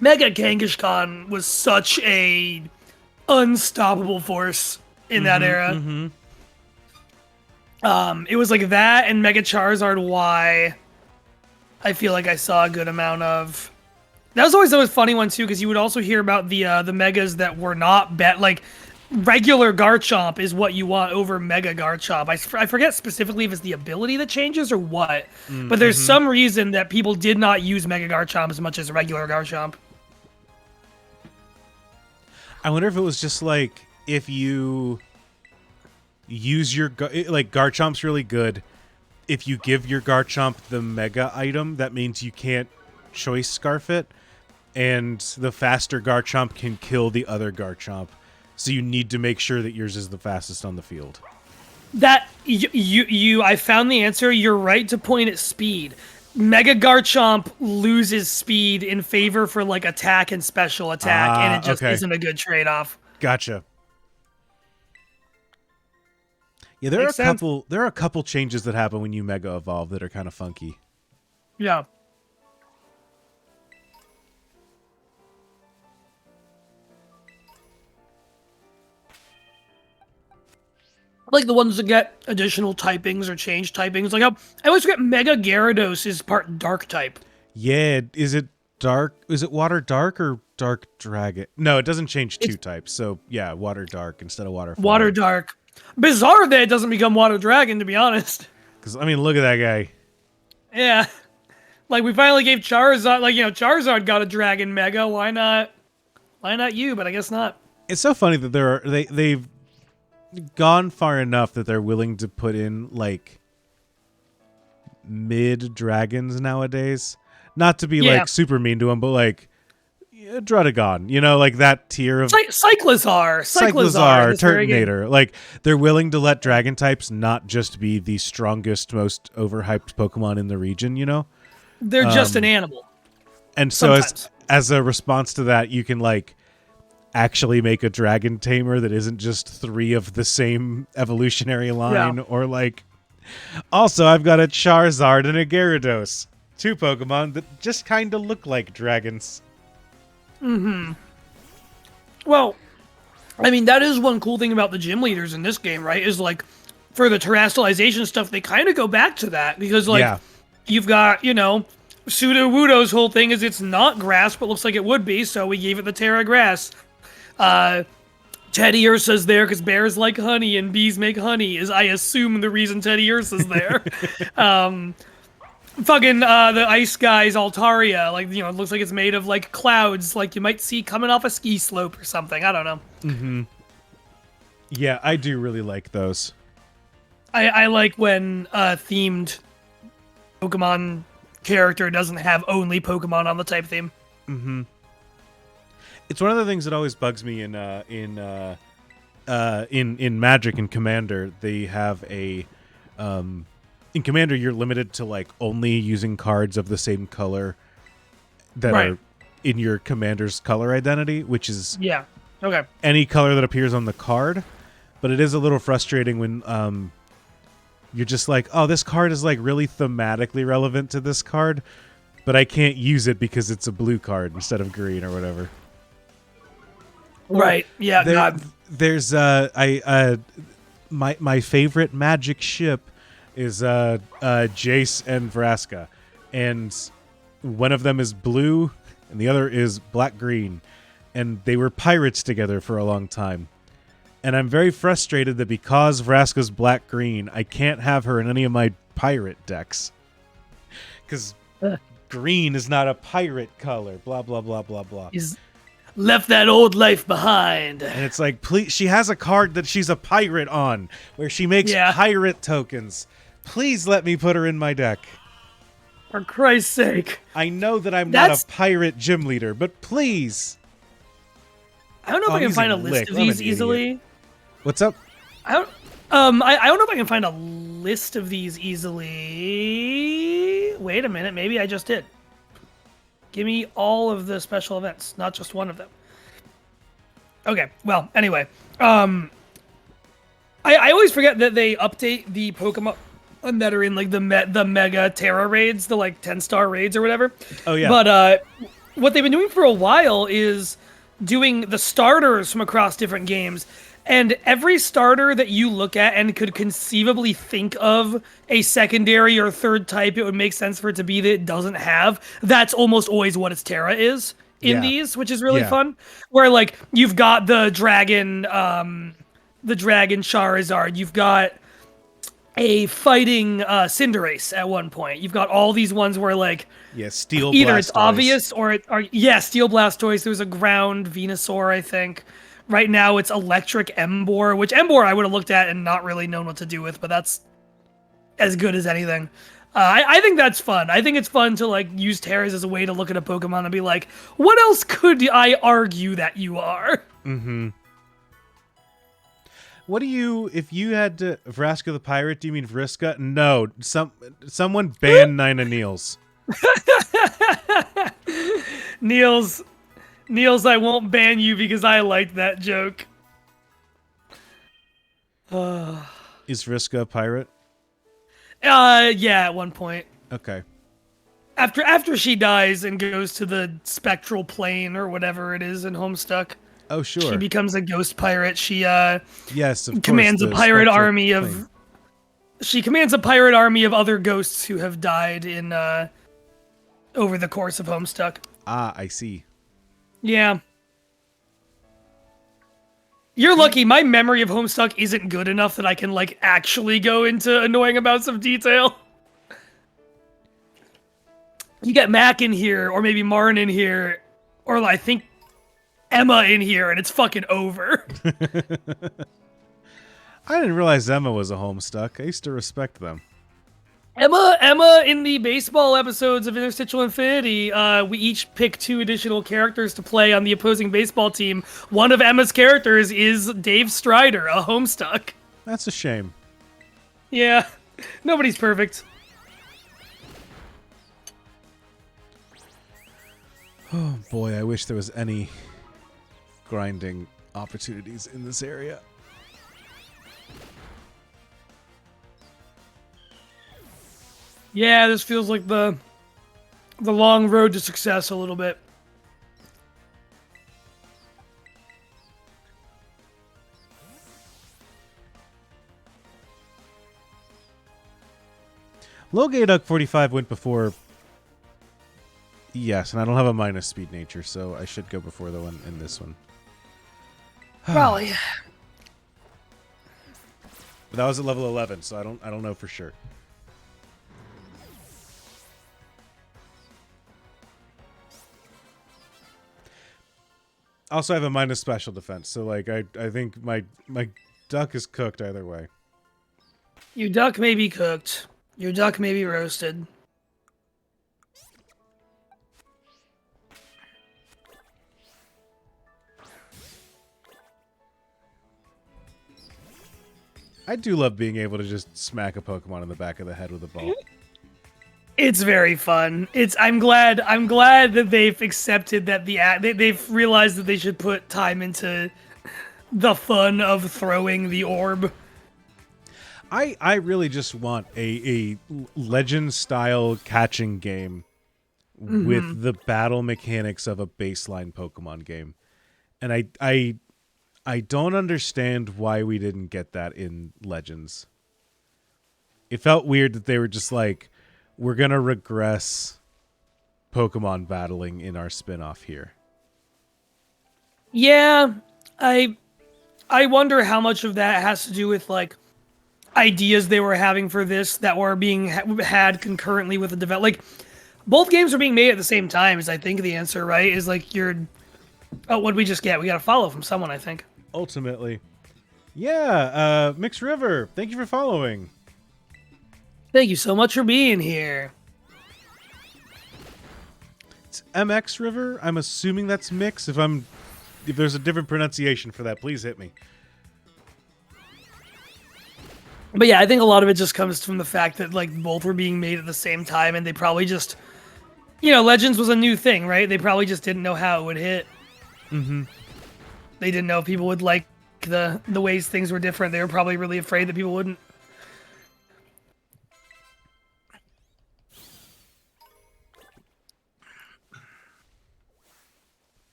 Mega Kangaskhan was such a unstoppable force in that era. Mm-hmm. It was like that and Mega Charizard Y. I feel like I saw a good amount of. That was always a funny one too, because you would also hear about the megas that were not like regular Garchomp is what you want over Mega Garchomp. I forget specifically if it's the ability that changes or what, but there's some reason that people did not use Mega Garchomp as much as regular Garchomp. I wonder if it was just like if you use your like Garchomp's really good. If you give your Garchomp the Mega item, that means you can't Choice Scarf it, and the faster Garchomp can kill the other Garchomp. So you need to make sure that yours is the fastest on the field. That I found the answer. You're right to point at speed. Mega Garchomp loses speed in favor for like attack and special attack, and it just isn't a good trade-off. Gotcha. Yeah, there are a couple changes that happen when you Mega Evolve that are kind of funky. Yeah. Like the ones that get additional typings or change typings. Like I always forget Mega Gyarados is part Dark type. Yeah, is it Dark? Is it Water Dark or Dark Dragon? No, it doesn't change two types. So yeah, Water Dark instead of Water Fire. Water Dark. Bizarre that it doesn't become Water Dragon, to be honest. Because I mean, look at that guy. Yeah. Like, we finally gave Charizard, like, Charizard got a Dragon Mega. Why not you? But I guess not. It's so funny that they've gone far enough that they're willing to put in, like, mid dragons nowadays. Not to be, like, super mean to them, but, like, Drudagon, like that tier of Cyclizar, Turtonator. Like, they're willing to let dragon types not just be the strongest, most overhyped Pokemon in the region, They're just an animal. And so Sometimes. as a response to that, you can, like, actually make a dragon tamer that isn't just 3 of the same evolutionary line, or, like, also I've got a Charizard and a Gyarados. 2 Pokemon that just kind of look like dragons. Mm-hmm. Well, I mean, that is one cool thing about the gym leaders in this game, right? Is, like, for the terrestrialization stuff, they kind of go back to that. Because, like, you've got, Sudowoodo's whole thing is it's not grass, but looks like it would be, so we gave it the Terra Grass. Teddy Ursa's there because bears like honey and bees make honey, is, I assume, the reason Teddy Ursa's there. Fucking the ice guy's Altaria, like, it looks like it's made of, like, clouds, like you might see coming off a ski slope or something. I don't know. Mm-hmm. Yeah, I do really like those. I like when themed Pokemon character doesn't have only Pokemon on the type theme. Mm-hmm. It's one of the things that always bugs me in Magic and Commander. They have a in Commander, you're limited to, like, only using cards of the same color that are in your Commander's color identity, which is any color that appears on the card. But it is a little frustrating when you're just like, oh, this card is, like, really thematically relevant to this card, but I can't use it because it's a blue card instead of green or whatever. Right. Yeah. There's my favorite Magic ship is Jace and Vraska, and one of them is blue and the other is black-green, and they were pirates together for a long time. And I'm very frustrated that because Vraska's black-green, I can't have her in any of my pirate decks. Because green is not a pirate color, blah, blah, blah, blah, blah. He's left that old life behind. And it's like, please, she has a card that she's a pirate on, where she makes pirate tokens. Please let me put her in my deck. For Christ's sake. I know that I'm not a pirate gym leader, but please. I don't know if I can find a list of these easily. What's up? I don't know if I can find a list of these easily. Wait a minute, maybe I just did. Give me all of the special events, not just one of them. Okay, well, anyway. I always forget that they update the Pokemon that are in, like, the Mega Terra raids, the, like, 10-star raids or whatever. Oh, yeah. But what they've been doing for a while is doing the starters from across different games. And every starter that you look at and could conceivably think of a secondary or third type it would make sense for it to be that it doesn't have, that's almost always what its Terra is in these, which is really fun. Where, like, you've got the dragon Charizard, you've got a fighting Cinderace at one point. You've got all these ones where, like, Steel either Blastoise. It's obvious or Steel Blastoise. There's a ground Venusaur, I think. Right now it's electric Emboar, which Emboar I would have looked at and not really known what to do with, but that's as good as anything. I think that's fun. I think it's fun to, like, use Terras as a way to look at a Pokemon and be like, what else could I argue that you are? Mm-hmm. What do you, if you had to, Vraska the Pirate, do you mean Vriska? No, someone ban Nina Niels. Niels, I won't ban you because I liked that joke. Is Vriska a pirate? Yeah, at one point. Okay. After she dies and goes to the spectral plane or whatever it is in Homestuck. Oh, sure. She becomes a ghost pirate. She yes, of commands course, a pirate army of. She commands a pirate army of other ghosts who have died in over the course of Homestuck. Ah, I see. Yeah. You're lucky. My memory of Homestuck isn't good enough that I can, like, actually go into annoying amounts of detail. you get Mac in here, or maybe Marn in here, or I think Emma in here, and it's fucking over. I didn't realize Emma was a Homestuck. I used to respect them. Emma in the baseball episodes of Interstitial Infinity, we each pick 2 additional characters to play on the opposing baseball team. One of Emma's characters is Dave Strider, a Homestuck. That's a shame. Yeah, nobody's perfect. Oh boy, I wish there was any grinding opportunities in this area. Yeah, this feels like the long road to success a little bit. Low Duck 45 went before. Yes, and I don't have a minus speed nature, so I should go before the one in this one. Probably. But that was at level 11, so I don't know for sure. Also, I have a minus special defense, so like I think my duck is cooked either way. Your duck may be cooked. Your duck may be roasted. I do love being able to just smack a Pokemon in the back of the head with a ball. It's very fun. I'm glad that they've accepted that they've realized that they should put time into the fun of throwing the orb. I really just want a legend style catching game with the battle mechanics of a baseline Pokemon game. And I don't understand why we didn't get that in Legends. It felt weird that they were just like, we're going to regress Pokemon battling in our spin-off here. Yeah, I wonder how much of that has to do with like ideas they were having for this that were being had concurrently with the like both games are being made at the same time is I think the answer, right? Is like what did we just get? We got a follow from someone, I think. Ultimately. Yeah, Mixed River, thank you for following. Thank you so much for being here. It's MX River. I'm assuming that's Mix. If there's a different pronunciation for that, please hit me. But yeah, I think a lot of it just comes from the fact that like both were being made at the same time, and they probably just, Legends was a new thing, right? They probably just didn't know how it would hit. Mm-hmm. They didn't know if people would like the ways things were different. They were probably really afraid that people wouldn't.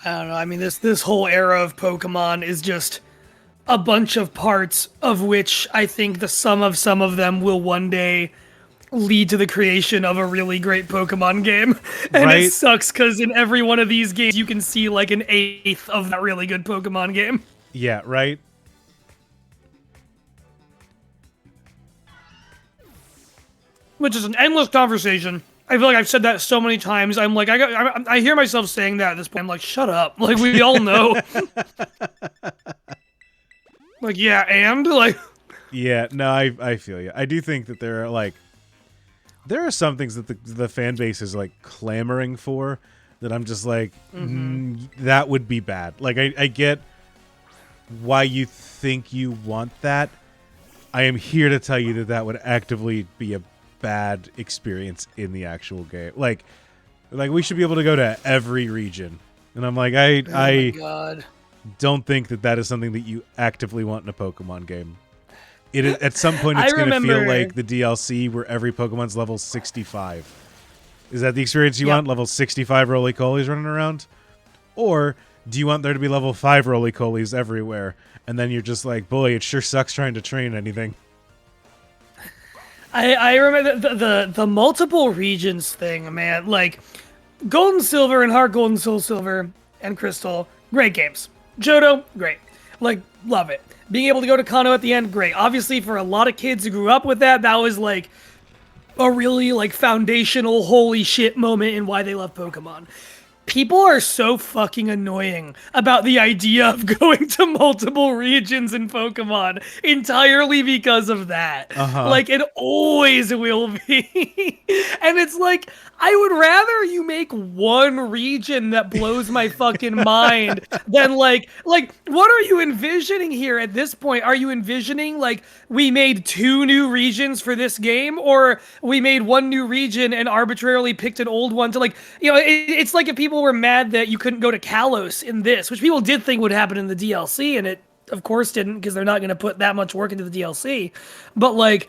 I don't know. I mean, this whole era of Pokemon is just a bunch of parts of which I think the sum of some of them will one day lead to the creation of a really great Pokemon game. And right? It sucks because in every one of these games, you can see like an eighth of that really good Pokemon game. Yeah, right? Which is an endless conversation. I feel like I've said that so many times. I'm like, I hear myself saying that at this point. I'm like, shut up. Like, we all know. Like, yeah, and? Like... Yeah, no, I feel you. I do think that there are some things that the fan base is, like, clamoring for that I'm just like, that would be bad. Like, I get why you think you want that. I am here to tell you that would actively be a bad experience in the actual game. Like we should be able to go to every region, and I'm like, I God. Don't think that is something that you actively want in a Pokemon game. At some point it's going to feel like the DLC where every Pokemon's level 65. Is that the experience you want? Level 65 Roly-Colies running around? Or do you want there to be level 5 Roly-Colies everywhere? And then you're just like, boy, it sure sucks trying to train anything. I remember the multiple regions thing, man. Like, Gold and Silver and Heart Gold and Soul Silver and Crystal, great games. Johto, great. Like, love it. Being able to go to Kanto at the end, great. Obviously, for a lot of kids who grew up with that was like a really like foundational holy shit moment in why they love Pokemon. People are so fucking annoying about the idea of going to multiple regions in Pokemon entirely because of that. Like, it always will be. And it's like, I would rather you make one region that blows my fucking mind than like, what are you envisioning here at this point? Are you envisioning, like, we made 2 new regions for this game, or we made 1 new region and arbitrarily picked an old one to, like, you know, it's like if people were mad that you couldn't go to Kalos in this, which people did think would happen in the DLC, and it of course didn't, because they're not going to put that much work into the DLC. But like,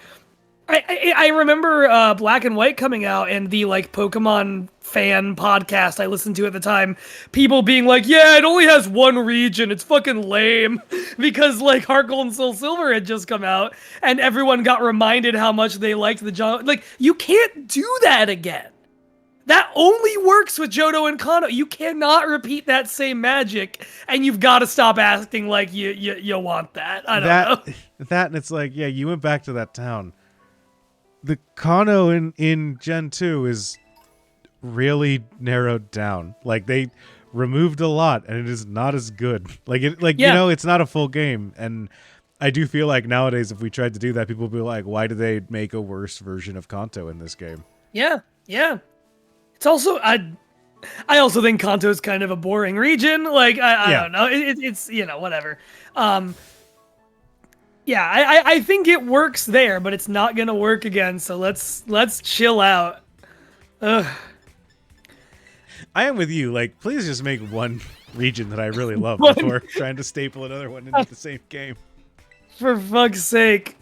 I remember Black and White coming out, and the like Pokemon fan podcast I listened to at the time, people being like, yeah, it only has 1 region, it's fucking lame, because like Heart Gold and Soul Silver had just come out, and everyone got reminded how much they liked the genre. Like, you can't do that again. That only works with Johto and Kanto. You cannot repeat that same magic, and you've got to stop acting like you want that. I don't know. That, and it's like, yeah, you went back to that town. The Kanto in Gen 2 is really narrowed down. Like, they removed a lot, and it is not as good. Like, you know, it's not a full game. And I do feel like nowadays, if we tried to do that, people would be like, why did they make a worse version of Kanto in this game? Yeah. It's also, I also think Kanto is kind of a boring region. Like, I don't know. It's, you know, whatever. Yeah, I think it works there, but it's not gonna work again. So let's chill out. Ugh. I am with you. Like, please just make one region that I really love before trying to staple another one into the same game. For fuck's sake.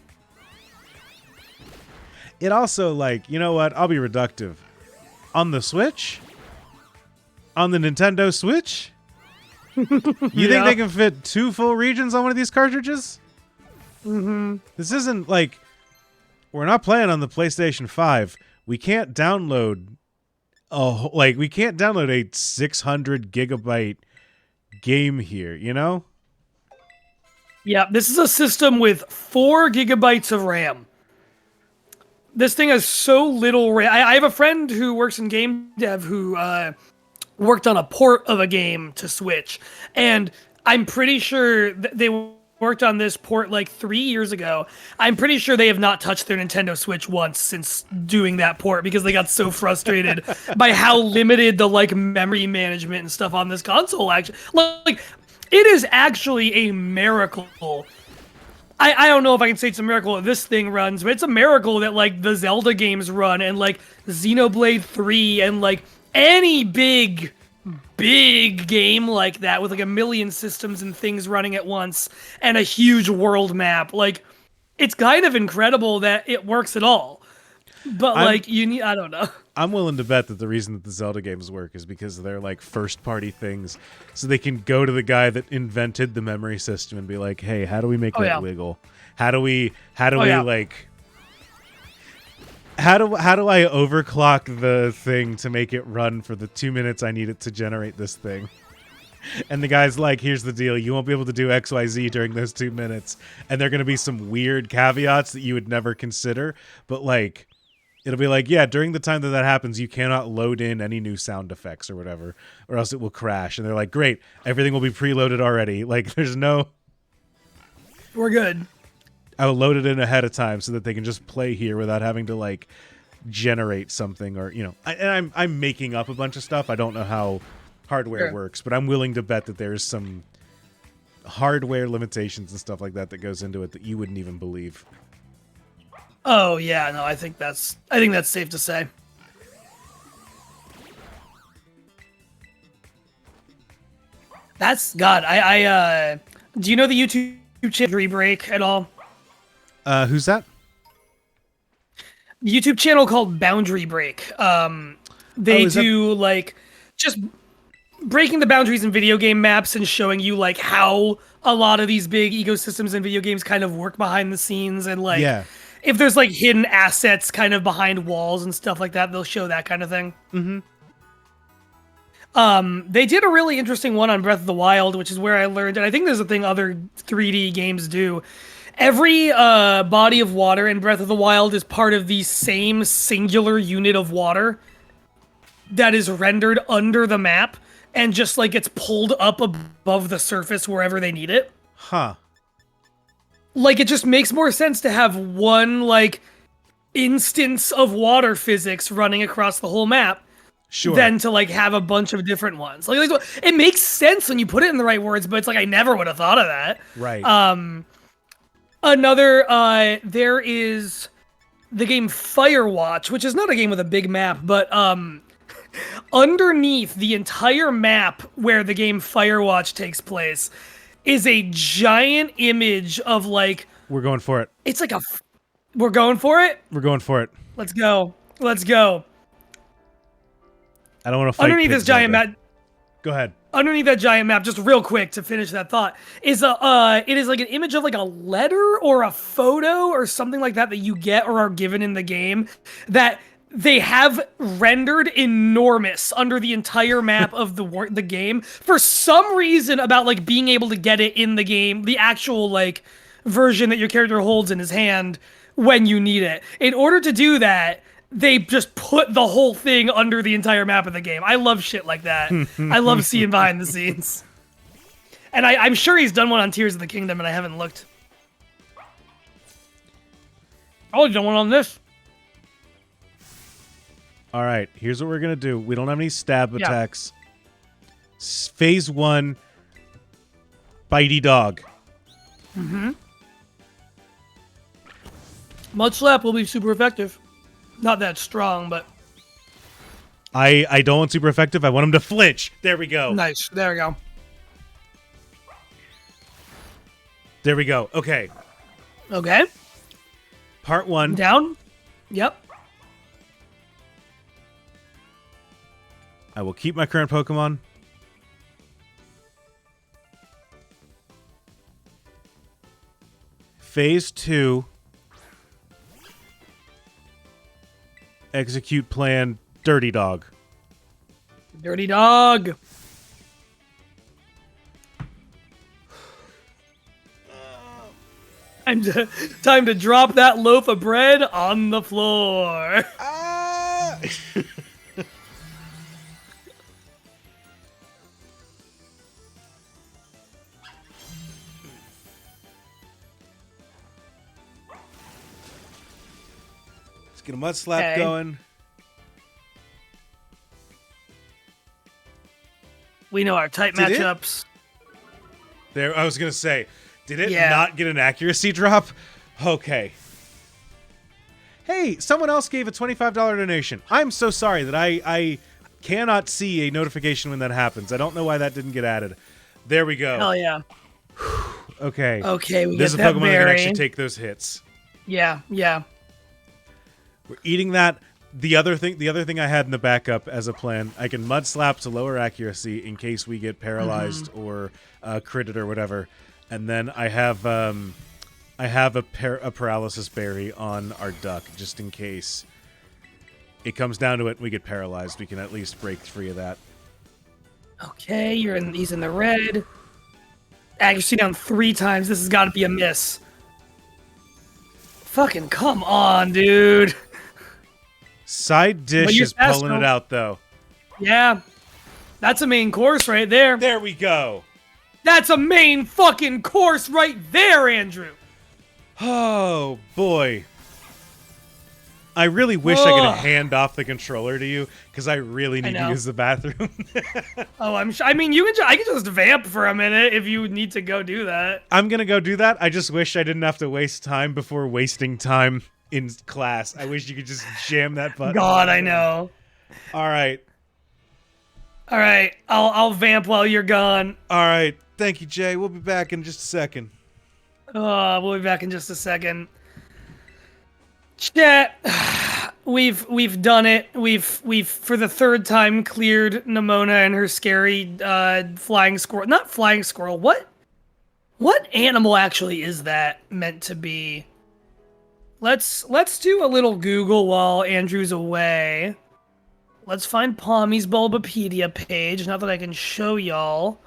It also, like, you know what? I'll be reductive. On the Switch? On the Nintendo Switch? You think they can fit 2 full regions on one of these cartridges? This isn't like, we're not playing on the PlayStation 5. We can't download a 600 gigabyte game here, you know? Yeah, this is a system with 4 gigabytes of RAM. This thing has so little RAM. I have a friend who works in game dev who worked on a port of a game to Switch, and I'm pretty sure they worked on this port like 3 years ago. I'm pretty sure they have not touched their Nintendo Switch once since doing that port, because they got so frustrated by how limited the like memory management and stuff on this console actually. Like, it is actually a miracle. I don't know if I can say it's a miracle that this thing runs, but it's a miracle that like the Zelda games run, and like Xenoblade 3, and like any big game like that with like a million systems and things running at once and a huge world map. Like, it's kind of incredible that it works at all. But like, I don't know. I'm willing to bet that the reason that the Zelda games work is because they're like first party things, so they can go to the guy that invented the memory system and be like, hey, how do we make that wiggle? How do I overclock the thing to make it run for the 2 minutes I need it to generate this thing? And the guy's like, here's the deal. You won't be able to do XYZ during those 2 minutes. And there are going to be some weird caveats that you would never consider. But like, it'll be like, yeah, during the time that happens, you cannot load in any new sound effects or whatever, or else it will crash. And they're like, great, everything will be preloaded already. Like, there's no... We're good. I will load it in ahead of time so that they can just play here without having to like generate something, or, you know, I'm making up a bunch of stuff. I don't know how hardware works, but I'm willing to bet that there's some hardware limitations and stuff like that that goes into it that you wouldn't even believe. Oh yeah, no, I think that's safe to say. That's God. I do you know the YouTube channel Break at all? Who's that? YouTube channel called Boundary Break. They do like just breaking the boundaries in video game maps and showing you like how a lot of these big ecosystems in video games kind of work behind the scenes, and like if there's like hidden assets kind of behind walls and stuff like that, they'll show that kind of thing. They did a really interesting one on Breath of the Wild, which is where I learned, and I think there's a thing other 3D games do. Every body of water in Breath of the Wild is part of the same singular unit of water that is rendered under the map and just like gets pulled up above the surface wherever they need it. Huh. Like, it just makes more sense to have one, like, instance of water physics running across the whole map than to, like, have a bunch of different ones. Like, it makes sense when you put it in the right words, but it's like, I never would have thought of that. Right. There is the game Firewatch, which is not a game with a big map, but, underneath the entire map where the game Firewatch takes place is a giant image of, like... We're going for it. It's like we're going for it? We're going for it. Let's go. Let's go. I don't want to fight Underneath this giant map... Go ahead. Underneath that giant map, just real quick to finish that thought, it is like an image of like a letter or a photo or something like that you get or are given in the game that they have rendered enormous under the entire map of the game for some reason about like being able to get it in the game, the actual like version that your character holds in his hand when you need it. In order to do that, they just put the whole thing under the entire map of the game. I love shit like that. I love seeing behind the scenes. And I'm sure he's done one on Tears of the Kingdom and I haven't looked. Oh, he's done one on this. All right, here's what we're going to do. We don't have any stab attacks. Phase 1, bitey dog. Mm-hmm. Mud Slap will be super effective. Not that strong, but... I don't want super effective. I want him to flinch. There we go. Nice. There we go. There we go. Okay. Okay. Part 1. Down. Yep. I will keep my current Pokemon. Phase 2. Execute plan Dirty Dog. Dirty Dog. Time to drop that loaf of bread on the floor. Let's get a Mud Slap going. We know our type matchups. There, I was gonna say, did it not get an accuracy drop? Okay. Hey, someone else gave a $25 donation. I'm so sorry that I cannot see a notification when that happens. I don't know why that didn't get added. There we go. Hell yeah. Okay. Okay, we There's get a that Pokemon that can actually take those hits. Yeah, yeah. We're eating that. The other thing I had in the backup as a plan, I can Mud Slap to lower accuracy in case we get paralyzed or critted or whatever. And then I have a paralysis berry on our duck just in case it comes down to it and we get paralyzed. We can at least break free of that. Okay, he's in the red. Accuracy down 3 times. This has got to be a miss. Fucking come on, dude. Side dish is pulling it out, though. Yeah. That's a main course right there. There we go. That's a main fucking course right there, Andrew. Oh, boy. I really wish I could hand off the controller to you, because I really need to use the bathroom. Oh, I'm sure. I mean, I can just vamp for a minute if you need to go do that. I'm going to go do that. I just wish I didn't have to waste time before wasting time in class. I wish you could just jam that button. God, I know. All right. I'll vamp while you're gone. All right. Thank you, Jay. We'll be back in just a second. We'll be back in just a second. Chat. We've done it. We've for the 3rd time cleared Nimona and her scary flying squirrel. Not flying squirrel. What animal actually is that meant to be? Let's do a little Google while Andrew's away. Let's find Pammy's Bulbapedia page. Not that I can show y'all.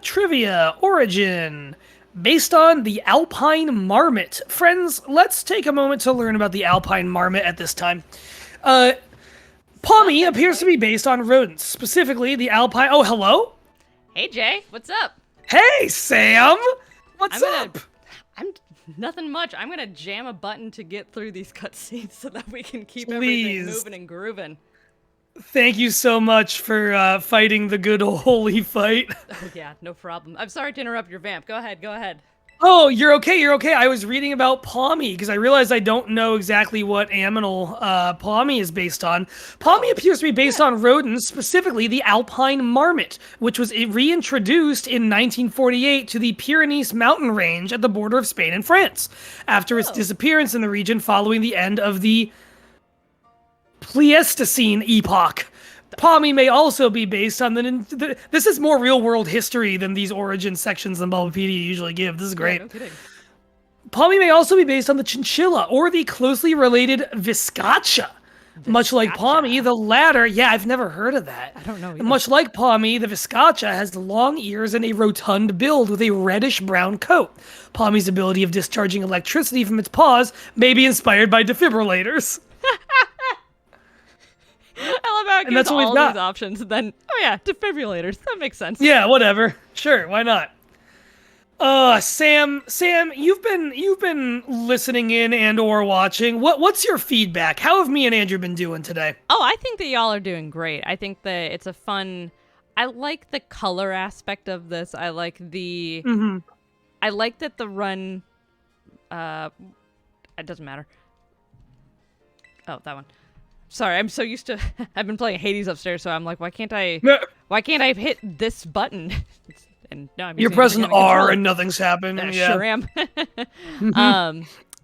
Trivia. Origin. based on the Alpine Marmot. Friends, let's take a moment to learn about the Alpine Marmot at this time. Pommy appears to be based on rodents, specifically the Alpine... Oh, hello? Hey, Jay, what's up? Hey, Sam! What's up? I'm nothing much. I'm gonna jam a button to get through these cutscenes so that we can keep Please. everything moving and grooving. Thank you so much for fighting the good old holy fight. Oh yeah, no problem. I'm sorry to interrupt your vamp. Go ahead. Oh, you're okay. I was reading about Pommy because I realized I don't know exactly what aminal Pommy is based on. Pommy appears to be based on rodents, specifically the Alpine Marmot, which was reintroduced in 1948 to the Pyrenees mountain range at the border of Spain and France, after its disappearance in the region following the end of the Pleistocene epoch. Pommy may also be based on this is more real-world history than these origin sections the Bulbapedia usually give. This is great. Yeah, no kidding. Pommy may also be based on the chinchilla or the closely related Viscacha. Much like Pommy, the latter... Yeah, I've never heard of that. I don't know either. Much like Pommy, the Viscacha has long ears and a rotund build with a reddish-brown coat. Pommy's ability of discharging electricity from its paws may be inspired by defibrillators. I love how it And gives that's what we've all got. these options, and then, oh yeah, defibrillators. That makes sense. Yeah, whatever. Sure, why not? Sam, you've been listening in and or watching. What's your feedback? How have me and Andrew been doing today? Oh, I think that y'all are doing great. I think that it's a fun... I like the color aspect of this. I like the... Mm-hmm. I like that the run... It doesn't matter. Oh, that one. Sorry, I'm so used to... I've been playing Hades upstairs, so I'm like, why can't I hit this button? And no, I'm You're using pressing a controller. R and nothing's happened. I Yeah. sure am.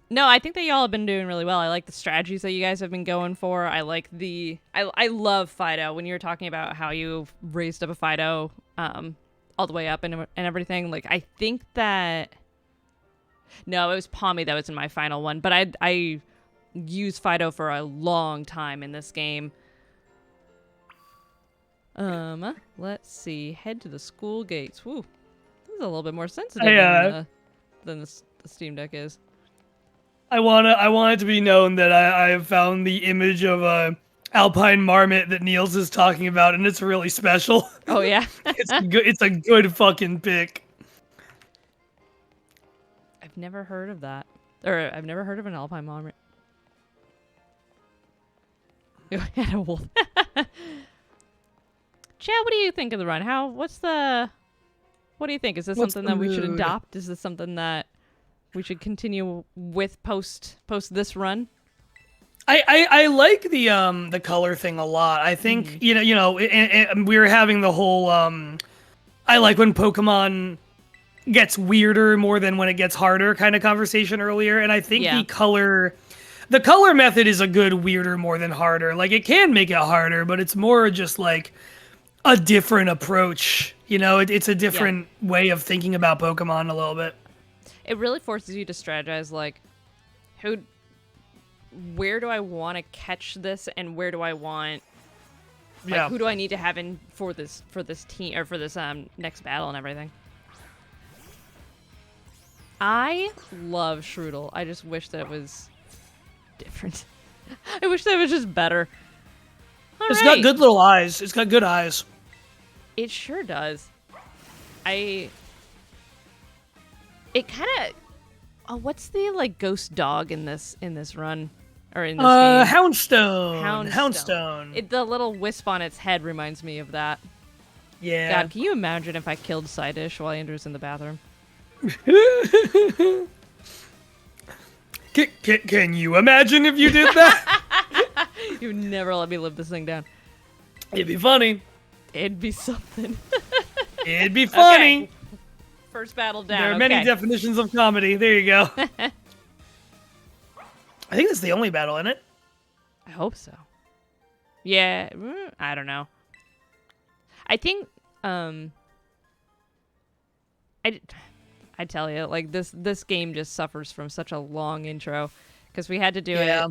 No, I think that y'all have been doing really well. I like the strategies that you guys have been going for. I like the... I love Fido. When you were talking about how you raised up a Fido all the way up and everything, like, I think that... No, it was Pommy that was in my final one, but I used Fido for a long time in this game. Let's see. Head to the school gates. Woo. This is a little bit more sensitive than the Steam Deck is. I want it to be known that I have found the image of a Alpine Marmot that Niels is talking about, and it's really special. Oh yeah. It's a good fucking pick. I've never heard of that. Or I've never heard of an Alpine Marmot. And a wolf. Chad, what do you think of the run? What do you think? Is this What's something the that we should mood? adopt? Is this something that we should continue with post this run? I like the color thing a lot. I think we were having the whole I like when Pokemon gets weirder more than when it gets harder kind of conversation earlier, and I think the color method is a good weirder more than harder. Like, it can make it harder, but it's more just like a different approach. It's a different way of thinking about Pokemon a little bit. It really forces you to strategize, like, where do I want to catch this, and where do I want, who do I need to have in for this team, or for this next battle and everything. I love Shroodle. I just wish that it was different. I wish that it was just better. It's got good little eyes. It's got good eyes. It sure does. It kind of... what's the, ghost dog in this run? Or in this game? Houndstone. The little wisp on its head reminds me of that. Yeah. God, can you imagine if I killed Sidish while Andrew's in the bathroom? Can you imagine if you did that? You'd never let me live this thing down. It'd be funny. It'd be something. It'd be funny. Okay. First battle down. There are many definitions of comedy. There you go. I think that's the only battle in it. I hope so. Yeah, I don't know. I think I tell you, like, this game just suffers from such a long intro, because we had to do it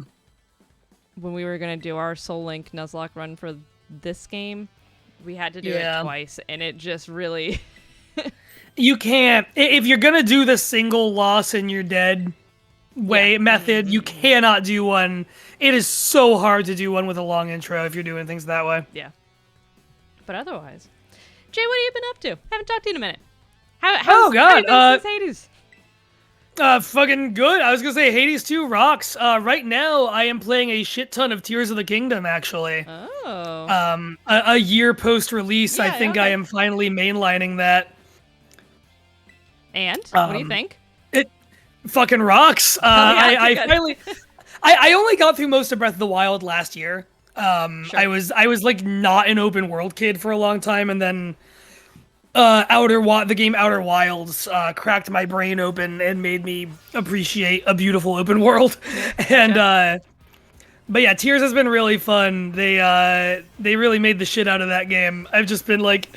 when we were gonna do our Soul Link Nuzlocke run for this game. We had to do it twice, and it just really You can't. If you're gonna do the single loss and you're dead method, you cannot do one. It is so hard to do one with a long intro if you're doing things that way. Yeah. But otherwise, Jay, what have you been up to? Haven't talked to you in a minute. How you been since Hades? Fucking good. I was gonna say Hades 2 rocks. Right now I am playing a shit ton of Tears of the Kingdom, actually. Oh. A year post-release, I think I am finally mainlining that. And what do you think? It fucking rocks. I finally, I only got through most of Breath of the Wild last year. Sure. I was like not an open world kid for a long time, and then the game Outer Wilds cracked my brain open and made me appreciate a beautiful open world. And but yeah, Tears has been really fun. They really made the shit out of that game. I've just been like,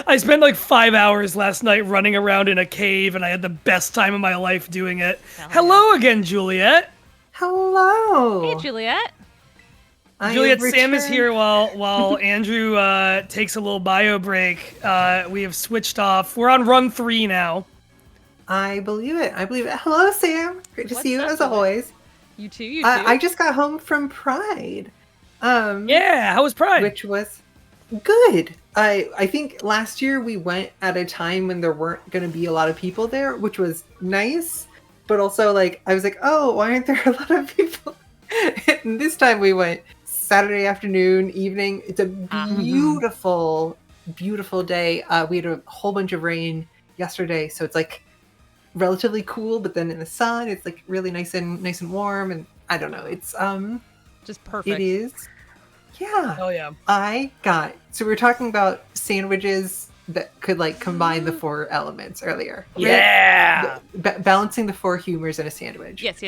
I spent like 5 hours last night running around in a cave, and I had the best time of my life doing it. Hello again, Juliet. Hello. Hey, Juliet. Juliet, Sam is here while Andrew takes a little bio break. We have switched off. We're on run 3 now. I believe it. Hello, Sam. Great to see you as always. You too. I just got home from Pride. Yeah, how was Pride? Which was good. I think last year we went at a time when there weren't going to be a lot of people there, which was nice. But also, like, I was like, oh, why aren't there a lot of people? And this time we went Saturday afternoon, evening. It's a beautiful, beautiful day. We had a whole bunch of rain yesterday, so it's like relatively cool, but then in the sun it's like really nice and warm, and I don't know, it's just perfect. It is. Yeah. Oh yeah. So we were talking about sandwiches that could like combine the 4 elements earlier. Right? Yeah. Balancing the 4 humors in a sandwich. Yes.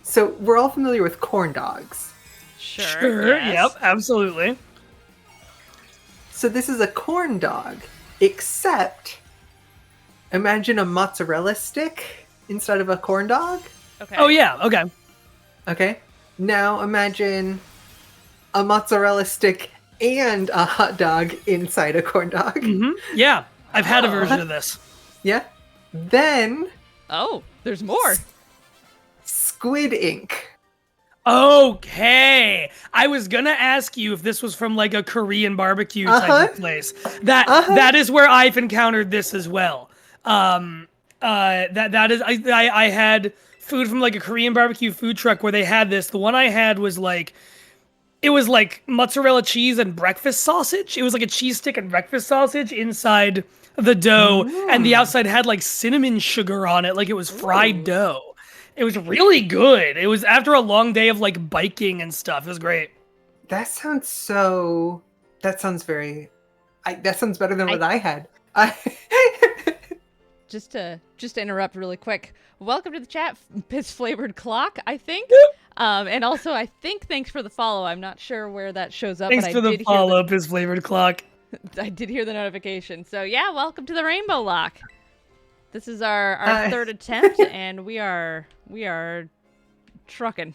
So we're all familiar with corn dogs. Sure. Yes. Yep. Absolutely. So this is a corn dog, except imagine a mozzarella stick instead of a corn dog. Okay. Oh yeah. Okay. Okay. Now imagine a mozzarella stick and a hot dog inside a corn dog. Mm-hmm. Yeah. I've had a version of this. Yeah. Then. Oh, there's more. Squid ink. Okay. I was gonna ask you if this was from like a Korean barbecue type of place. That is where I've encountered this as well. That is I had food from like a Korean barbecue food truck where they had this. The one I had was like, it was like mozzarella cheese and breakfast sausage. It was like a cheese stick and breakfast sausage inside the dough, and the outside had like cinnamon sugar on it, like it was fried dough. It was really good. It was after a long day of like biking and stuff. It was great. That sounds better than what I had. Just to interrupt really quick. Welcome to the chat, Piss Flavored Clock, I think. And also, I think thanks for the follow. I'm not sure where that shows up. Thanks for the follow, Piss Flavored Clock. I did hear the notification. So yeah, welcome to the Rainbowlocke. This is our third attempt, and we are trucking.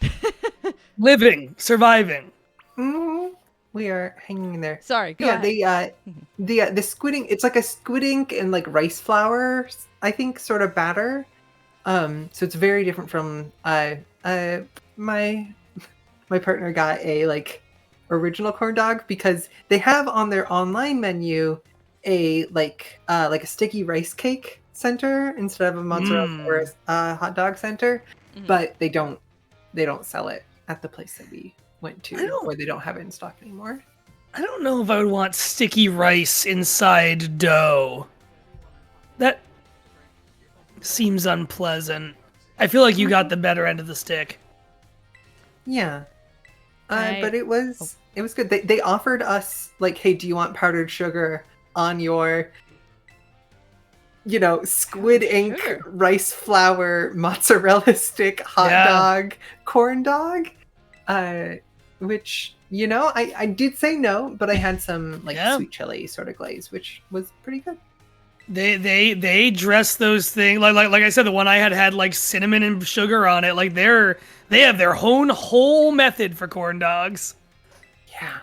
Living, surviving. Mm-hmm. We are hanging in there. Sorry, go ahead. The squid ink, it's like a squid ink and like rice flour, I think, sort of batter. So it's very different from my partner got a like original corn dog because they have on their online menu a like a sticky rice cake center instead of a mozzarella or a hot dog center, but they don't sell it at the place that we went to, or they don't have it in stock anymore. I don't know if I would want sticky rice inside dough. That seems unpleasant. I feel like you got the better end of the stick. Yeah. But it was good. They offered us like, hey, do you want powdered sugar on your squid ink rice flour mozzarella stick hot dog corn dog? Which, I did say no, but I had some like sweet chili sort of glaze, which was pretty good. They dress those things like I said, the one I had like cinnamon and sugar on it. Like they have their own whole method for corn dogs. Yeah.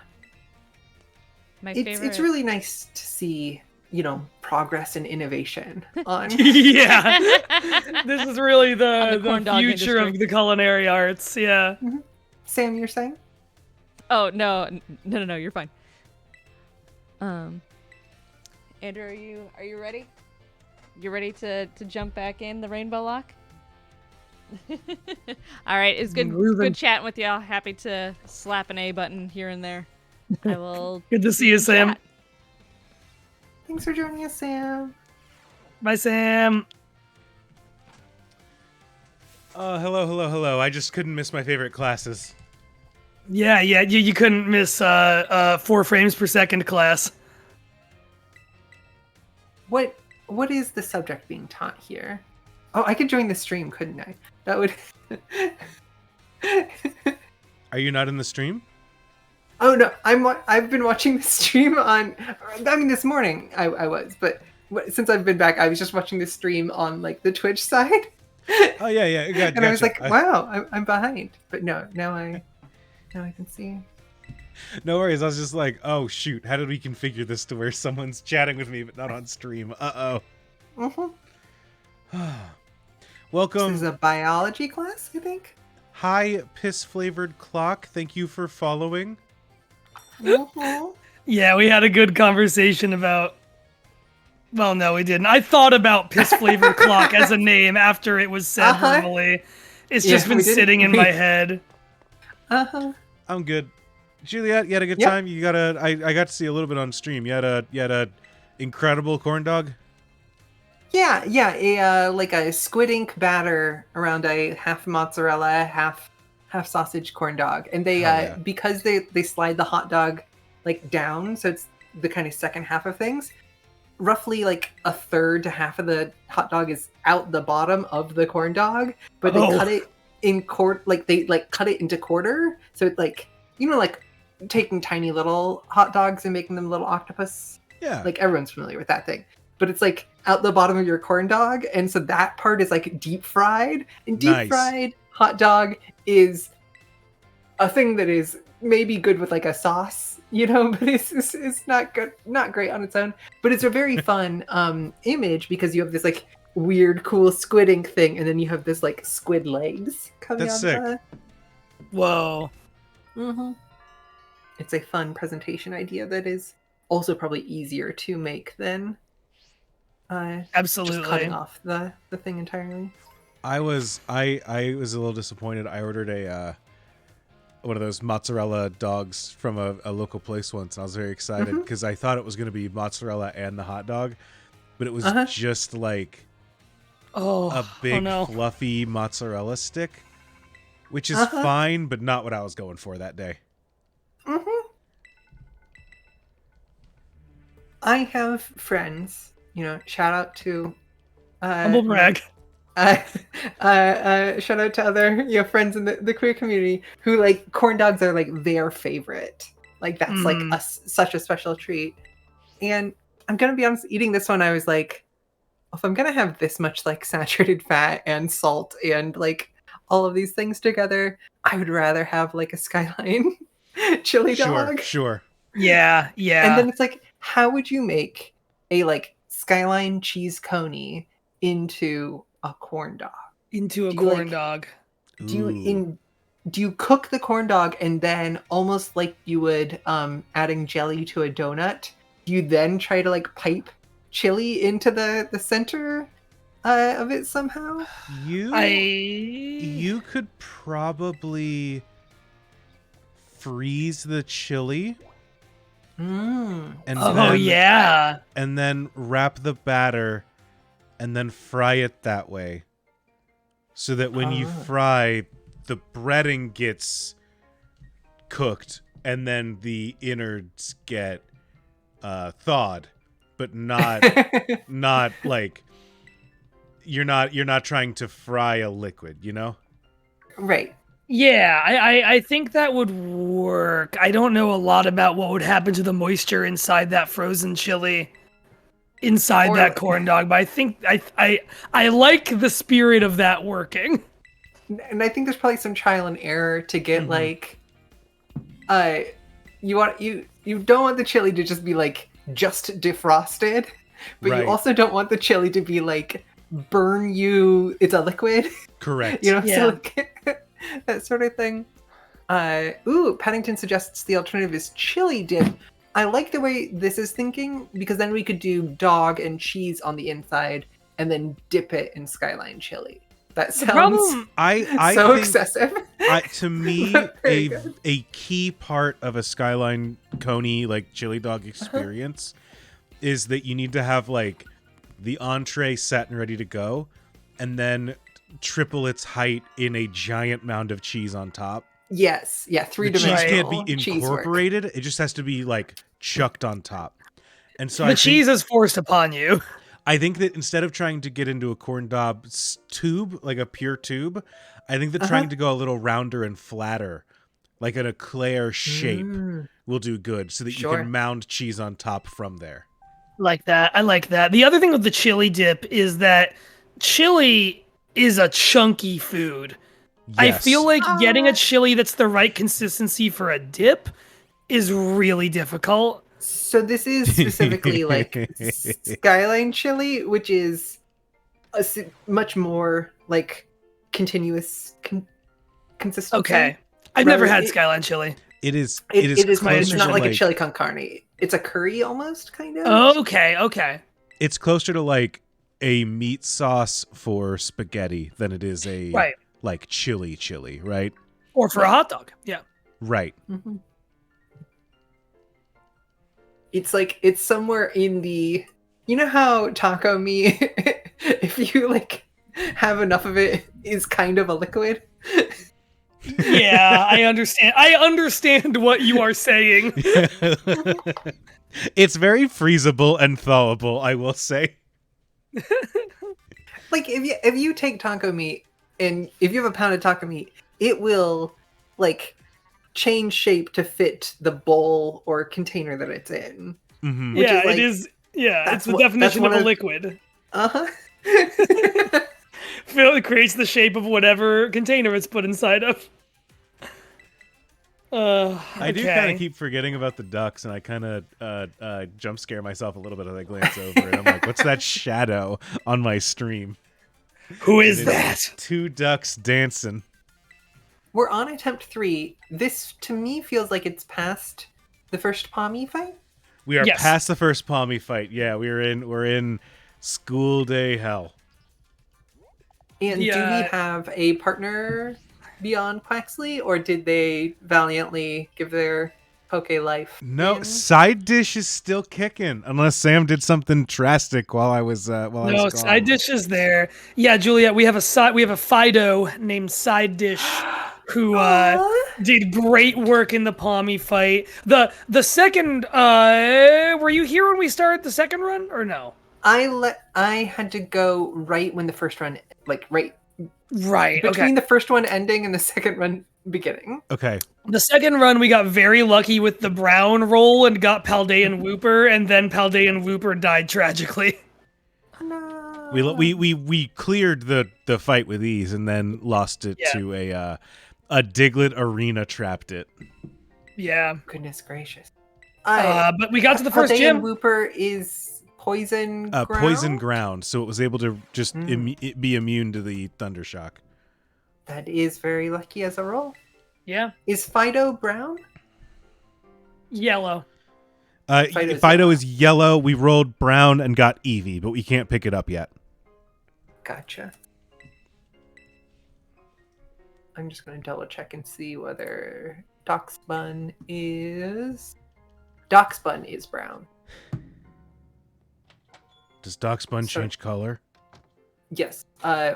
My it's favorite. really nice to see, progress and innovation on. Yeah, this is really On the the corn dog future industry. of the culinary arts. Yeah. Sam, you're saying? Oh no, no, you're fine. Andrew, are you ready? You ready to jump back in the Rainbowlocke? All right, it's good chatting with y'all. Happy to slap an A button here and there. I will. Good to see you, Sam. chat. Thanks for joining us, Sam. Bye, Sam. Hello. I just couldn't miss my favorite classes. Yeah. You couldn't miss 4 frames per second class. What is the subject being taught here? Oh, I could join the stream, couldn't I? That would. Are you not in the stream? Oh no, I've been watching the stream on. I mean, this morning I was, but since I've been back, I was just watching the stream on like the Twitch side. Oh yeah. And I was like, wow, I'm behind. But no, now I can see. No worries. I was just like, oh shoot, how did we configure this to where someone's chatting with me but not on stream? Welcome. This is a biology class, I think. Hi, piss-flavored clock. Thank you for following. Yeah, we had a good conversation about. Well, no, we didn't. I thought about piss flavored clock as a name after it was said verbally. It's just been sitting in my head. I'm good. Juliet, you had a good time. You got I got to see a little bit on stream. You had a incredible corn dog. Yeah, like a squid ink batter around a half mozzarella, half sausage corn dog, and they because they slide the hot dog like down, so it's the kind of second half of things. Roughly like a third to half of the hot dog is out the bottom of the corn dog, but they cut it in cut it into quarter, so it's like like taking tiny little hot dogs and making them little octopus. Yeah, like everyone's familiar with that thing. But it's like out the bottom of your corn dog, and so that part is like deep fried. And deep fried hot dog is a thing that is maybe good with like a sauce, but it's not good, not great on its own. But it's a very fun image because you have this like weird, cool squid ink thing, and then you have this like squid legs coming out. That's sick. Whoa. It's a fun presentation idea that is also probably easier to make than. Absolutely. Just cutting off the thing entirely. I was a little disappointed. I ordered a one of those mozzarella dogs from a local place once, and I was very excited because I thought it was going to be mozzarella and the hot dog, but it was just like a big fluffy mozzarella stick, which is fine, but not what I was going for that day. I have friends. Shout out to humble brag. Shout out to other friends in the queer community who like corn dogs are like their favorite. Like that's like such a special treat. And I'm gonna be honest, eating this one, I was like, if I'm gonna have this much like saturated fat and salt and like all of these things together, I would rather have like a Skyline chili dog. Sure. Yeah. And then it's like, how would you make a like Skyline cheese coney into a corn dog? Into a corn dog. Do you cook the corn dog and then almost like you would adding jelly to a donut? Do you then try to like pipe chili into the center of it somehow? You could probably freeze the chili. And and then wrap the batter and then fry it that way, so that when you fry, the breading gets cooked and then the innards get thawed, but not like you're not trying to fry a liquid, Right. Yeah, I think that would work. I don't know a lot about what would happen to the moisture inside that frozen chili, inside that corn dog, but I think I like the spirit of that working. And I think there's probably some trial and error to get like, you you don't want the chili to just be like just defrosted, but Right. you also don't want the chili to be like burn you. It's a liquid, Correct. you know, Yeah. so like, that sort of thing. Paddington suggests the alternative is chili dip. I like the way this is thinking because then we could do dog and cheese on the inside and then dip it in Skyline chili. That The sounds problem, I so think, excessive. to me, Very good. a key part of a Skyline Coney like chili dog experience is that you need to have like the entree set and ready to go, and then triple its height in a giant mound of cheese on top. Yes, yeah, The cheese three-dimensional can't be cheese work. incorporated; it just has to be like chucked on top. And so the cheese is forced upon you. I think that instead of trying to get into a corn dog tube, like a pure tube, I think that trying to go a little rounder and flatter, like an eclair shape, will do good so that you Sure. can mound cheese on top from there. Like that. I like that. The other thing with the chili dip is that chili is a chunky food. I Yes. feel like getting a chili that's the right consistency for a dip is really difficult. So this is specifically like Skyline chili, which is much more like continuous consistency. Okay. I've never Rather- had it- Skyline chili. It is. It is my it's closer not to like a chili con carne. It's a curry almost, kind of. Okay. It's closer to like a meat sauce for spaghetti than it is a Right. like chili, right? Or for a hot dog. Yeah. Right. Mm-hmm. It's like it's somewhere in the. You know how taco meat, if you like have enough of it, is kind of a liquid. Yeah, I understand. I understand what you are saying. It's very freezable and thawable, I will say. Like if you take taco meat and if you have a pound of taco meat, it will like change shape to fit the bowl or container that it's in. Mhm. Which Yeah, is like- it is. Yeah, that's it's the what- that's definition of one a of- liquid. Uh-huh. It creates the shape of whatever container it's put inside of. I do okay. kind of keep forgetting about the ducks, and I kind of jump scare myself a little bit as I glance over, and I'm like, "What's that shadow on my stream?" Who is And it that? 2 ducks dancing. We're on attempt 3. This to me feels like it's past the first Pommy fight. We are Yes. past the first Palmy fight. Yeah, we're in school day hell. And do Yeah. we have a partner beyond Quaxly, or did they valiantly give their poke life? No, in? side dish is still kicking, unless Sam did something drastic while I was I No, was gone. side dish is there. Yeah, Juliet, we have a Fido named Side Dish who did great work in the Pommy fight. The second were you here when we started the second run or no? I had to go right when the first run, like right Right. between Okay. the first one ending and the second run beginning. Okay. The second run we got very lucky with the brown roll and got Paldean Whooper, and then Paldean Whooper died tragically. No. We cleared the fight with ease, and then lost it Yeah. to a Diglett arena trapped it. Yeah. Goodness gracious. But we got to the first Paldean gym. Whooper is poison ground? Poison ground, so it was able to just be immune to the thunder shock. That is very lucky as a roll. Yeah. Is Fido brown? Yellow. Fido's Fido is yellow. We rolled brown and got Eevee, but we can't pick it up yet. Gotcha. I'm just going to double check and see whether Doxbun is brown. Does Doxbun Sorry. change color? Yes.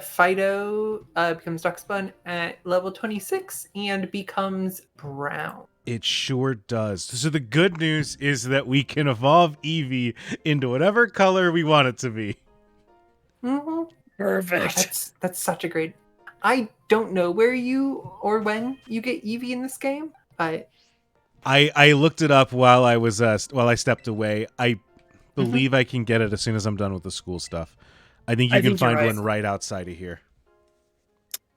Fido becomes Doxbun at level 26 and becomes brown. It sure does. So the good news is that we can evolve Eevee into whatever color we want it to be. Mm-hmm. Perfect. That's such a great. I don't know where you or when you get Eevee in this game, but I looked it up while I was while I stepped away. I believe I can get it as soon as I'm done with the school stuff. I think you can think you're find right. one right outside of here.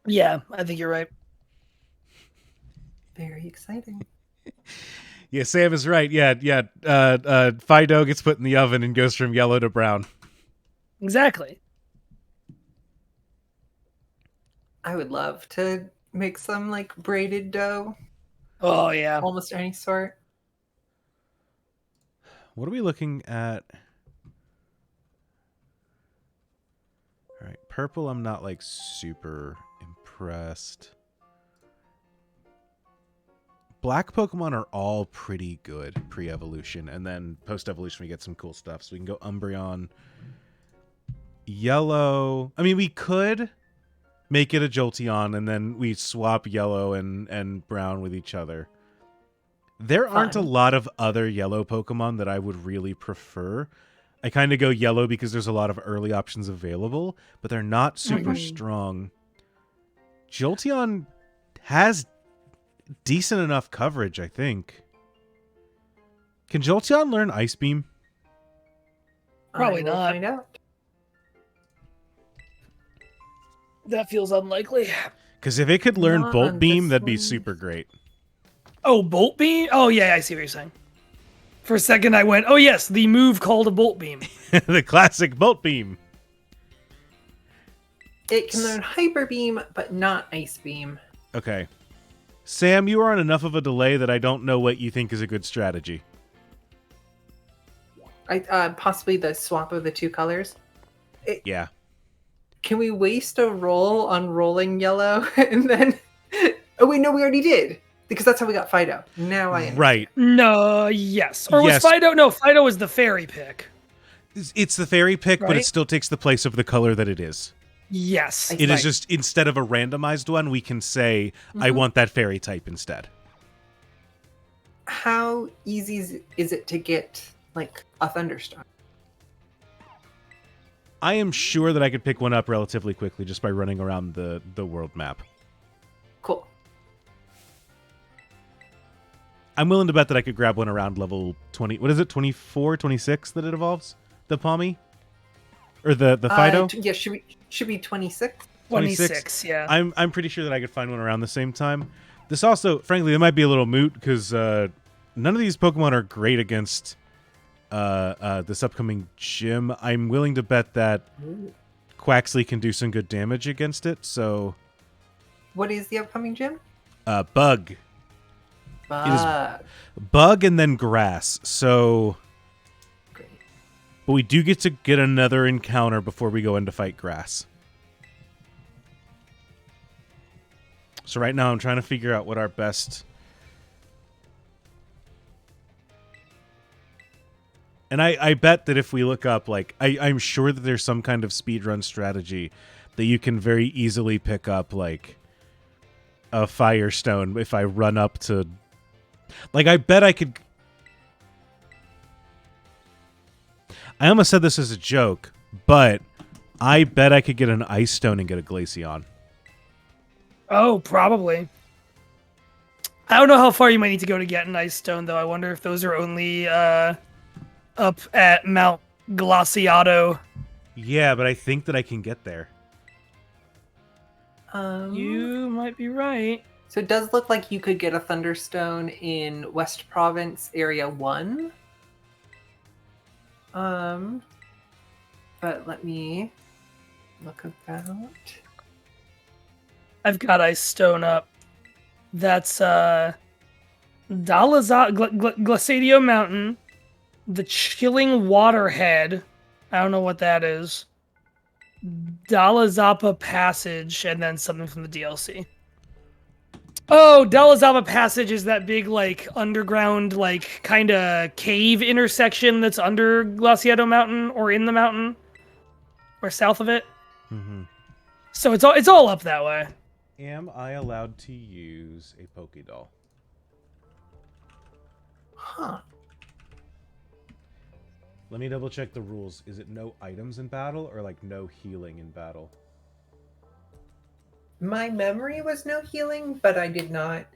Yeah, I think you're right. very exciting. Yeah, Sam is right. Yeah. Fido gets put in the oven and goes from yellow to brown. Exactly. I would love to make some like braided dough, Oh yeah. almost any sort. What are we looking at? All right, purple. I'm not like super impressed. Black Pokemon are all pretty good pre-evolution, and then post-evolution we get some cool stuff. So we can go Umbreon. Yellow. I mean, we could make it a Jolteon, and then we swap yellow and brown with each other. There aren't a lot of other yellow Pokemon that I would really prefer. I kind of go yellow because there's a lot of early options available, but they're not super strong. Jolteon has decent enough coverage, I think. Can Jolteon learn Ice Beam? Probably I will not. Find out. That feels unlikely. Because if it could learn Not Bolt on Beam, this that'd be one. super great. Oh, Bolt Beam? Oh yeah, I see what you're saying. For a second I went, oh yes, the move called a Bolt Beam. The classic Bolt Beam. It can learn Hyper Beam, but not Ice Beam. Okay. Sam, you are on enough of a delay that I don't know what you think is a good strategy. Possibly the swap of the two colors. Yeah. Can we waste a roll on rolling yellow and then? Oh wait, no, we already did because that's how we got Fido. Now I understand. Right. No, yes. Or Yes. was Fido? No, Fido was the fairy pick. It's the fairy pick, but it Right? still takes the place of the color that it is. Yes. It is just, instead of a randomized one, we can say, I want that fairy type instead. How easy is it to get like a thunderstorm? I am sure that I could pick one up relatively quickly just by running around the world map. Cool. I'm willing to bet that I could grab one around level 20. What is it, 24, 26 that it evolves? The Palmy? Or the Fido? Yeah, should be 26. 26, yeah. I'm pretty sure that I could find one around the same time. This also, frankly, it might be a little moot because none of these Pokemon are great against this upcoming gym. I'm willing to bet that Quaxly can do some good damage against it. So, What is the upcoming gym? Bug. Bug. Bug and then Grass. So, Great. but we do get to get another encounter before we go in to fight Grass. So right now I'm trying to figure out what our best... And I bet that if we look up, like, I'm sure that there's some kind of speedrun strategy that you can very easily pick up, like, a Firestone if I run up to... Like, I bet I could... I almost said this as a joke, but I bet I could get an Ice Stone and get a Glaceon. Oh, probably. I don't know how far you might need to go to get an Ice Stone, though. I wonder if those are only up at Mount Glaciato. Yeah, but I think that I can get there. You might be right. So it does look like you could get a Thunderstone in West Province Area 1. But let me look about. I've got Ice Stone up. That's Glaciadio Mountain, the Chilling Waterhead. I don't know what that is. Dalazapa Passage, and then something from the DLC. Oh, Dalazapa Passage is that big, like, underground, like, kind of cave intersection that's under Glaciadio Mountain, or in the mountain, or south of it. Mm-hmm. So it's all up that way. Am I allowed to use a Pokédoll? Huh. Let me double check the rules. Is it no items in battle or like no healing in battle? My memory was no healing, but I did not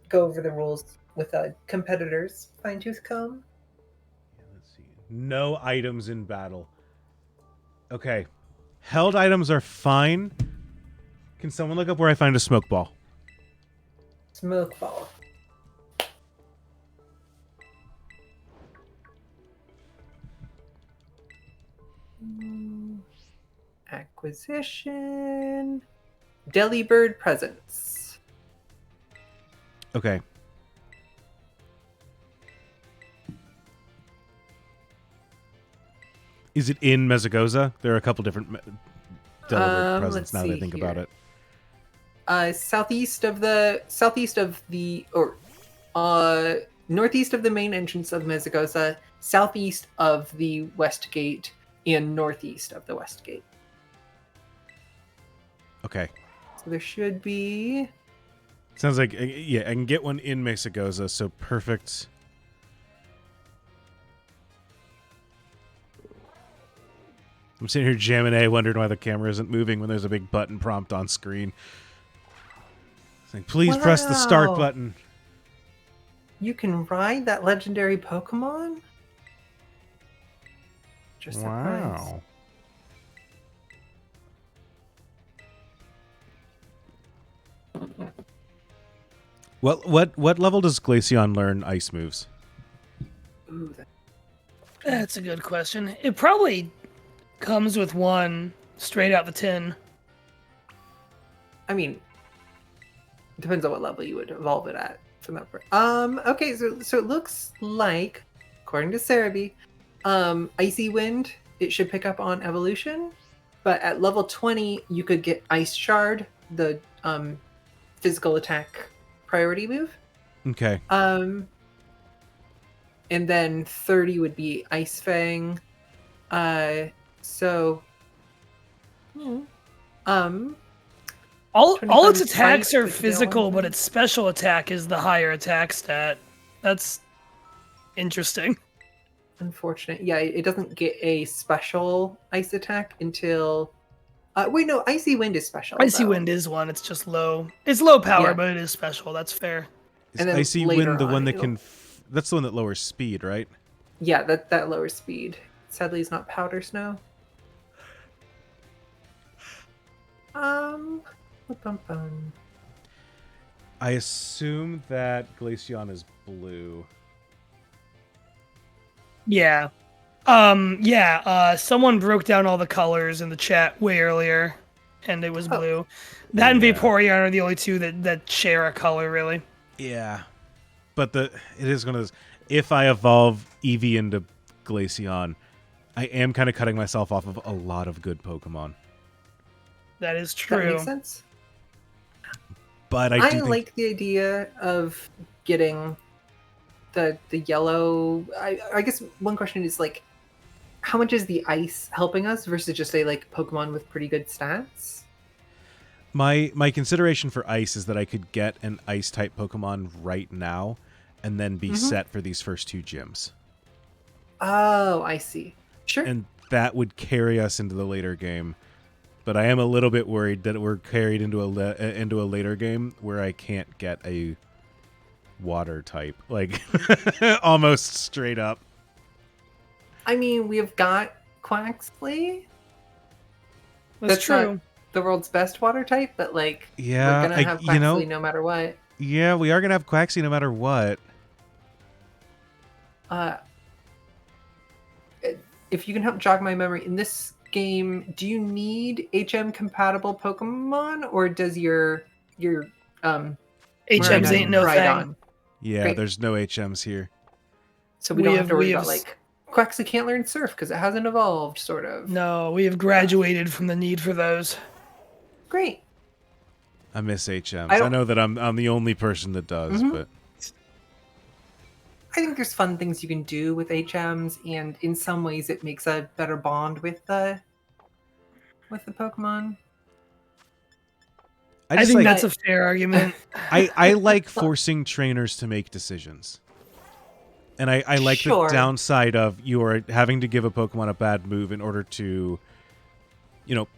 go over the rules with a competitor's fine-tooth comb. Yeah, let's see. No items in battle. Okay. Held items are fine. Can someone look up where I find a smoke ball? Smoke ball. Acquisition. Delibird presence. Okay. Is it in Mesagoza? There are a couple different Delibird presents let's now that I see think here. about it. Southeast of the northeast of the main entrance of Mesagoza, southeast of the West Gate, and northeast of the West Gate. Okay. So there should be. Sounds like, yeah, I can get one in Mesagoza, so perfect. I'm sitting here jamming A, wondering why the camera isn't moving when there's a big button prompt on screen. Saying, please press the start Wow. button. You can ride that legendary Pokemon? Just surprised. Wow. What level does Glaceon learn ice moves? Ooh, That's a good question. It probably comes with one straight out the tin. I mean, depends on what level you would evolve it at from that point. Okay, so it looks like, according to Cerebi, Icy Wind, it should pick up on evolution, but at level 20 you could get Ice Shard, the physical attack priority move. Okay. And then 30 would be Ice Fang. So All 25 its attacks strength are with the yellow physical, but thing. its special attack is the higher attack stat. That's interesting. Unfortunate. Yeah, it doesn't get a special ice attack until. Wait, no, Icy Wind is special. Icy though. Wind is one. It's just low. It's low power, Yeah. but it is special. That's fair. Is and then Icy later Wind the on one that it'll- can... That's the one that lowers speed, right? Yeah, that lowers speed. Sadly, it's not powder snow. Bum. I assume that Glaceon is blue. Yeah. Someone broke down all the colors in the chat way earlier, and it was Oh. blue. That and Yeah. Vaporeon are the only two that share a color, really. Yeah. But it is one of those... If I evolve Eevee into Glaceon, I am kind of cutting myself off of a lot of good Pokemon. That is That true. makes sense. But I I do think... like the idea of getting the yellow. I guess one question is like, how much is the ice helping us versus just a like Pokemon with pretty good stats? My consideration for ice is that I could get an ice type Pokemon right now and then be set for these first two gyms. Oh, I see. Sure. And that would carry us into the later game. But I am a little bit worried that we're carried into a later game where I can't get a water type, like almost straight up. I mean, we've got Quaxly. That's not true. the world's best water type, but like, Yeah, we're gonna have Quaxly no matter what. Yeah, we are gonna have Quaxly no matter what. If you can help jog my memory, in this game, do you need HM compatible Pokemon, or does your HMs Miraidon ain't no Rhydon? thing. Yeah, Great. there's no HMs here. So we We don't have- have to worry we about have- like Quaxly can't learn Surf because it hasn't evolved, sort of. No, we have graduated from the need for those. Great. I miss HMs. I I, don't- know that I'm the only person that does, but I think there's fun things you can do with HMs, and in some ways, it makes a better bond with the Pokemon. I just think like, that's a fair argument. I like forcing trainers to make decisions. And I like Sure. the downside of you are having to give a Pokemon a bad move in order to,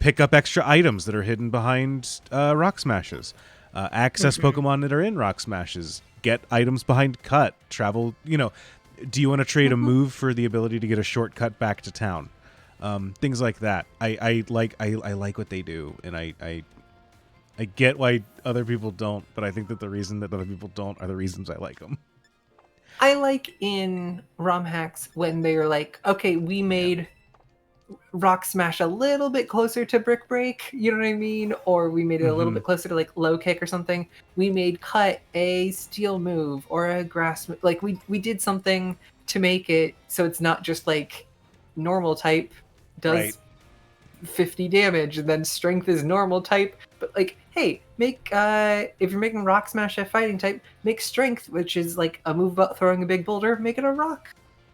pick up extra items that are hidden behind Rock Smashes. Access Pokemon that are in Rock Smashes. Get items behind Cut. Travel, do you want to trade a move for the ability to get a shortcut back to town? Things like that. I like what they do, and I get why other people don't, but I think that the reason that other people don't are the reasons I like them. I like in ROM hacks when they're like, okay, we made rock smash a little bit closer to brick break, you know what I mean? Or we made it a little bit closer to like low kick or something. We made cut a steel move or a grass move. Like we did something to make it so it's not just like normal type does 50 damage and then strength is normal type, but like, hey, make if you're making rock smash a fighting type, make strength, which is like a move about throwing a big boulder, make it a rock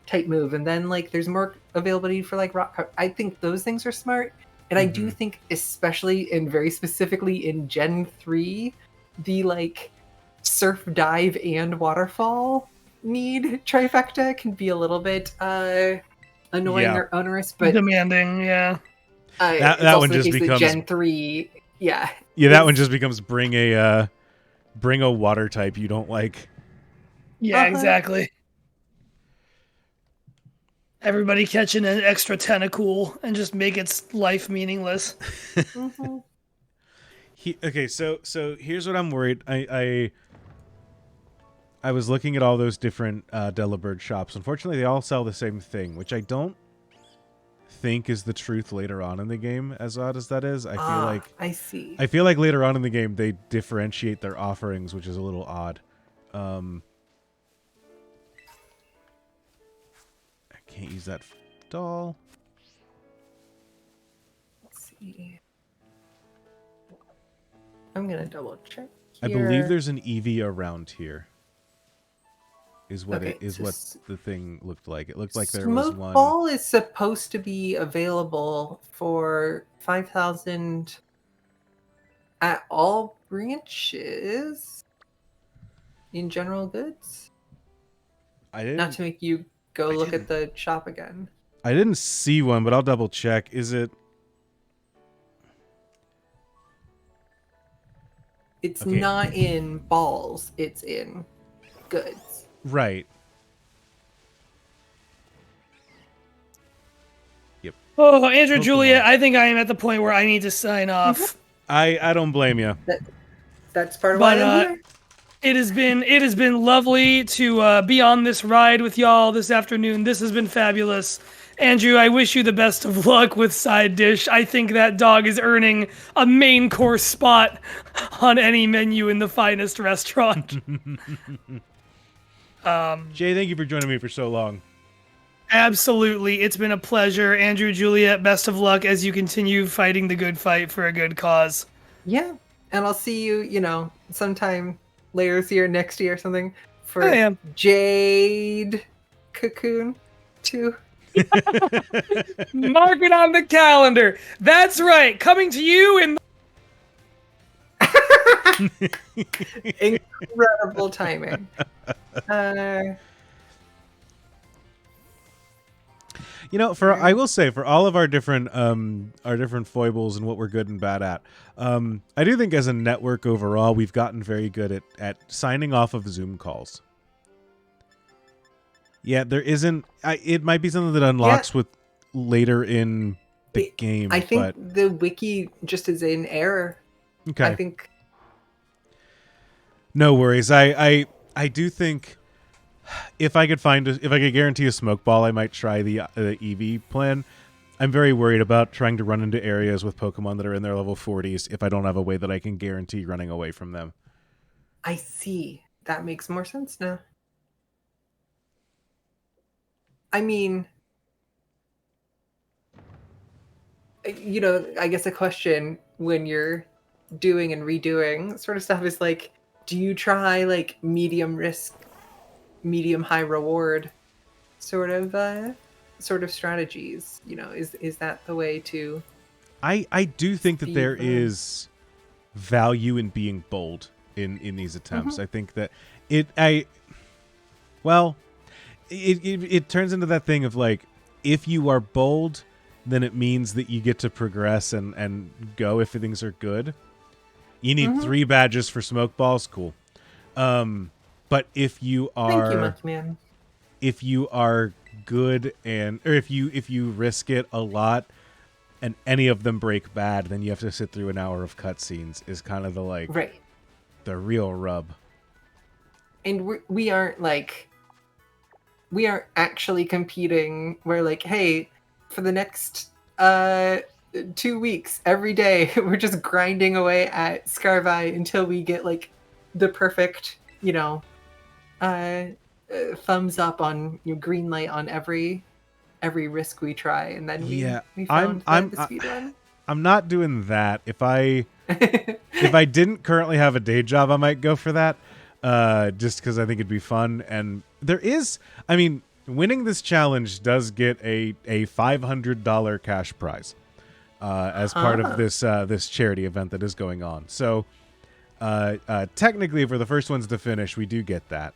type move, and then like there's more availability for like rock. I think those things are smart, and I do think, especially and very specifically in Gen 3, the like surf, dive, and waterfall need trifecta can be a little bit annoying or onerous, but demanding. Yeah, that one just becomes Gen 3. Yeah, that one just becomes bring a water type you don't like. Yeah, exactly. Everybody catching an extra tentacle and just make its life meaningless. Okay, so here's what I'm worried. I was looking at all those different Delibird shops. Unfortunately, they all sell the same thing, which I don't think is the truth later on in the game, as odd as that is. I feel like later on in the game they differentiate their offerings, which is a little odd. I can't use that doll. Let's see. I'm gonna double check here. I believe there's an Eevee around here. Is what what the thing looked like. It looked like there was one. Ball is supposed to be available for 5,000 at all branches in general goods. Not to make you go look at the shop again. I didn't see one, but I'll double check. Is it? It's not in balls. It's in goods. Right. Yep. Oh, Andrew, Julia, I think I am at the point where I need to sign off. I don't blame you. That's part of why I'm here. It has been lovely to be on this ride with y'all this afternoon. This has been fabulous. Andrew, I wish you the best of luck with side dish. I think that dog is earning a main course spot on any menu in the finest restaurant. Jay, thank you for joining me for so long. Absolutely. It's been a pleasure. Andrew, Juliet, best of luck as you continue fighting the good fight for a good cause. Yeah. And I'll see you, sometime later this year, next year or something, for Jade Cocoon 2. Mark it on the calendar. That's right. Coming to you in incredible timing. I will say, for all of our different foibles and what we're good and bad at, I do think as a network overall, we've gotten very good at signing off of Zoom calls. Yeah, there isn't. It might be something that unlocks with later in the game. I think the wiki just is in error. Okay. I think. No worries. I do think if I could guarantee a smoke ball, I might try the Eevee plan. I'm very worried about trying to run into areas with Pokemon that are in their level 40s if I don't have a way that I can guarantee running away from them. I see. That makes more sense now. I mean, I guess a question when you're doing and redoing sort of stuff is like, do you try like medium risk, medium high reward sort of strategies? Is that the way to? I do think that there is value in being bold in these attempts. I think that it turns into that thing of like, if you are bold, then it means that you get to progress and go if things are good. You need 3 badges for smoke balls, cool. But if you are, thank you much, man. If you are good or if you risk it a lot, and any of them break bad, then you have to sit through an hour of cutscenes. Is kind of the the real rub. And we aren't actually competing. We're like, hey, for the next 2 weeks every day. We're just grinding away at Scarvi until we get like the perfect, thumbs up on green light on every risk we try, and then we found the speed run. I'm not doing that. If I didn't currently have a day job, I might go for that. Just because I think it'd be fun. And winning this challenge does get a $500 cash prize as part of this charity event that is going on. So technically, for the first ones to finish, we do get that.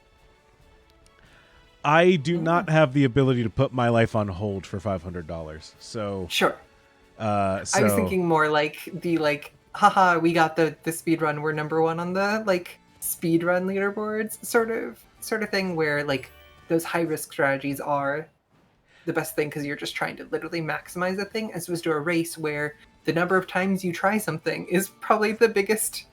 I do not have the ability to put my life on hold for $500. So sure. I was thinking more like haha, we got the speed run. We're number one on the speed run leaderboards sort of thing, where those high risk strategies are the best thing because you're just trying to literally maximize the thing, as opposed to a race where the number of times you try something is probably the biggest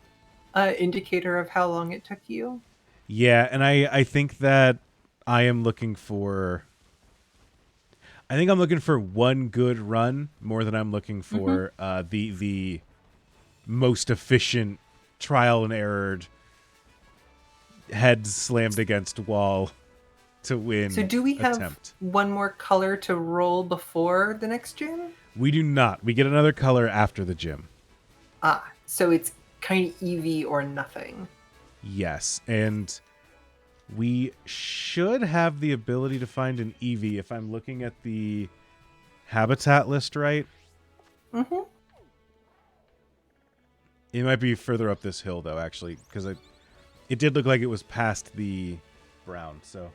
indicator of how long it took you. Yeah, and I think that I'm looking for one good run more than I'm looking for the most efficient trial and error, head slammed against wall to win. So do we have one more color to roll before the next gym? We do not. We get another color after the gym. So it's kind of EV or nothing. Yes, and we should have the ability to find an EV if I'm looking at the habitat list right. Mm-hmm. It might be further up this hill, though, actually, because it did look like it was past the brown. So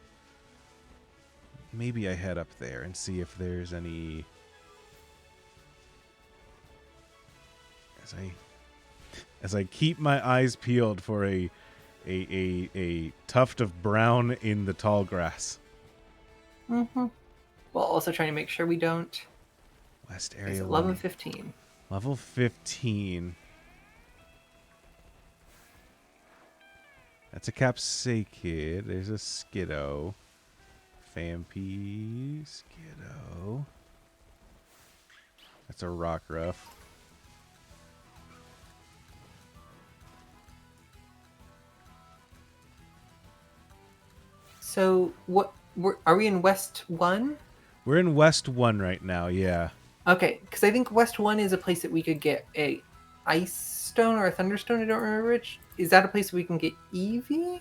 maybe I head up there and see if there's any. As I keep my eyes peeled for a tuft of brown in the tall grass. Mm-hmm. While also trying to make sure we don't. West area. Level 15. Level 15. That's a Capsakid. There's a Skiddo. Fampi. Skiddo. That's a Rockruff. So are we in West 1? We're in West 1 right now, yeah. Okay, because I think West 1 is a place that we could get a Ice Stone or a Thunderstone. I don't remember which. Is that a place we can get Eevee?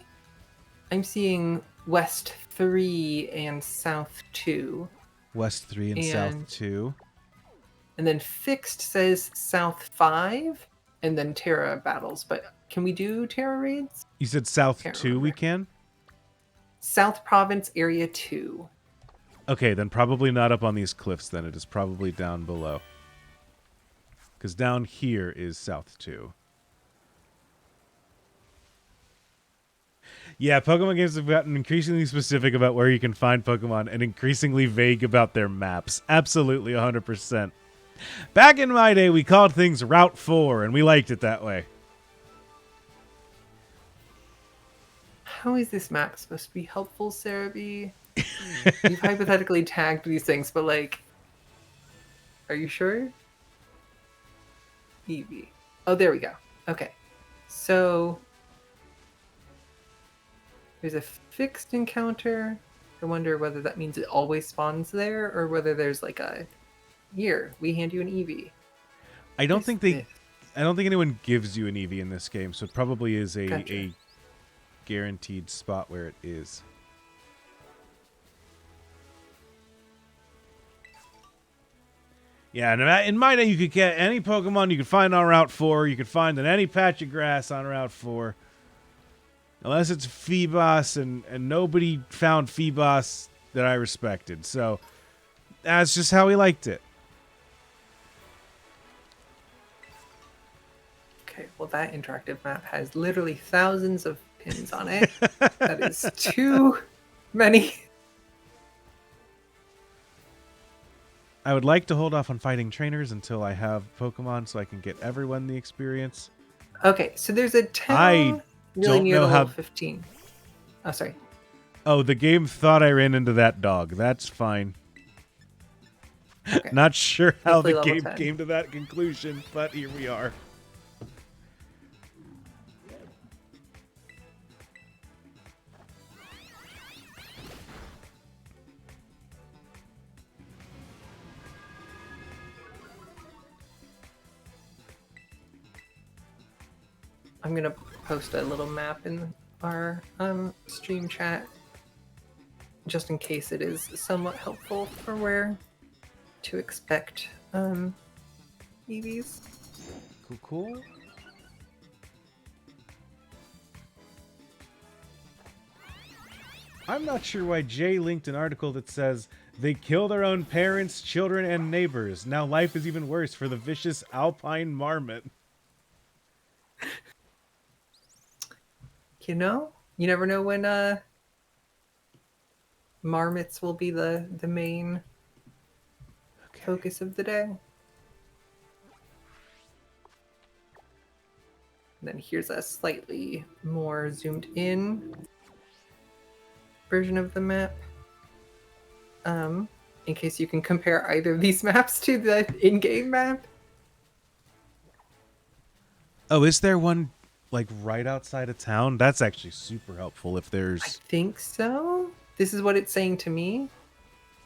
I'm seeing West 3 and South 2. West 3 and South 2. And then Fixed says South 5, and then Terra battles. But can we do Terra raids? You said South 2 we can? South Province Area 2. Okay, then probably not up on these cliffs then. It is probably down below. Because down here is South 2. Yeah, Pokemon games have gotten increasingly specific about where you can find Pokemon and increasingly vague about their maps. Absolutely, 100%. Back in my day, we called things Route 4, and we liked it that way. How is this map supposed to be helpful, Sarah B? You've hypothetically tagged these things, but are you sure? Eevee. Oh, there we go. Okay. So there's a Fixed encounter. I wonder whether that means it always spawns there, or whether there's here, we hand you an Eevee. I don't think anyone gives you an Eevee in this game, so it probably is a guaranteed spot where it is. Yeah, in my day, you could get any Pokemon you could find on Route 4. You could find in any patch of grass on Route 4. Unless it's Feebas, and nobody found Feebas that I respected. So, that's just how we liked it. Okay, well that interactive map has literally thousands of pins on it. That is too many. I would like to hold off on fighting trainers until I have Pokemon so I can get everyone the experience. Okay, so there's a 10 I don't know how 15. Oh, sorry. Oh, the game thought I ran into that dog. That's fine. Okay. Not sure how Hopefully the level game 10. came to that conclusion, but here we are. I'm gonna post a little map in our stream chat, just in case it is somewhat helpful for where to expect EVs. Cool. I'm not sure why Jay linked an article that says they kill their own parents, children, and neighbors. Now life is even worse for the vicious alpine marmot. You know, you never know when marmots will be the main focus of the day. And then here's a slightly more zoomed in version of the map. In case you can compare either of these maps to the in-game map. Oh, is there one like right outside of town? That's actually super helpful if I there's think so. This is what it's saying to me.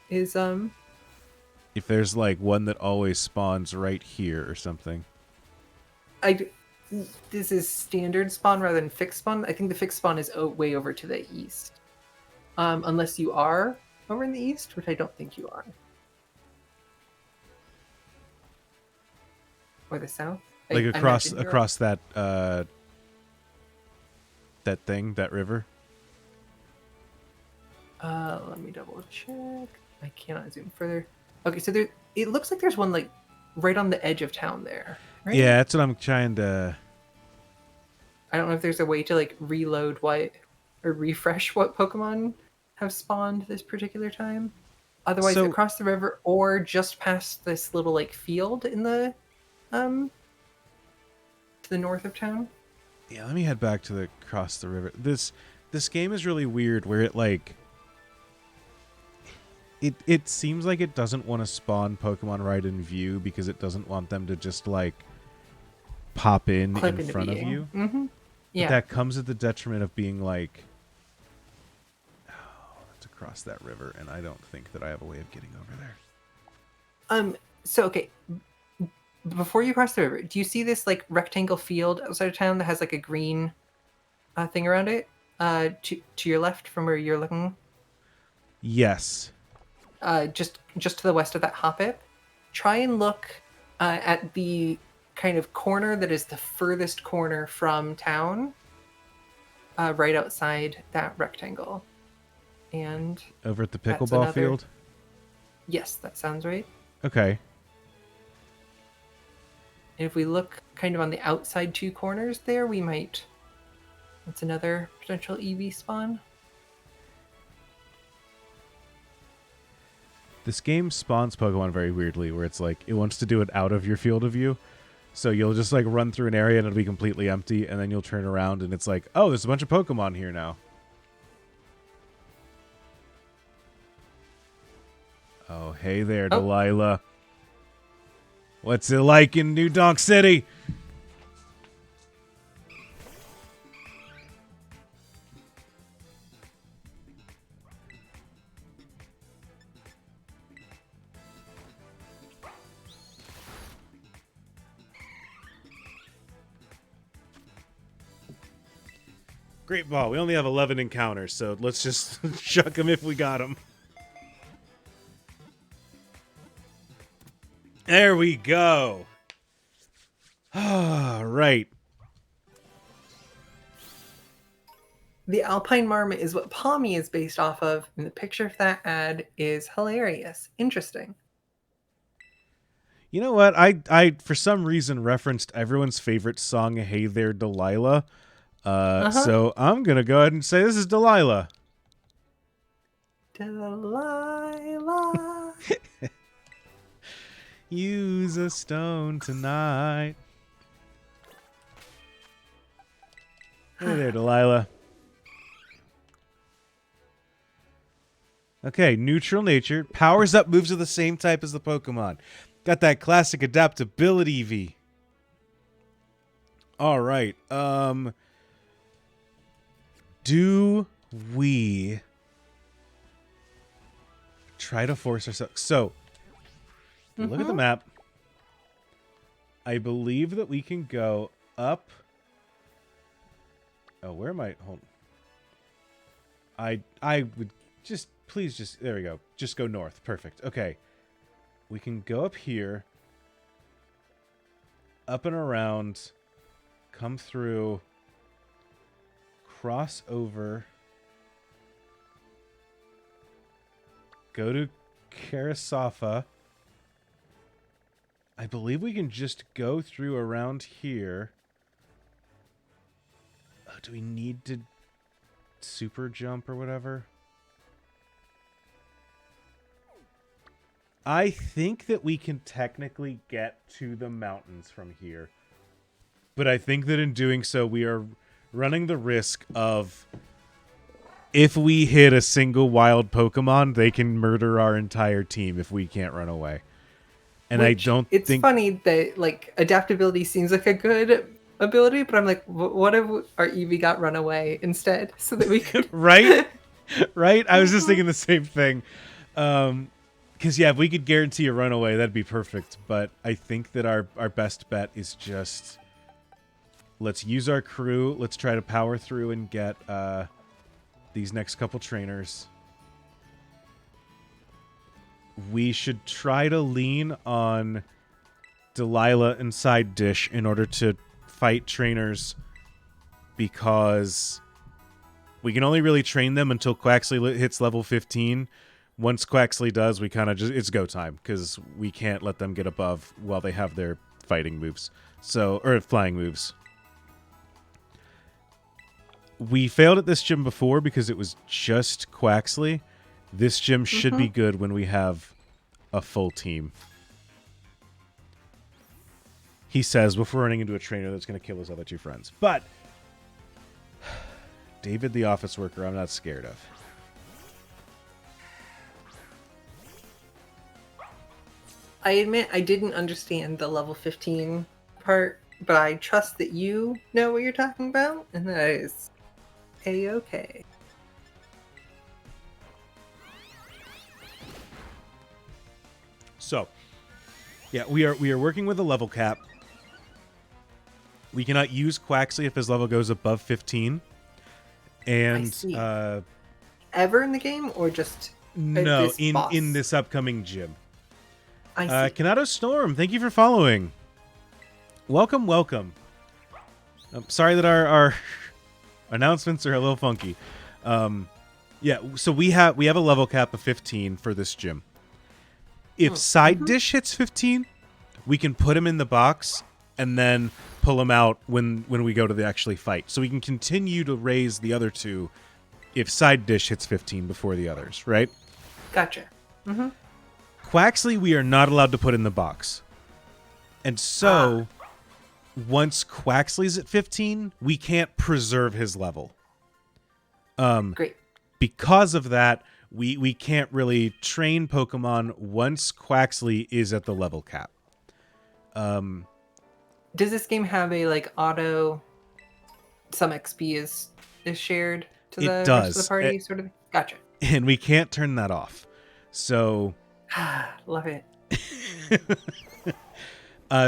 Is if there's like one that always spawns right here or something. This is standard spawn rather than fixed spawn. I think the fixed spawn is way over to the east. Unless you are over in the east, which I don't think you are. Or the south. Like I across imagine you're- across that that thing, that river. Let me double check. I cannot zoom further. Okay, so there. It looks like there's one like right on the edge of town there. Right? Yeah, that's what I'm trying to. I don't know if there's a way to like reload what or refresh what Pokemon have spawned this particular time. Otherwise, So- across the river or just past this little like field in the to the north of town. Yeah, let me head back to the cross the river. This game is really weird where it like it seems like it doesn't want to spawn Pokemon right in view because it doesn't want them to just like pop in Clip into front of being. you. Mm-hmm. Yeah. But that comes at the detriment of being like, oh, that's across that river, and I don't think that I have a way of getting over there. So okay. Before you cross the river, do you see this like rectangle field outside of town that has like a green thing around it? To your left from where you're looking. Yes. Just to the west of that hoppip. Try and look at the kind of corner that is the furthest corner from town, right outside that rectangle. And Over at the That's pickleball another- field? yes, that sounds right. Okay. And if we look kind of on the outside two corners there, we might... That's another potential EV spawn. This game spawns Pokemon very weirdly, where it's like, it wants to do it out of your field of view. So you'll just like run through an area and it'll be completely empty, and then you'll turn around and it's like, oh, there's a bunch of Pokemon here now. Oh, hey there, Oh. Delilah. What's it like in New Donk City? Great ball. We only have 11 encounters, so let's just chuck them if we got them. There we go. All right. The Alpine Marmot is what Palmy is based off of, and the picture of that ad is hilarious. Interesting. You know what? I for some reason referenced everyone's favorite song, Hey There, Delilah. So I'm going to go ahead and say this is Delilah. Delilah. Use a stone tonight. Hey there, Delilah. Okay, neutral nature. Powers up moves of the same type as the Pokemon. Got that classic adaptability V. All right. Do we try to force ourselves? So, look at the map. I believe that we can go up. Oh, where am I? Hold on. I would just, please just, there we go. Just go north. Perfect. Okay. We can go up here. Up and around. Come through. Cross over. Go to Karasafa. I believe we can just go through around here. Oh, do we need to super jump or whatever? I think that we can technically get to the mountains from here. But I think that in doing so, we are running the risk of, if we hit a single wild Pokemon, they can murder our entire team if we can't run away. And I don't think... It's funny that, like, adaptability seems like a good ability, but I'm like, what if our Eevee got run away instead so that we could... Right? Right? I was just thinking the same thing. Because, yeah, if we could guarantee a runaway, that'd be perfect. But I think that our best bet is just... Let's use our crew. Let's try to power through and get these next couple trainers. We should try to lean on Delilah and Side Dish in order to fight trainers, because we can only really train them until Quaxly hits level 15. Once Quaxly does, we kind of just, it's go time, because we can't let them get above while they have their fighting moves. So, or flying moves. We failed at this gym before because it was just Quaxly. This gym should be good when we have a full team. He says before running into a trainer that's going to kill his other two friends. But David the office worker, I'm not scared of. I admit I didn't understand the level 15 part, but I trust that you know what you're talking about, and that is A-okay. So, yeah, we are working with a level cap. We cannot use Quaxly if his level goes above 15. And Ever in the game, or just no, this boss? in this upcoming gym. I see. Kanado Storm, thank you for following. Welcome, welcome. I'm sorry that our announcements are a little funky. Yeah, so we have a level cap of 15 for this gym. If Side Dish hits 15, we can put him in the box and then pull him out when we go to the actually fight. So we can continue to raise the other two if Side Dish hits 15 before the others, right? Gotcha. Quaxly, we are not allowed to put in the box. And so, once Quaxly's at 15, we can't preserve his level. Great. Because of that, we can't really train Pokemon once Quaxly is at the level cap. Does this game have a, like, auto... Some XP is shared to the rest of the party, sort of? Gotcha. And we can't turn that off. So... Love it.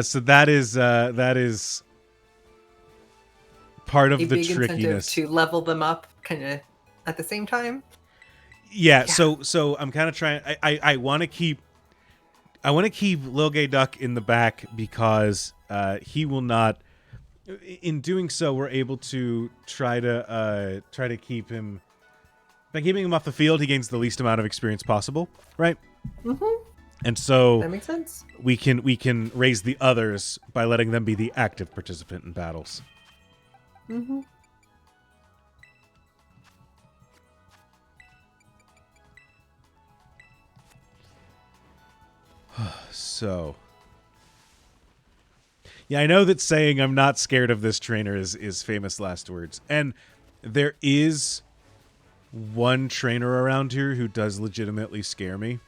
So that is part of a the big trickiness to level them up kind of at the same time. Yeah. So I'm kind of trying. I want to keep Lil Gay Duck in the back because he will not. In doing so, we're able to try to keep him. By keeping him off the field, he gains the least amount of experience possible, right? And so That makes sense. we can raise the others by letting them be the active participant in battles. So, yeah, I know that saying I'm not scared of this trainer is famous last words. And there is one trainer around here who does legitimately scare me.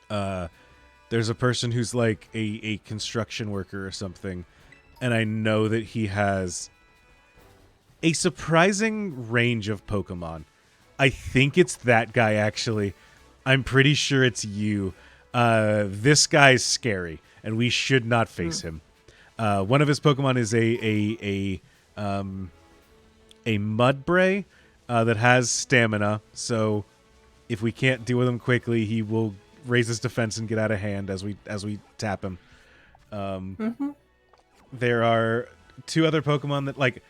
There's a person who's like a construction worker or something, and I know that he has a surprising range of Pokemon. I think it's that guy, actually. I'm pretty sure it's you. This guy's scary, and we should not face him. One of his Pokemon is a Mudbray that has stamina, so if we can't deal with him quickly, he will raise his defense and get out of hand as we tap him. There are two other Pokemon that, like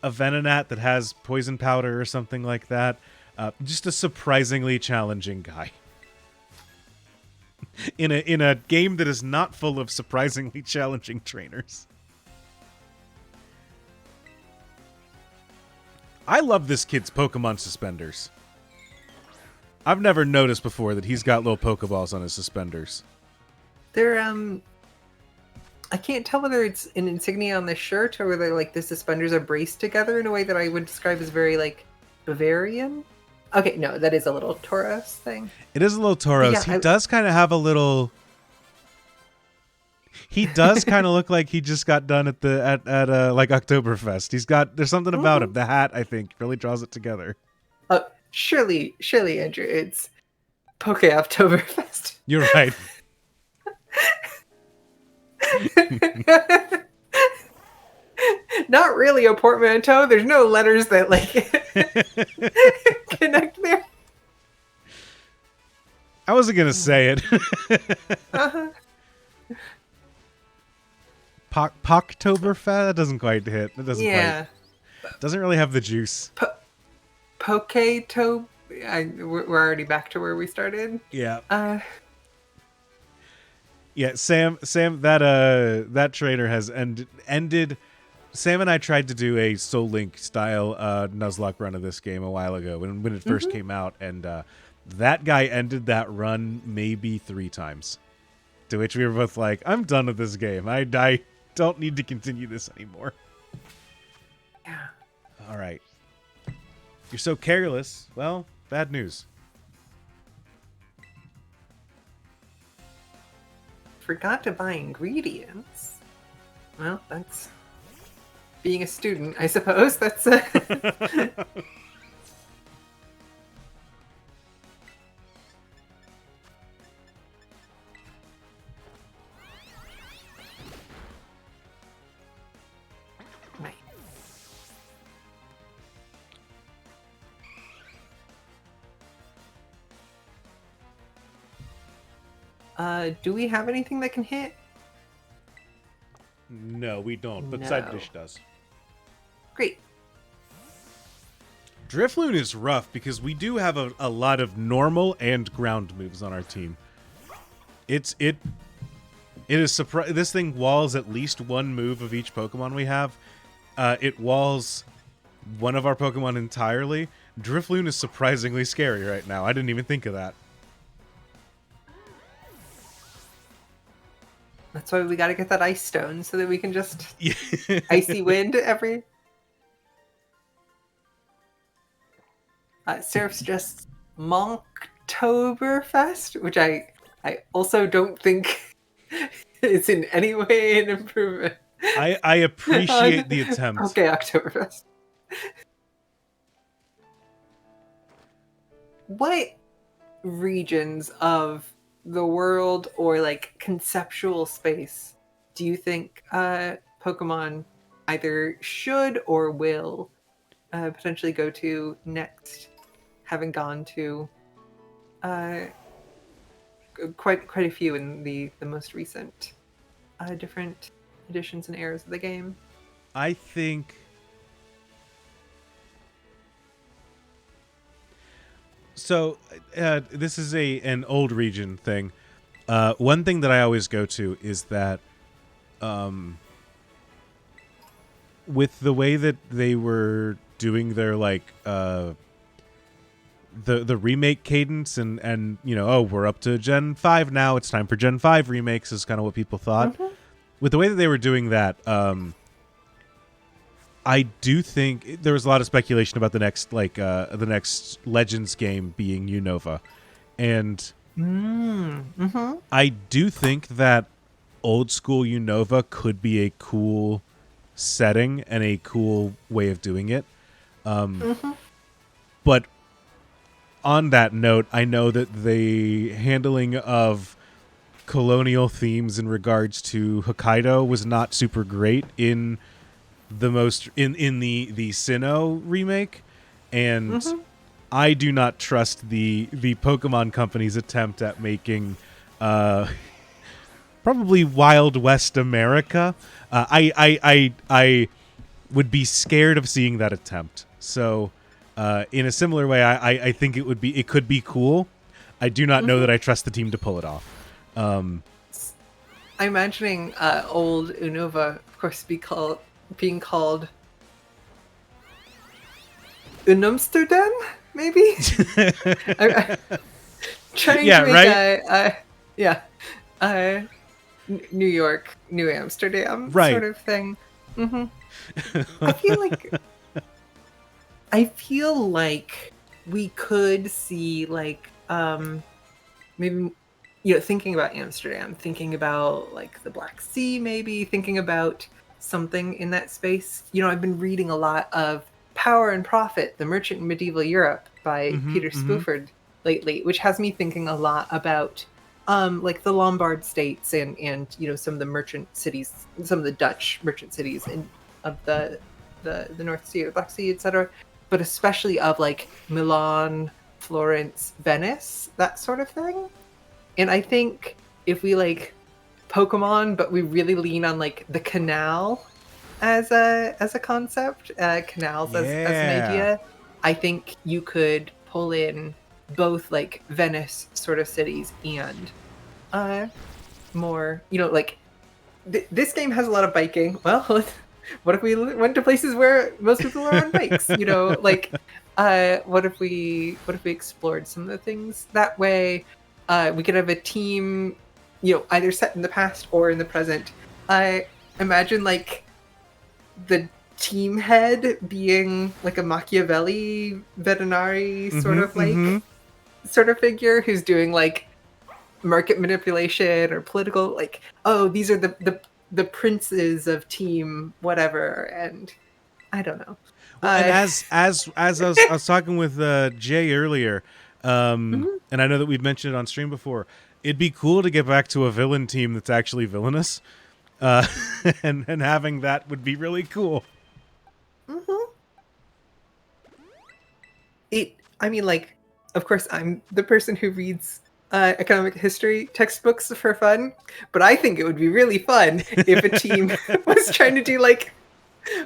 a Venonat that has poison powder or something like that. Just a surprisingly challenging guy. In a game that is not full of surprisingly challenging trainers. I love this kid's Pokemon suspenders. I've never noticed before that he's got little Pokeballs on his suspenders. They're I can't tell whether it's an insignia on the shirt or whether like the suspenders are braced together in a way that I would describe as very like Bavarian. Okay, no, that is a little Tauros thing. It is a little Tauros. Yeah, he does kind of have a little. He does kind of look like he just got done at like Oktoberfest. There's something about him. The hat, I think, really draws it together. Surely, Andrew, it's Poke Oktoberfest. You're right. Not really a portmanteau. There's no letters that like connect there. I wasn't gonna say it. Poktoberfest? That doesn't quite hit. It doesn't quite. Doesn't really have the juice. Poke-to... We're already back to where we started. Yeah. Yeah, Sam, that trainer has ended. Sam and I tried to do a Soul Link style Nuzlocke run of this game a while ago when it first came out, and that guy ended that run maybe 3 times. To which we were both like, "I'm done with this game. I don't need to continue this anymore." Yeah. All right. You're so careless. Well, bad news. Forgot to buy ingredients. Well, that's being a student, I suppose. That's do we have anything that can hit? No, we don't, but No. Side Dish does. Great. Drifloon is rough because we do have a lot of normal and ground moves on our team. It is this thing walls at least one move of each Pokemon we have. It walls one of our Pokemon entirely. Drifloon is surprisingly scary right now. I didn't even think of that. That's why we gotta get that Ice Stone so that we can just Icy Wind every... Seraph's just Monktoberfest, which I also don't think is in any way an improvement. I appreciate the attempt. Okay, Oktoberfest. What regions of the world or like conceptual space do you think Pokemon either should or will potentially go to next, having gone to quite a few in the most recent different editions and eras of the game? I think so. This is an old region thing. One thing that I always go to is that with the way that they were doing their like the remake cadence and you know, oh, we're up to Gen 5 now, it's time for Gen 5 remakes is kind of what people thought. With the way that they were doing that, I do think there was a lot of speculation about the next Legends game being Unova, and I do think that old school Unova could be a cool setting and a cool way of doing it. But on that note, I know that the handling of colonial themes in regards to Hokkaido was not super great in the Sinnoh remake, and I do not trust the Pokemon Company's attempt at making probably Wild West America. I would be scared of seeing that attempt. So in a similar way, I think it could be cool. I do not know that I trust the team to pull it off. I'm imagining old Unova, of course, being called Unamsterdam, maybe? I'm trying to make New York, New Amsterdam sort of thing. I feel like we could see maybe thinking about Amsterdam, thinking about like the Black Sea, maybe thinking about something in that space. I've been reading a lot of Power and Profit, The Merchant in Medieval Europe by Peter Spooford lately, which has me thinking a lot about like the Lombard states and some of the merchant cities, some of the Dutch merchant cities of the North Sea or Black Sea, etc. But especially of like Milan, Florence, Venice, that sort of thing. And I think if we like Pokemon, but we really lean on like the canal as a concept, canals as an idea, I think you could pull in both like Venice sort of cities and more, like this game has a lot of biking. Well, what if we went to places where most people are on bikes? What if we explored some of the things that way? We could have a team, either set in the past or in the present. I imagine like the team head being like a Machiavelli veterinary sort of figure who's doing like market manipulation or political, like, oh, these are the princes of team whatever, and I don't know. And as I was talking with Jay earlier, and I know that we've mentioned it on stream before, it'd be cool to get back to a villain team that's actually villainous, and having that would be really cool. Of course, I'm the person who reads economic history textbooks for fun, but I think it would be really fun if a team was trying to do like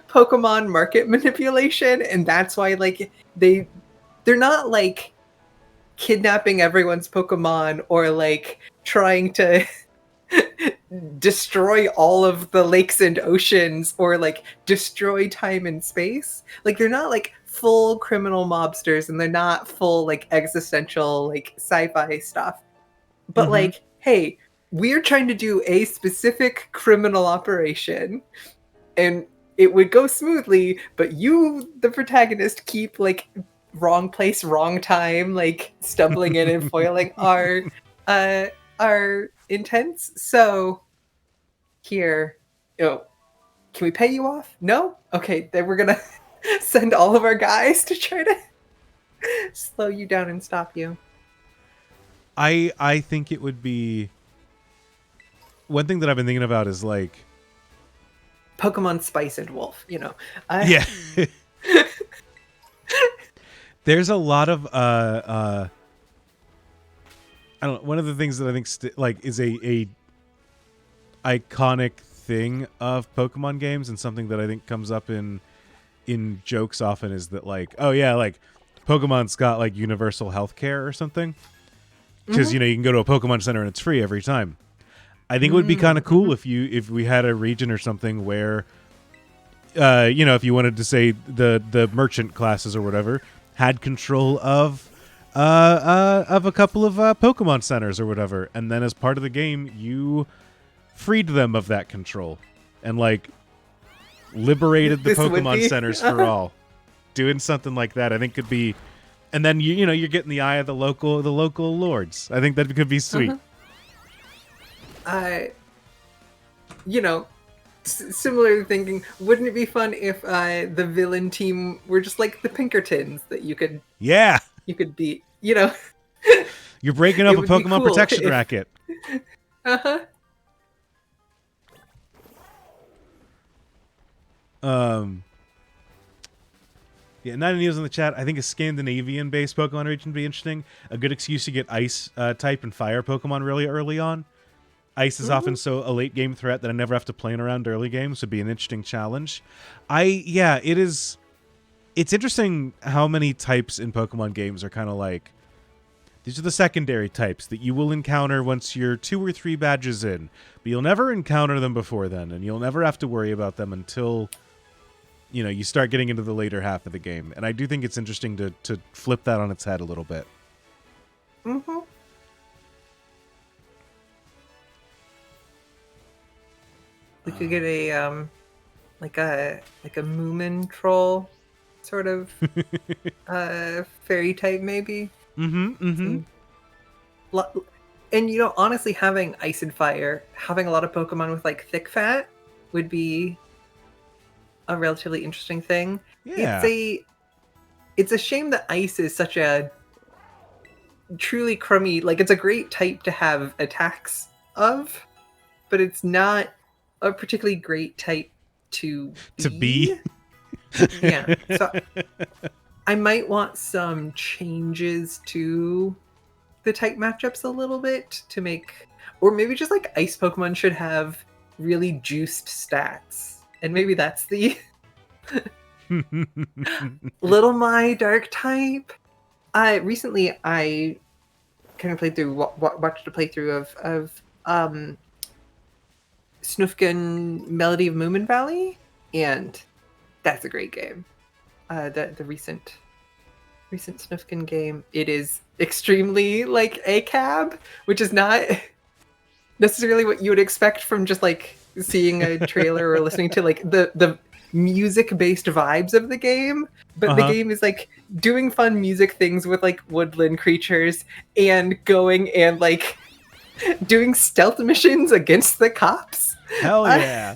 Pokemon market manipulation, and that's why like they're not like kidnapping everyone's Pokemon or like trying to destroy all of the lakes and oceans or like destroy time and space. Like they're not like full criminal mobsters, and they're not full like existential like sci-fi stuff, but like, hey, we're trying to do a specific criminal operation and it would go smoothly, but you, the protagonist, keep like wrong place, wrong time, like stumbling in and foiling our intents. So here, can we pay you off? No? Okay, then we're gonna send all of our guys to try to slow you down and stop you. I think it would be, one thing that I've been thinking about is like Pokemon Spice and Wolf, yeah. There's a lot of I don't know, one of the things that I think is a iconic thing of Pokemon games, and something that I think comes up in jokes often, is that like, oh yeah, like Pokemon's got like universal healthcare or something, because you can go to a Pokemon Center and it's free every time. I think it would be kind of cool if we had a region or something where if you wanted to say the merchant classes or whatever had control of a couple of Pokemon centers or whatever, and then as part of the game you freed them of that control, and like liberated the This would Pokemon be- centers for all. Doing something like that, I think could be, and then you know you're getting the eye of the local lords. I think that could be sweet. You know, similar thinking. Wouldn't it be fun if the villain team were just like the Pinkertons that you could Yeah, beat? You know. you're breaking up It a would be Pokemon cool protection if- racket. Uh-huh. Yeah, 90 News in the chat. I think a Scandinavian-based Pokemon region would be interesting. A good excuse to get Ice type and Fire Pokemon really early on. Ice is often so a late game threat that I never have to plan around early games. Would be an interesting challenge. It is. It's interesting how many types in Pokemon games are kind of like, these are the secondary types that you will encounter once you're 2 or 3 badges in, but you'll never encounter them before then, and you'll never have to worry about them until, you know, you start getting into the later half of the game. And I do think it's interesting to flip that on its head a little bit. Mm-hmm. We could get a like a Moomin troll sort of fairy type maybe. And you know, honestly, having Ice and Fire, having a lot of Pokemon with like thick fat would be a relatively interesting thing. Yeah. It's a shame that Ice is such a truly crummy, like it's a great type to have attacks of, but it's not a particularly great type to be. Yeah. So I might want some changes to the type matchups a little bit to make, or maybe just like Ice Pokemon should have really juiced stats. And maybe that's the Little My Dark type. Recently I kind of played through, watched a playthrough of Snufkin Melody of Moomin Valley, and that's a great game. The recent Snufkin game, it is extremely like a cab, which is not necessarily what you would expect from just like seeing a trailer or listening to like the music-based vibes of the game, but the game is like doing fun music things with like woodland creatures and going and like doing stealth missions against the cops. Hell yeah.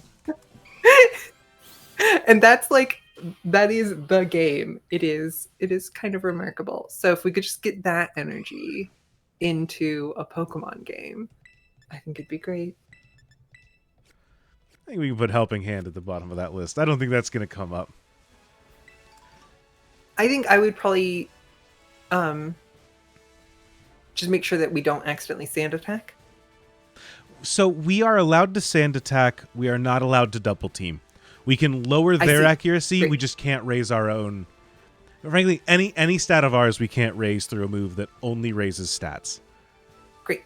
And that's like, that is the game. It is kind of remarkable. So if we could just get that energy into a Pokemon game, I think it'd be great. I think we can put Helping Hand at the bottom of that list. I don't think that's going to come up. I think I would probably just make sure that we don't accidentally sand attack. So we are allowed to sand attack. We are not allowed to double team. We can lower their see. accuracy. Great. We just can't raise our own. Frankly, any stat of ours we can't raise through a move that only raises stats. Great.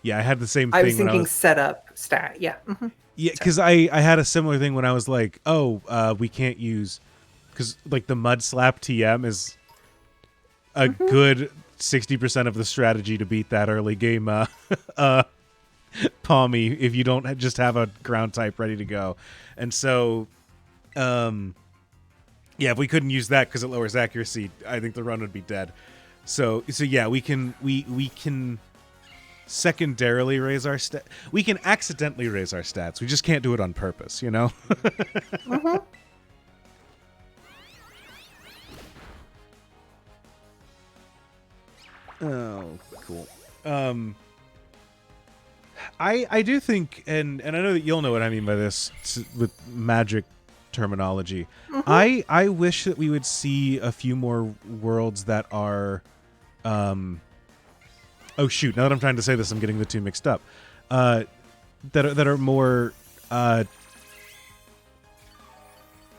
Yeah, I had the same thing. I was thinking setup stat. Yeah. Mm-hmm. Yeah, because I had a similar thing when I was like, we can't use, because like the Mud Slap TM is a good 60% of the strategy to beat that early game Palmy if you don't just have a ground type ready to go. And so, if we couldn't use that because it lowers accuracy, I think the run would be dead. So yeah, we can secondarily raise our stat. We can accidentally raise our stats. We just can't do it on purpose, you know? Oh, cool. I do think, and I know that you'll know what I mean by this with magic terminology. I wish that we would see a few more worlds that are oh shoot, now that I'm trying to say this, I'm getting the two mixed up. That are more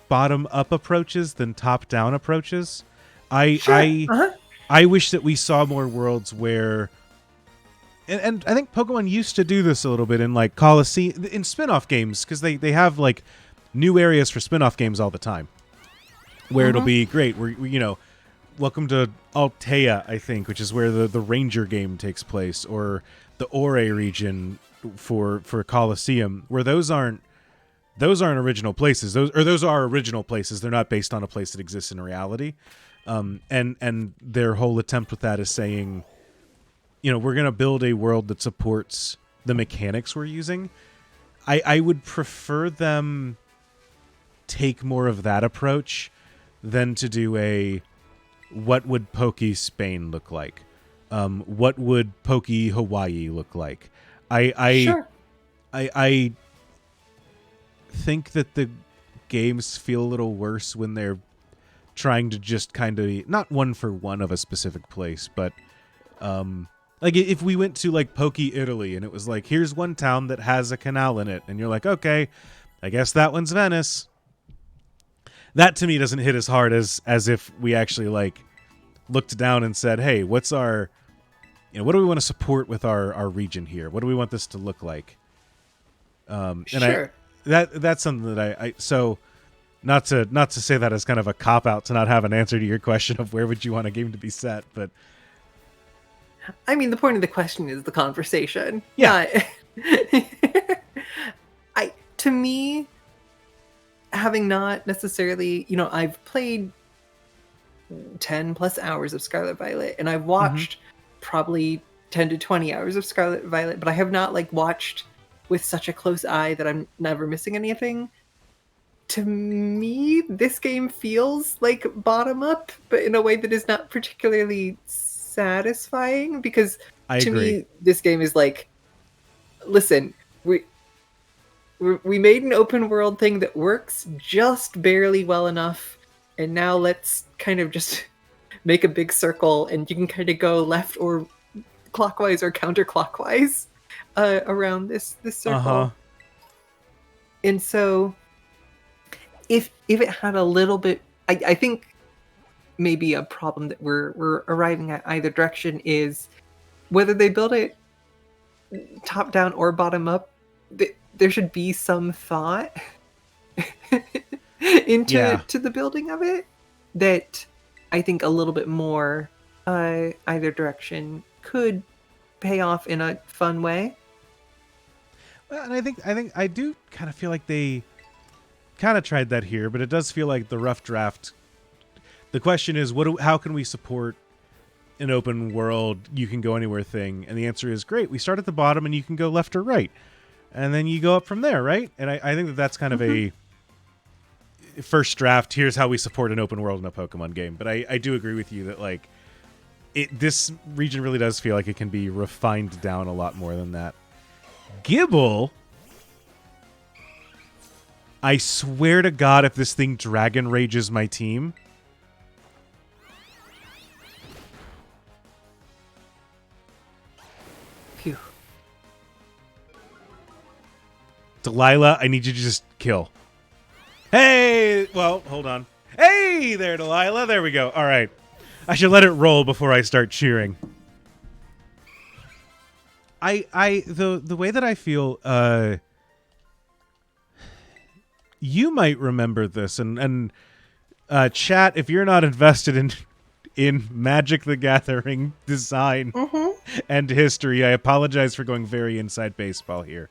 bottom up approaches than top down approaches. I wish that we saw more worlds where, and I think Pokemon used to do this a little bit in like Coliseum, in spin-off games, because they have like new areas for spin-off games all the time, where it'll be great. We welcome to Altea, I think, which is where the Ranger game takes place, or the Ore region for Coliseum, where those aren't those aren't original places. Those are original places. They're not based on a place that exists in reality. And their whole attempt with that is saying, we're going to build a world that supports the mechanics we're using. I would prefer them take more of that approach than to do a what would Pokey Spain look like? What would Pokey Hawaii look like? Sure. I think that the games feel a little worse when they're trying to just kind of not one for one of a specific place, but like if we went to like Pokey Italy and it was like, here's one town that has a canal in it, and you're like, okay, I guess that one's Venice. That to me doesn't hit as hard as if we actually like looked down and said, hey, what's our, what do we want to support with our region here? What do we want this to look like? And Sure. That's something that I so not to say that as kind of a cop out to not have an answer to your question of where would you want a game to be set, but I mean, the point of the question is the conversation. Yeah. To me, having not necessarily, I've played 10 plus hours of Scarlet Violet, and I've watched probably 10 to 20 hours of Scarlet Violet, but I have not watched with such a close eye that I'm never missing anything. To me, this game feels like bottom up, but in a way that is not particularly satisfying, because I to agree. me, this game is like, listen, we made an open world thing that works just barely well enough, and now let's kind of just make a big circle, and you can kind of go left or clockwise or counterclockwise around this circle. Uh-huh. And so if it had a little bit, I think maybe a problem that we're arriving at either direction is whether they build it top down or bottom up, there should be some thought into to the building of it that I think a little bit more either direction could pay off in a fun way. Well, and I do kind of feel like they kind of tried that here, but it does feel like the rough draft. The question is, how can we support an open world, you can go anywhere thing? And the answer is, great, we start at the bottom and you can go left or right. And then you go up from there, right? And I think that's kind of a first draft, here's how we support an open world in a Pokemon game. But I do agree with you that this region really does feel like it can be refined down a lot more than that. Gibble, I swear to God, if this thing Dragon Rages my team, Phew. Delilah, I need you to just kill. Hey! Well, hold on. Hey there, Delilah. There we go. All right. I should let it roll before I start cheering. The way that I feel, you might remember this, and chat, if you're not invested in Magic the Gathering design and history, I apologize for going very inside baseball here.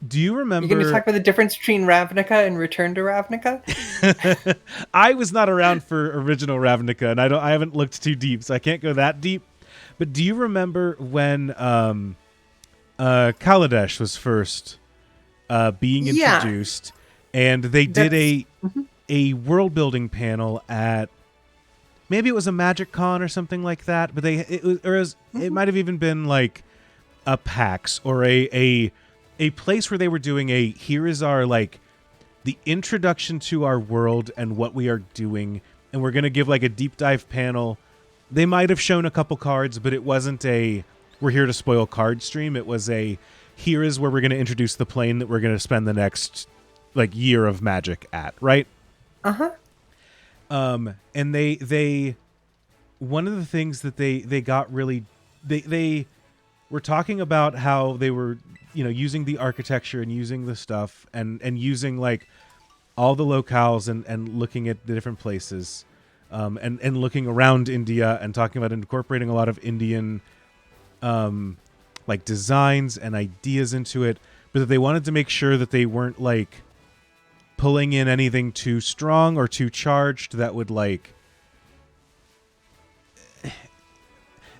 Do you remember? You're going to talk about the difference between Ravnica and Return to Ravnica? I was not around for original Ravnica, and I haven't looked too deep, so I can't go that deep. But do you remember when Kaladesh was first being introduced, and they did a world building panel at, maybe it was a Magic Con or something like that, but it might have even been like a PAX or a place where they were doing here is our the introduction to our world and what we are doing, and we're going to give a deep dive panel. They might have shown a couple cards, but it wasn't a we're here to spoil card stream. It was here is where we're going to introduce the plane that we're going to spend the next year of Magic at, right? And they one of the things that they got really they were talking about how they were using the architecture and using the stuff and using all the locales and looking at the different places and looking around India and talking about incorporating a lot of Indian designs and ideas into it, but that they wanted to make sure that they weren't pulling in anything too strong or too charged that would like.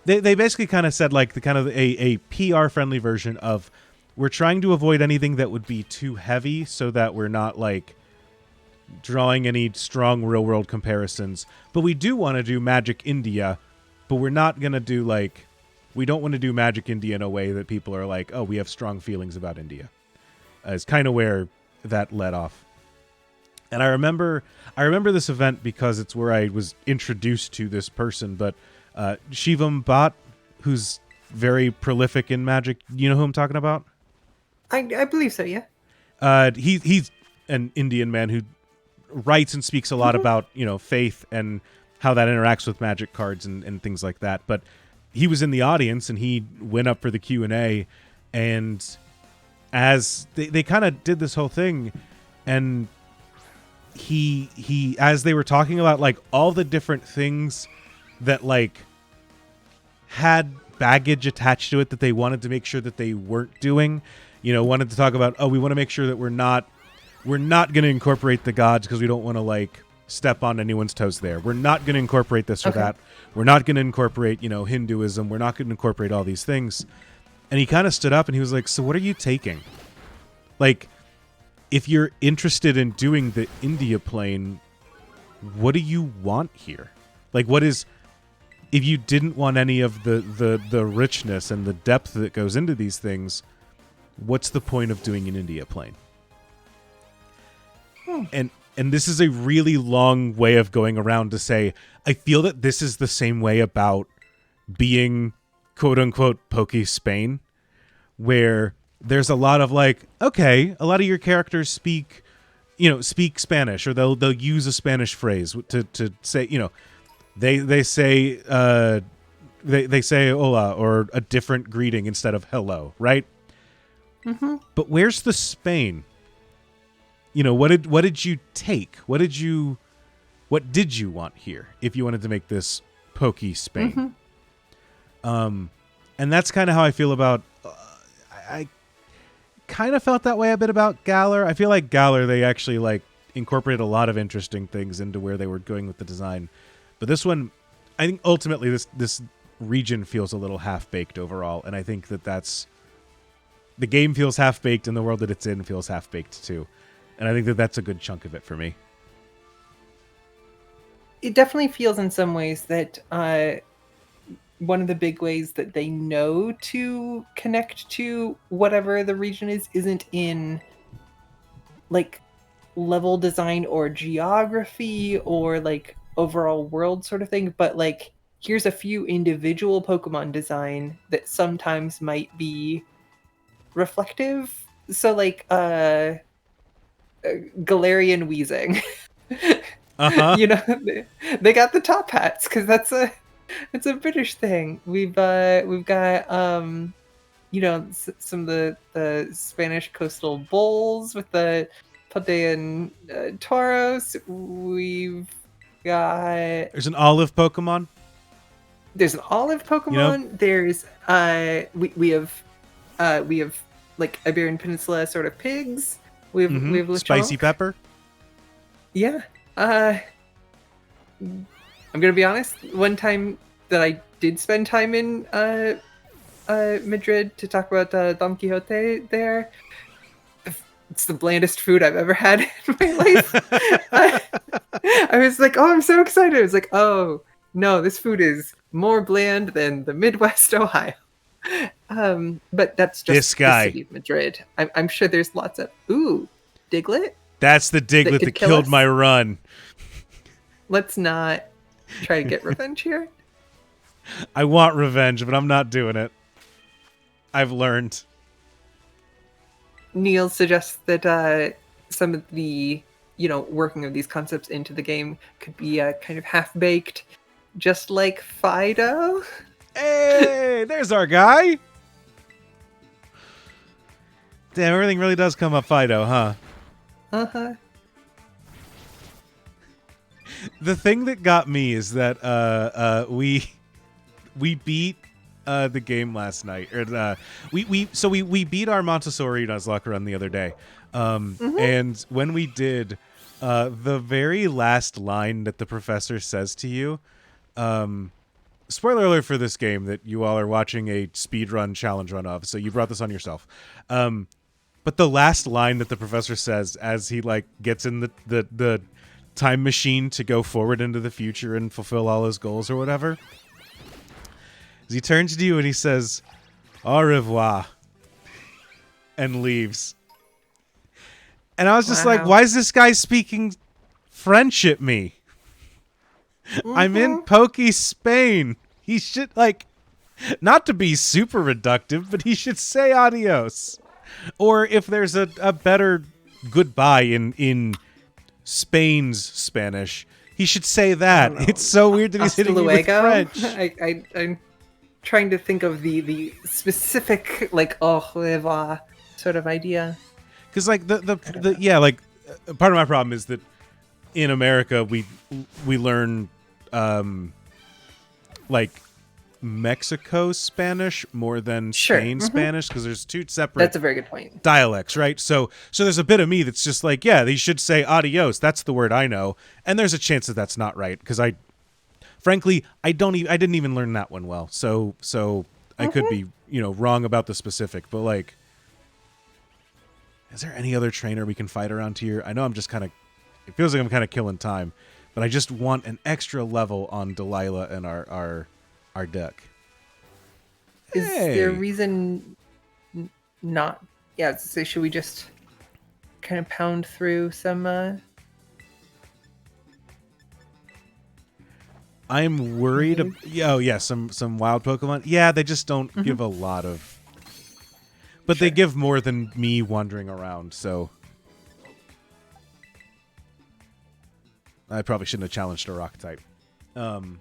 They basically kind of said like the kind of a PR friendly version of we're trying to avoid anything that would be too heavy so that we're not like drawing any strong real world comparisons, but we do want to do Magic India, but we're not going to do like, we don't want to do Magic India in a way that people are like, oh, we have strong feelings about India. Is kind of where that led off. And I remember this event because it's where I was introduced to this person, but Shivam Bhatt, who's very prolific in Magic, you know who I'm talking about? I believe so, yeah. He's an Indian man who writes and speaks a lot about, faith and how that interacts with Magic cards and things like that. But he was in the audience and he went up for the Q&A, and as they kind of did this whole thing, and he as they were talking about like all the different things that like had baggage attached to it that they wanted to make sure that they weren't doing, wanted to talk about, oh, we want to make sure that we're not going to incorporate the gods because we don't want to like step on anyone's toes there. We're not going to incorporate this or that. We're not going to incorporate, Hinduism. We're not going to incorporate all these things. And he kind of stood up and he was like, so what are you taking? Like, if you're interested in doing the India plane, what do you want here? Like, what is, if you didn't want any of the richness and the depth that goes into these things, what's the point of doing an India plane? And this is a really long way of going around to say, I feel that this is the same way about being quote-unquote Poke Spain, where there's a lot of like, okay, a lot of your characters speak Spanish, or they'll use a Spanish phrase to say, they say hola or a different greeting instead of hello, right? Mm-hmm. But where's the Spain? What did you take? What did you want here if you wanted to make this Pokey Spain? Mm-hmm. And that's kind of how I feel about. I kind of felt that way a bit about Galar. I feel like Galar, they actually like incorporated a lot of interesting things into where they were going with the design. But this one, I think ultimately this region feels a little half baked overall, and I think that's the game feels half baked, and the world that it's in feels half baked too. And I think that's a good chunk of it for me. It definitely feels in some ways that one of the big ways that they know to connect to whatever the region isn't in like level design or geography or like overall world sort of thing, but like here's a few individual Pokemon design that sometimes might be reflective. So like Galarian wheezing. They got the top hats because it's a British thing. We've got some of the Spanish coastal bulls with the Paldean toros. We've got there's an olive Pokemon. There's an olive Pokemon. There's we have like Iberian Peninsula sort of pigs. We have Lechonk. Spicy pepper. Yeah. I'm gonna be honest. One time that I did spend time in Madrid to talk about Don Quixote there, it's the blandest food I've ever had in my life. I was like, oh, I'm so excited. I was like, oh no, this food is more bland than the Midwest Ohio. But that's just this guy. The city of Madrid. I'm sure there's lots of Diglett. That's the Diglett that killed my run. Let's not try to get revenge here. I want revenge, but I'm not doing it. I've learned. Neil suggests that some of the working of these concepts into the game could be kind of half-baked, just like Fido. Hey, there's our guy. Damn, everything really does come up Fido, huh? Uh-huh. The thing that got me is that we beat the game last night, or we beat our Montessori Nuzlocke run the other day, And when we did, the very last line that the professor says to you, spoiler alert for this game that you all are watching a speed run challenge run of, so you brought this on yourself. But the last line that the professor says as he like gets in the time machine to go forward into the future and fulfill all his goals or whatever, is he turns to you and he says, "Au revoir," and leaves. And I was just like, why is this guy speaking French at me? I'm in Pokey, Spain. He should, like, not to be super reductive, but he should say adios. Or if there's a better goodbye in Spain's Spanish, he should say that. It's so weird that he's hitting me with French. I'm trying to think of the specific, like, au revoir sort of idea. Because, like, part of my problem is that in America, we learn, like, Mexico Spanish more than Spain Spanish, because there's two separate That's a very good point. dialects, right? So there's a bit of me that's just like, yeah, they should say adios. That's the word I know. And there's a chance that that's not right, because frankly, I didn't even learn that one well. So I could be, wrong about the specific, but like, is there any other trainer we can fight around here? I know it feels like I'm kind of killing time, but I just want an extra level on Delilah and our deck. Is there a reason not? Yeah, so should we just kind of pound through some? I'm worried. Some wild Pokemon. Yeah, they just don't give a lot of. But they give more than me wandering around, so I probably shouldn't have challenged a rock type. I'm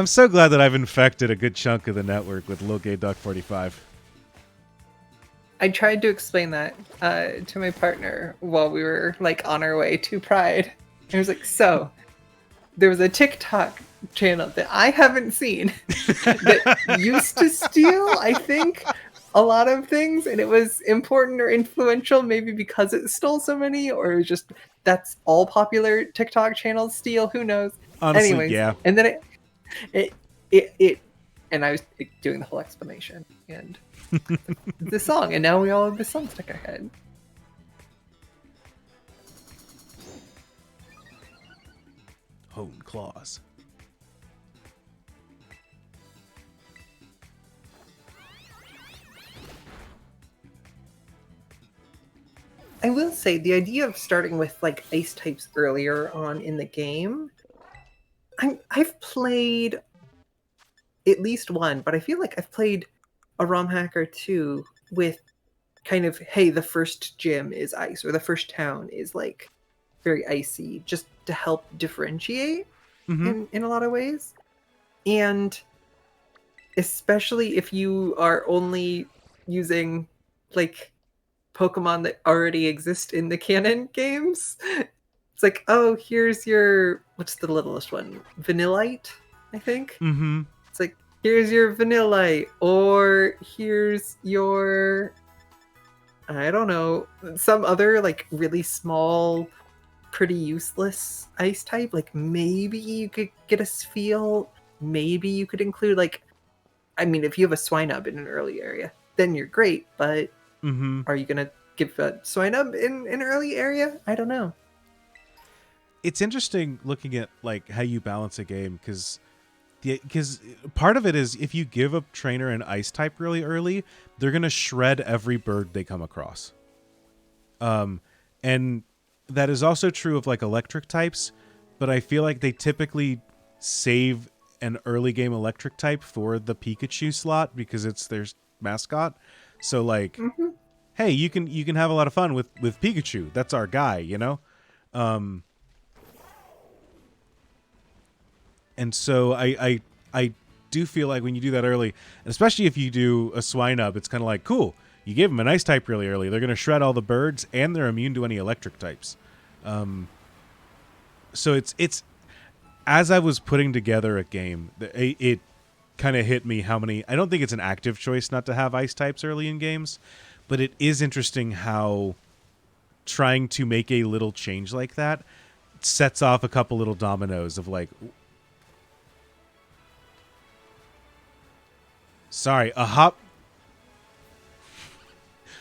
so glad that I've infected a good chunk of the network with Lil Gay Duck 45. I tried to explain that to my partner while we were like on our way to Pride. I was like, so there was a TikTok channel that I haven't seen that used to steal, I think, a lot of things, and it was important or influential maybe because it stole so many, or it was just that's all popular TikTok channels steal, who knows. Honestly, anyways, yeah. And then it and I was doing the whole explanation and the song, and now we all have the song stuck in our head. Hone claws. I will say the idea of starting with like ice types earlier on in the game, I've played at least one, but I feel like I've played a ROM hack or two with kind of, hey, the first gym is ice, or the first town is like very icy, just to help differentiate in a lot of ways. And especially if you are only using like Pokemon that already exist in the canon games, it's like, oh, here's your, what's the littlest one? Vanillite, I think? Mm-hmm. It's like, here's your Vanillite, or here's your, I don't know, some other like really small, pretty useless ice type. Like maybe you could get a Spheal, maybe you could include like, I mean, if you have a Swinub in an early area, then you're great, but are you going to give a Swinub in an early area? I don't know. It's interesting looking at like how you balance a game, because part of it is if you give a trainer an ice type really early, they're going to shred every bird they come across. And that is also true of like electric types, but I feel like they typically save an early game electric type for the Pikachu slot because it's their mascot. So like, hey, you can have a lot of fun with Pikachu. That's our guy, you know? And so I do feel like when you do that early, especially if you do a Swinub, it's kind of like, cool, you give them an ice type really early. They're going to shred all the birds, and they're immune to any electric types. So it's as I was putting together a game, it kind of hit me how many. I don't think it's an active choice not to have ice types early in games, but it is interesting how trying to make a little change like that sets off a couple little dominoes of like. Sorry, a hop.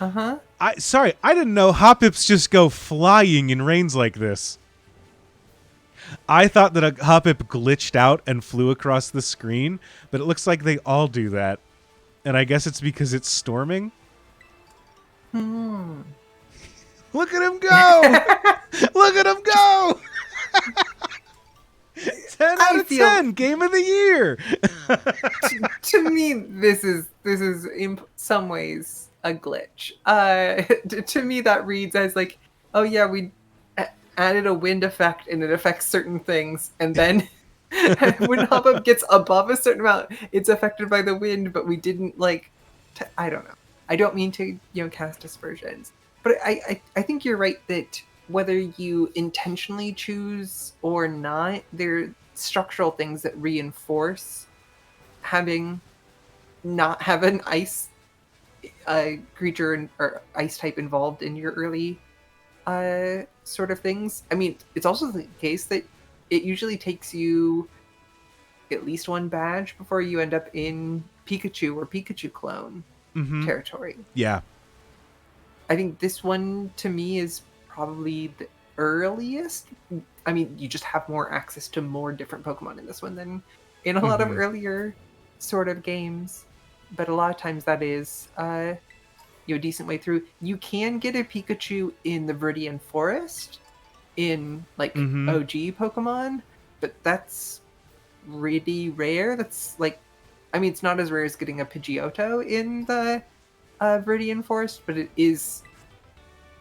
Uh-huh. I didn't know Hoppips just go flying in rains like this. I thought that a Hoppip glitched out and flew across the screen, but it looks like they all do that. And I guess it's because it's storming. Look at him go! Look at him go! 10 out of 10, game of the year. To me, this is in some ways a glitch. To me, that reads as like, oh yeah, we added a wind effect and it affects certain things, and then when Hop-Up gets above a certain amount, it's affected by the wind, but we didn't like. I don't know. I don't mean to cast aspersions, but I think you're right that whether you intentionally choose or not, there are structural things that reinforce not have an ice creature or ice type involved in your early sort of things. I mean, it's also the case that it usually takes you at least one badge before you end up in Pikachu or Pikachu clone territory. Yeah. I think this one, to me, is probably the earliest. I mean, you just have more access to more different Pokemon in this one than in a lot of earlier sort of games. But a lot of times that is a decent way through. You can get a Pikachu in the Viridian Forest in like OG Pokemon, but that's really rare. That's like, I mean, it's not as rare as getting a Pidgeotto in the Viridian Forest, but it is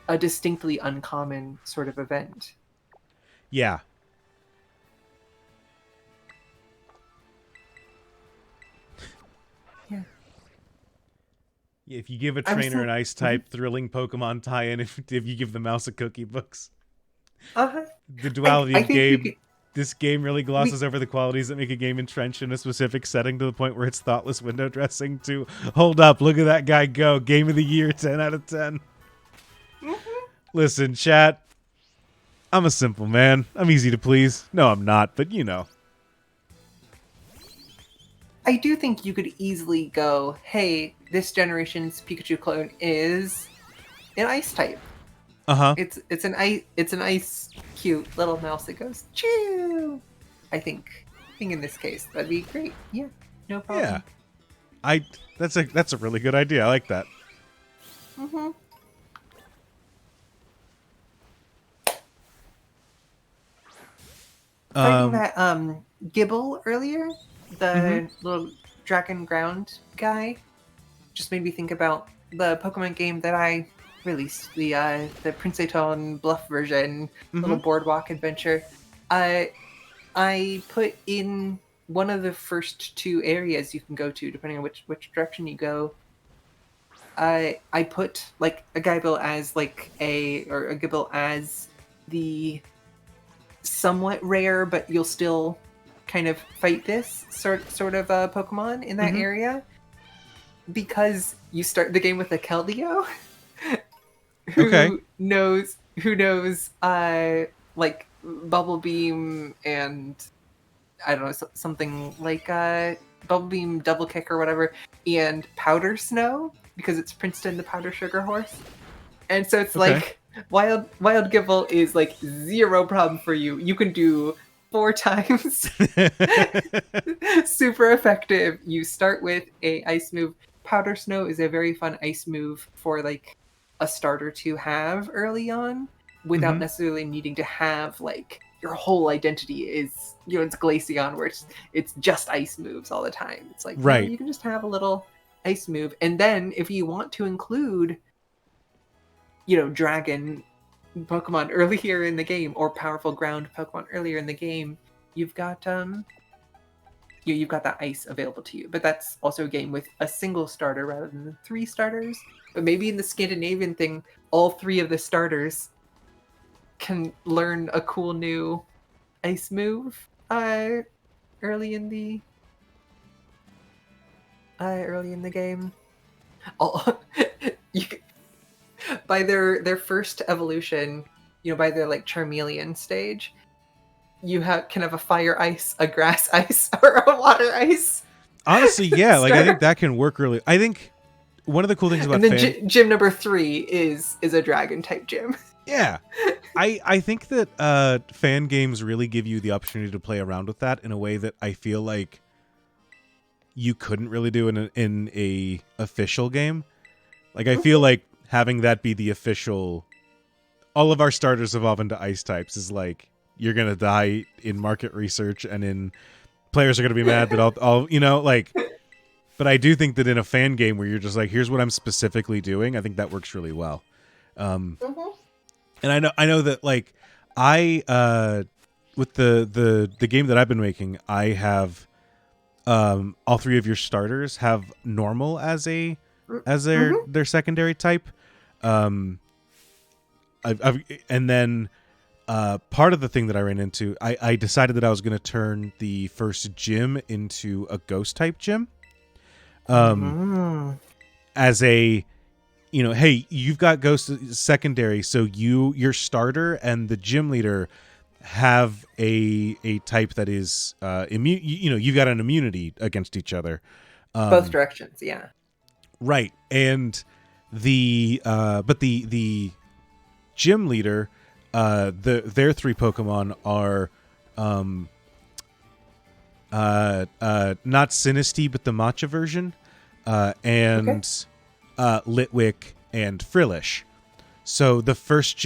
a distinctly uncommon sort of event. Yeah. Yeah. If you give a trainer an ice type, thrilling Pokemon tie-in if you give the mouse a cookie books. The duality of game. This game really glosses over the qualities that make a game entrenched in a specific setting to the point where it's thoughtless window dressing to, hold up, look at that guy go. Game of the year, 10 out of 10. Listen, chat. I'm a simple man. I'm easy to please. No, I'm not, but you know. I do think you could easily go, hey, this generation's Pikachu clone is an ice type. It's an ice cute little mouse that goes choo. I think in this case that'd be great. Yeah, no problem. Yeah, that's a really good idea. I like that. Fighting that Gibble earlier, the little dragon ground guy, just made me think about the Pokemon game that I released, the Prince Aton Bluff version, little boardwalk adventure. I put in one of the first two areas you can go to, depending on which direction you go. I put like a Gibble as a Gibble as the somewhat rare, but you'll still kind of fight this sort of Pokemon in that area, because you start the game with a Keldeo. Who knows like Bubble Beam and I don't know, something like Bubble Beam, Double Kick or whatever, and Powder Snow, because it's Princeton the Powder Sugar Horse. And so it's like Wild Gibble is like zero problem for you. You can do 4 times. Super effective. You start with a ice move. Powder Snow is a very fun ice move for like a starter to have early on without necessarily needing to have like your whole identity is, it's Glaceon where it's just ice moves all the time. It's like, you can just have a little ice move. And then if you want to include, dragon Pokemon earlier in the game or powerful ground Pokemon earlier in the game, you've got you've got that ice available to you. But that's also a game with a single starter rather than the 3 starters. But maybe in the Scandinavian thing, all 3 of the starters can learn a cool new ice move early in the game. Oh, by their first evolution, by their like Charmeleon stage, you can have a fire ice, a grass ice, or a water ice. Honestly, yeah, like I think that can work really. I think one of the cool things about and then gym number 3 is a dragon type gym. Yeah, I think that fan games really give you the opportunity to play around with that in a way that I feel like you couldn't really do in a official game. Like I feel like having that be the official, all of our starters evolve into ice types is like you're gonna die in market research and in players are gonna be mad that all like. But I do think that in a fan game where you're just like, here's what I'm specifically doing, I think that works really well. And I know that like with the game that I've been making, I have all 3 of your starters have normal as their secondary type. And then part of the thing that I ran into, I decided that I was going to turn the first gym into a ghost type gym. As a, hey, you've got ghost secondary, so your starter and the gym leader have a type that is immune. You've got an immunity against each other. Both directions, yeah. Right, and the gym leader, their 3 Pokemon are not Sinistea, but the Matcha version, and Litwick and Frillish. So the first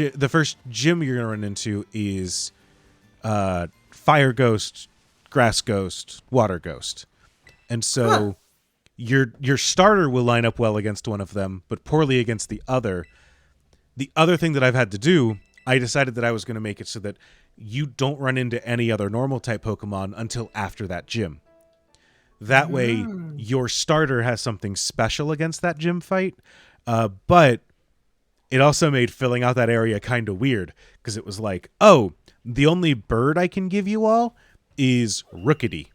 gym you're gonna run into is Fire Ghost, Grass Ghost, Water Ghost, and so your starter will line up well against one of them, but poorly against the other. The other thing that I've had to do, I decided that I was going to make it so that you don't run into any other normal type Pokemon until after that gym. That way, your starter has something special against that gym fight, but it also made filling out that area kind of weird, because it was like, oh, the only bird I can give you all is Rookity.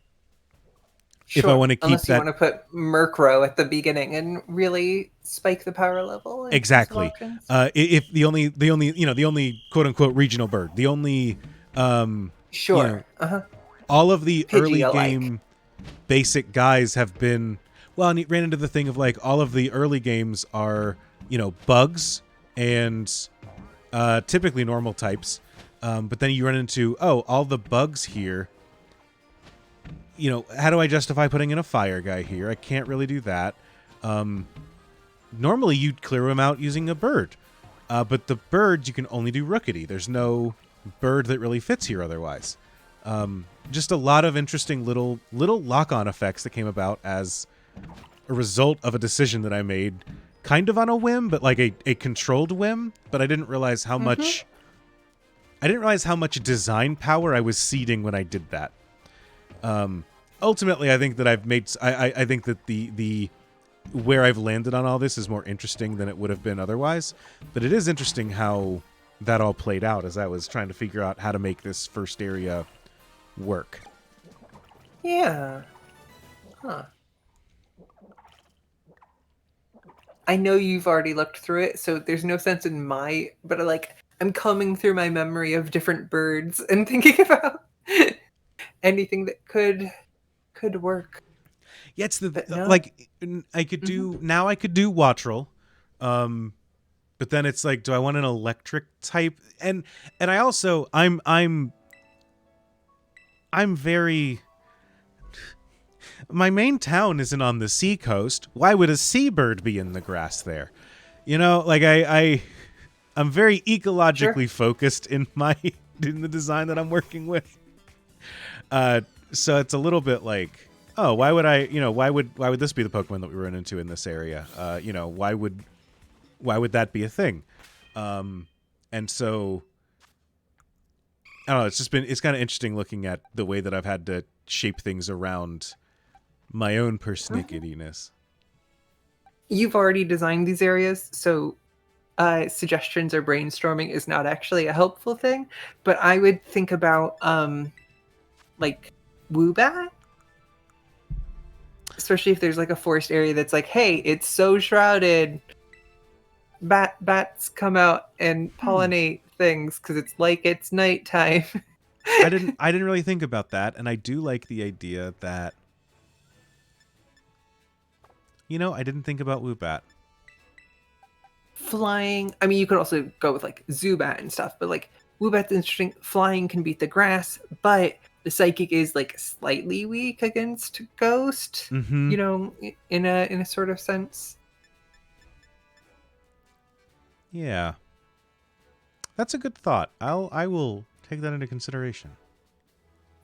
Sure. If I want to keep Unless you want to put Murkrow at the beginning and really spike the power level. Exactly. If the only quote unquote regional bird, the only sure. All of the early Pidgey-alike. game basic guys have been, well, and it ran into the thing of like all of the early games are, bugs and typically normal types. But then you run into, all the bugs here. How do I justify putting in a fire guy here? I can't really do that. Normally you'd clear them out using a bird. But the birds, you can only do Rookity. There's no bird that really fits here otherwise. Just a lot of interesting little lock-on effects that came about as a result of a decision that I made kind of on a whim, but like a controlled whim. But I didn't realize how much... I didn't realize how much design power I was ceding when I did that. Ultimately, I think that I've made. I think that the where I've landed on all this is more interesting than it would have been otherwise. But it is interesting how that all played out as I was trying to figure out how to make this first area work. Yeah. Huh. I know you've already looked through it, so there's no sense in but I'm combing through my memory of different birds and thinking about anything that could work. Yeah, it's no. like I could do now. I could do Wattrel, but then it's like, do I want an electric type? And I also I'm very. My main town isn't on the sea coast. Why would a seabird be in the grass there? Like I'm very ecologically focused in the design that I'm working with. So it's a little bit like, oh, why would why would this be the Pokemon that we run into in this area? Why would that be a thing? And so I don't know, it's kind of interesting looking at the way that I've had to shape things around my own pernickettiness. You've already designed these areas, so suggestions or brainstorming is not actually a helpful thing, but I would think about like Woobat. Especially if there's like a forest area that's like, hey, it's so shrouded. Bats come out and pollinate things because it's nighttime. I didn't really think about that, and I do like the idea that, I didn't think about Woobat. Flying. I mean, you could also go with like Zubat and stuff, but like Woobat's interesting. Flying can beat the grass, but the psychic is like slightly weak against ghost. Mm-hmm. In a sort of sense. Yeah, that's a good thought. I will take that into consideration.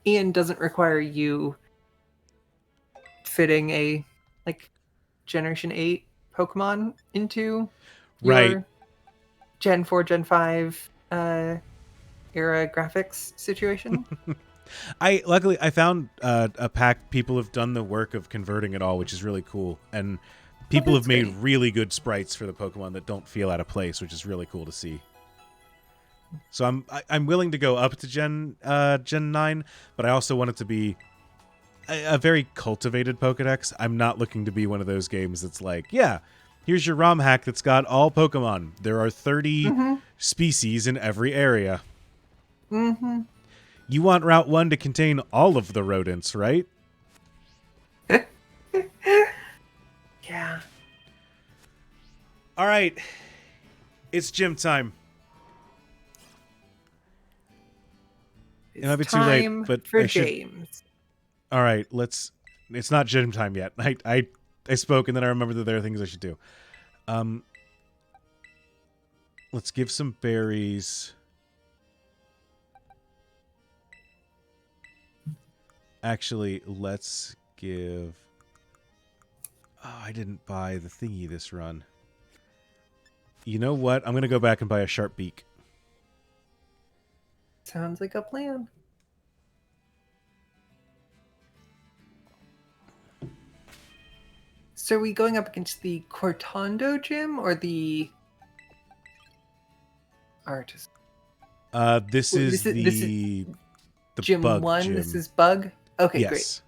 And doesn't require you fitting a like Generation 8 Pokemon into your Gen 4, Gen 5 era graphics situation. Luckily I found a pack. People have done the work of converting it all, which is really cool, and people have made really good sprites for the Pokemon that don't feel out of place, which is really cool to see. So I'm willing to go up to Gen 9, but I also want it to be a very cultivated Pokedex. I'm not looking to be one of those games that's like, yeah, here's your ROM hack that's got all Pokemon. There are 30 species in every area. Mm-hmm. You want Route 1 to contain all of the rodents, right? Yeah. All right. It's gym time. It might be too late, but for I should... James. All right, let's... It's not gym time yet. I spoke, and then I remembered that there are things I should do. Let's give some berries. Actually, let's give... Oh, I didn't buy the thingy this run. You know what? I'm going to go back and buy a sharp beak. Sounds like a plan. So are we going up against the Cortando gym or the Artist? This is the Gym bug 1. gym. This is Bug? Okay, Yes. great.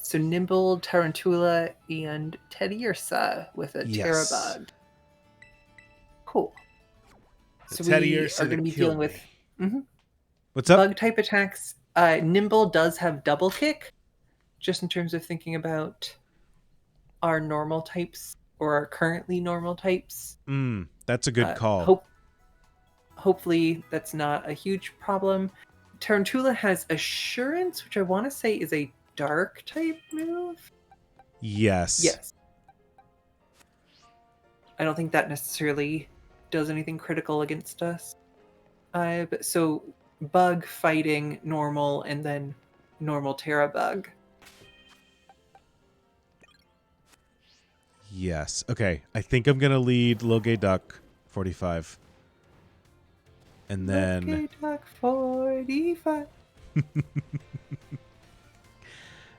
So Nimble, Tarantula, and Teddiursa with a Yes. Terabug. Cool. The So we Teddiursa are going to that be killed dealing with What's up? bug type attacks. Nimble does have double kick, just in terms of thinking about our normal types or our currently normal types. That's a good call. Hopefully that's not a huge problem. Tarantula has Assurance, which I want to say is a dark type move. Yes. Yes. I don't think that necessarily does anything critical against us. So Bug fighting normal and then normal Terabug. Yes. Okay. I think I'm going to lead Loge Duck 45. And then... Okay, Duck 45.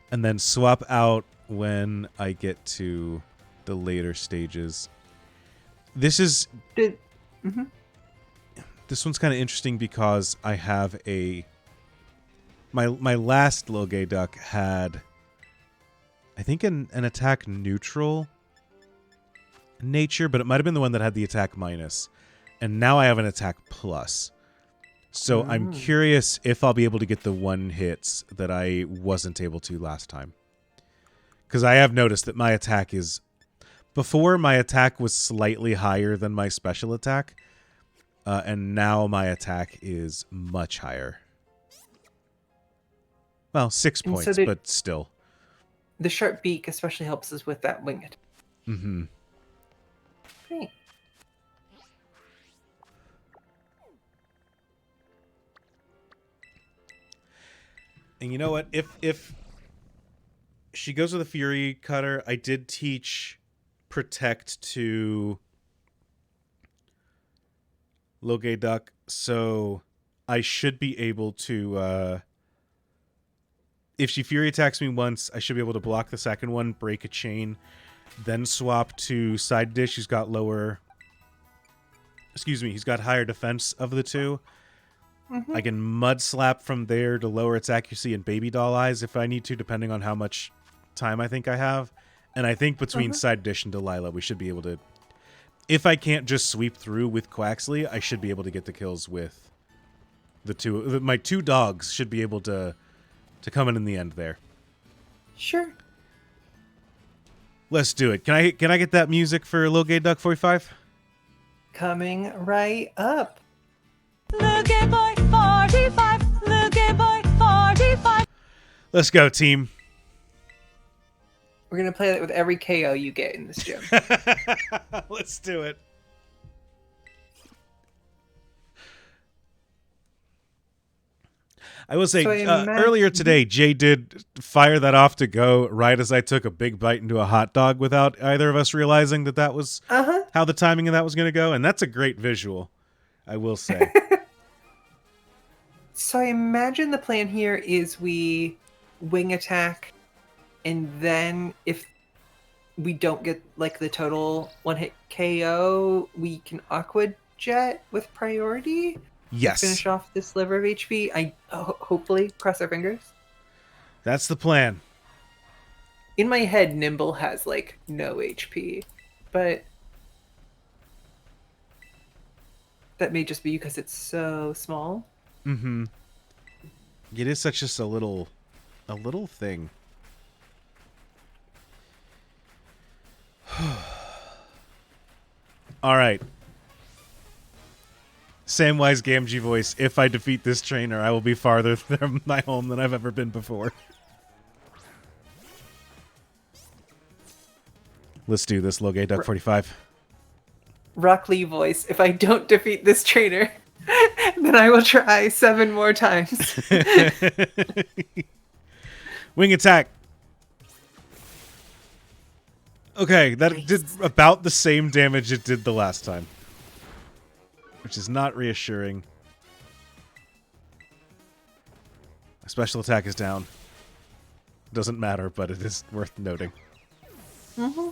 and then swap out when I get to the later stages. This is... This one's kind of interesting because I have a... My last Loge Duck had... I think an attack neutral nature, but it might have been the one that had the attack minus. And now I have an attack plus. So I'm curious if I'll be able to get the one hits that I wasn't able to last time. Because I have noticed that my attack is... Before, my attack was slightly higher than my special attack. And now my attack is much higher. Well, 6 points, but still. The sharp beak especially helps us with that wing attack. Mm-hmm. Great. And you know what? If she goes with a Fury Cutter, I did teach Protect to Loge Duck, so I should be able to... if she Fury attacks me once, I should be able to block the second one, break a chain, then swap to Side Dish, who's got lower excuse me, he's got higher defense of the two. I can mud slap from there to lower its accuracy and baby doll eyes if I need to, depending on how much time I think I have. And I think between Side Dish and Delilah, we should be able to... If I can't just sweep through with Quaxly, I should be able to get the kills with the two... My two dogs should be able to come in the end there. Sure. Let's do it. Can I get that music for Lil Gay Duck 45? Coming right up. Looking boy 45. Looking boy 45. Let's go, team. We're gonna play that with every KO you get in this gym. Let's do it. I will say, earlier today, Jay did fire that off to go right as I took a big bite into a hot dog without either of us realizing that was how the timing of that was going to go. And that's a great visual, I will say. So I imagine the plan here is we wing attack, and then if we don't get like the total one-hit KO, we can Aqua Jet with priority. Yes. Finish off this sliver of HP. I hopefully cross our fingers. That's the plan. In my head, Nimble has like no HP, but that may just be because it's so small. Mm-hmm. It is such just a little thing. All right. Samwise Gamgee voice. If I defeat this trainer, I will be farther from my home than I've ever been before. Let's do this, Lil Gay Duck 45. Rock Lee voice. If I don't defeat this trainer, then I will try 7 more times. Wing attack. Okay, that did about the same damage it did the last time, which is not reassuring. My special attack is down. Doesn't matter, but it is worth noting. Mm-hmm.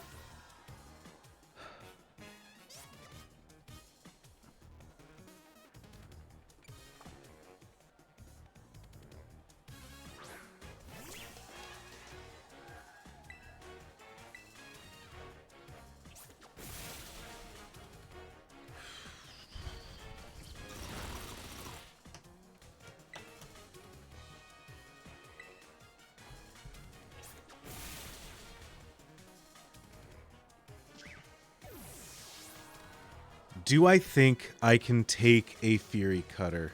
Do I think I can take a Fury Cutter?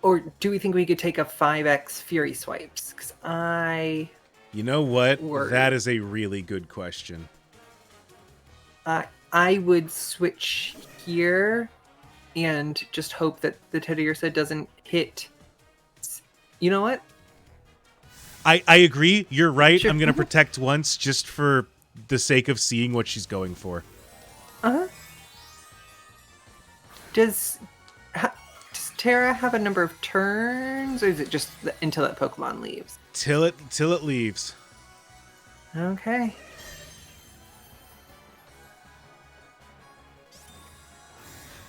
Or do we think we could take a 5x Fury Swipes? Because You know what? Word. That is a really good question. I would switch here and just hope that the Teddy Ursa doesn't hit. You know what? I agree. You're right. Sure. I'm going to protect once just for the sake of seeing what she's going for. Uh-huh. Does Terra have a number of turns, or is it just until that Pokemon leaves? Till it leaves. Okay.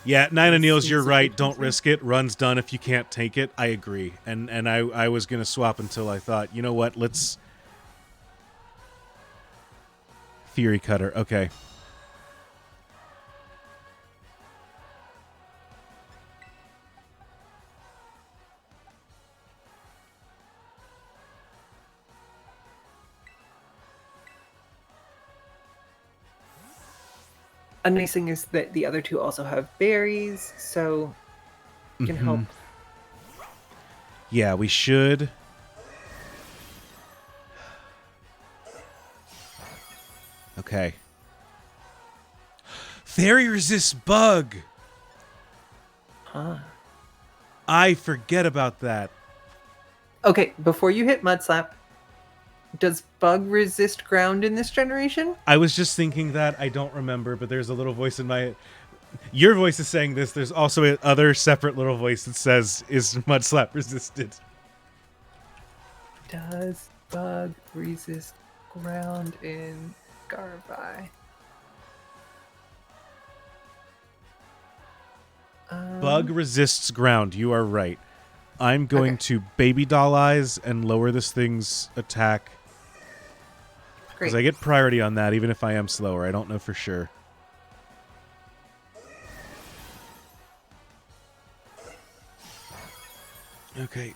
Yeah, Nine O'Neil's, you're right. Don't risk it. Run's done if you can't take it. I agree. And I was going to swap until I thought, you know what? Let's... Fury Cutter. Okay. A nice thing is that the other two also have berries, so it can help. Yeah, we should. Okay. Fairy resists bug. Huh. I forget about that. Okay, before you hit Mud Slap, does bug resist ground in this generation? I was just thinking that. I don't remember, but there's a little voice in my... Your voice is saying this. There's also a other separate little voice that says, is Mud Slap resisted? Does bug resist ground in Garvai? Bug resists ground. You are right. I'm going to baby doll eyes and lower this thing's attack. Great. Because I get priority on that, even if I am slower. I don't know for sure. Okay.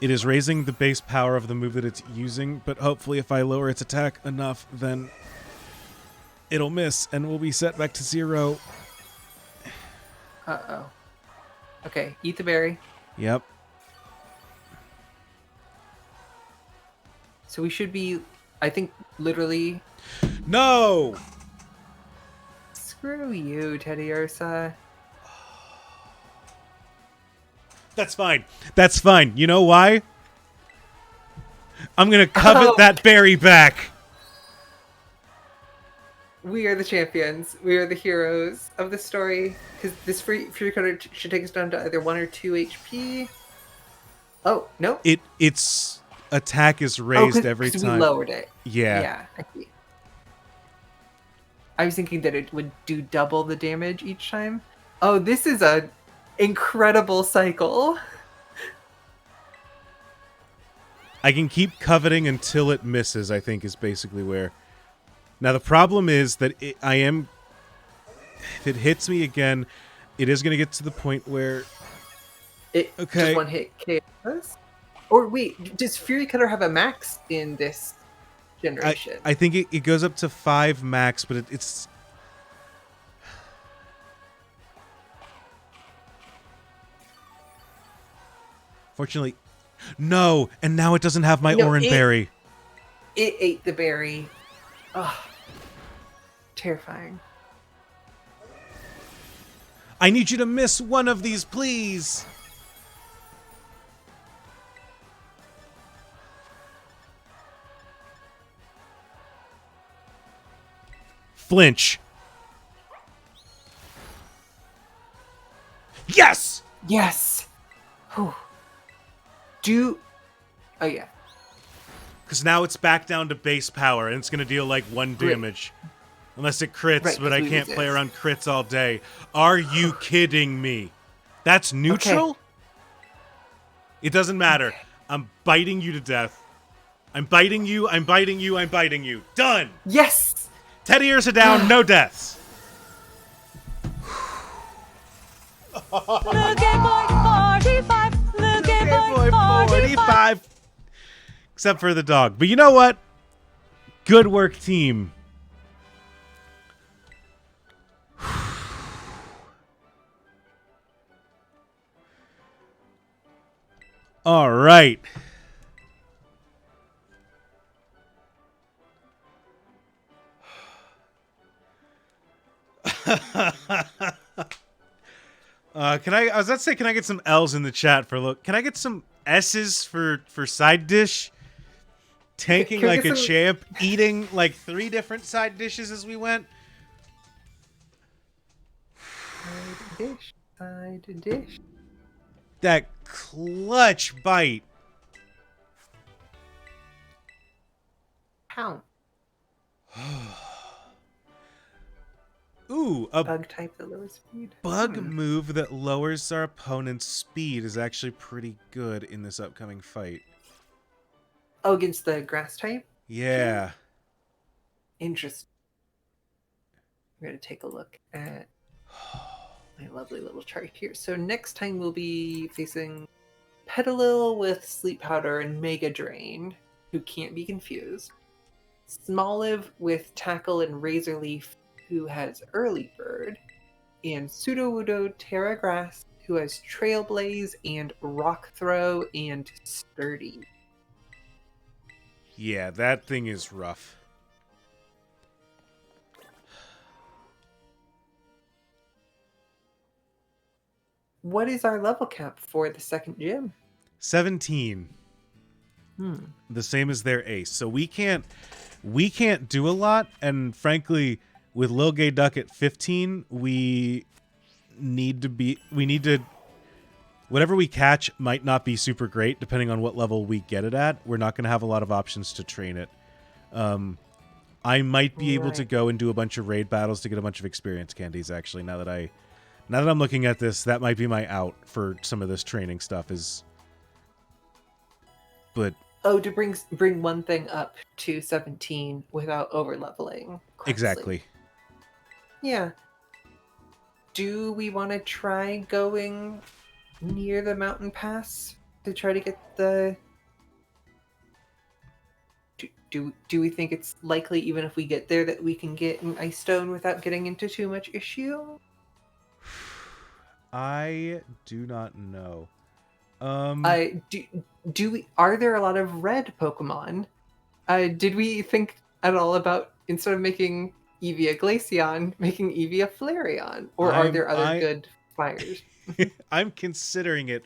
It is raising the base power of the move that it's using, but hopefully if I lower its attack enough, then it'll miss and we'll be set back to 0. Uh-oh. Okay, eat the berry. Yep. So we should be, I think, literally... No! Screw you, Teddy Ursa. That's fine. That's fine. You know why? I'm going to covet that berry back. We are the champions. We are the heroes of the story. Because this Fury Cutter should take us down to either 1 or 2 HP. Oh, no. Its attack is raised every time. We lowered it. Yeah. Yeah, I see. I was thinking that it would do double the damage each time. Oh, this is a incredible cycle. I can keep coveting until it misses, I think, is basically where... Now, the problem is that if it hits me again, it is going to get to the point where... Just one hit KOs? Or wait, does Fury Cutter have a max in this generation? I think it goes up to 5 max, but it's... Fortunately, no, and now it doesn't have my orange berry. It ate the berry. Ugh. Terrifying. I need you to miss one of these, please. Flinch. Yes! Yes! Whew. Oh, yeah. Because now it's back down to base power, and it's going to deal like 1 damage. Unless it crits, Right, but I can't play around crits all day. Are you kidding me? That's neutral? Okay. It doesn't matter. I'm biting you to death. I'm biting you, I'm biting you, I'm biting you. Done! Yes! Teddy Ursa down, no deaths. Little Game Boy 45. Little Game Boy 45. Except for the dog. But you know what? Good work, team. All right. I was about to say, can I get some L's in the chat for look? Can I get some S's for side dish? Tanking like a champ, eating like 3 different side dishes as we went. Side dish. That clutch bite. Pound. Ooh, a bug type that lowers speed. Bug move that lowers our opponent's speed is actually pretty good in this upcoming fight. Oh, against the grass type? Yeah. Interesting. I'm going to take a look at my lovely little chart here. So next time we'll be facing Petalil with Sleep Powder and Mega Drain, who can't be confused. Smoliv with Tackle and Razor Leaf, who has Early Bird. And Sudowoodo Terra Grass, who has Trailblaze and Rock Throw and Sturdy. Yeah, that thing is rough. What is our level cap for the second gym? 17. The same as their ace. So we can't do a lot, and frankly, with Lil Gay Duck at 15, we need to whatever we catch might not be super great depending on what level we get it at. We're not going to have a lot of options to train it. I might be able to Right. go and do a bunch of raid battles to get a bunch of experience candies. Actually, now that I'm looking at this, that might be my out for some of this training stuff. But Oh, to bring one thing up to 17 without over leveling. exactly. Yeah. Do we want to try going near the mountain pass to try to get the? Do we think it's likely, even if we get there, that we can get an ice stone without getting into too much issue? I do not know. Do we? Are there a lot of red Pokemon? Did we think at all about, instead of making Eevee a Glaceon, making Eevee a Flareon, or are there other good fires? I'm considering it.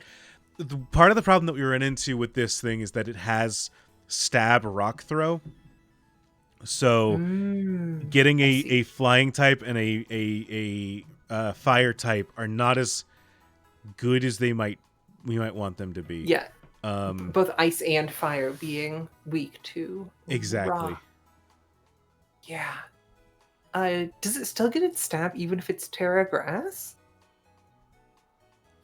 Part of the problem that we run into with this thing is that it has stab rock throw. So getting a flying type and a fire type are not as good as we might want them to be. Yeah. Both ice and fire being weak to exactly. rock. Yeah. Does it still get its stab even if it's Terra Grass?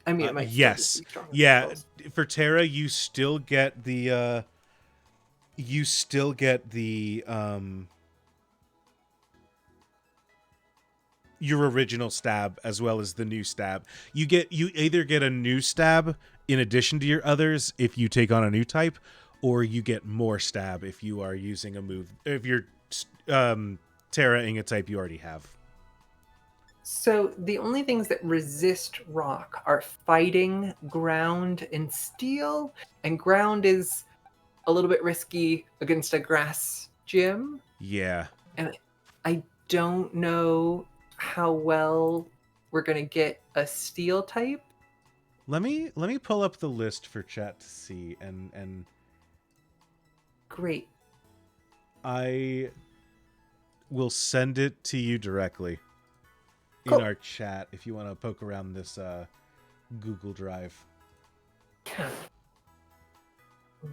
I mean, it might. Yes. Yeah. For Terra, you still get the. Your original stab as well as the new stab. You either get a new stab in addition to your others if you take on a new type, or you get more stab if you are using a move. If you're Terra-ing a type you already have. So the only things that resist rock are fighting, ground, and steel. And ground is a little bit risky against a grass gym. Yeah. And I don't know how well we're gonna get a steel type. Let me pull up the list for chat to see, and Great. I will send it to you directly Cool. in our chat if you want to poke around this Google Drive.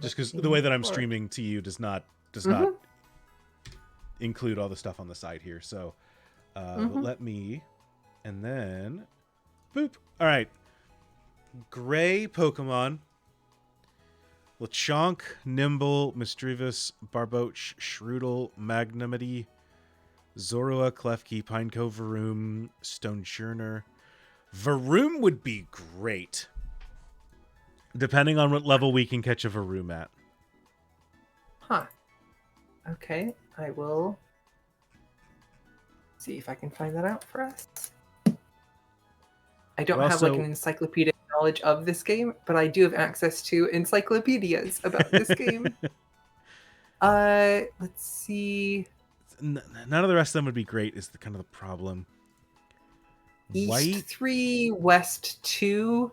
Just because the way that I'm streaming to you does not include all the stuff on the side here. So but let me, and then boop. All right. Gray Pokemon. Lechonk, Nimble, Misdreavus, Barboach, Shroodle, Magnumity, Zorua, Klefki, Pineco, Varoom, Stonechurner. Varoom would be great. Depending on what level we can catch a Varoom at. Huh. Okay, I will see if I can find that out for us. I don't have like an encyclopedic knowledge of this game, but I do have access to encyclopedias about this game. Let's see. None of the rest of them would be great is the kind of the problem. East White 3, West 2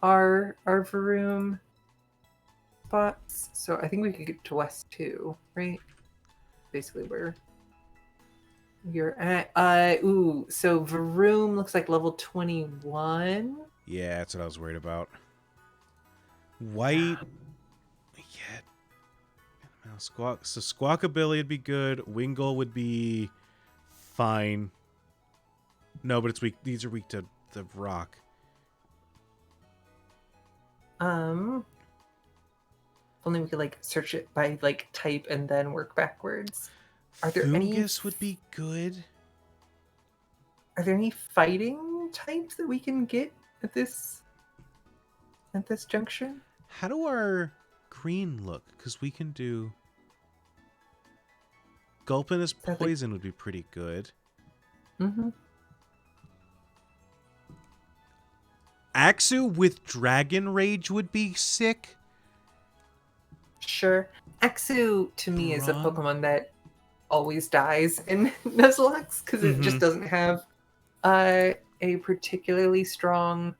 are Varoom spots. So I think we could get to West 2, right? Basically where you're at. So Varoom looks like level 21. Yeah, that's what I was worried about. White. Yeah. So Squawkabilly would be good. Wingull would be fine. No, but it's weak. These are weak to the rock. Only we could like search it by like type and then work backwards. Are there Fungus would be good. Are there any fighting types that we can get at this junction? How do our green look? Because we can do Gulpin as poison would be pretty good. Mm-hmm. Axu with Dragon Rage would be sick. Sure. Axu to me is a Pokemon that always dies in Nuzlocke because it just doesn't have a particularly strong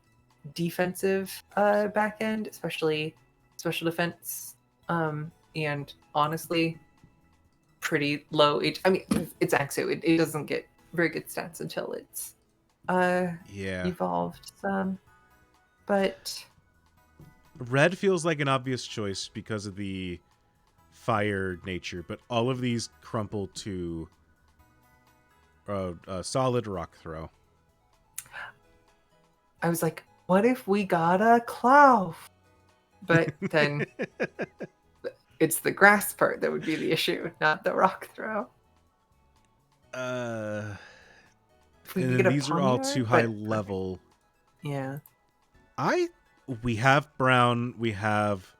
defensive back end, especially special defense. And honestly, pretty low H. I mean, it's Axu. It doesn't get very good stats until it's evolved some. But Red feels like an obvious choice because of the fire nature, but all of these crumple to a solid rock throw. I was like, what if we got a cloud? But then it's the grass part that would be the issue, not the rock throw. And If we then could get a these are all ponder, too high but- level. Yeah. We have brown, we have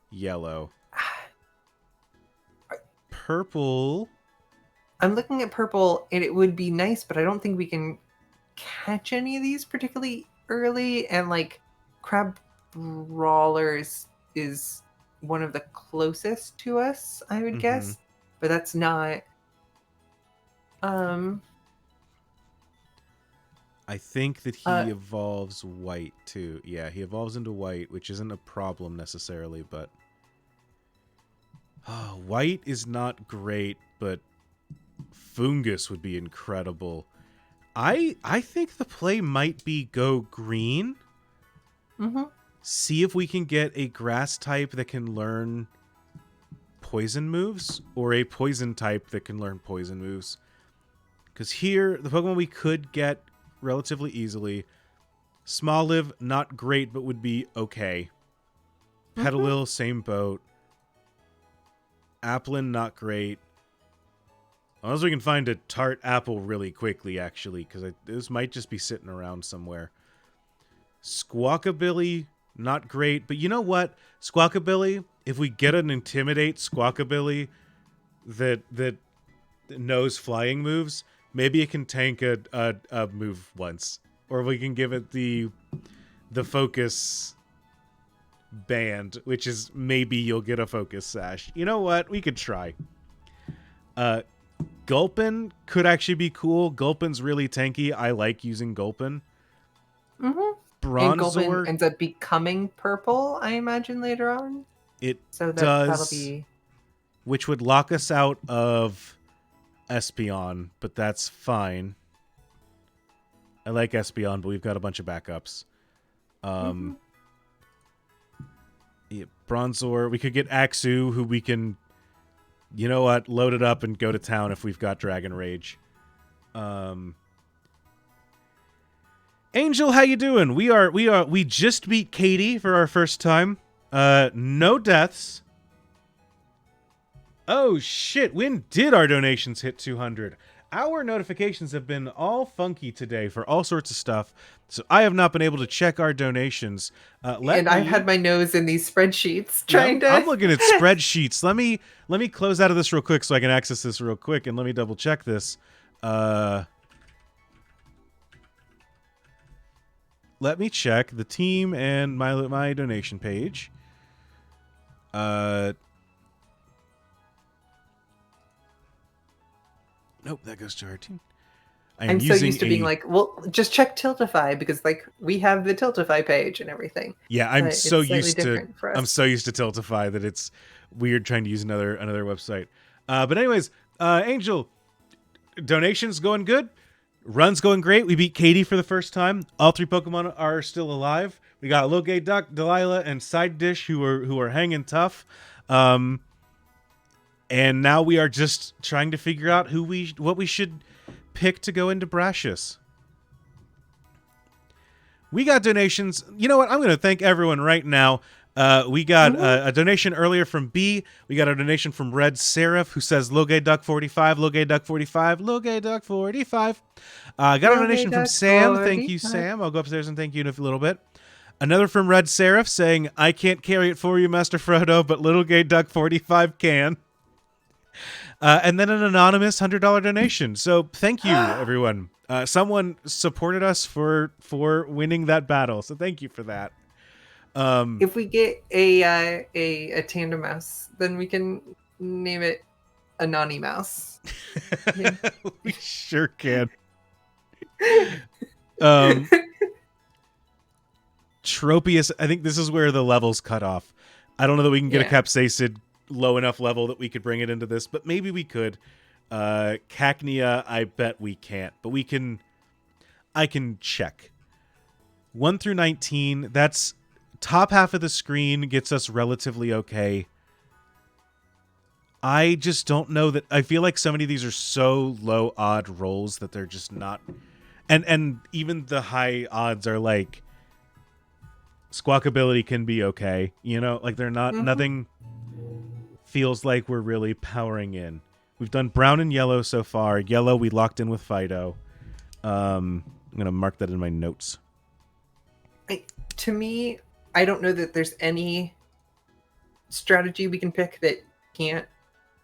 yellow. Purple. I'm looking at purple, and it would be nice, but I don't think we can catch any of these particularly early. And like crab brawlers is one of the closest to us, I would guess, but that's not. I think that he evolves white too. Yeah, he evolves into white, which isn't a problem necessarily, but white is not great, but fungus would be incredible. I think the play might be go green. See if we can get a grass type that can learn poison moves, or a poison type that can learn poison moves. Because here, the Pokemon we could get relatively easily. Smoliv, not great, but would be okay. Petalil, same boat. Applin, not great. Unless we can find a tart apple really quickly, actually, because this might just be sitting around somewhere. Squawkabilly, not great, but you know what? Squawkabilly, if we get an Intimidate Squawkabilly that knows flying moves, maybe it can tank a move once. Or we can give it the focus band, which is maybe you'll get a focus sash. You know what? We could try. Gulpin could actually be cool. Gulpin's really tanky. I like using Gulpin. And Gulpin Bronzor, ends up becoming purple, I imagine, later on. it So does, that'll be... which would lock us out of Espeon, but that's fine. I like Espeon, but we've got a bunch of backups. Yeah, Bronzor, we could get Axu, who we can, you know what, load it up and go to town if we've got Dragon Rage. Angel, how you doing? We just beat Katie for our first time. No deaths. Oh shit, when did our donations hit 200? Our notifications have been all funky today for all sorts of stuff, so I have not been able to check our donations. I've had my nose in these spreadsheets trying to... I'm looking at spreadsheets. Let me close out of this real quick so I can access this real quick, and let me double check this. Let me check the team and my donation page. Nope, that goes to our team. I'm so used to being like, well, just check Tiltify because like we have the Tiltify page and everything. Yeah, I'm But so it's slightly used to different for us. I'm so used to Tiltify that it's weird trying to use another website. But anyways, Angel, donations going good. Run's going great. We beat Katie for the first time. All three Pokemon are still alive. We got Loge Duck, Delilah, and Side Dish who are hanging tough. And now we are just trying to figure out what we should pick to go into Brashus. We got donations. You know what? I'm going to thank everyone right now. We got a donation earlier from B. We got a donation from Red Seraph, who says Loge Duck 45, Loge Duck 45, Loge Duck 45. Got a donation from Sam. 45. Thank you, Sam. I'll go upstairs and thank you in a little bit. Another from Red Seraph saying, I can't carry it for you, Master Frodo, but Little Gay Duck 45 can. And then an anonymous $100 donation. So thank you, everyone. Someone supported us for winning that battle. So thank you for that. If we get a tandem mouse, then we can name it Anony Mouse. Yeah. We sure can. Tropius, I think this is where the levels cut off. I don't know that we can get a Capsacid low enough level that we could bring it into this, but maybe we could. Cacnea, I bet we can't, but I can check. 1 through 19, that's top half of the screen gets us relatively okay. I just don't know that. I feel like so many of these are so low odd rolls that they're just not. And even the high odds are like squawkability can be okay. You know, like they're not. Nothing feels like we're really powering in. We've done brown and yellow so far. Yellow we locked in with Fido. I'm gonna mark that in my notes. To me, I don't know that there's any strategy we can pick that can't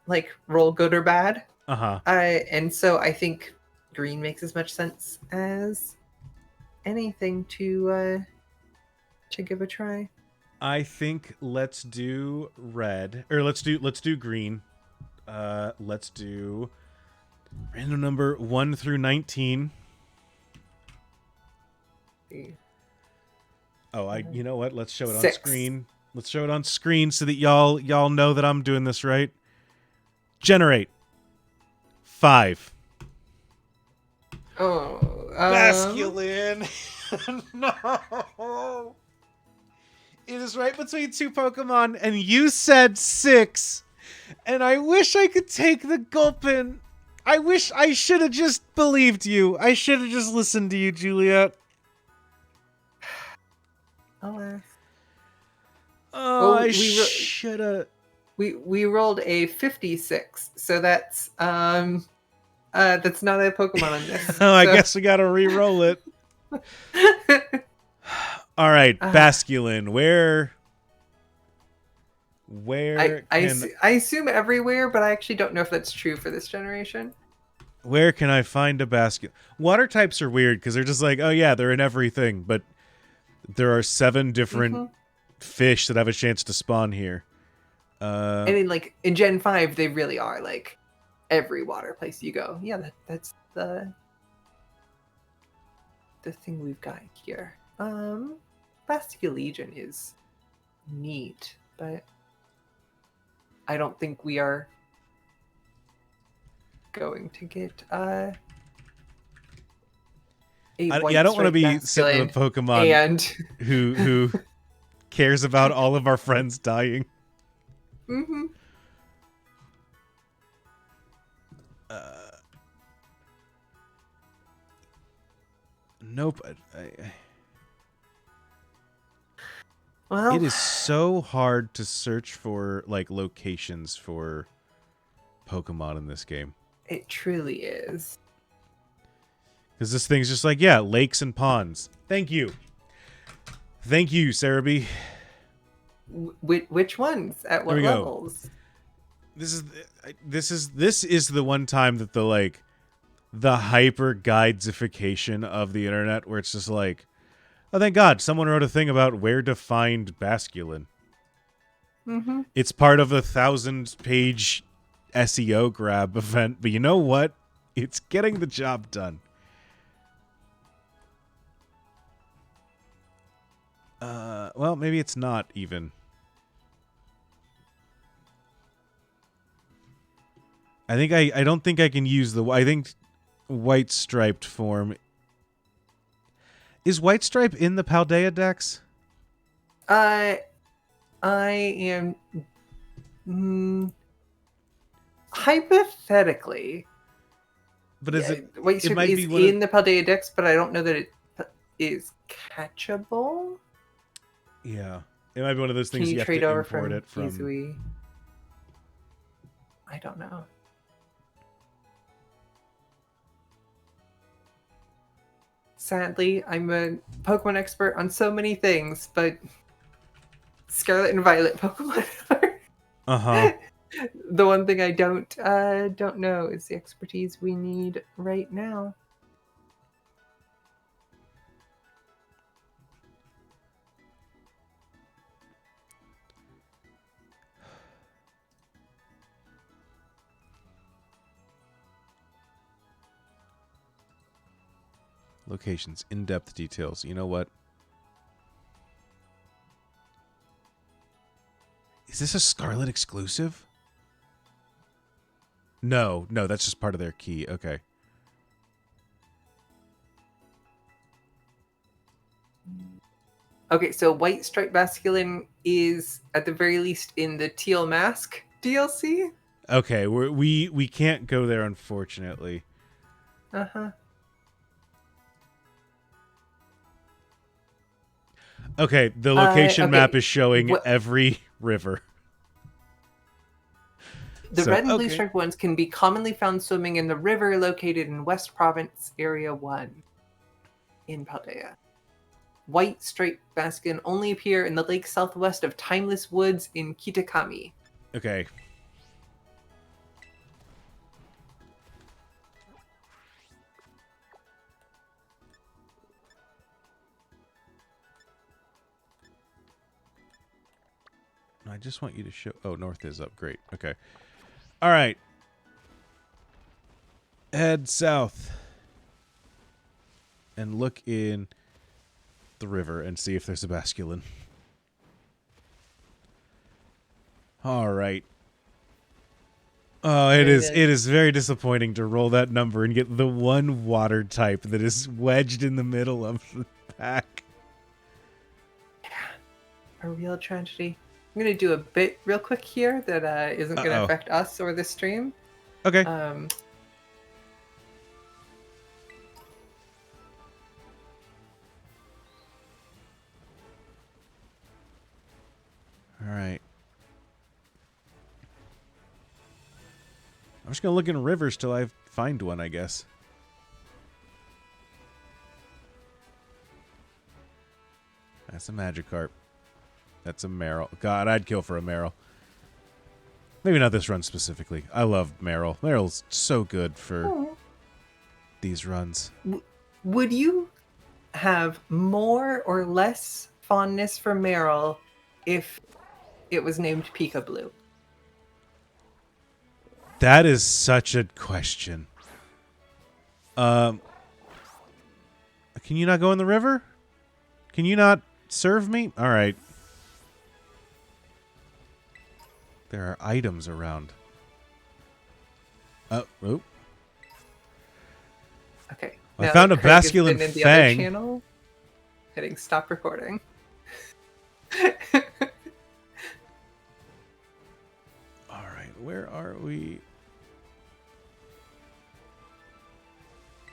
like roll good or bad. And so I think green makes as much sense as anything to give a try. I think let's do red, or let's do green. Let's do random number 1 through 19. Oh, you know what? Let's show it on 6. screen. Let's show it on screen so that y'all know that I'm doing this right. Generate 5. Oh, Masculine. No. It is right between 2 Pokemon, and you said 6. And I wish I could take the gulpin. I wish I should have just believed you. I should have just listened to you, Juliet. Alas. Oh, I should have. We rolled a 56, so that's not a Pokemon on this. Oh, I guess we gotta re-roll it. All right, Basculin, where I assume everywhere, but I actually don't know if that's true for this generation. Where can I find a Basculin? Water types are weird because they're just like, oh yeah, they're in everything, but there are 7 different fish that have a chance to spawn here. And in like in Gen 5, they really are like every water place you go. Yeah, that's the thing we've got here. Basculegion is neat, but I don't think we are going to get I don't want to be sitting with a Pokemon who cares about all of our friends dying. Nope. Well, it is so hard to search for like locations for Pokemon in this game. It truly is. Because this thing's just like, yeah, lakes and ponds. Thank you. Thank you, Cerebi. Which ones? At what levels? This is the one time that the hyper guidesification of the internet where it's just like, oh, thank God, someone wrote a thing about where to find Basculin. It's part of a 1,000-page SEO grab event, but you know what? It's getting the job done. Well, maybe it's not even. I don't think I can use I think white striped form. Is white stripe in the Paldea Dex? I am hypothetically. But is white stripe is in the Paldea Dex, but I don't know that it is catchable. Yeah, it might be one of those things Can you have trade to over import it from. Kizui? I don't know. Sadly, I'm a Pokemon expert on so many things, but Scarlet and Violet Pokemon are the one thing I don't know is the expertise we need right now. Locations, in-depth details. You know what? Is this a Scarlet exclusive? No, that's just part of their key. Okay. Okay, so White Stripe Basculin is at the very least in the Teal Mask DLC. Okay, we can't go there, unfortunately. Uh-huh. Okay, the location okay. map is showing What- every river. The So, red and blue okay. striped ones can be commonly found swimming in the river located in West Province Area 1 in Paldea. White striped baskin only appear in the lake southwest of Timeless Woods in Kitakami. Okay. I just want you to show... Oh, north is up. Great. Okay. All right. Head south. And look in the river and see if there's a basculin. All right. Oh, it is very disappointing to roll that number and get the one water type that is wedged in the middle of the pack. A real tragedy. I'm going to do a bit real quick here that isn't going to affect us or the stream. Okay. All right. I'm just going to look in rivers till I find one, I guess. That's a Magikarp. That's a Meryl. God, I'd kill for a Meryl. Maybe not this run specifically. I love Meryl. Meryl's so good for these runs. Would you have more or less fondness for Meryl if it was named Pika Blue? That is such a question. Can you not go in the river? Can you not serve me? All right. There are items around. Oh. Okay. I now found a that Craig has basculin been in the fang. other channel, hitting stop recording. All right, where are we?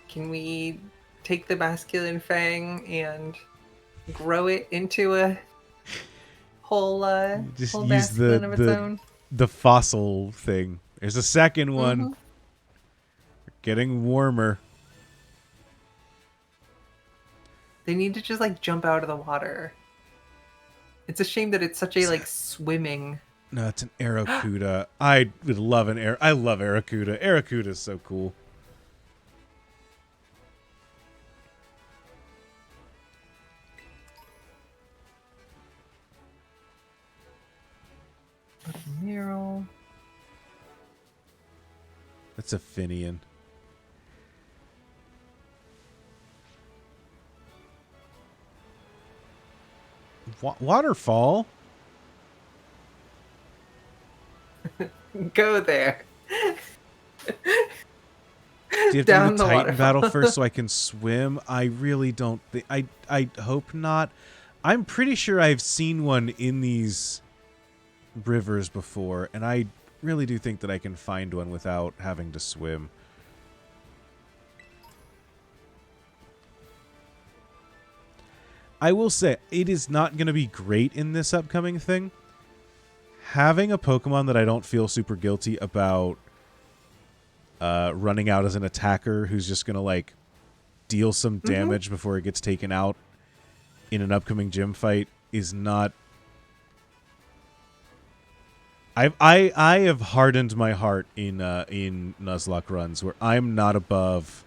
Can we take the basculin fang and grow it into a whole Just whole use basculin of its own? the fossil thing. There's a second one. Mhm. Getting warmer. They need to just like jump out of the water. It's a shame that it's such a like swimming. No, it's an Aracuda. I would love I love Aracuda. Aracuda is so cool. Meryl. That's a Finian. Waterfall? Go there. Do you have Down to do the the Titan battle waterfall. first so I can swim? I really don't think... I hope not. I'm pretty sure I've seen one in these rivers before, and I really do think that I can find one without having to swim. I will say, it is not going to be great in this upcoming thing. Having a Pokemon that I don't feel super guilty about running out as an attacker who's just going to, like, deal some damage before it gets taken out in an upcoming gym fight is not... I have hardened my heart in Nuzlocke runs where I'm not above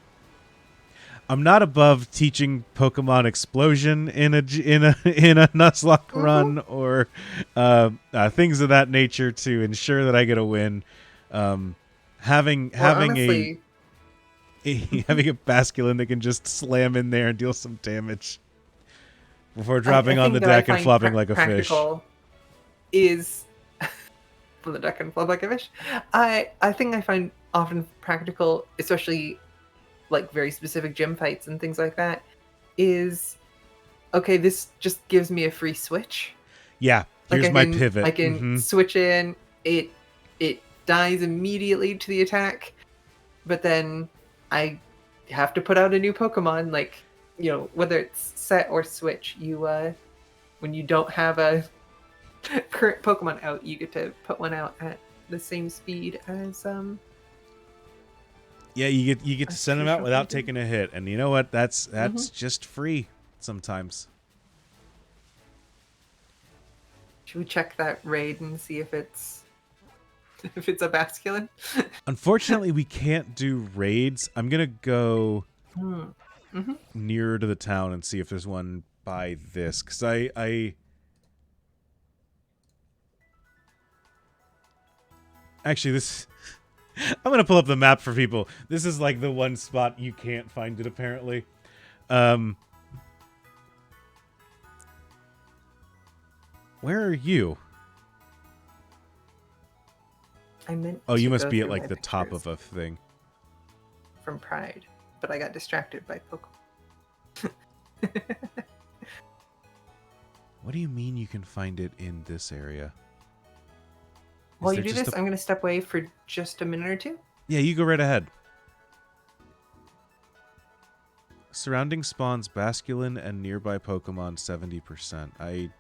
teaching Pokemon Explosion in a Nuzlocke run or things of that nature to ensure that I get a win. Having Honestly, having a Basculin that can just slam in there and deal some damage before dropping I on think the that I deck and find flopping like a fish. practical is on the deck and flop like a fish. I think I find often practical, especially like very specific gym fights and things like that, is okay, this just gives me a free switch. Yeah, Like here's my pivot. I can Mhm. switch in. It dies immediately to the attack, but then I have to put out a new Pokemon. Like, you know, whether it's set or switch, you when you don't have a current Pokemon out, you get to put one out at the same speed as Yeah, you get to send them out without taking a hit, and you know what? That's just free sometimes. Should we check that raid and see if it's a Basculin? Unfortunately, we can't do raids. I'm gonna go Mm-hmm. nearer to the town and see if there's one by this, because I actually this. I'm gonna pull up the map for people. This is like the one spot you can't find it apparently. Where are you? I meant. Oh, you to must go be at through like my the top pictures of a thing. from Pride, but I got distracted by Pokemon. What do you mean you can find it in this area? While Is you there do just this, a- I'm going to step away for just a minute or two. Yeah, you go right ahead. Surrounding spawns Basculin and nearby Pokemon 70%.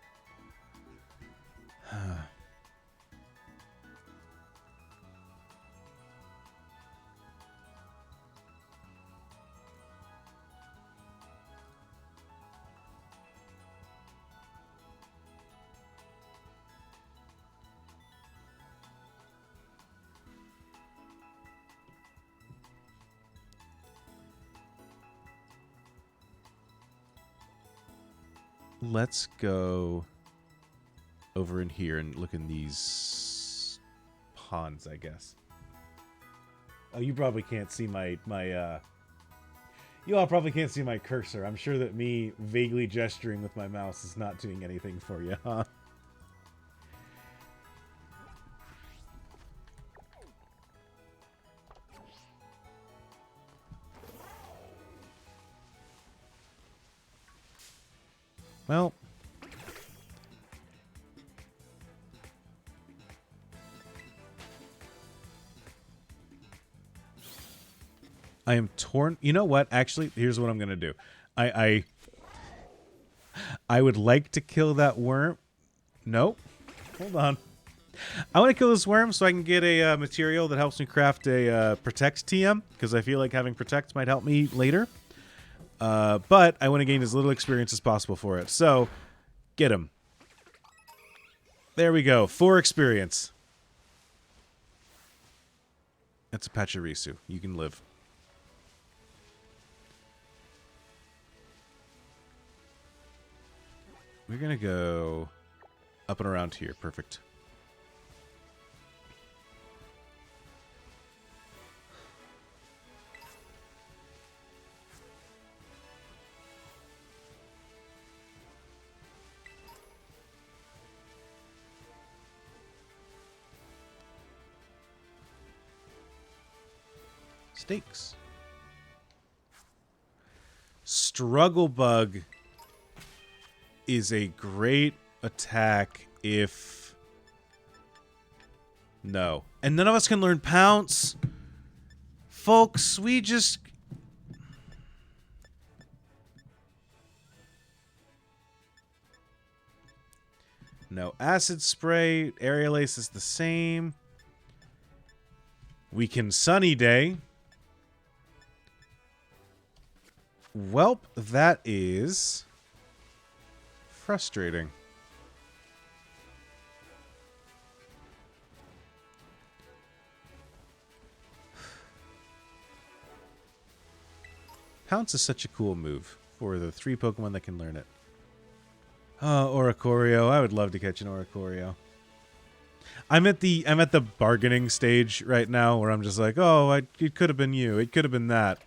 Let's go over in here and look in these ponds, I guess. Oh, you probably can't see my you all probably can't see my cursor. I'm sure that me vaguely gesturing with my mouse is not doing anything for you, huh? Well, I am torn. You know what? Actually, here's what I'm gonna do. I would like to kill that worm. Nope. Hold on. I want to kill this worm so I can get a material that helps me craft a protect TM, because I feel like having protect might help me later. But I want to gain as little experience as possible for it. So, get him. There we go. 4 experience. That's a Pachirisu. You can live. We're going to go up and around here. Perfect. Stakes. Struggle Bug is a great attack if... No. And none of us can learn Pounce. Folks, we just... No. Acid Spray. Aerial Ace is the same. We can Sunny Day. Welp, that is frustrating. Pounce is such a cool move for the 3 Pokemon that can learn it. Oh, Oricorio. I would love to catch an Oricorio. I'm at the bargaining stage right now where I'm just like, oh, it could have been you. It could have been that.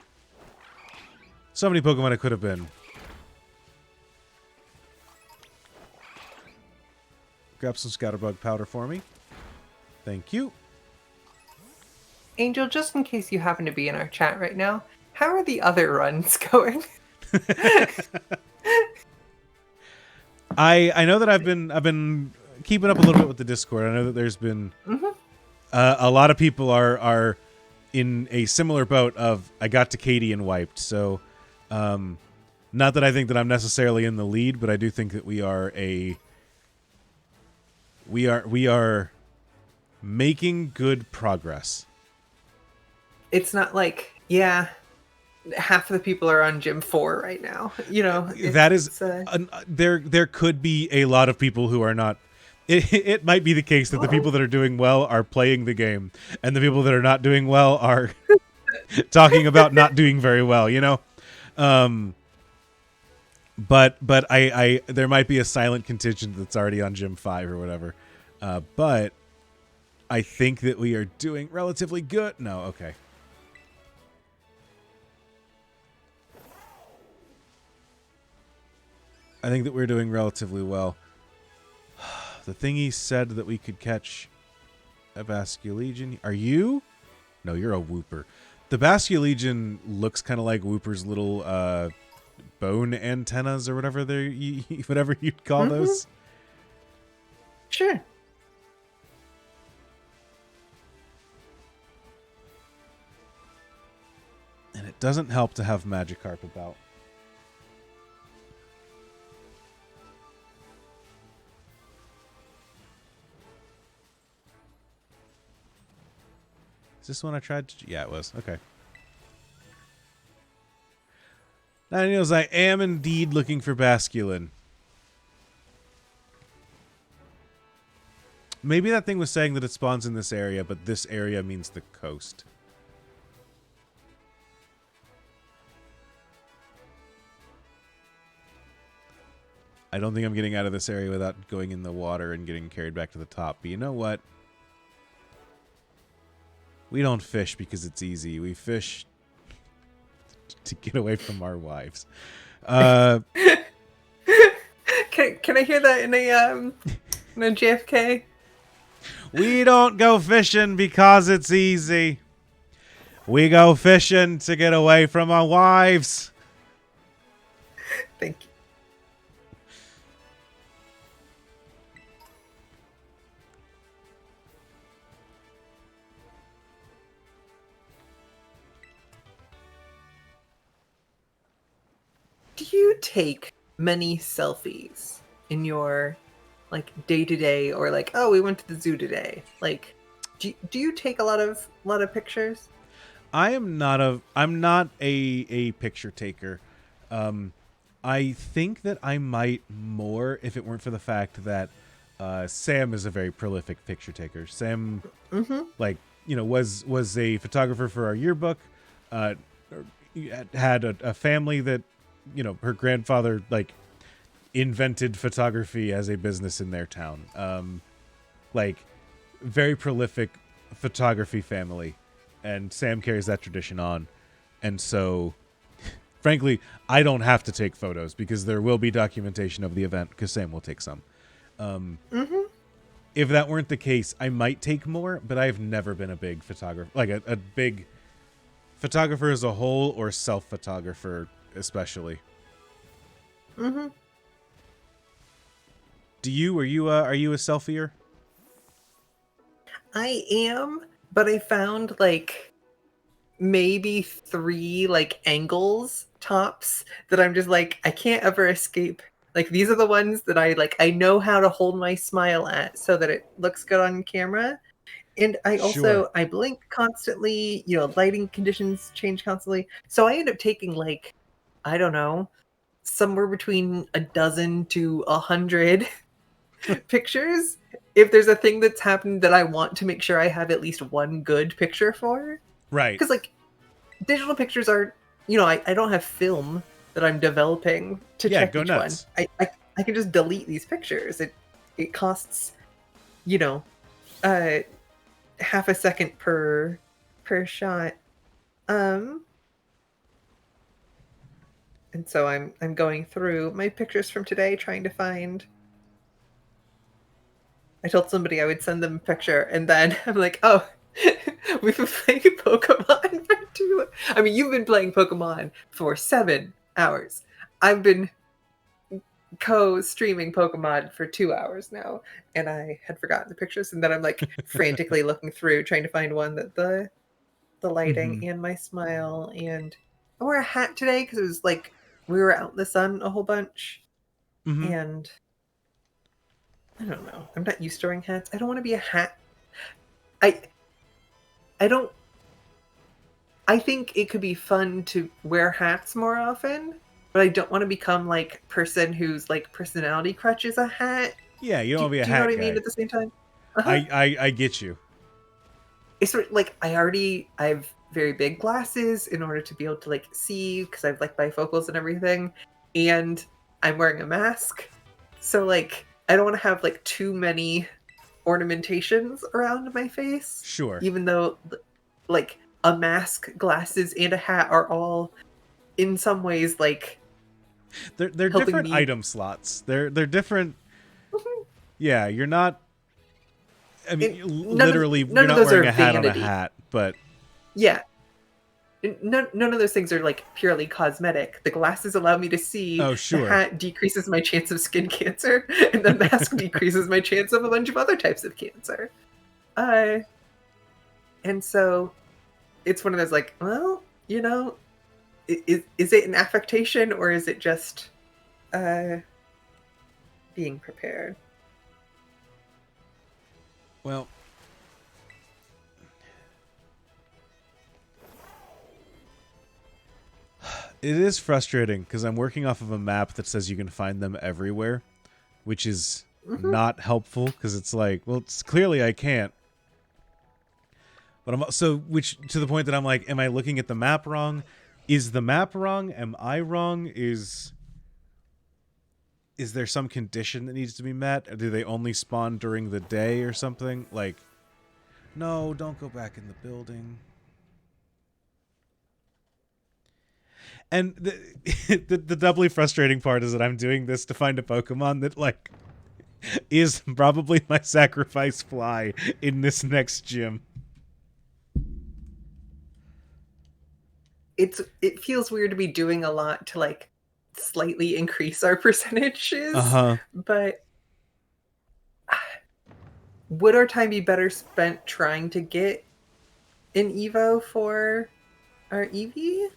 So many Pokemon it could have been. Grab some Scatterbug powder for me. Thank you. Angel, just in case you happen to be in our chat right now, how are the other runs going? I know that I've been keeping up a little bit with the Discord. I know that there's been A lot of people are in a similar boat of I got to Katie and wiped. So, not that I think that I'm necessarily in the lead, but I do think that we are making good progress. It's not like, yeah, half of the people are on Gym 4 right now. You know, That is there could be a lot of people who are not. It might be the case that the people that are doing well are playing the game, and the people that are not doing well are talking about not doing very well. You know, but I there might be a silent contingent that's already on Gym 5 or whatever. But I think that we are doing relatively good. No, okay. I think that we're doing relatively well. The thingy said that we could catch a Basculegion. Are you? No, you're a Whooper. The Basculegion looks kind of like Whooper's little bone antennas or whatever whatever you'd call those. Sure. And it doesn't help to have Magikarp about. Is this one I tried to... Yeah, it was. Okay. Daniels, I am indeed looking for Basculin. Maybe that thing was saying that it spawns in this area, but this area means the coast. I don't think I'm getting out of this area without going in the water and getting carried back to the top. But you know what? We don't fish because it's easy. We fish to get away from our wives. Can I hear that in a JFK? We don't go fishing because it's easy. We go fishing to get away from our wives. Thank you. Do you take many selfies in your like day-to-day, or like, oh, we went to the zoo today? Like, do you take a lot of pictures? I'm not a picture taker. I think that I might more if it weren't for the fact that Sam is a very prolific picture taker. Sam, like, you know, was a photographer for our yearbook. Had a family that, you know, her grandfather like invented photography as a business in their town. Like, very prolific photography family, and Sam carries that tradition on. And so, frankly, I don't have to take photos because there will be documentation of the event because Sam will take some. If that weren't the case, I might take more, but I've never been a big photographer, like a big photographer as a whole, or self-photographer especially. Are you a selfier? I am, but I found like maybe 3 like angles tops that I'm just like, I can't ever escape. Like, these are the ones that I know how to hold my smile at so that it looks good on camera. And I also, I blink constantly, you know, lighting conditions change constantly. So I end up taking like, I don't know, somewhere between a dozen to 100 pictures. If there's a thing that's happened that I want to make sure I have at least one good picture for. Right. Because like digital pictures are, you know, I don't have film that I'm developing to check go each nuts. one. I can just delete these pictures. It costs, you know, half a second per shot. And so I'm going through my pictures from today trying to find. I told somebody I would send them a picture, and then I'm like, oh, we've been playing Pokemon for 2. I mean, you've been playing Pokemon for 7 hours. I've been co-streaming Pokemon for 2 hours now, and I had forgotten the pictures, and then I'm like frantically looking through trying to find one that the lighting and my smile, and I wore a hat today because it was like we were out in the sun a whole bunch, and I don't know. I'm not used to wearing hats. I don't want to be a hat. I don't. I think it could be fun to wear hats more often, but I don't want to become like person whose like personality crutch is a hat. Yeah, you don't want to be a hat. Do you know what I mean? At the same time, I get you. It's sort of like I have very big glasses in order to be able to like see because I've like bifocals and everything, and I'm wearing a mask, so like I don't want to have like too many ornamentations around my face. Sure. Even though like a mask, glasses, and a hat are all in some ways like they're different item slots. They're different. Yeah, you're not. I mean, you're not wearing a hat on a hat, but yeah, none of those things are like purely cosmetic. The glasses allow me to see. Oh, sure. The hat decreases my chance of skin cancer, and the mask decreases my chance of a bunch of other types of cancer. And so it's one of those like, well, you know, is it an affectation or is it just being prepared? Well, it is frustrating because I'm working off of a map that says you can find them everywhere, which is not helpful because it's like, well, it's clearly I can't. But I'm so, which to the point that I'm like, am I looking at the map wrong? Is the map wrong? Am I wrong? Is there some condition that needs to be met? Or do they only spawn during the day or something? Like, no, don't go back in the building. And the doubly frustrating part is that I'm doing this to find a Pokemon that, like, is probably my sacrifice fly in this next gym. It feels weird to be doing a lot to, like, slightly increase our percentages. But would our time be better spent trying to get an Evo for our Eevee?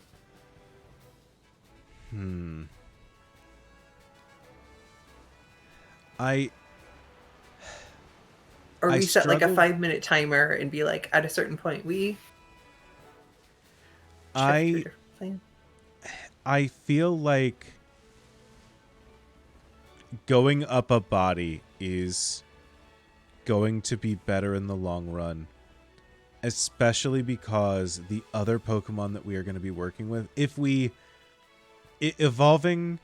Or we set like a 5-minute timer and be like, at a certain point, we. I feel like going up a body is going to be better in the long run, especially because the other Pokemon that we are going to be working with, if we evolving,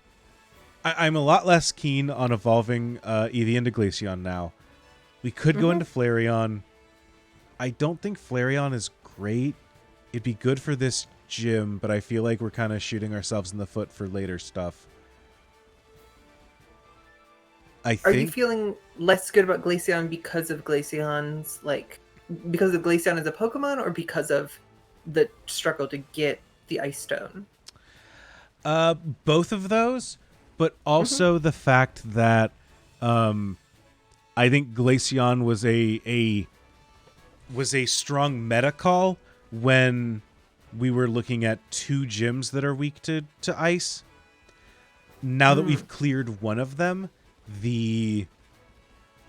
I'm a lot less keen on evolving Eevee into Glaceon now. We could go into Flareon. I don't think Flareon is great. It'd be good for this gym, but I feel like we're kind of shooting ourselves in the foot for later stuff. Are you feeling less good about Glaceon because of Glaceon's, like, because of Glaceon as a Pokemon, or because of the struggle to get the Ice Stone? Both of those, but also the fact that I think Glaceon was a strong meta call when we were looking at 2 gyms that are weak to ice. Now that we've cleared one of them, I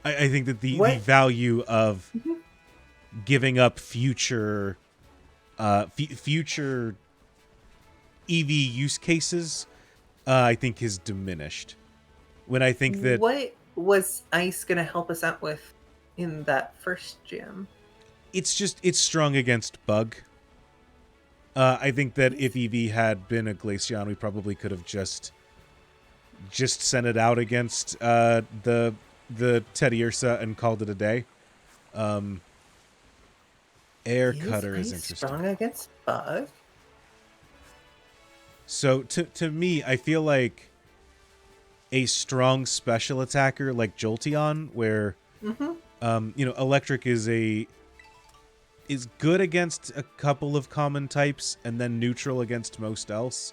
think that the value of giving up future future EV use cases, I think is diminished. When I think that what was ice going to help us out with in that first gym? It's strong against bug. I think that if EV had been a Glaceon, we probably could have just sent it out against the Teddiursa and called it a day. Air Cutter is interesting. Strong against bug? So to me, I feel like a strong special attacker like Jolteon, where electric is good against a couple of common types and then neutral against most else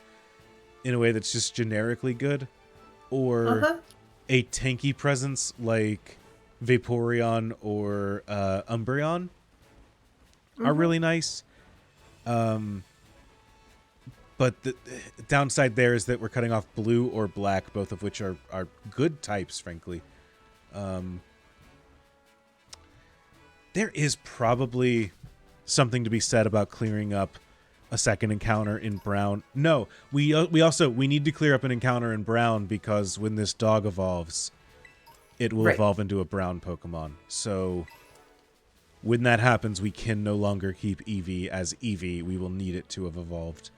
in a way that's just generically good. or a tanky presence like Vaporeon or Umbreon are really nice. But the downside there is that we're cutting off blue or black, both of which are good types, frankly. There is probably something to be said about clearing up a second encounter in brown. No, we need to clear up an encounter in brown because when this dog evolves, it will evolve into a brown Pokemon. So when that happens, we can no longer keep Eevee as Eevee. We will need it to have evolved.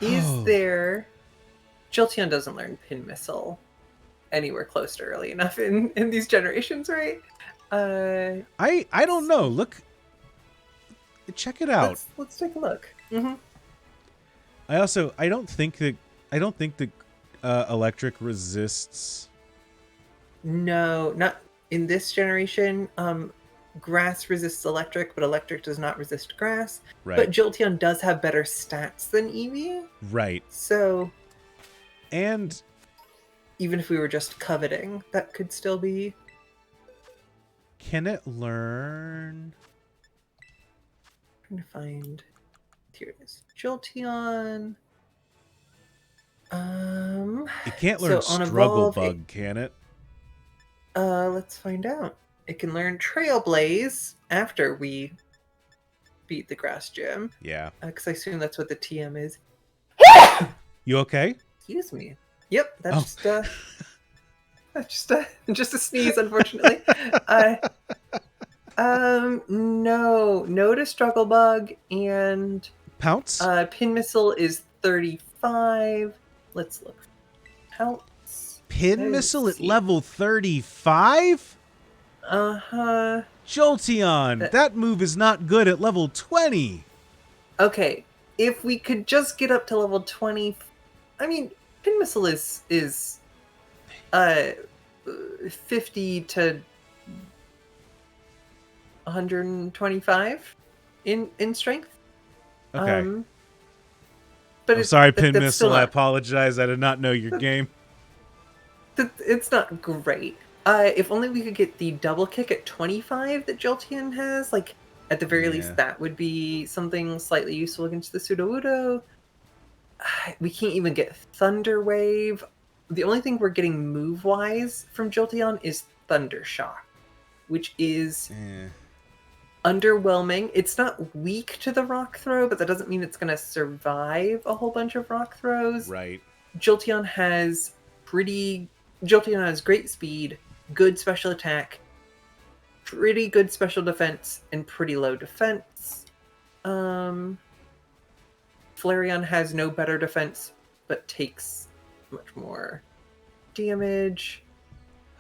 Is there... Jolteon doesn't learn Pin Missile anywhere close to early enough in these generations, right? I don't know. Look, check it out. Let's take a look. I don't think that electric resists. No, not in this generation. Grass resists electric, but electric does not resist grass. Right. But Jolteon does have better stats than Eevee. Right. So, and even if we were just coveting, that could still be. Can it learn? I'm trying to find. Here it is. Jolteon. It can't learn Struggle Bug, can it? Let's find out. It can learn Trailblaze after we beat the grass gym. Yeah. Because I assume that's what the TM is. You okay? Excuse me. Yep, that's just a sneeze, unfortunately. No to Struggle Bug and Pounce. Pin Missile is 35. Let's look. Pounce. Pin Missile at level 35? Jolteon, that move is not good at level 20. Okay, if we could just get up to level 20, I mean, Pin Missile is 50 to 125 in strength. Okay. But I'm sorry, Pin that's Missile. still I not, apologize. I did not know your game. it's not great. If only we could get the double kick at 25 that Jolteon has, like, at the very least, that would be something slightly useful against the Sudowoodo. We can't even get Thunder Wave. The only thing we're getting move-wise from Jolteon is Thunder Shock, which is underwhelming. It's not weak to the Rock Throw, but that doesn't mean it's going to survive a whole bunch of Rock Throws. Right. Jolteon has great speed, good special attack, pretty good special defense, and pretty low defense. Flareon has no better defense, but takes much more damage.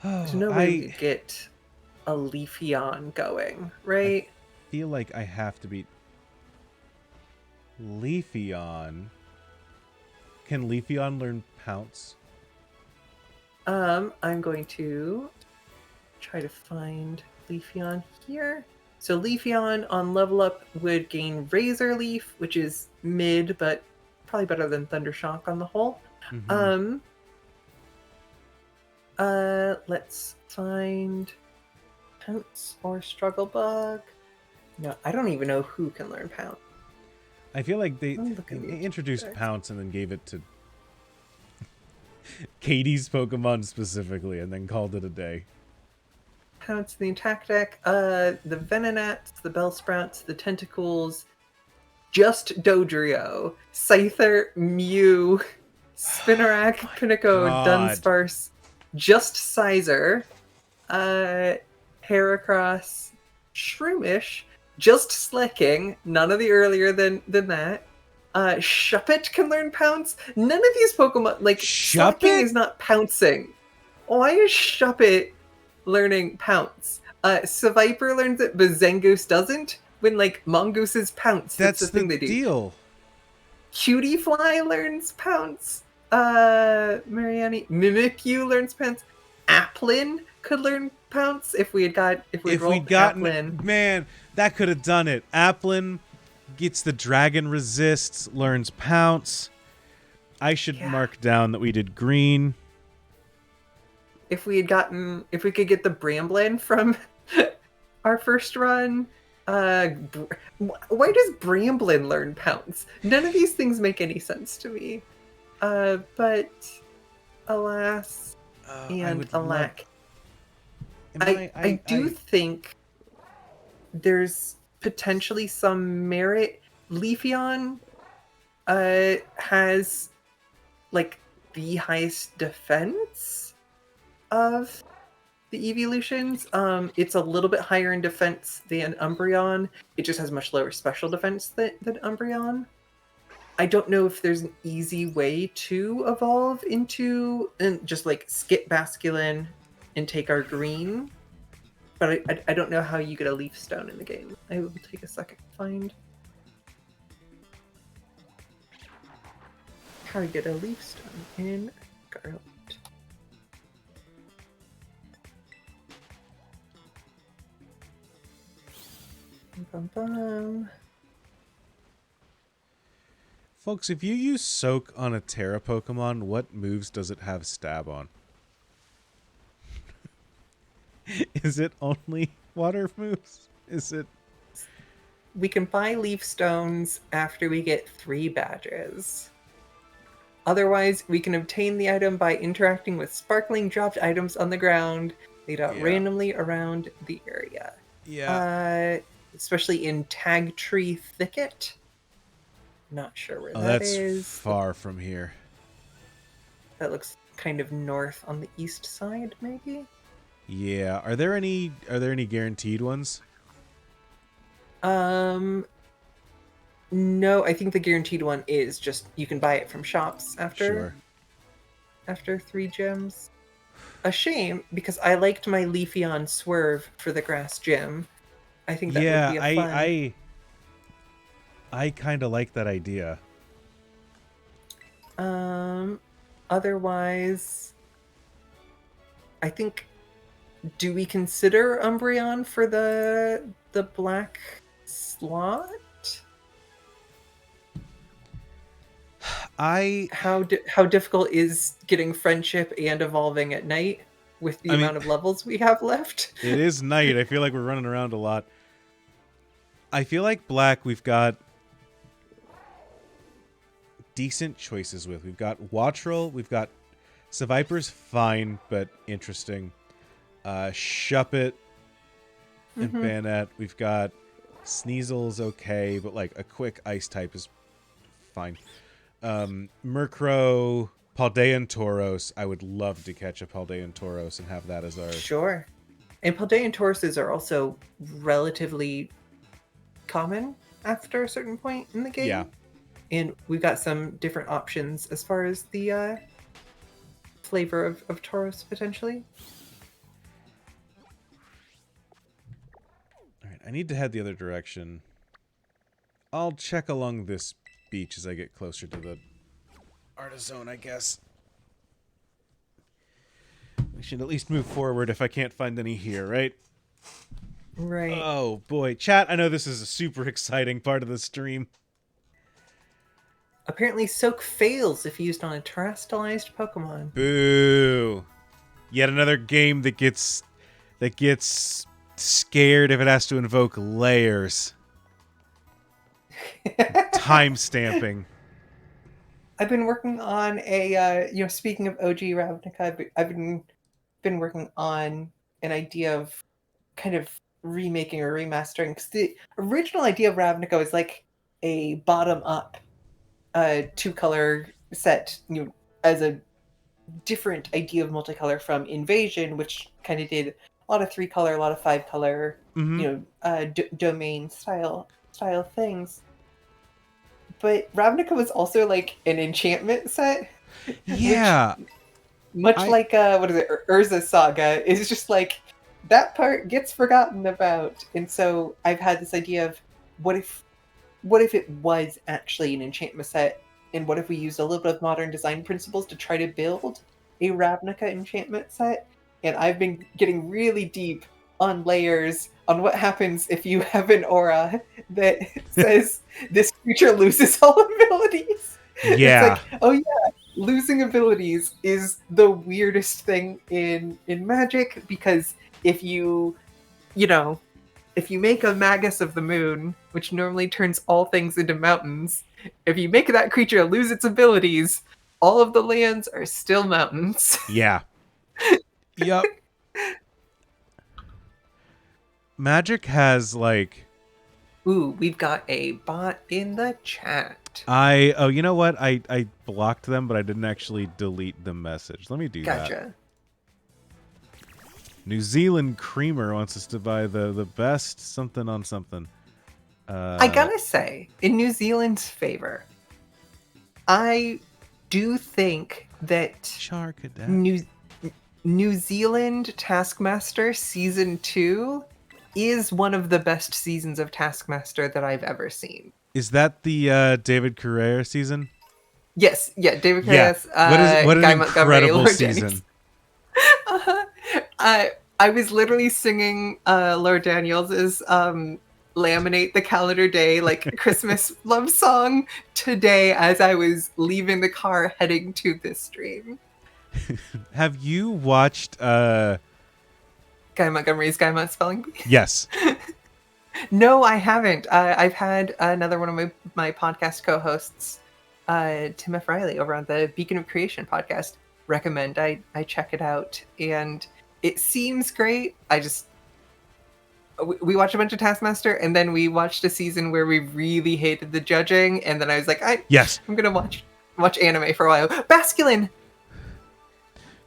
There's no way to get a Leafeon going, right? I feel like I have to beat Leafeon. Can Leafeon learn Pounce? I'm going to try to find Leafeon here. So Leafeon on level up would gain Razor Leaf, which is mid, but probably better than Thunder Shock on the whole. Let's find Pounce or Struggle Bug. No, I don't even know who can learn Pounce. I feel like they introduced Pounce and then gave it to Katie's Pokemon specifically, and then called it a day. Pounce in the attack deck. The Venonats, the Bellsprouts, the Tentacles, just Dodrio, Scyther, Mew, Spinarak, Pinnacle, Dunsparce, just Sizer, Heracross, Shroomish, just Slicking, none of the earlier than that. Shuppet can learn Pounce. None of these Pokemon, like, Slicking is not pouncing. Why is Shuppet learning Pounce? Seviper learns it, but Zangoose doesn't. When, like, Mongooses pounce. That's the thing they do. Deal. Cutiefly learns Pounce. Mariani, Mimikyu learns Pounce. Applin could learn Pounce if we'd gotten Applin. Man, that could have done it. Applin gets the Dragon Resist, learns Pounce. I should Yeah. mark down that we did green. If we could get the Bramblin from our first run. Why does Bramblin learn Pounce? None of these things make any sense to me. But alas and alack. I do think there's potentially some merit. Leafeon has like the highest defense of the evolutions. It's a little bit higher in defense than Umbreon. It just has much lower special defense than Umbreon. I don't know if there's an easy way to evolve into and just like skip Basculin and take our green. But I don't know how you get a Leaf Stone in the game. I will take a second to find how you get a Leaf Stone in Garland. Bum, bum. Folks, if you use Soak on a Terra Pokemon, what moves does it have Stab on? Is it only water moves? Is it... We can buy Leaf Stones after we get 3 badges. Otherwise, we can obtain the item by interacting with sparkling dropped items on the ground laid out randomly around the area. Yeah. Especially in Tag Tree Thicket. Not sure where that is. That's far from here. That looks kind of north on the east side, maybe? Yeah. Are there any guaranteed ones? No, I think the guaranteed one is just you can buy it from shops after 3 gems. A shame, because I liked my Leafeon Swerve for the grass gym. I think that would be a fun. I kind of like that idea. Otherwise, I think, do we consider Umbreon for the black slot? How difficult is getting friendship and evolving at night with the amount of levels we have left? It is night. I feel like we're running around a lot. I feel like black we've got decent choices with. We've got Wattrel, we've got Seviper's fine but interesting. Shuppet and Banette. We've got Sneasel's okay, but like a quick ice type is fine. Murkrow, Paldean Tauros. I would love to catch a Paldean Tauros and have that as our... Sure. And Paldean Tauroses are also relatively common after a certain point in the game. Yeah. And we've got some different options as far as the flavor of Tauros, potentially. Alright, I need to head the other direction. I'll check along this beach as I get closer to the Artizone, I guess. We should at least move forward if I can't find any here, right? Right. Oh, boy. Chat, I know this is a super exciting part of the stream. Apparently, Soak fails if used on a terrestrialized Pokemon. Boo. Yet another game that gets scared if it has to invoke layers. Time stamping. I've been working on a, speaking of OG Ravnica, I've been working on an idea of kind of remaking or remastering. Because the original idea of Ravnica was like a bottom-up 2-color set, as a different idea of multicolor from Invasion, which kind of did a lot of 3-color, a lot of 5-color, domain style things. But Ravnica was also like an enchantment set. Yeah. Much like Urza Saga is just like that part gets forgotten about. And so I've had this idea of what if it was actually an enchantment set, and what if we used a little bit of modern design principles to try to build a Ravnica enchantment set? And I've been getting really deep on layers on what happens if you have an aura that says this creature loses all abilities. Yeah. It's like, oh yeah, losing abilities is the weirdest thing in Magic, because if you make a Magus of the Moon, which normally turns all things into mountains, if you make that creature lose its abilities, all of the lands are still mountains. Yeah. Yup. Magic has like Ooh, we've got a bot in the chat. you know what? I blocked them, but I didn't actually delete the message. Let me do that. Gotcha. New Zealand Creamer wants us to buy the best something on something. I gotta say, in New Zealand's favor, I do think that Charcadet. New Zealand Taskmaster Season 2 is one of the best seasons of Taskmaster that I've ever seen. Is that the David Carrera season? Yes, yeah, David Yeah. Carreras, What an Guy Montgomery, incredible Lord season. I was literally singing Lord Daniels' Laminate the Calendar Day, like Christmas love song today as I was leaving the car heading to this stream. Have you watched Guy Montgomery's Guy Mont Spelling Bee? Yes. No, I haven't. I've had another one of my podcast co-hosts, Tim F. Riley, over on the Beacon of Creation podcast, recommend I check it out, and it seems great. We watched a bunch of Taskmaster, and then we watched a season where we really hated the judging, and then I was like, I'm gonna watch anime for a while. Basculin!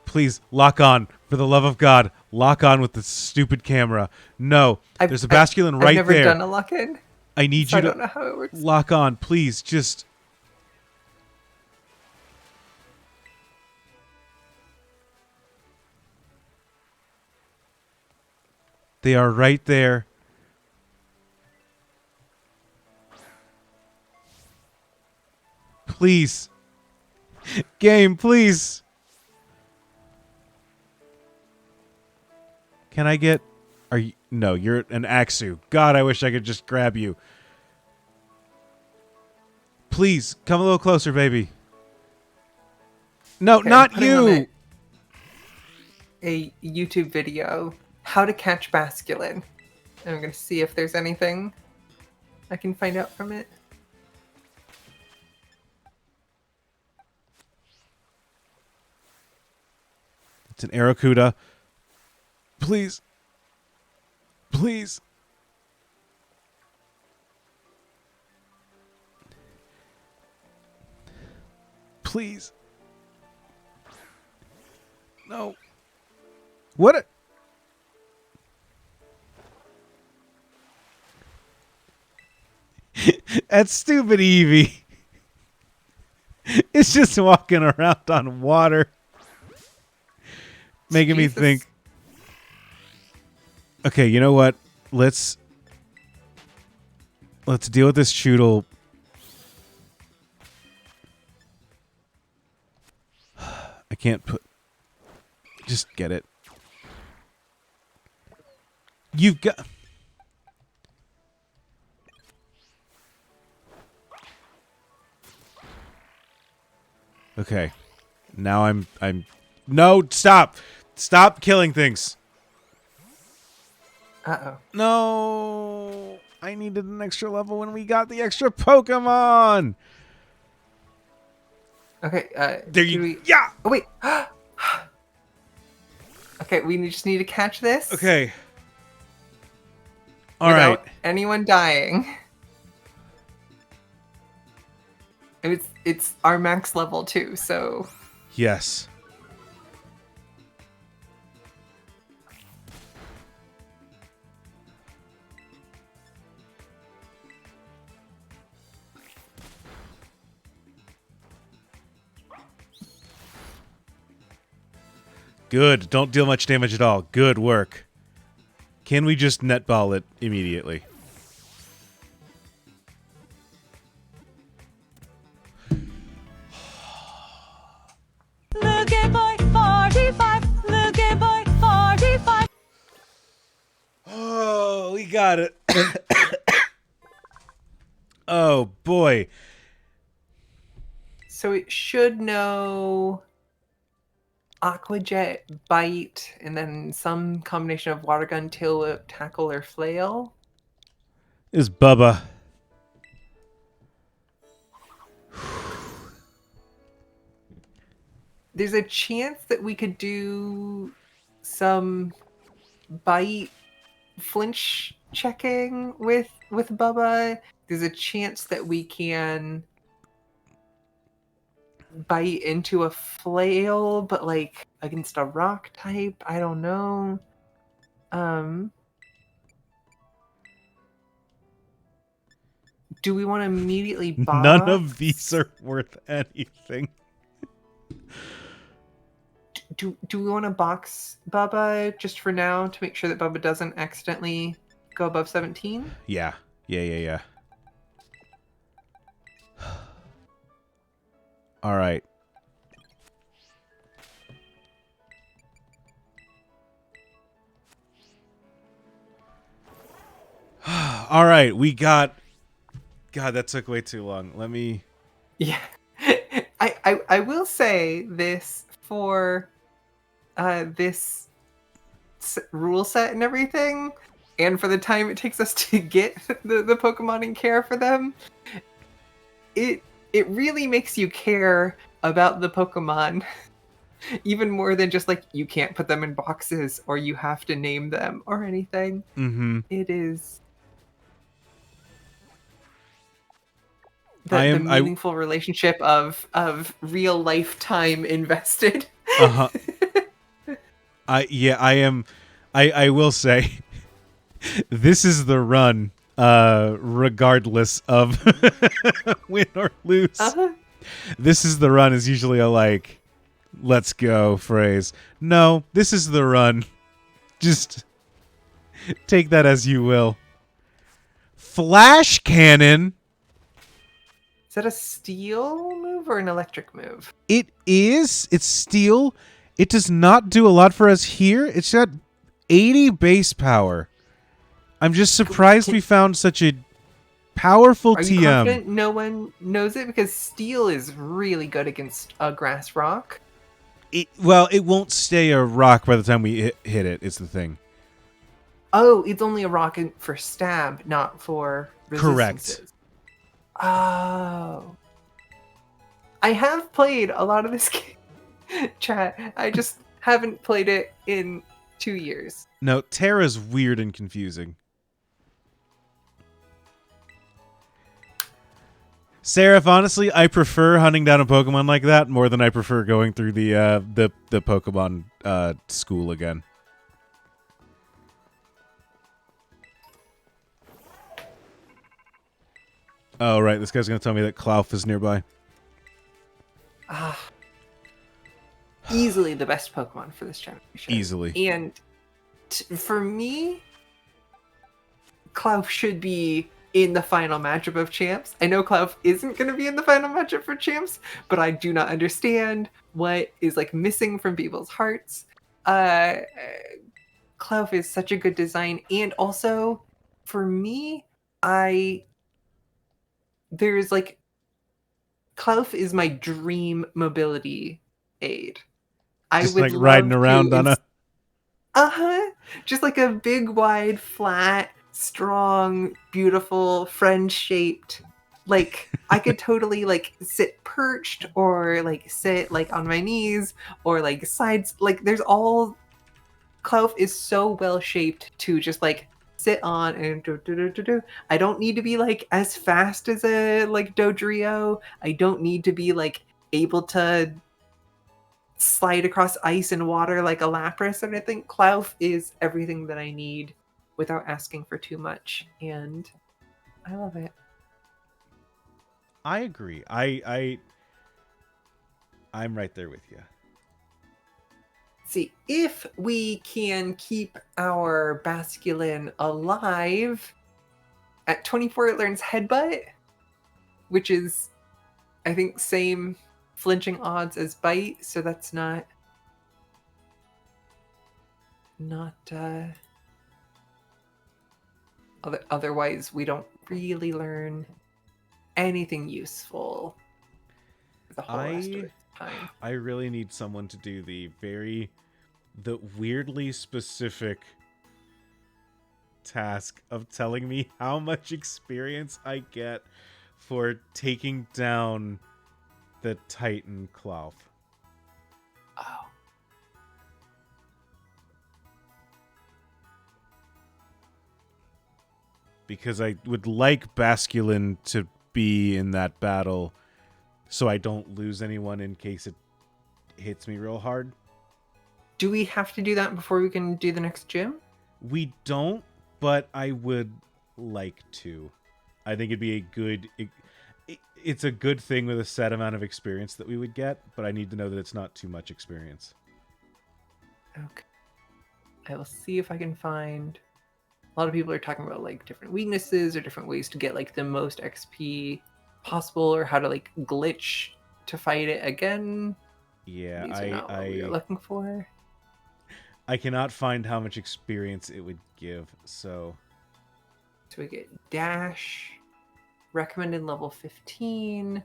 Please lock on. For the love of God, lock on with the stupid camera. No, there's a Basculin right there. I've never done a lock-in. I need so you I to don't know how it works. lock on. Please, just... They are right there. Please. Game, please. Can I get... Are you... No, you're an Axu. God, I wish I could just grab you. Please, come a little closer, baby. No, Okay, not I'm putting on you! A YouTube video, how to catch Basculin. And I'm going to see if there's anything I can find out from it. It's an Aracuda. Please. Please. Please. No. What a... That stupid Eevee. It's just walking around on water. Making me think. Okay, you know what? Let's deal with this Choodle. I can't put... Just get it. You've got... Okay. Now I'm... No, stop! Stop killing things. Uh-oh. No! I needed an extra level when we got the extra Pokemon! Okay, There you... Yeah! Oh, wait! Okay, we just need to catch this. Okay. Without Alright. anyone dying. It's our max level too, so... Yes. Good. Don't deal much damage at all. Good work. Can we just netball it immediately? Looking boy 45, looking boy 45. Oh, we got it. Oh, boy. So it should know Aqua Jet, Bite, and then some combination of Water Gun, Tail Whip, Tackle, or Flail. Is Bubba. There's a chance that we could do some Bite flinch checking with Bubba. There's a chance that we can bite into a flail, but like against a rock type. I don't know. Do we want to immediately box? None of these are worth anything. Do we want to box Bubba just for now to make sure that Bubba doesn't accidentally go above 17? Yeah. All right. All right, we got... God, that took way too long. Let me... Yeah. I will say this for this rule set and everything, and for the time it takes us to get the Pokemon and care for them, it really makes you care about the Pokemon even more than just like you can't put them in boxes or you have to name them or anything. Mm-hmm. It is the meaningful relationship of real life time invested. Uh-huh. I will say this is the run regardless of win or lose. Uh-huh. This is the run is usually a like let's go phrase. No, this is the run. Just take that as you will. Flash cannon. Is that a steel move or an electric move? It is. It's steel. It does not do a lot for us here. It's got 80 base power. I'm just surprised we found such a powerful Are you TM. confident no one knows it? Because steel is really good against a grass rock. It won't stay a rock by the time we hit it. It's the thing. Oh, it's only a rock for stab, not for resistances. Correct. Oh. I have played a lot of this game, chat. I just haven't played it in 2 years. No, Terra's weird and confusing. Seraph, honestly, I prefer hunting down a Pokemon like that more than I prefer going through the Pokemon school again. Oh, right. This guy's going to tell me that Klawf is nearby. Easily the best Pokemon for this generation. Easily. And for me, Klawf should be in the final matchup of champs. I know Klawf isn't going to be in the final matchup for champs, but I do not understand what is like missing from people's hearts. Klawf is such a good design, and also for me, there's like Klawf is my dream mobility aid. Just I would like riding love around to on a... just like a big, wide, flat, strong, beautiful, friend-shaped. Like I could totally like sit perched or like sit like on my knees or like sides. Like there's all. Klawf is so well shaped to just like sit on and do. I don't need to be like as fast as a like Dodrio. I don't need to be like able to slide across ice and water like a Lapras or anything. Klawf is everything that I need without asking for too much, and I love it. I agree. I'm right there with you. See, if we can keep our Basculin alive, at 24 it learns Headbutt, which is, I think, same flinching odds as Bite, so that's not otherwise we don't really learn anything useful. the whole rest of its time. I really need someone to do the weirdly specific task of telling me how much experience I get for taking down the Titan Cloth. Oh. Because I would like Basculin to be in that battle so I don't lose anyone in case it hits me real hard. Do we have to do that before we can do the next gym? We don't, but I would like to. I think it'd be a good... It's a good thing with a set amount of experience that we would get, but I need to know that it's not too much experience. Okay. I will see if I can find... A lot of people are talking about like different weaknesses or different ways to get like the most XP possible, or how to like glitch to fight it again. Yeah, These are not what we are looking for. I cannot find how much experience it would give, so... So we get Dash, recommended level 15,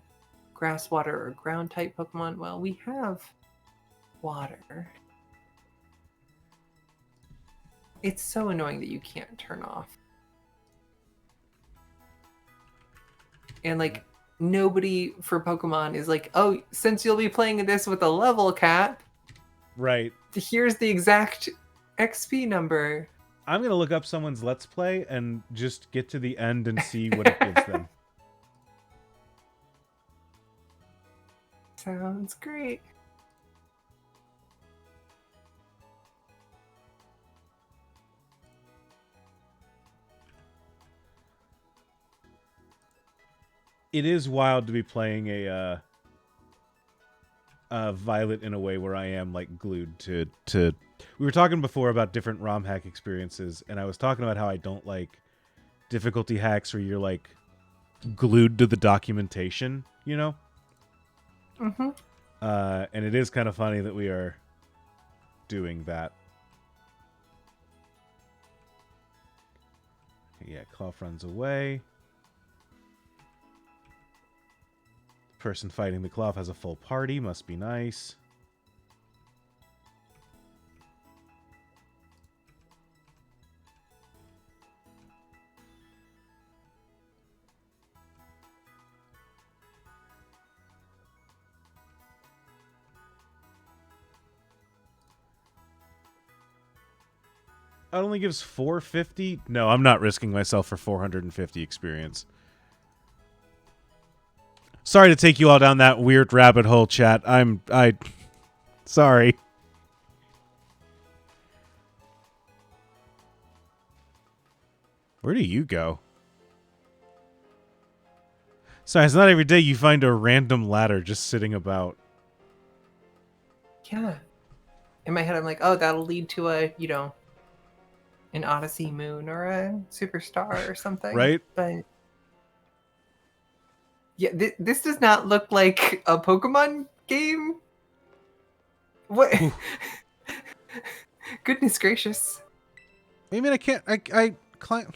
grass, water, or ground type Pokemon. Well, we have water. It's so annoying that you can't turn off. And like, nobody for Pokemon is like, oh, since you'll be playing this with a level cap, right, here's the exact XP number. I'm going to look up someone's Let's Play and just get to the end and see what it gives them. Sounds great. It is wild to be playing a Violet in a way where I am like glued to. We were talking before about different ROM hack experiences, and I was talking about how I don't like difficulty hacks where you're like glued to the documentation, you know? Mm-hmm. And it is kind of funny that we are doing that. Yeah, Cloth runs away. Person fighting the Cloth has a full party. Must be nice. It only gives 450? No, I'm not risking myself for 450 experience. Sorry to take you all down that weird rabbit hole, chat. Sorry. Where do you go? Sorry, it's not every day you find a random ladder just sitting about. Yeah. In my head, I'm like, oh, that'll lead to a, you know, an Odyssey Moon or a Superstar or something. Right? But yeah, this does not look like a Pokemon game. What? Goodness gracious. I mean, I can't. I climb.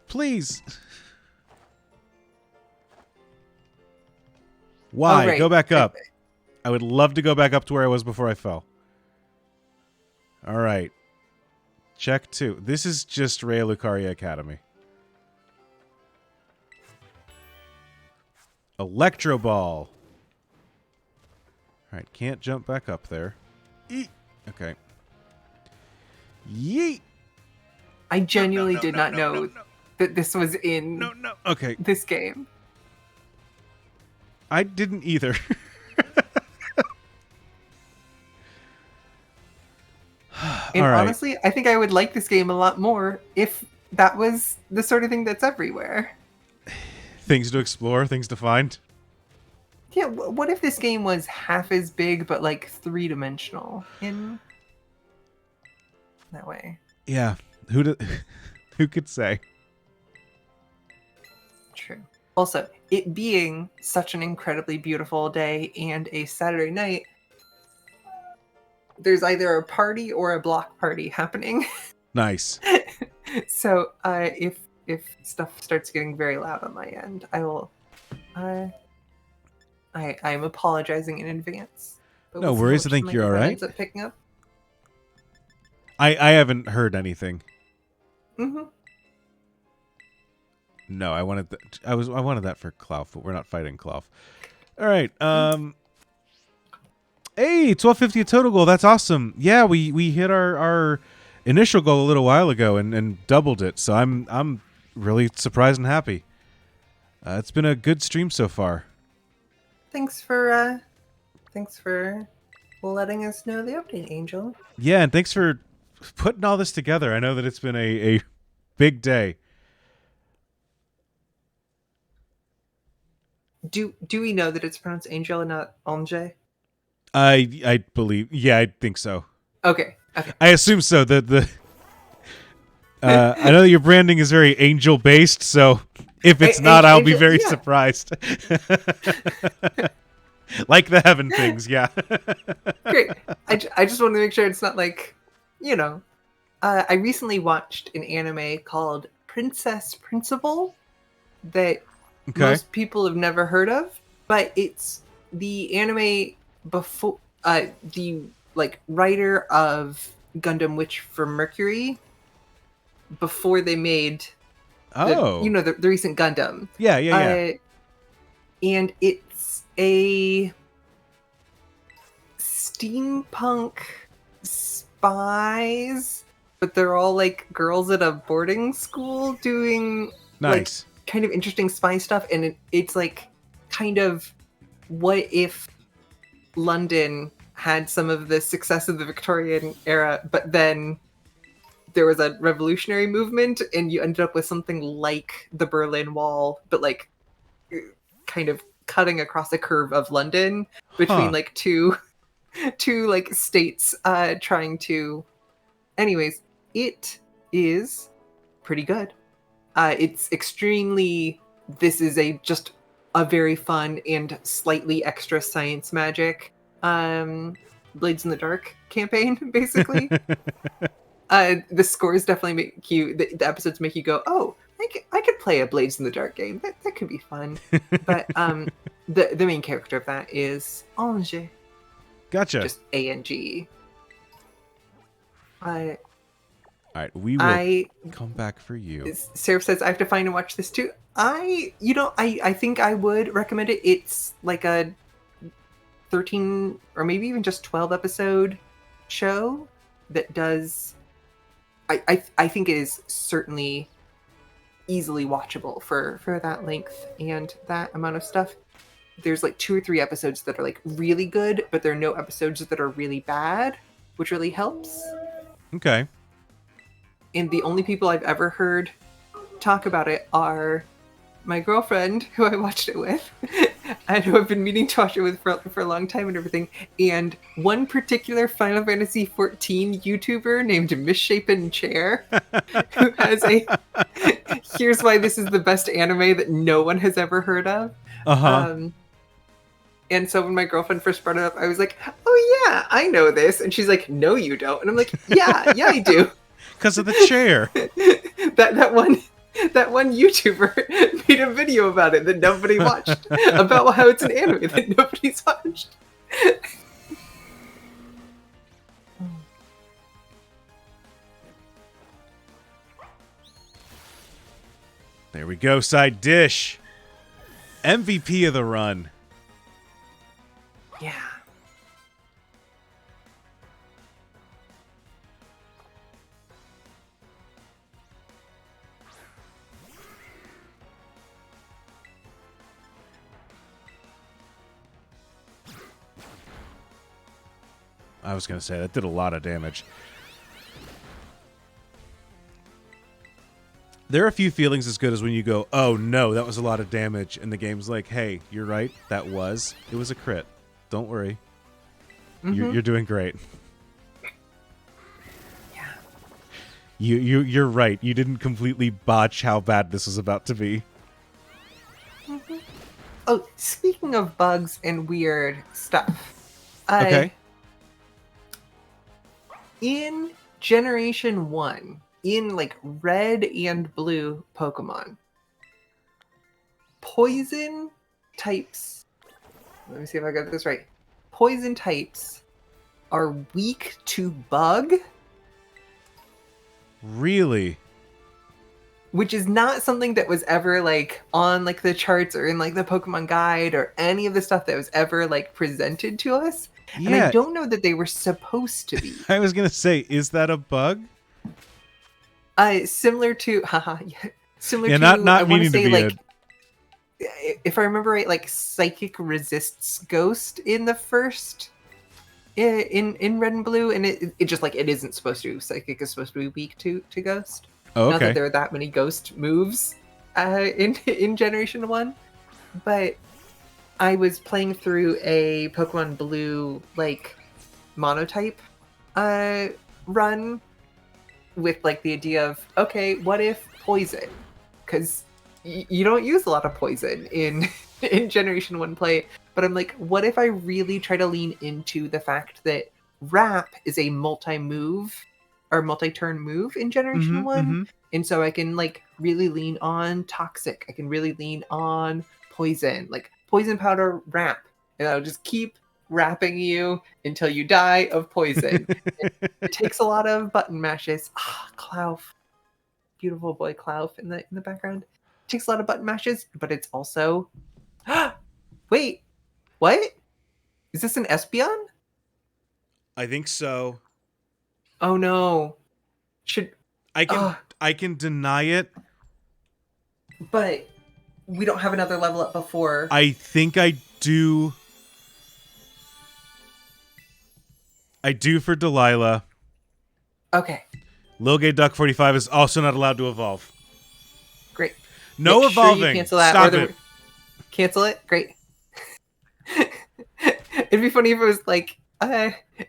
Please. Why? Oh, right. Go back up. I would love to go back up to where I was before I fell. All right. Check 2. This is just Rhea Lucaria Academy. Electro Ball. All right, can't jump back up there. Eat. Okay. Yeet. I genuinely did not know that this was in Okay. this game. I didn't either. And All right. honestly, I think I would like this game a lot more if that was the sort of thing that's everywhere. Things to explore, things to find. Yeah, what if this game was half as big but like 3-dimensional in that way? Yeah, who could say? True. Also, it being such an incredibly beautiful day and a Saturday night, there's either a party or a block party happening. Nice. So if if stuff starts getting very loud on my end. I will. I'm apologizing in advance. But No we'll see worries, how I much think the you're all microphone right. ends up picking up. I haven't heard anything. Mm-hmm. No, I wanted I wanted that for Klauf, but we're not fighting Klauf. All right. Hey, 1250 total goal. That's awesome. Yeah, we hit our initial goal a little while ago and doubled it. So I'm really surprised and happy. It's been a good stream so far. Thanks for letting us know the update, Angel. Yeah, and thanks for putting all this together. I know that it's been a big day. Do we know that it's pronounced Angel and not Angel? I believe. Yeah, I think so. Okay. Okay. I assume so. I know that your branding is very angel based, so if it's not, I'll be very surprised. Like the heaven things, yeah. Great. I just want to make sure it's not like, I recently watched an anime called Princess Principal that most people have never heard of, but it's the anime before the writer of Gundam Witch for Mercury before they made the recent Gundam. Yeah. And it's a steampunk spies, but they're all like girls at a boarding school doing nice, kind of interesting spy stuff, and it's like kind of what if London had some of the success of the Victorian era, but then there was a revolutionary movement and you ended up with something like the Berlin Wall, but like kind of cutting across a curve of London between like two like states trying to. Anyways, it is pretty good. It's extremely. This is just a very fun and slightly extra science magic Blades in the Dark campaign, basically. The scores definitely make you. The episodes make you go, "Oh, I could play a Blades in the Dark game. That could be fun." But the main character of that is Ange. Gotcha. Just ANG. All right, we will come back for you. Seraph says I have to find and watch this too. I think I would recommend it. It's like a 13 or maybe even just 12 episode show that does. I think it is certainly easily watchable for that length and that amount of stuff. There's like 2 or 3 episodes that are like really good, but there are no episodes that are really bad, which really helps. Okay. And the only people I've ever heard talk about it are my girlfriend, who I watched it with, and who I've been meaning to watch it with for a long time and everything, and one particular Final Fantasy XIV YouTuber named Misshapen Chair, who has a here's why this is the best anime that no one has ever heard of. And so when my girlfriend first brought it up, I was like, "Oh yeah, I know this," and she's like, "No, you don't," and I'm like, "Yeah, I do." Because of the chair. that one YouTuber made a video about it that nobody watched, about how it's an anime that nobody's watched. There we go, side dish. MVP of the run. Yeah. I was going to say, that did a lot of damage. There are a few feelings as good as when you go, oh no, that was a lot of damage, and the game's like, hey, you're right, it was a crit. Don't worry. Mm-hmm. You're doing great. Yeah. You're right. You didn't completely botch how bad this was about to be. Mm-hmm. Oh, speaking of bugs and weird stuff. Okay. In Generation 1, in like red and blue Pokemon, poison types, let me see if I got this right. Poison types are weak to bug. Really? Which is not something that was ever like on like the charts or in like the Pokemon guide or any of the stuff that was ever like presented to us. And I Yeah. don't know that they were supposed to be. I was gonna say, is that a bug? Similar to similar Yeah, to not I want to meaning to say be like if I remember right, like Psychic resists Ghost in the first in Red and Blue, and it just like it isn't supposed to. Psychic is supposed to be weak to Ghost. Oh, Not that okay. there are that many Ghost moves in Generation 1, but I was playing through a Pokemon Blue like monotype run with like the idea of, okay, what if poison? Because you don't use a lot of poison in Generation 1 play, but I'm like, what if I really try to lean into the fact that Wrap is a multi-move or multi-turn move in Generation 1, and so I can like really lean on Toxic, I can really lean on Poison, like Poison Powder Wrap, and I'll just keep wrapping you until you die of poison. It takes a lot of button mashes. Clouf, beautiful boy Clouf in the background. It takes a lot of button mashes, but it's also wait, what? Is this an Espeon? I think so. Oh no. Should I can deny it. But we don't have another level up before. I think I do. I do for Delilah. Okay, Lil Gay Duck 45 is also not allowed to evolve. great. No Make sure you evolving. cancel that, Stop or it. Cancel it? Great. It'd be funny if it was like,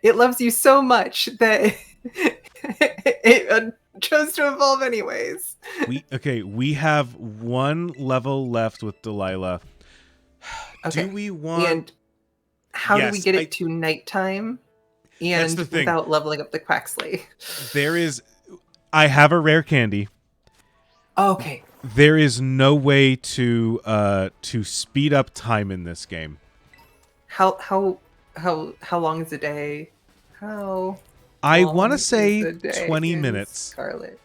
it loves you so much that it chose to evolve anyways. We have one level left with Delilah. Okay. Do we want... And how do we Yes, get it to nighttime That's and the thing. without leveling up the Quaxly? I have a rare candy. Okay. There is no way to speed up time in this game. How long is a day? How I long want to is say a day 20 in minutes. Scarlet.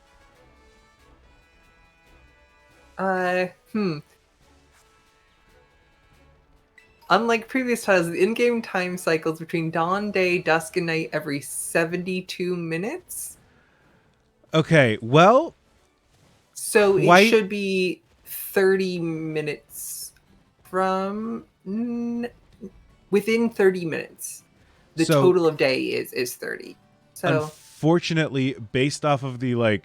Unlike previous titles, the in-game time cycles between dawn, day, dusk, and night every 72 minutes. Okay, well, So it should be 30 minutes from within 30 minutes. The total of day is 30. So unfortunately, based off of the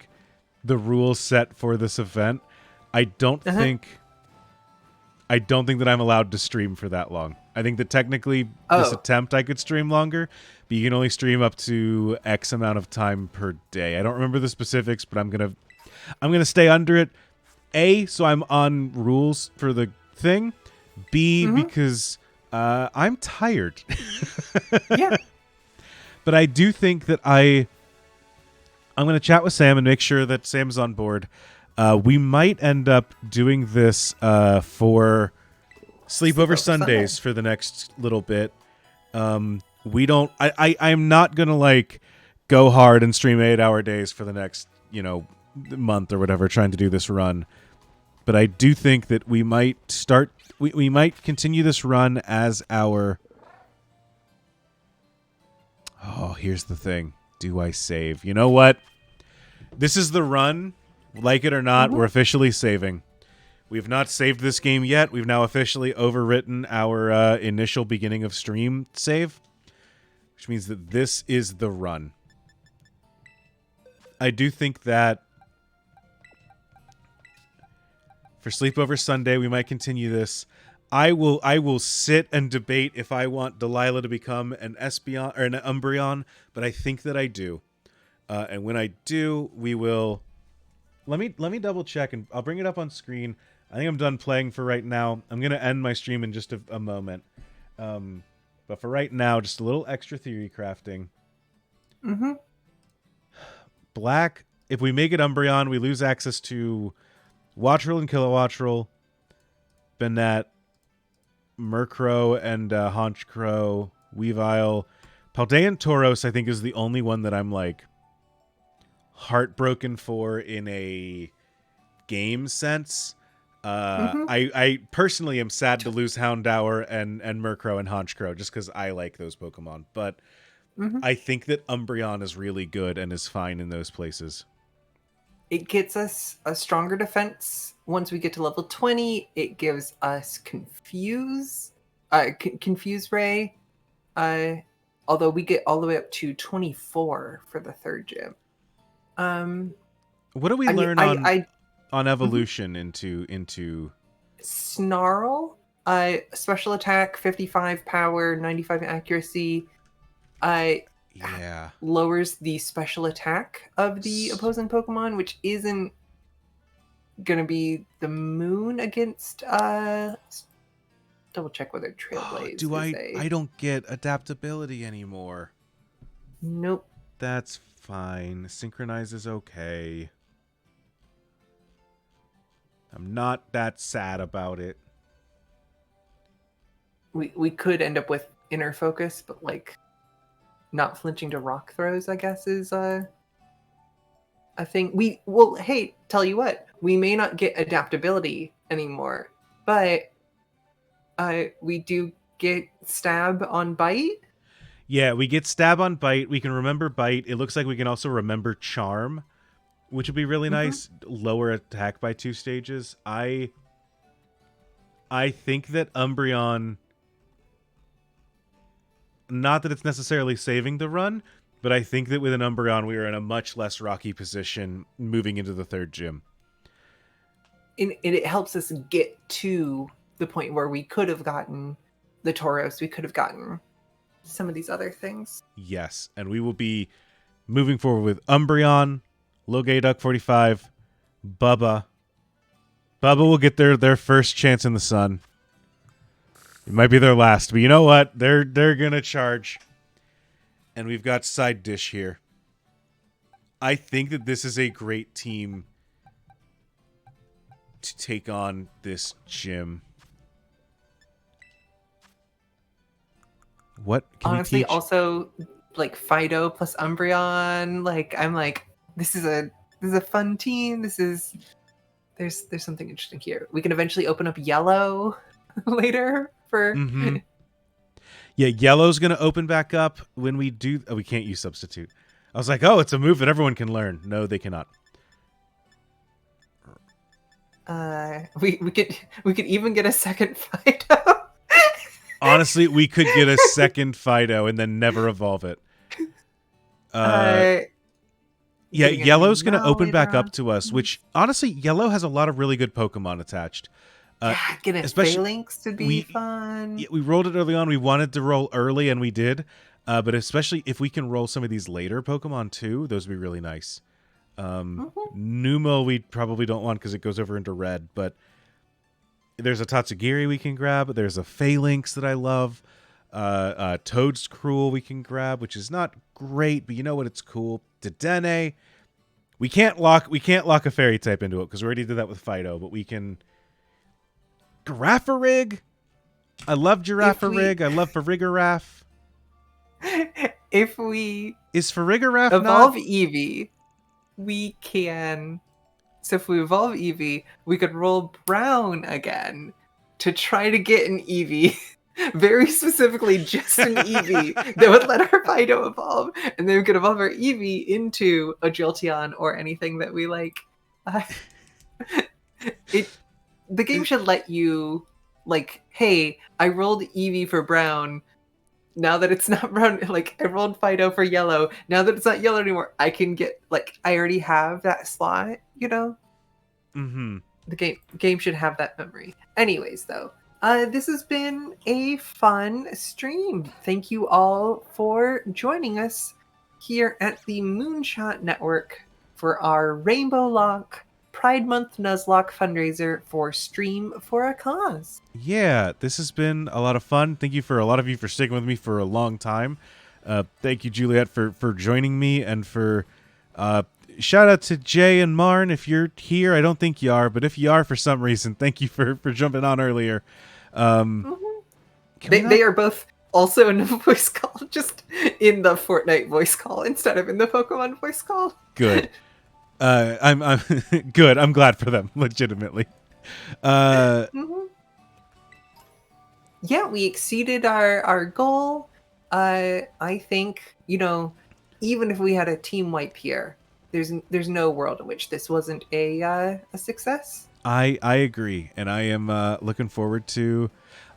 rules set for this event, I don't think that I'm allowed to stream for that long. I think that technically this attempt I could stream longer, but you can only stream up to X amount of time per day. I don't remember the specifics, but I'm gonna stay under it. A, so I'm on rules for the thing. B, because I'm tired. yeah. But I do think that I'm going to chat with Sam and make sure that Sam's on board. We might end up doing this for Sleepover Sundays for the next little bit. I'm not going to go hard and stream 8-hour days for the next, month or whatever trying to do this run. But I do think that we might we might continue this run as our... Oh, here's the thing. Do I save? You know what? This is the run. Like it or not, we're officially saving. We've not saved this game yet. We've now officially overwritten our initial beginning of stream save, which means that this is the run. I do think that for Sleepover Sunday, we might continue this. I will sit and debate if I want Delilah to become an Espeon or an Umbreon, but I think that I do. And when I do, we will... Let me double check, and I'll bring it up on screen. I think I'm done playing for right now. I'm going to end my stream in just a moment. But for right now, just a little extra theory crafting. Mm-hmm. Black if we make it Umbreon, we lose access to Wattrel and Kilowattrel, Banette, Murkrow and Honchkrow, Weavile. Paldean Tauros, I think, is the only one that I'm like heartbroken for in a game sense. I personally am sad to lose Houndour and Murkrow and Honchkrow just because I like those Pokemon. But I think that Umbreon is really good and is fine in those places. It gets us a stronger defense. Once we get to level 20, it gives us Confuse Ray. Although we get all the way up to 24 for the third gym. What do we learn on evolution into Snarl? Special attack, 55 power, 95 accuracy. Lowers the special attack of the opposing Pokemon, which isn't gonna be the Moon against double check whether Trailblaze I don't get adaptability anymore. Nope. That's fine. Synchronize is okay. I'm not that sad about it. We could end up with Inner Focus, but like not flinching to rock throws, I guess, is a thing. Hey, tell you what, we may not get adaptability anymore, but we do get Stab on Bite. Yeah, we get Stab on Bite. We can remember Bite. It looks like we can also remember Charm, which would be really nice. Lower attack by 2 stages. I think that Umbreon, not that it's necessarily saving the run, but I think that with an Umbreon, we are in a much less rocky position moving into the third gym. And it helps us get to the point where we could have gotten the Tauros, we could have gotten some of these other things. Yes, and we will be moving forward with Umbreon, Logeduck 45, Bubba. Bubba will get their first chance in the sun. It might be their last, but you know what? They're gonna charge. And we've got Side Dish here. I think that this is a great team to take on this gym. What can honestly you teach? Also like Fido plus Umbreon, like I'm like this is a fun team. There's something interesting here. We can eventually open up Yellow later for Yeah, Yellow's gonna open back up when we do. Oh, we can't use Substitute. I was like, oh, it's a move that everyone can learn. No, they cannot. We could even get a second Fido. Honestly, we could get a second Fido and then never evolve it. Yeah, Yellow's going to open back up to us, which, honestly, Yellow has a lot of really good Pokemon attached. Get a Phalanx to be fun. Yeah, we rolled it early on. We wanted to roll early, and we did. But especially if we can roll some of these later Pokemon, too, those would be really nice. Numel we probably don't want because it goes over into red, but there's a Tatsugiri we can grab. There's a Phalanx that I love. Toad's Cruel we can grab, which is not great, but you know what? It's cool. Dedenne. We can't lock a fairy type into it because we already did that with Fido, but we can. Girafarig. I love Girafarig. I love Farigiraf. If we is Farigiraf evolve Eevee, we can. So if we evolve Eevee, we could roll Brown again to try to get an Eevee. Very specifically, just an Eevee that would let our Fido evolve. And then we could evolve our Eevee into a Jolteon or anything that we like. The game should let you, like, hey, I rolled Eevee for Brown. Now that it's not brown, like, I rolled Fido for yellow. Now that it's not yellow anymore, I can get, like, I already have that slot, you know? The game should have that memory. Anyways, though, this has been a fun stream. Thank you all for joining us here at the Moonshot Network for our Rainbowlocke Pride Month Nuzlocke fundraiser for Stream for a Cause. Yeah, this has been a lot of fun. Thank you for a lot of you for sticking with me for a long time. Thank you, Juliet, for joining me and for shout out to Jay and Marn if you're here. I don't think you are, but if you are for some reason, thank you for jumping on earlier. They are both also in the voice call, just in the Fortnite voice call instead of in the Pokemon voice call. Good. I'm good. I'm glad for them, legitimately. Yeah, we exceeded our goal. I think, even if we had a team wipe here, there's no world in which this wasn't a success. I agree, and I am looking forward to.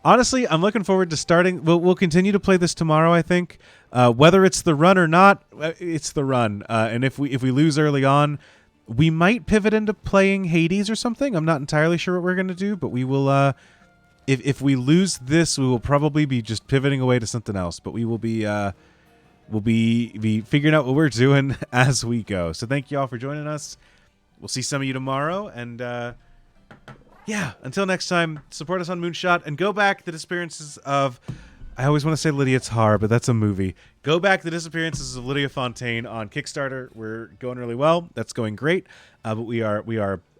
Honestly, I'm looking forward to starting. We'll continue to play this tomorrow. I think whether it's the run or not, it's the run. And if we lose early on, we might pivot into playing Hades or something. I'm not entirely sure what we're gonna do, but we will. If we lose this, we will probably be just pivoting away to something else. But we will be we'll be figuring out what we're doing as we go. So thank you all for joining us. We'll see some of you tomorrow, and yeah, until next time, support us on Moonshot and go back the disappearances of. I always want to say Lydia Tarr, but that's a movie. Go back the disappearances of Lydia Fontaine on Kickstarter. We're going really well. That's going great. But we are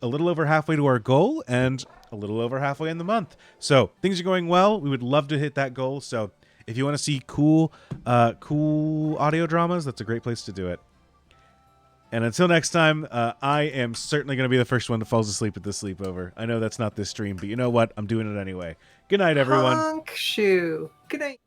a little over halfway to our goal and a little over halfway in the month. So things are going well. We would love to hit that goal. So if you want to see cool audio dramas, that's a great place to do it. And until next time, I am certainly going to be the first one that falls asleep at this sleepover. I know that's not this stream, but you know what? I'm doing it anyway. Good night, everyone. Honk shoe. Good night.